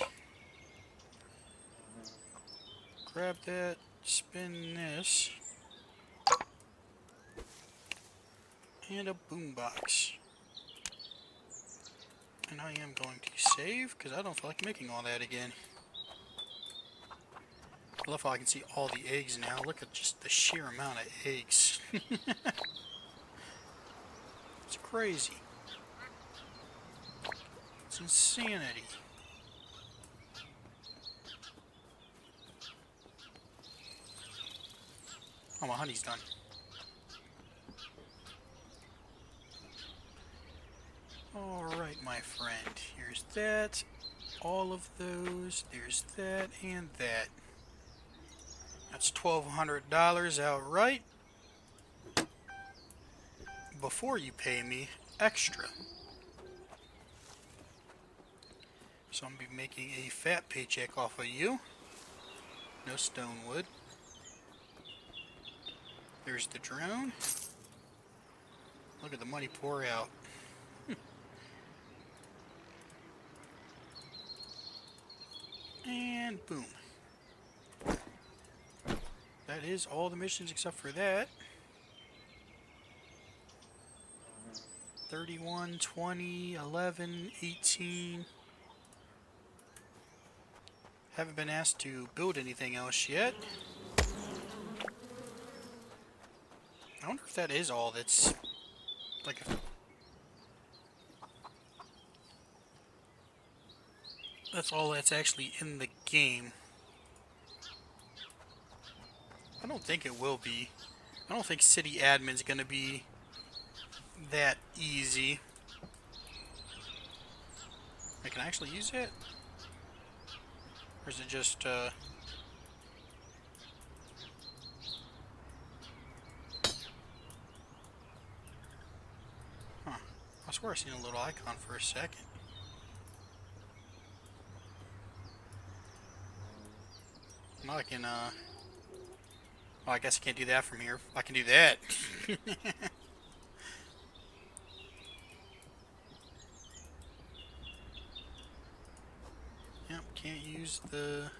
Grab that, spin this, and a boombox. And I am going to save, because I don't feel like making all that again. I love how I can see all the eggs now. Look at just the sheer amount of eggs. It's crazy. It's insanity. Oh, my honey's done. Alright, my friend. Here's that. All of those. There's that and that. That's $1,200 outright. Before you pay me extra. So I'm going to be making a fat paycheck off of you. No stone wood. There's the drone. Look at the money pour out. And boom. that is all the missions except for that. 31, 20, 11, 18. Haven't been asked to build anything else yet. I wonder if that is all that's like if that's all that's actually in the game. I don't think it will be. I don't think city admin's gonna be that easy. I can actually use it? Or is it just, Huh. I swear I seen a little icon for a second. Now I can, oh, I guess I can't do that from here. I can do that. Yep, can't use the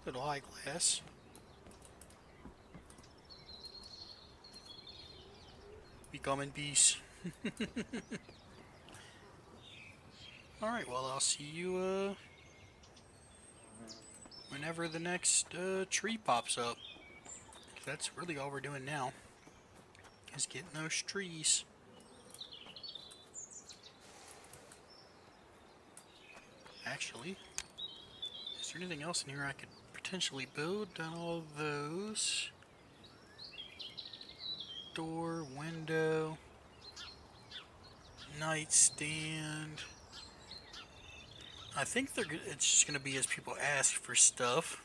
little eyeglass. Becoming beast. Alright, well, I'll see you, whenever the next, tree pops up. That's really all we're doing now, is getting those trees. Actually, is there anything else in here I could potentially build? Done all those. Door, window, nightstand. I think it's just going to be as people ask for stuff.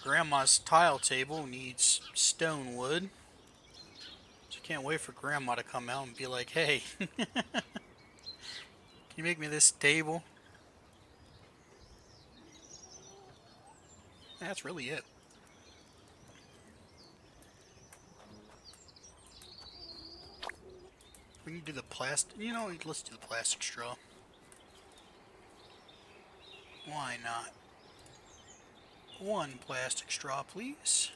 Grandma's tile table needs stone wood. So I can't wait for Grandma to come out and be like, hey, can you make me this table? That's really it. We can do the plastic, you know, let's do the plastic straw. Why not? One plastic straw, please.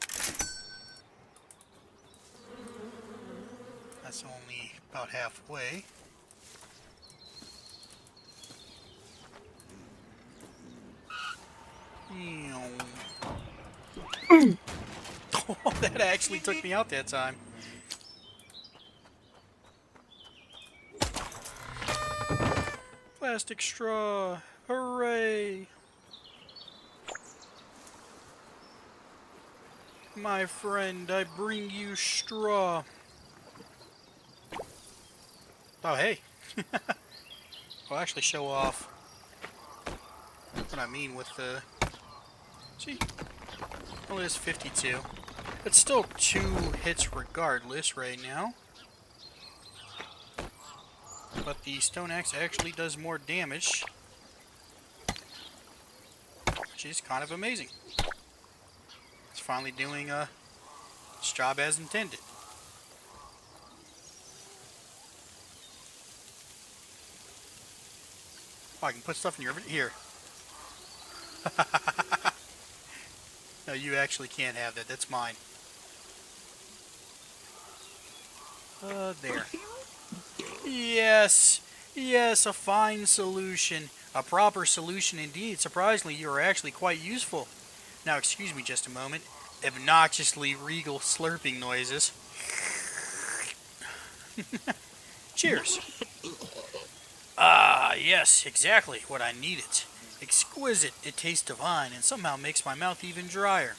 That's only about halfway. Oh, that actually took me out that time. Plastic straw. Hooray! My friend, I bring you straw. Oh, hey. I'll actually show off what I mean with the... See? Only is 52. It's still 2 hits regardless right now. But the stone axe actually does more damage, which is kind of amazing. It's finally doing its job as intended. Oh, I can put stuff in your here. No, you actually can't have that. That's mine. There. Yes, yes, a fine solution. A proper solution indeed. Surprisingly, you are actually quite useful. Now, excuse me just a moment. Obnoxiously regal slurping noises. Cheers. Ah, yes, exactly what I needed. Exquisite, it tastes divine, and somehow makes my mouth even drier.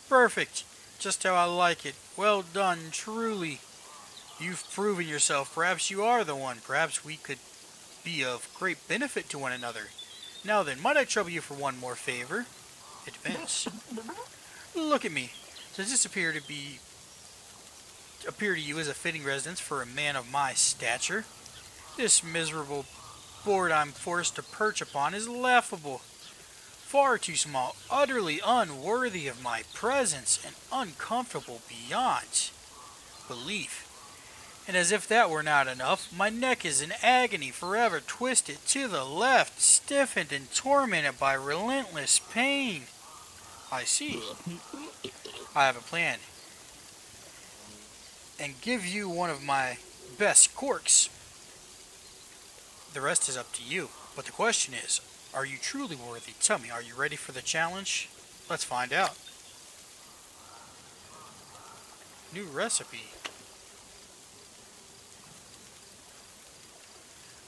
Perfect, just how I like it. Well done, truly. You've proven yourself. Perhaps you are the one. Perhaps we could be of great benefit to one another. Now then, might I trouble you for one more favor? It depends. Look at me. Does this appear to you as a fitting residence for a man of my stature? This miserable board I'm forced to perch upon is laughable. Far too small, utterly unworthy of my presence, and uncomfortable beyond belief. And as if that were not enough, my neck is in agony, forever twisted to the left, stiffened and tormented by relentless pain. I see. I have a plan. And give you one of my best corks. The rest is up to you. But the question is, are you truly worthy? Tell me, are you ready for the challenge? Let's find out. New recipe.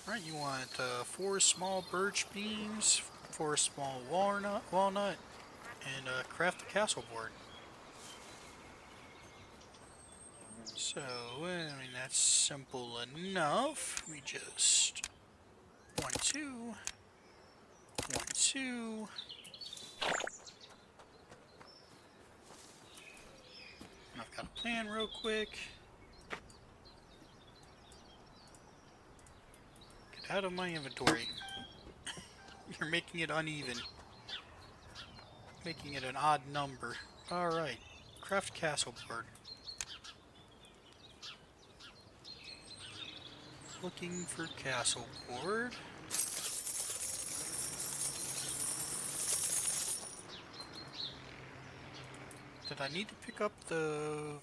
Alright, you want 4 small birch beams, 4 small walnut, and craft a castle board. So, I mean, that's simple enough. We just 1, 2, 1, 2. And I've got a plan real quick. Get out of my inventory. You're making it uneven. Making it an odd number. Alright. Craft castle board. Looking for castle board. Did I need to pick up the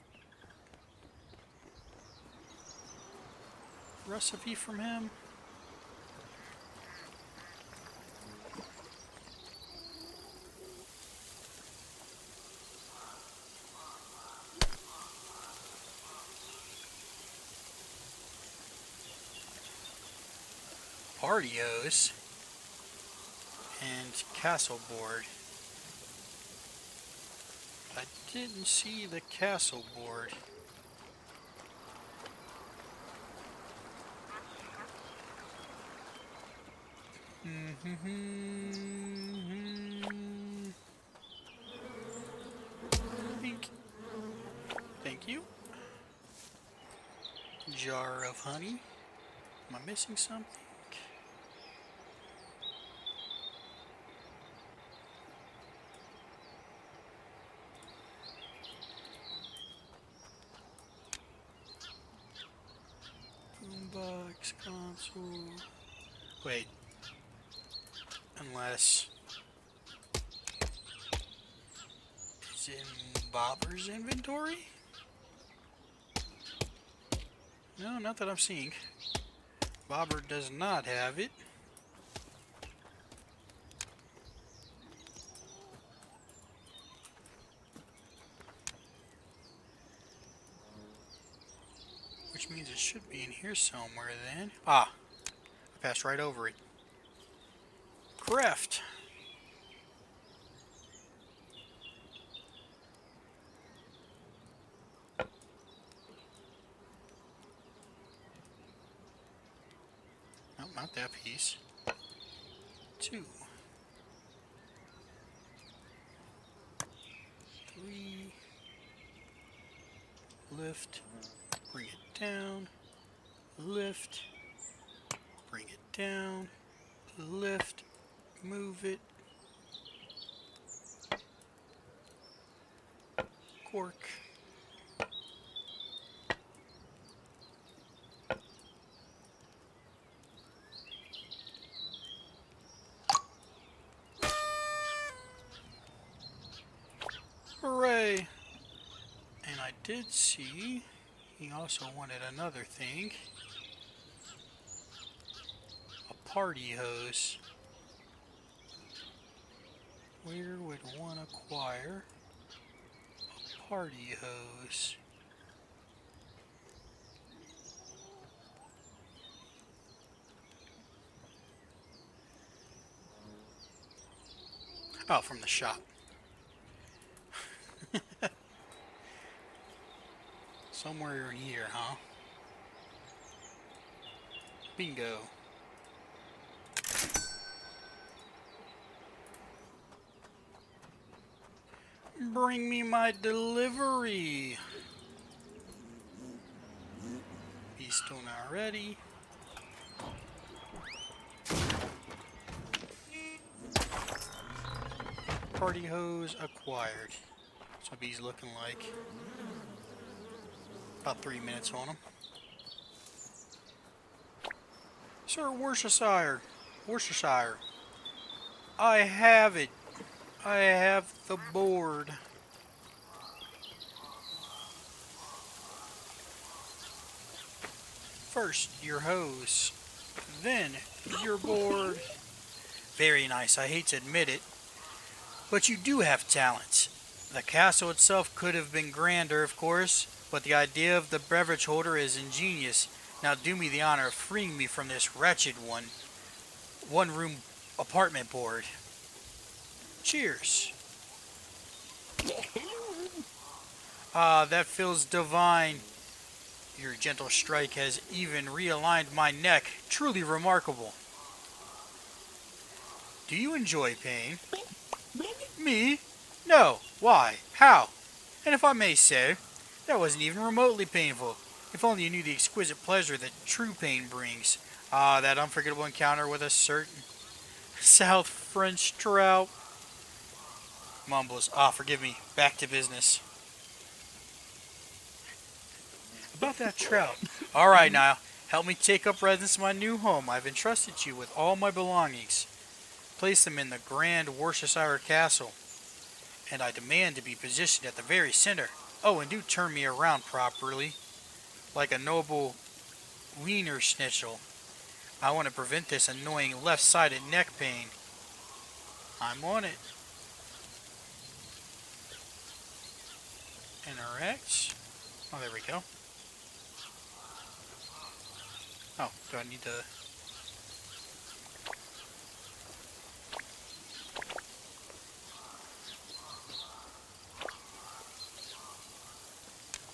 recipe from him? Partios and castle board. I didn't see the castle board. Thank you. Jar of honey. Am I missing something? Boombox, console. Wait. Unless it's in Bobber's inventory? No, not that I'm seeing. Bobber does not have it. Which means it should be in here somewhere then. Ah, I passed right over it. Craft. No, not that piece. 2. 3. Lift. Bring it down. Lift. Bring it down. Lift. Move it. Cork. Hooray! And I did see he also wanted another thing. A party hose. Where would one acquire a party hose? Oh, from the shop. Somewhere in here, huh? Bingo. Bring me my delivery. He's still not ready. Party hose acquired. That's what he's looking like. About 3 minutes on him. Sir Worcestershire. I have it. I have the board. First, your hose. Then, your board. Very nice, I hate to admit it. But you do have talent. The castle itself could have been grander, of course, but the idea of the beverage holder is ingenious. Now do me the honor of freeing me from this wretched one-room apartment board. Cheers. Ah, that feels divine. Your gentle strike has even realigned my neck. Truly remarkable. Do you enjoy pain? Me? No. Why? How? And if I may say, that wasn't even remotely painful. If only you knew the exquisite pleasure that true pain brings. Ah, that unforgettable encounter with a certain South French trout. Mumbles. Ah, forgive me. Back to business. About that trout. Alright, Niall. Help me take up residence in my new home. I've entrusted you with all my belongings. Place them in the grand Worcestershire Castle. And I demand to be positioned at the very center. Oh, and do turn me around properly. Like a noble wiener schnitzel. I want to prevent this annoying left-sided neck pain. I'm on it. Interact. Oh, there we go. Oh, do I need to...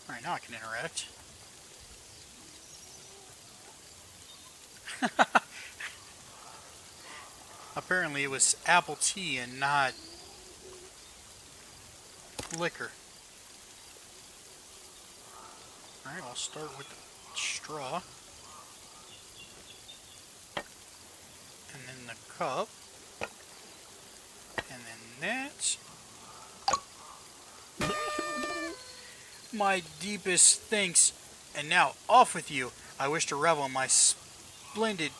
Alright, now I can interact. Apparently it was apple tea and not liquor. Alright, I'll start with the straw. And then the cup. And then that. My deepest thanks. And now, off with you. I wish to revel in my splendid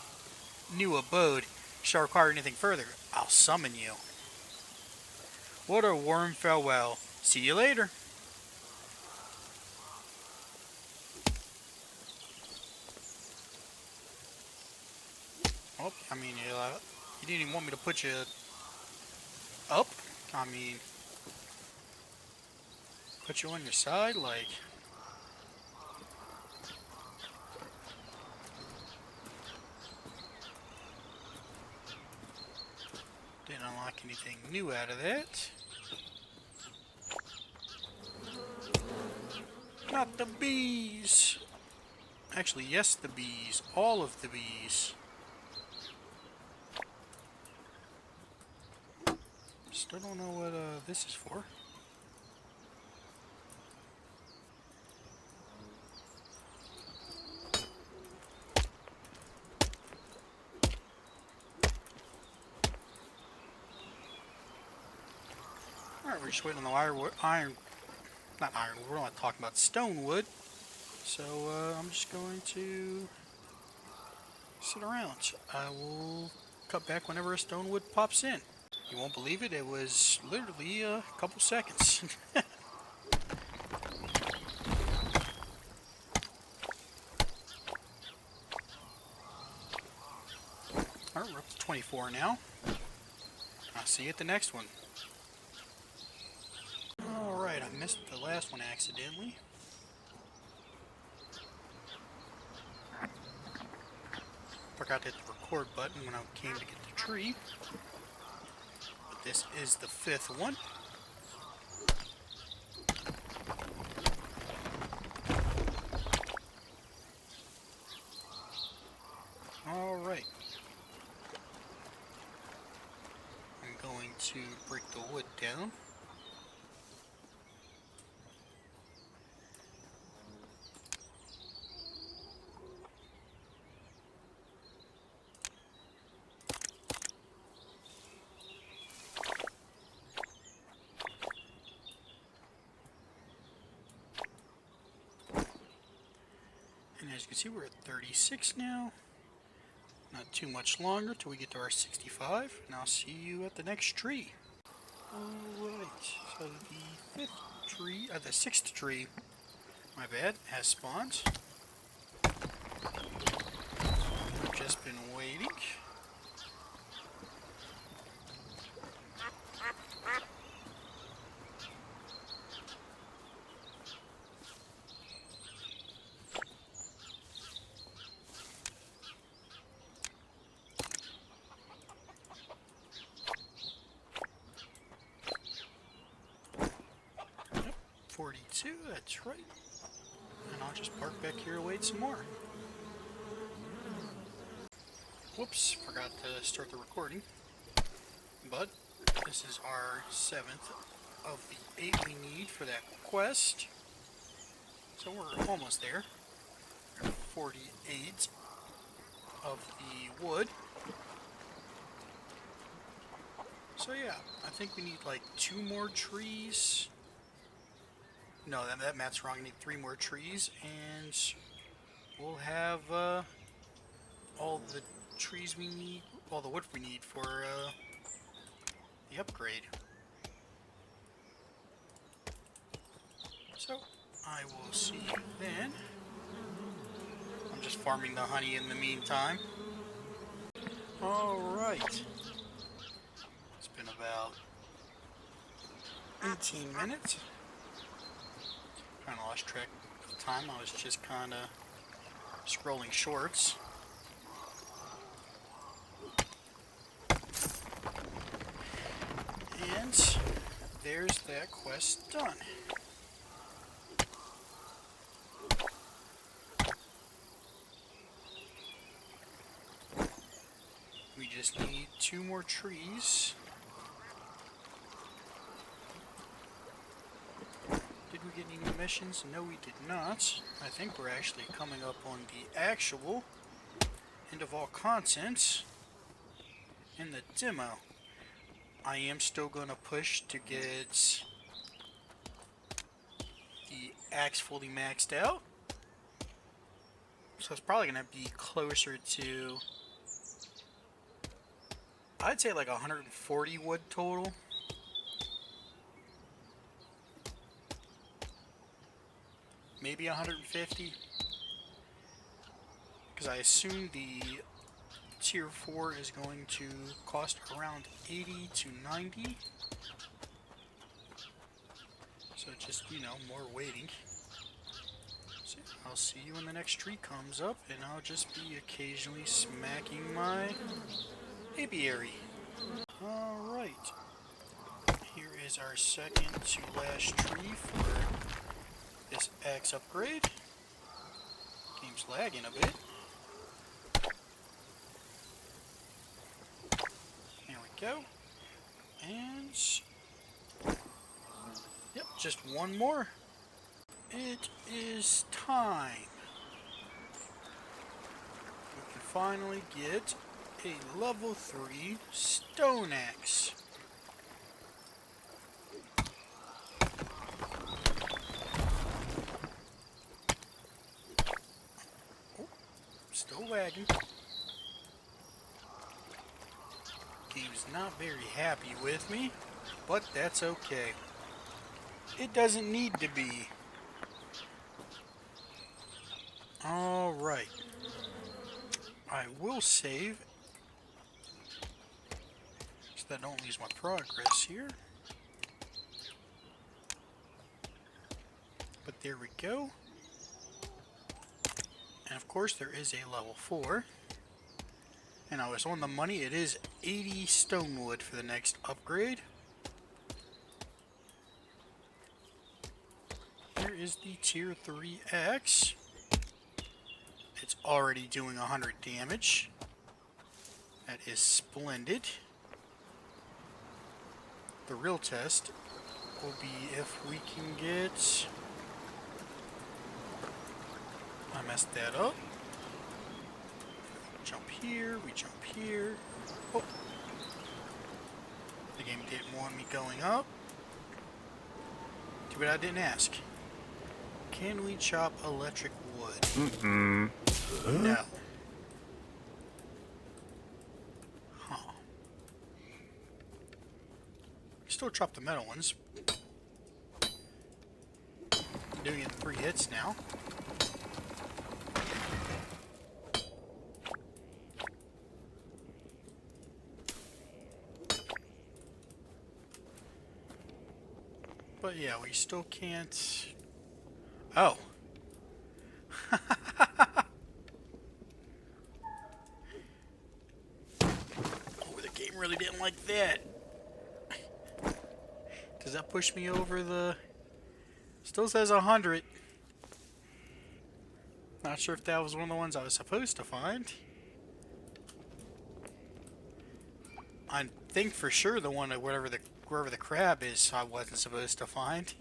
new abode. Shall require anything further, I'll summon you. What a warm farewell. See you later. Oh, I mean, you didn't even want me to put you up? I mean, put you on your side, like... Didn't unlock anything new out of that. Not the bees! Actually, yes, the bees. All of the bees. Still don't know what this is for. Alright, we're just waiting on the not ironwood, we're not talking about stone wood. So, I'm just going to sit around. I will cut back whenever a stone wood pops in. You won't believe it, it was literally a couple seconds. Alright, we're up to 24 now. I'll see you at the next one. Alright, I missed the last one accidentally. Forgot to hit the record button when I came to get the tree. But this is the 5th one. Alright. I'm going to break the wood down. And as you can see, we're at 36 now. Not too much longer till we get to our 65. And I'll see you at the next tree. Alright, so the sixth tree, my bad, has spawned. I've just been waiting. Yep, 42, that's right. And I'll just park back here and wait some more. Whoops, forgot to start the recording. But this is our 7th of the 8 we need for that quest. So we're almost there. 48 of the wood. So yeah, I think we need like 2 more trees. No, that math's wrong. I need 3 more trees, and we'll have all the trees we need, all the wood we need for the upgrade. So I will see you then. I'm just farming the honey in the meantime. Alright. It's been about 18 minutes. Kind of lost track of time. I was just kind of scrolling shorts. And there's that quest done. We just need 2 more trees. Did we get any new missions? No, we did not. I think we're actually coming up on the actual end of all content in the demo. I am still going to push to get the axe fully maxed out. So it's probably going to be closer to, I'd say like 140 wood total. Maybe 150. Because I assume the Tier 4 is going to cost around 80 to 90. So just, you know, more waiting. So I'll see you when the next tree comes up, and I'll just be occasionally smacking my apiary. Alright. Here is our second to last tree for this axe upgrade. Game's lagging a bit. There we go. And yep, just one more. It is time. We can finally get a level 3 stone axe. Oh, still lagging. Game's not very happy with me, but that's okay. It doesn't need to be. Alright. I will save so that I don't lose my progress here. But there we go. And of course there is a level 4. And I was on the money. It is 80 stone wood for the next upgrade. Here is the tier 3 axe. It's already doing 100 damage. That is splendid. The real test will be if we can get... I messed that up. Jump here, we jump here. Oh. The game didn't want me going up. Too bad I didn't ask. Can we chop electric wood?
Mm-mm.
No. Huh. still chop the metal ones. Doing it in 3 hits now. But yeah, we still can't... Oh. Oh, the game really didn't like that. Does that push me over the... Still says 100. Not sure if that was one of the ones I was supposed to find. I think for sure the one at wherever the crab is I wasn't supposed to find.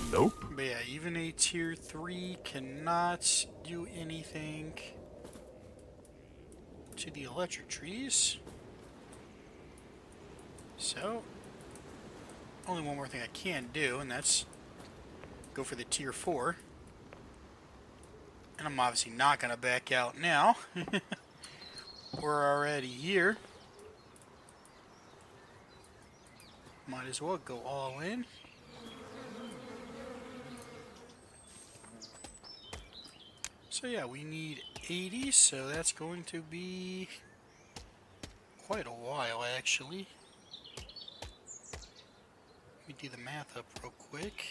Nope.
But yeah, even a tier 3 cannot do anything to the electric trees. So, only one more thing I can do, and that's go for the tier 4. And I'm obviously not going to back out now. We're already here. Might as well go all in. So yeah, we need 80, so that's going to be quite a while actually. Let me do the math up real quick.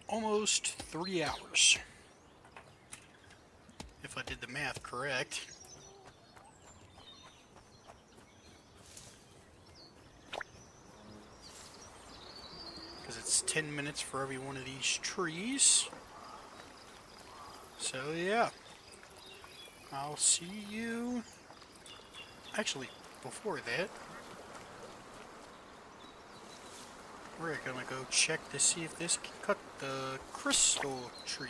Almost 3 hours. If I did the math correct. Because it's 10 minutes for every one of these trees. So yeah. I'll see you... Actually, before that, we're gonna go check to see if this can cut the crystal tree.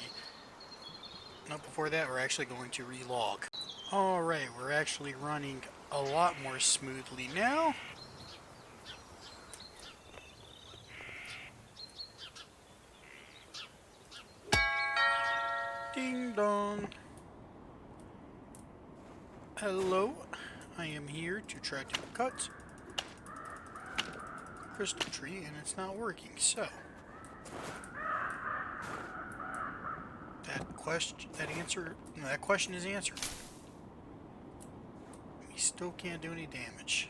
No, before that, we're actually going to relog. Alright, we're actually running a lot more smoothly now. Ding dong. Hello, I am here to try to cut crystal tree and it's not working, so that question is answered. We still can't do any damage.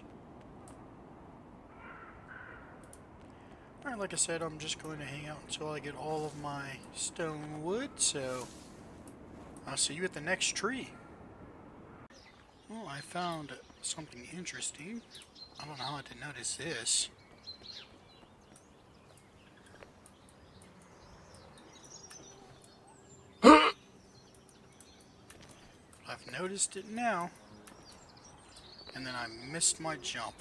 Alright, like I said, I'm just going to hang out until I get all of my stone wood, so I'll see you at the next tree. Well, I found something interesting. I don't know how I didn't notice this. I've noticed it now. And then I missed my jump.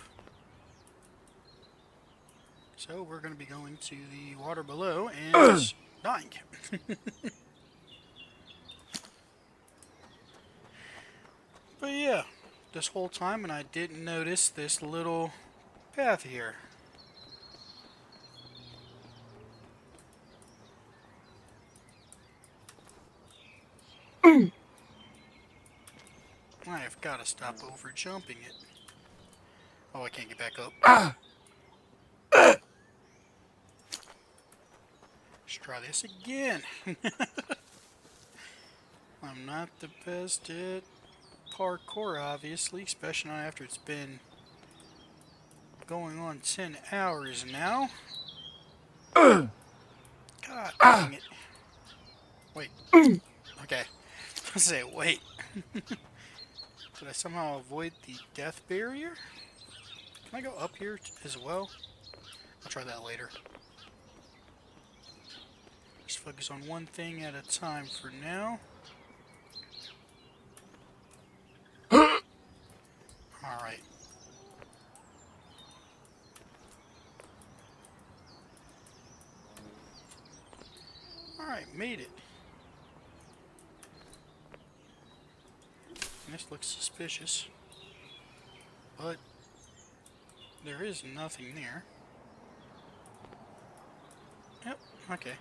So we're going to be going to the water below and dying. But yeah, this whole time and I didn't notice this little path here. I've got to stop over jumping it. Oh, I can't get back up. Let's try this again. I'm not the best at parkour, obviously, especially not after it's been going on 10 hours now. God dang it. Wait. Okay. I say wait. Did I somehow avoid the death barrier? Can I go up here as well? I'll try that later. Just focus on one thing at a time for now. Alright. Alright, made it. This looks suspicious. But there is nothing there. Yep, okay.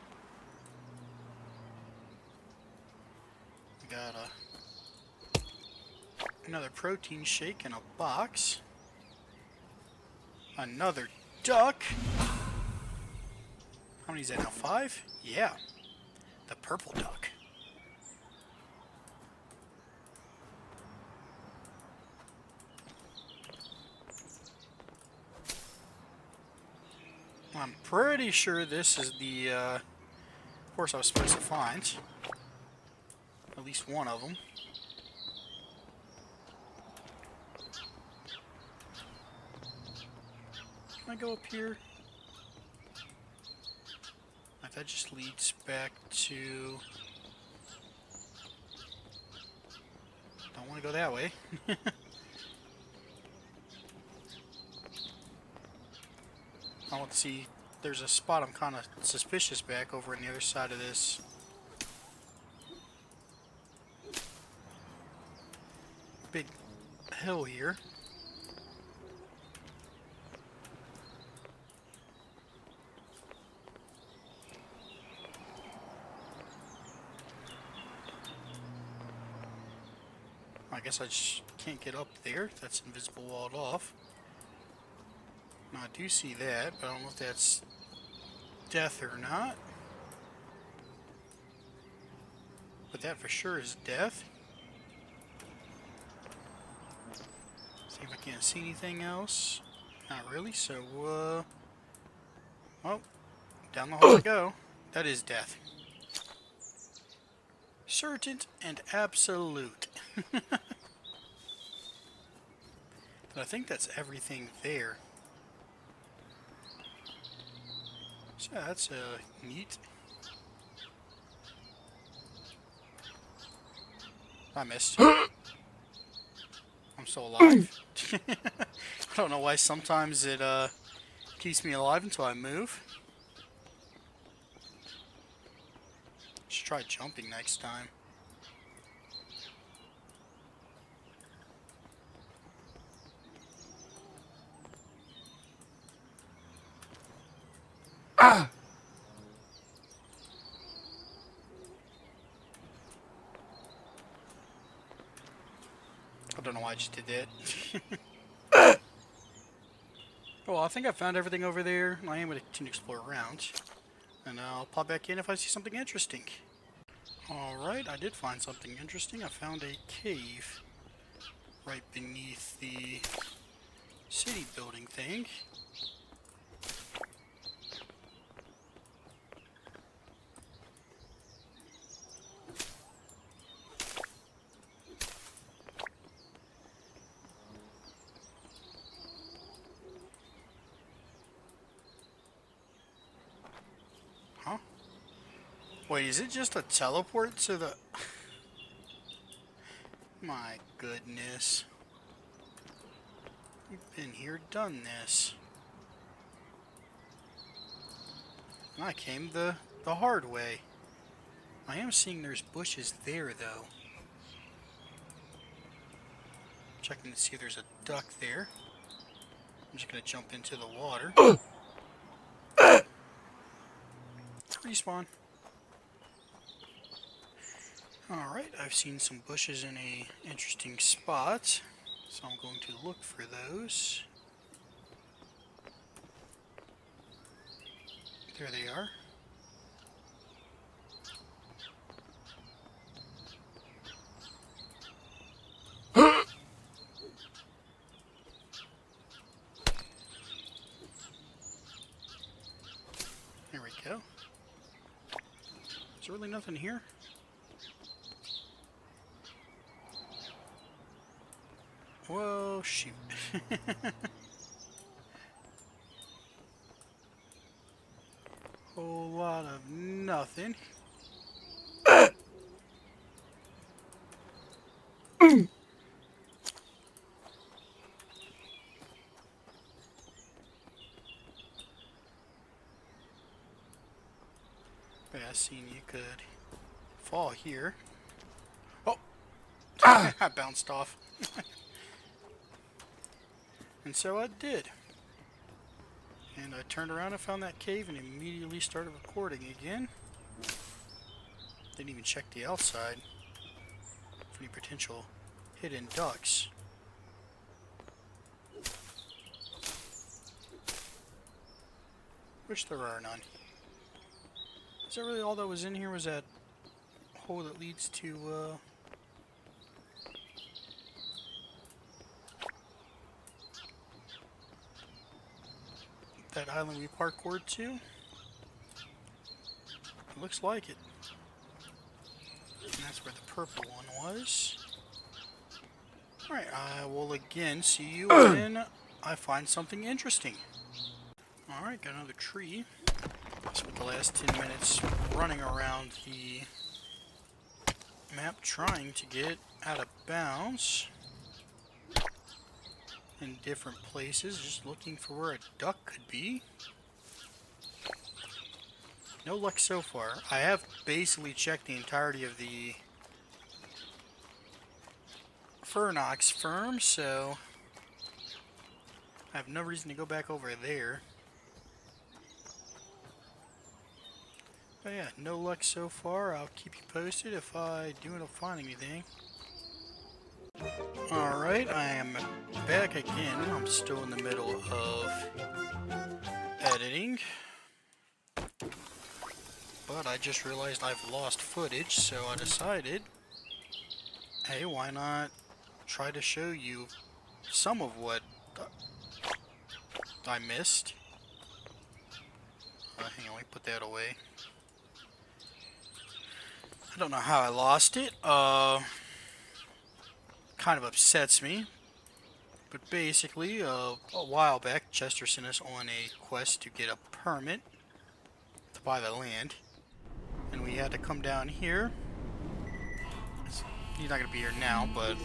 We got another protein shake in a box. Another duck. How many is that now? 5? Yeah. The purple duck. I'm pretty sure this is the horse I was supposed to find. At least one of them. Can I go up here? That just leads back to... Don't want to go that way. I want to see... There's a spot I'm kind of suspicious back over on the other side of this. Big hill here. I guess I just can't get up there. That's invisible walled off. Now I do see that, but I don't know if that's death or not. But that for sure is death. See if I can't see anything else. Not really, so well, down the hole I go. That is death. Certain and absolute. But I think that's everything there. So that's neat. I missed. I'm still alive. I don't know why sometimes it keeps me alive until I move. Should try jumping next time.
Ah!
I don't know why I just did that. Well, I think I found everything over there. I am going to continue to explore around. And I'll pop back in if I see something interesting. Alright, I did find something interesting. I found a cave right beneath the city building thing. Huh? Wait, is it just a teleport to the... My goodness. We've been here, done this. And I came the hard way. I am seeing there's bushes there, though. Checking to see if there's a duck there. I'm just gonna jump into the water. Respawn. Alright, I've seen some bushes in a interesting spot, so I'm going to look for those. There they are. There we go. Is there really nothing here? Whoa, shoot. Whole lot of nothing. Yeah, seen you could fall here. Oh! I bounced off. And so I did. And I turned around and found that cave and immediately started recording again. Didn't even check the outside for any potential hidden ducks. Which there are none. Is that really all that was in here? Was that hole that leads to, that island we parkoured to? It looks like it. And that's where the purple one was. Alright, I will again see you when I find something interesting. Alright, got another tree. Spent the last 10 minutes running around the map trying to get out of bounds in different places, just looking for where a duck could be. No luck so far. I have basically checked the entirety of the Fernox firm, so I have no reason to go back over there. But yeah, no luck so far. I'll keep you posted if I do end up finding anything. Alright, I am back again. I'm still in the middle of editing. But I just realized I've lost footage, so I decided, hey, why not try to show you some of what I missed. Hang on, let me put that away. I don't know how I lost it. Kind of upsets me. But basically, a while back, Chester sent us on a quest to get a permit to buy the land. And we had to come down here. He's not going to be here now, but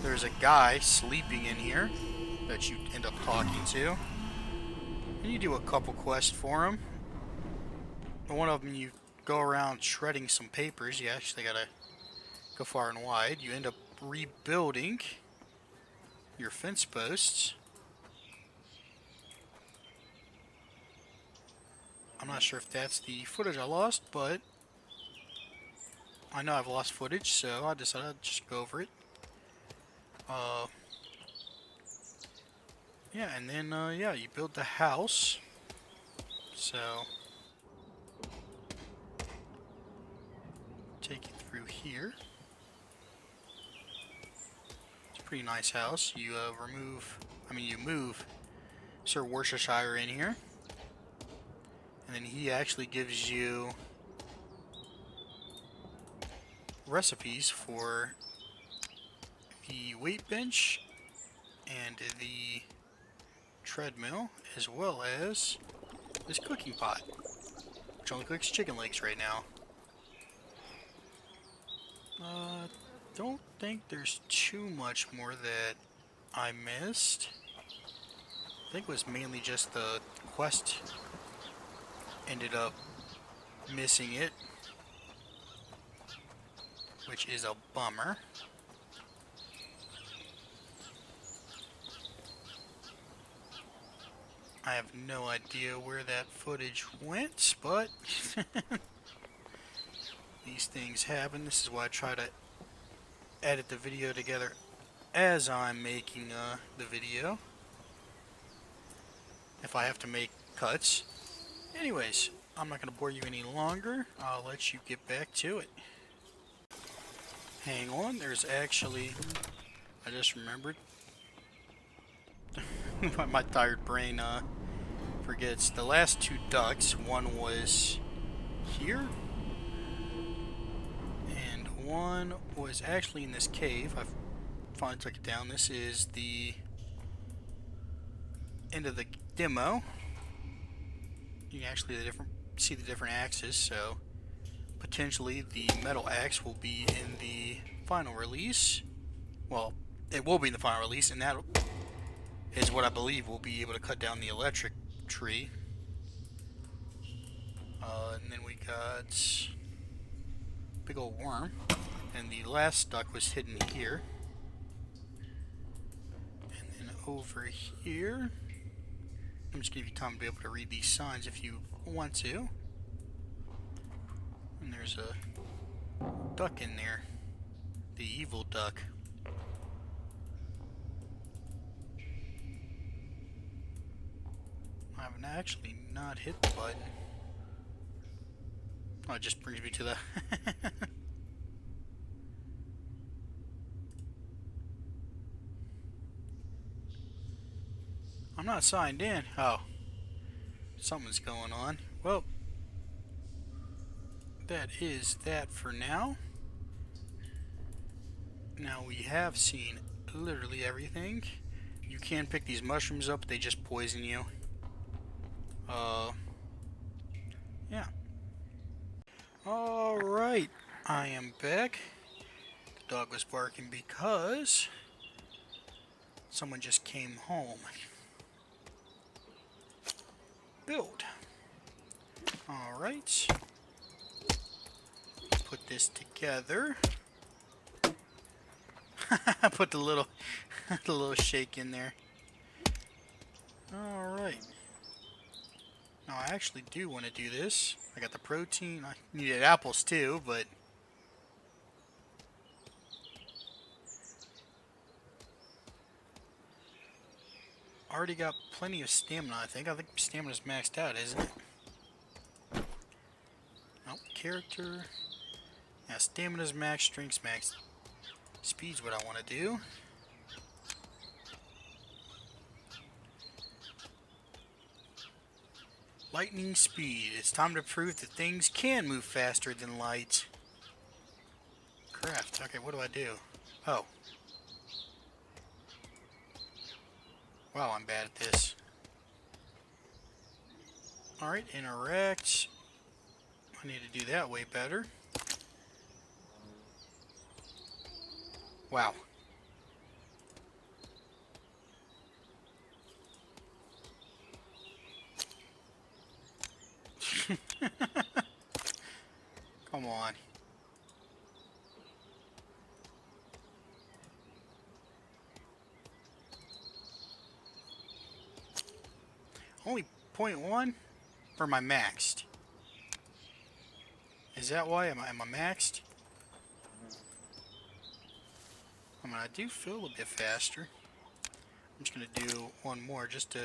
there's a guy sleeping in here that you end up talking to. And you do a couple quests for him. One of them, you go around shredding some papers. You actually got to go far and wide. You end up rebuilding your fence posts. I'm not sure if that's the footage I lost, but I know I've lost footage, so I decided I'd just go over it. Yeah, and then, yeah, you build the house. So, take you through here. It's a pretty nice house. You, you move Sir Worcestershire in here. And then he actually gives you recipes for the weight bench and the treadmill, as well as this cooking pot, which only cooks chicken legs right now. Don't think there's too much more that I missed. I think it was mainly just the quest ended up missing it, which is a bummer. I have no idea where that footage went, but these things happen. This is why I try to edit the video together as I'm making the video, if I have to make cuts. Anyways, I'm not going to bore you any longer. I'll let you get back to it. Hang on, there's actually, I just remembered. My tired brain forgets. The last two ducks, one was here, and one was actually in this cave. I finally took it down. This is the end of the demo. You can actually see the different axes, so potentially the metal axe will be in the final release. Well, it will be in the final release, and that is what I believe will be able to cut down the electric tree. And then we got big old worm. And the last duck was hidden here. And then over here, I'm just giving you time to be able to read these signs if you want to. And there's a duck in there. The evil duck. I've actually not hit the button. Oh, it just brings me to the... I'm not signed in. Oh. Something's going on. Well, that is that for now. Now we have seen literally everything. You can pick these mushrooms up, they just poison you. Yeah. Alright, I am back. The dog was barking because someone just came home. Build. Alright. Put this together. Put the little the little shake in there. Alright. Now I actually do want to do this. I got the protein. I needed apples too, but already got plenty of stamina, I think. I think stamina's maxed out, isn't it? Nope, character. Yeah, stamina's maxed, strength's maxed. Speed's what I want to do. Lightning speed. It's time to prove that things can move faster than light. Craft. Okay, what do I do? Oh. Wow, I'm bad at this. Alright, interact. I need to do that way better. Wow. Come on. Only 0.1? Or am I maxed? Is that why? Am I maxed? I mean, I do feel a bit faster. I'm just gonna do one more just to...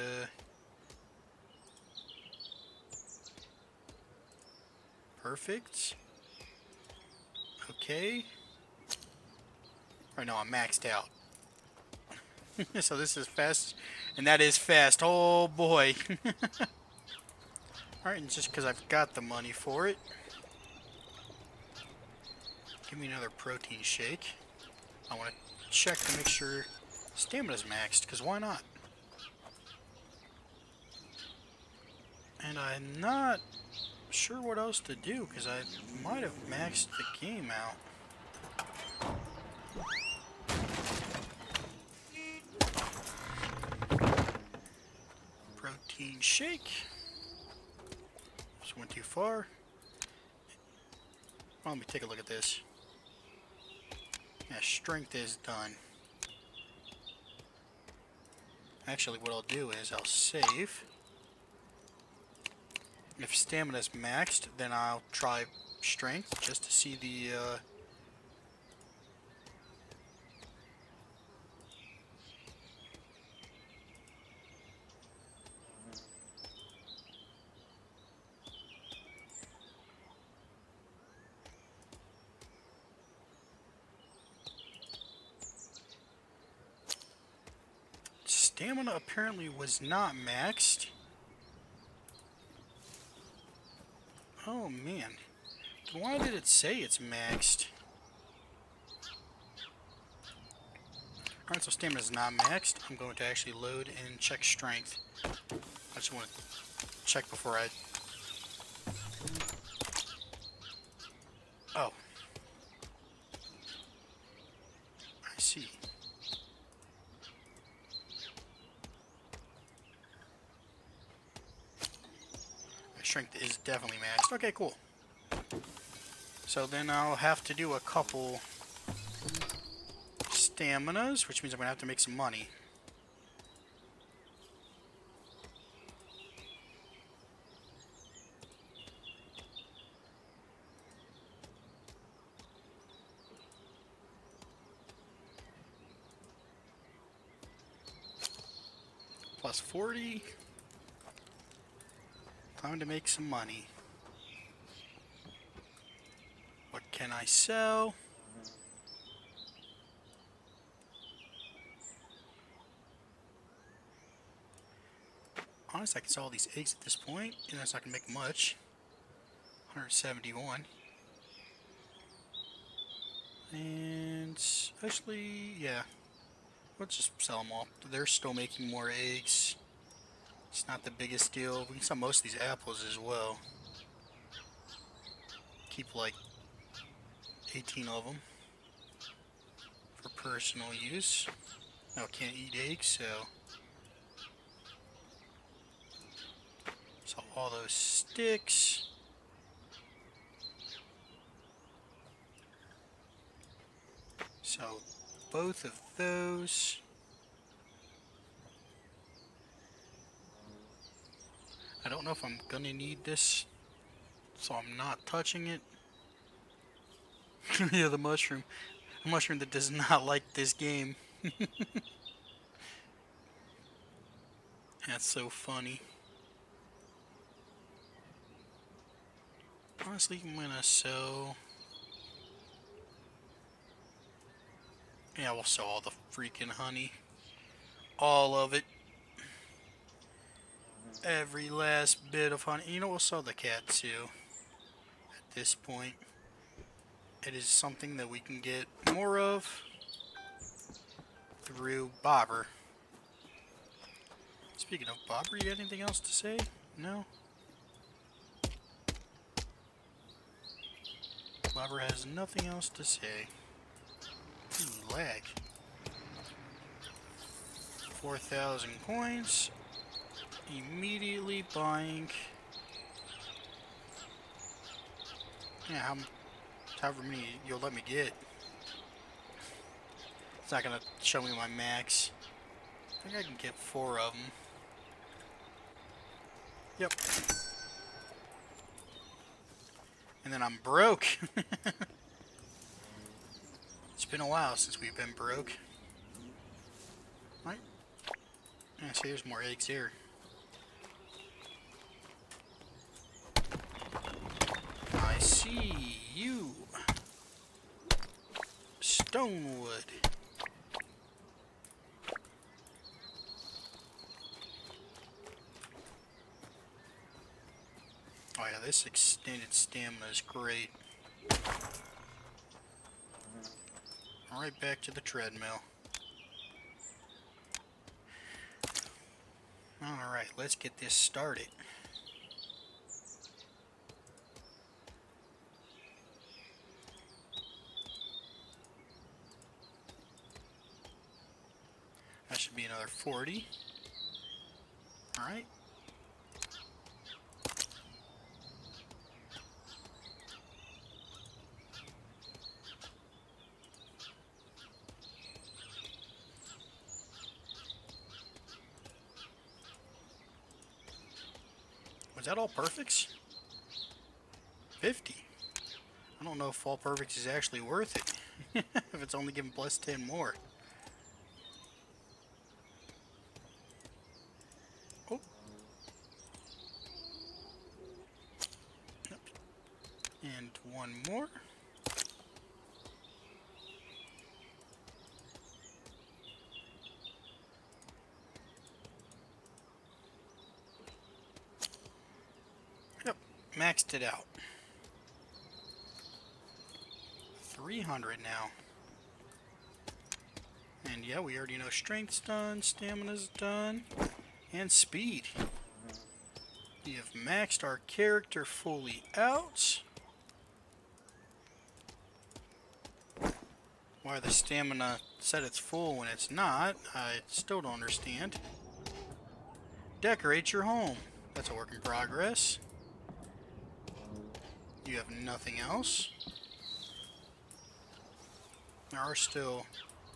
Perfect. Okay. Or no, I'm maxed out. So this is fast, and that is fast. Oh boy. Alright, and just because I've got the money for it. Give me another protein shake. I want to check to make sure stamina's maxed, because why not? And I'm not sure what else to do, because I might have maxed the game out. Protein shake. Just went too far. Well, let me take a look at this. Yeah, strength is done. Actually, what I'll do is I'll save. If stamina's maxed, then I'll try strength just to see the stamina apparently was not maxed. Oh man. Why did it say it's maxed? Alright, so stamina is not maxed. I'm going to actually load and check strength. I just want to check before I... Oh. I see. strength is definitely maxed. Okay, cool. So then I'll have to do a couple staminas, which means I'm going to have to make some money. Plus 40. Time to make some money. What can I sell? Honestly, I can sell all these eggs at this point, and that's not going to make much. 171. And actually, yeah. Let's just sell them all. They're still making more eggs. It's not the biggest deal. We can sell most of these apples as well. Keep like 18 of them for personal use. No, can't eat eggs, so sell all those sticks. So both of those. I don't know if I'm gonna need this, so I'm not touching it. Yeah, the mushroom. A mushroom that does not like this game. That's so funny. Honestly, I'm gonna sell... Yeah, we'll sell all the freaking honey. All of it. Every last bit of honey. You know, we'll sell the cat too. At this point, it is something that we can get more of through Bobber. Speaking of Bobber, you got anything else to say? No? Bobber has nothing else to say. Ooh, lag. 4,000 coins. Immediately buying. Yeah, however many you'll let me get. It's not gonna show me my max. I think I can get 4 of them. Yep. And then I'm broke. It's been a while since we've been broke. Right? Yeah, see, there's more eggs here. I see you. Stonewood. Oh yeah, this extended stamina is great. Alright, back to the treadmill. Alright, let's get this started. That should be another 40. Alright. Was that all perfects? 50. I don't know if all perfects is actually worth it. If it's only giving plus 10 more. Oh. Yep. And one more. Yep. Maxed it out. 300 now. And yeah, we already know strength's done, stamina's done, and speed. We have maxed our character fully out. Why the stamina said it's full when it's not, I still don't understand. Decorate your home. That's a work in progress. You have nothing else. There are still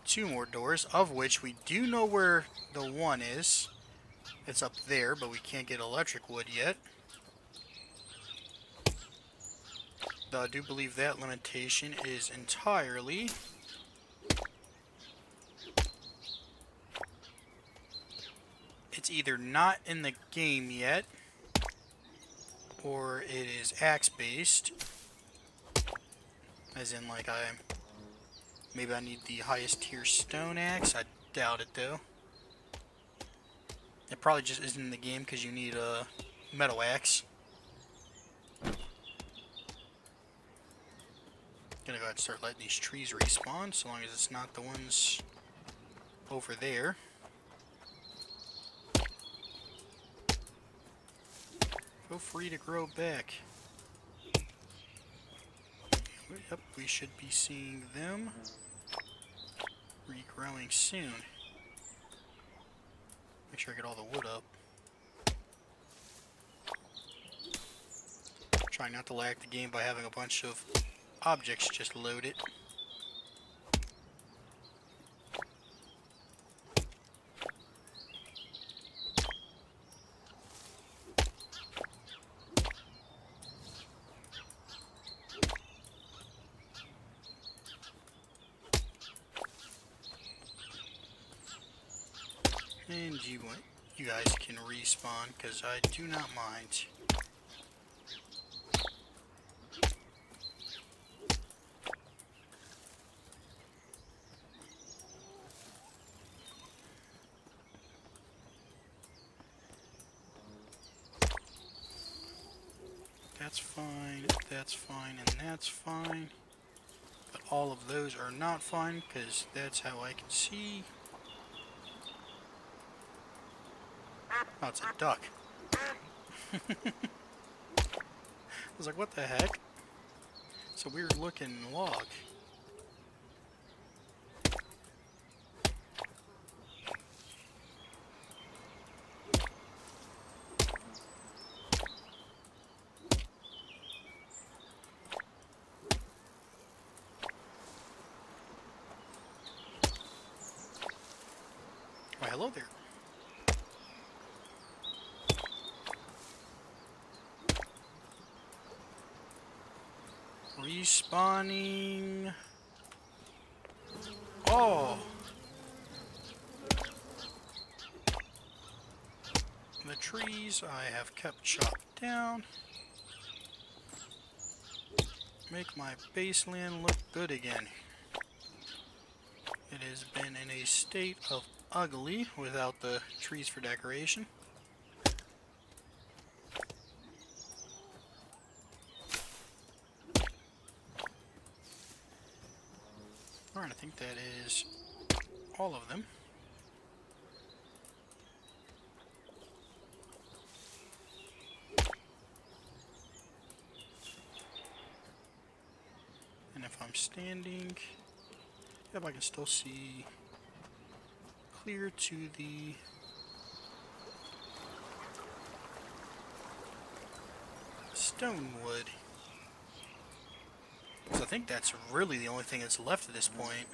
2 more doors, of which we do know where the one is. It's up there, but we can't get electric wood yet. Though I do believe that limitation is entirely... It's either not in the game yet, or it is axe-based. As in, like, maybe I need the highest tier stone axe. I doubt it, though. It probably just isn't in the game because you need a metal axe. Gonna go ahead and start letting these trees respawn, so long as it's not the ones over there. Feel free to grow back. Yep, we should be seeing them regrowing soon. Make sure I get all the wood up. Trying not to lag the game by having a bunch of objects just loaded. And you guys can respawn, because I do not mind. That's fine, and that's fine. But all of those are not fine, because that's how I can see. Oh, it's a duck. I was like, what the heck? It's a weird looking log. Why, hello there. Respawning. Oh! The trees I have kept chopped down. Make my baseline look good again. It has been in a state of ugly without the trees for decoration. Alright, I think that is all of them. And if I'm standing, yep, I can still see clear to the stonewood. So I think that's really the only thing that's left at this point.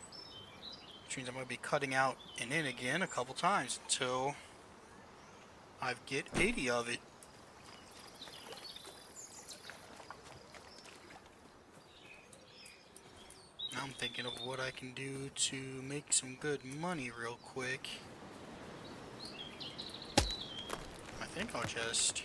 Which means I'm going to be cutting out and in again a couple times until I get 80 of it. Now I'm thinking of what I can do to make some good money real quick. I think I'll just...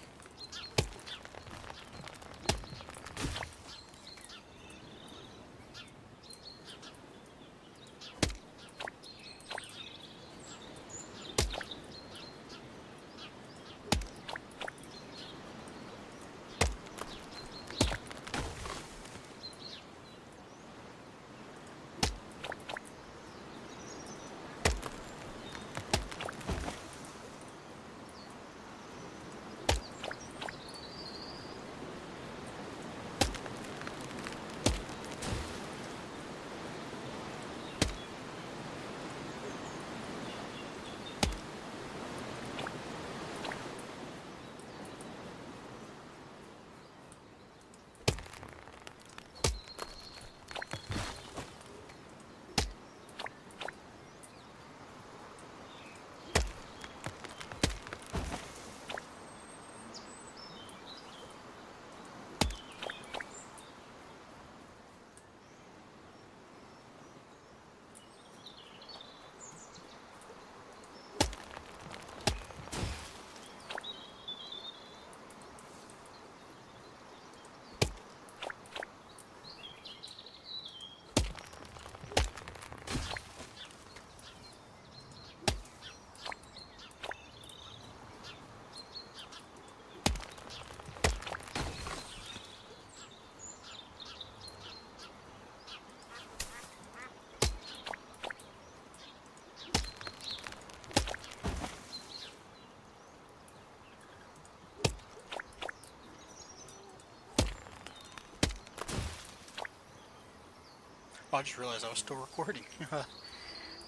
I just realized I was still recording.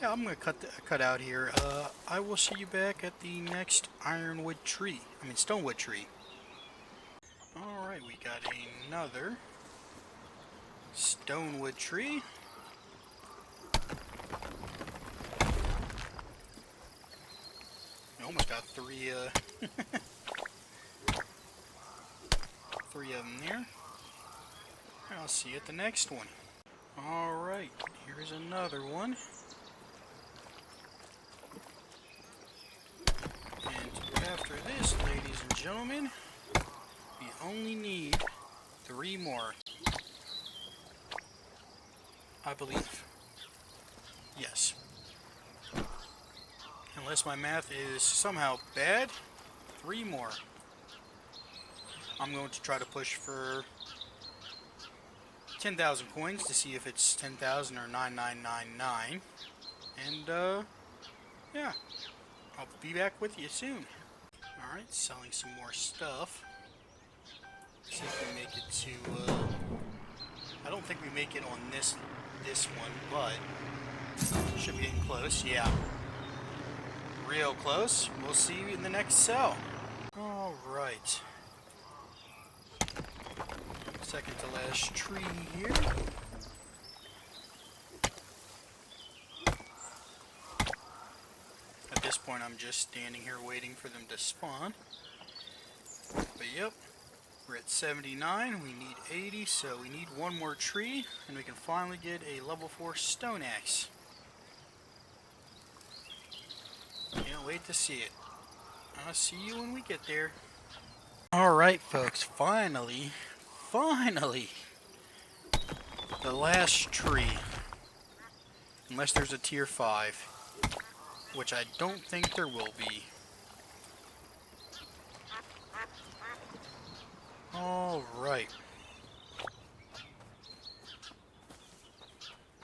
Yeah, I'm gonna cut out here. I will see you back at the next stonewood tree. Alright, we got another stonewood tree. We almost got three three of them there. I'll see you at the next one. Alright, here's another one. And after this, ladies and gentlemen, we only need 3 more. I believe. Yes. Unless my math is somehow bad, 3 more. I'm going to try to push for 10,000 coins to see if it's 10,000 or 9999. And, yeah. I'll be back with you soon. Alright, selling some more stuff. See if we make it to, I don't think we make it on this one, but should be getting close, yeah. Real close. We'll see you in the next cell. Alright. Second to last tree here. At this point, I'm just standing here waiting for them to spawn. But yep, we're at 79. We need 80, so we need 1 more tree, and we can finally get a level 4 stone axe. Can't wait to see it. I'll see you when we get there. Alright, folks, finally, the last tree. Unless there's a tier 5. Which I don't think there will be. Alright.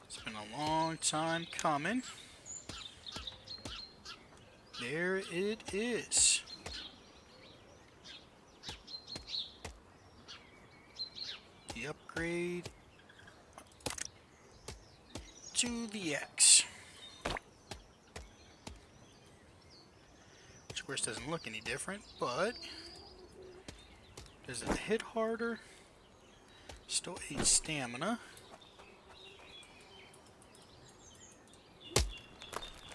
It's been a long time coming. There it is. The upgrade to the X. Which of course doesn't look any different, but does it hit harder? Still 8 stamina.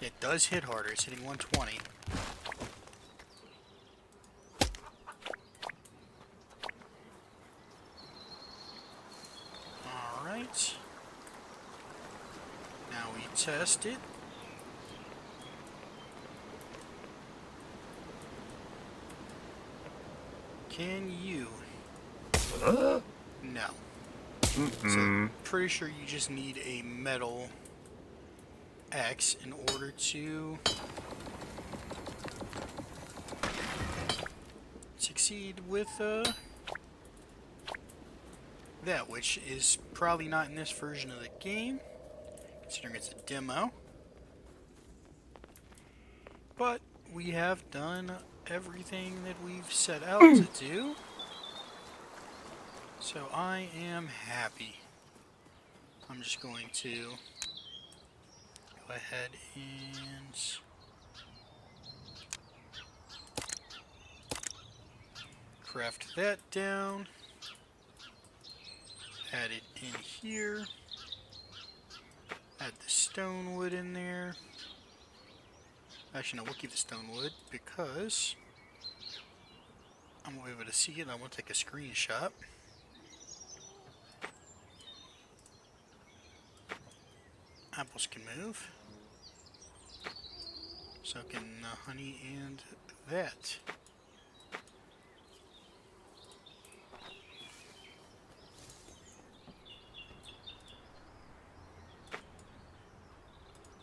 It does hit harder, it's hitting 120. Alright. Now we test it. Can you? No. So, pretty sure you just need a metal X in order to succeed with that, which is probably not in this version of the game, considering it's a demo. But we have done everything that we've set out to do, so I am happy. I'm just going to go ahead and craft that down, add it in here, add the stone wood in there. Actually, no, we'll keep the stone wood because I'm going to be able to see it and I want to take a screenshot. Apples can move. So can honey and that.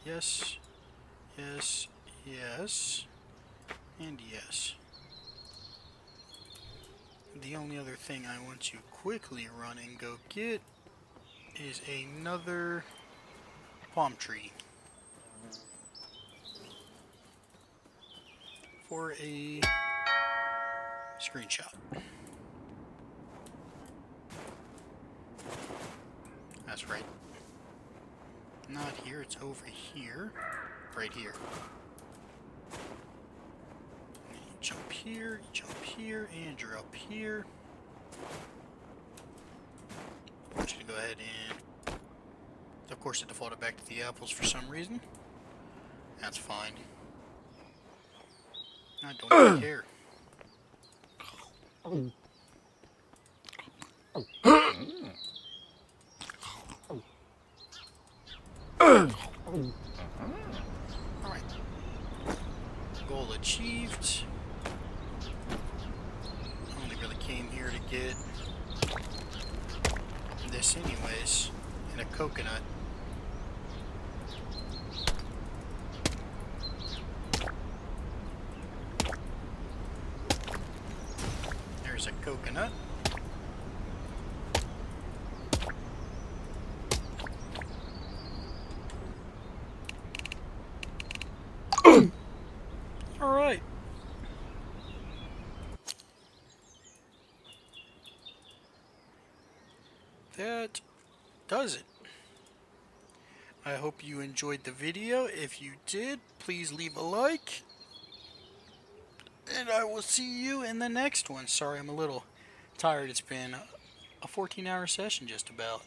Yes, yes, yes, and yes. The only other thing I want to quickly run and go get is another palm tree for a screenshot. That's right. Not here, it's over here. Right here. And you jump here, and you're up here. I'm just gonna go ahead and... Of course it defaulted back to the apples for some reason. That's fine. I don't really care. Alright. Goal achieved. I only really came here to get this anyways, and a coconut. There's a coconut. Alright. That does it. I hope you enjoyed the video. If you did, please leave a like. And I will see you in the next one. Sorry, I'm a little tired. It's been a 14-hour session just about.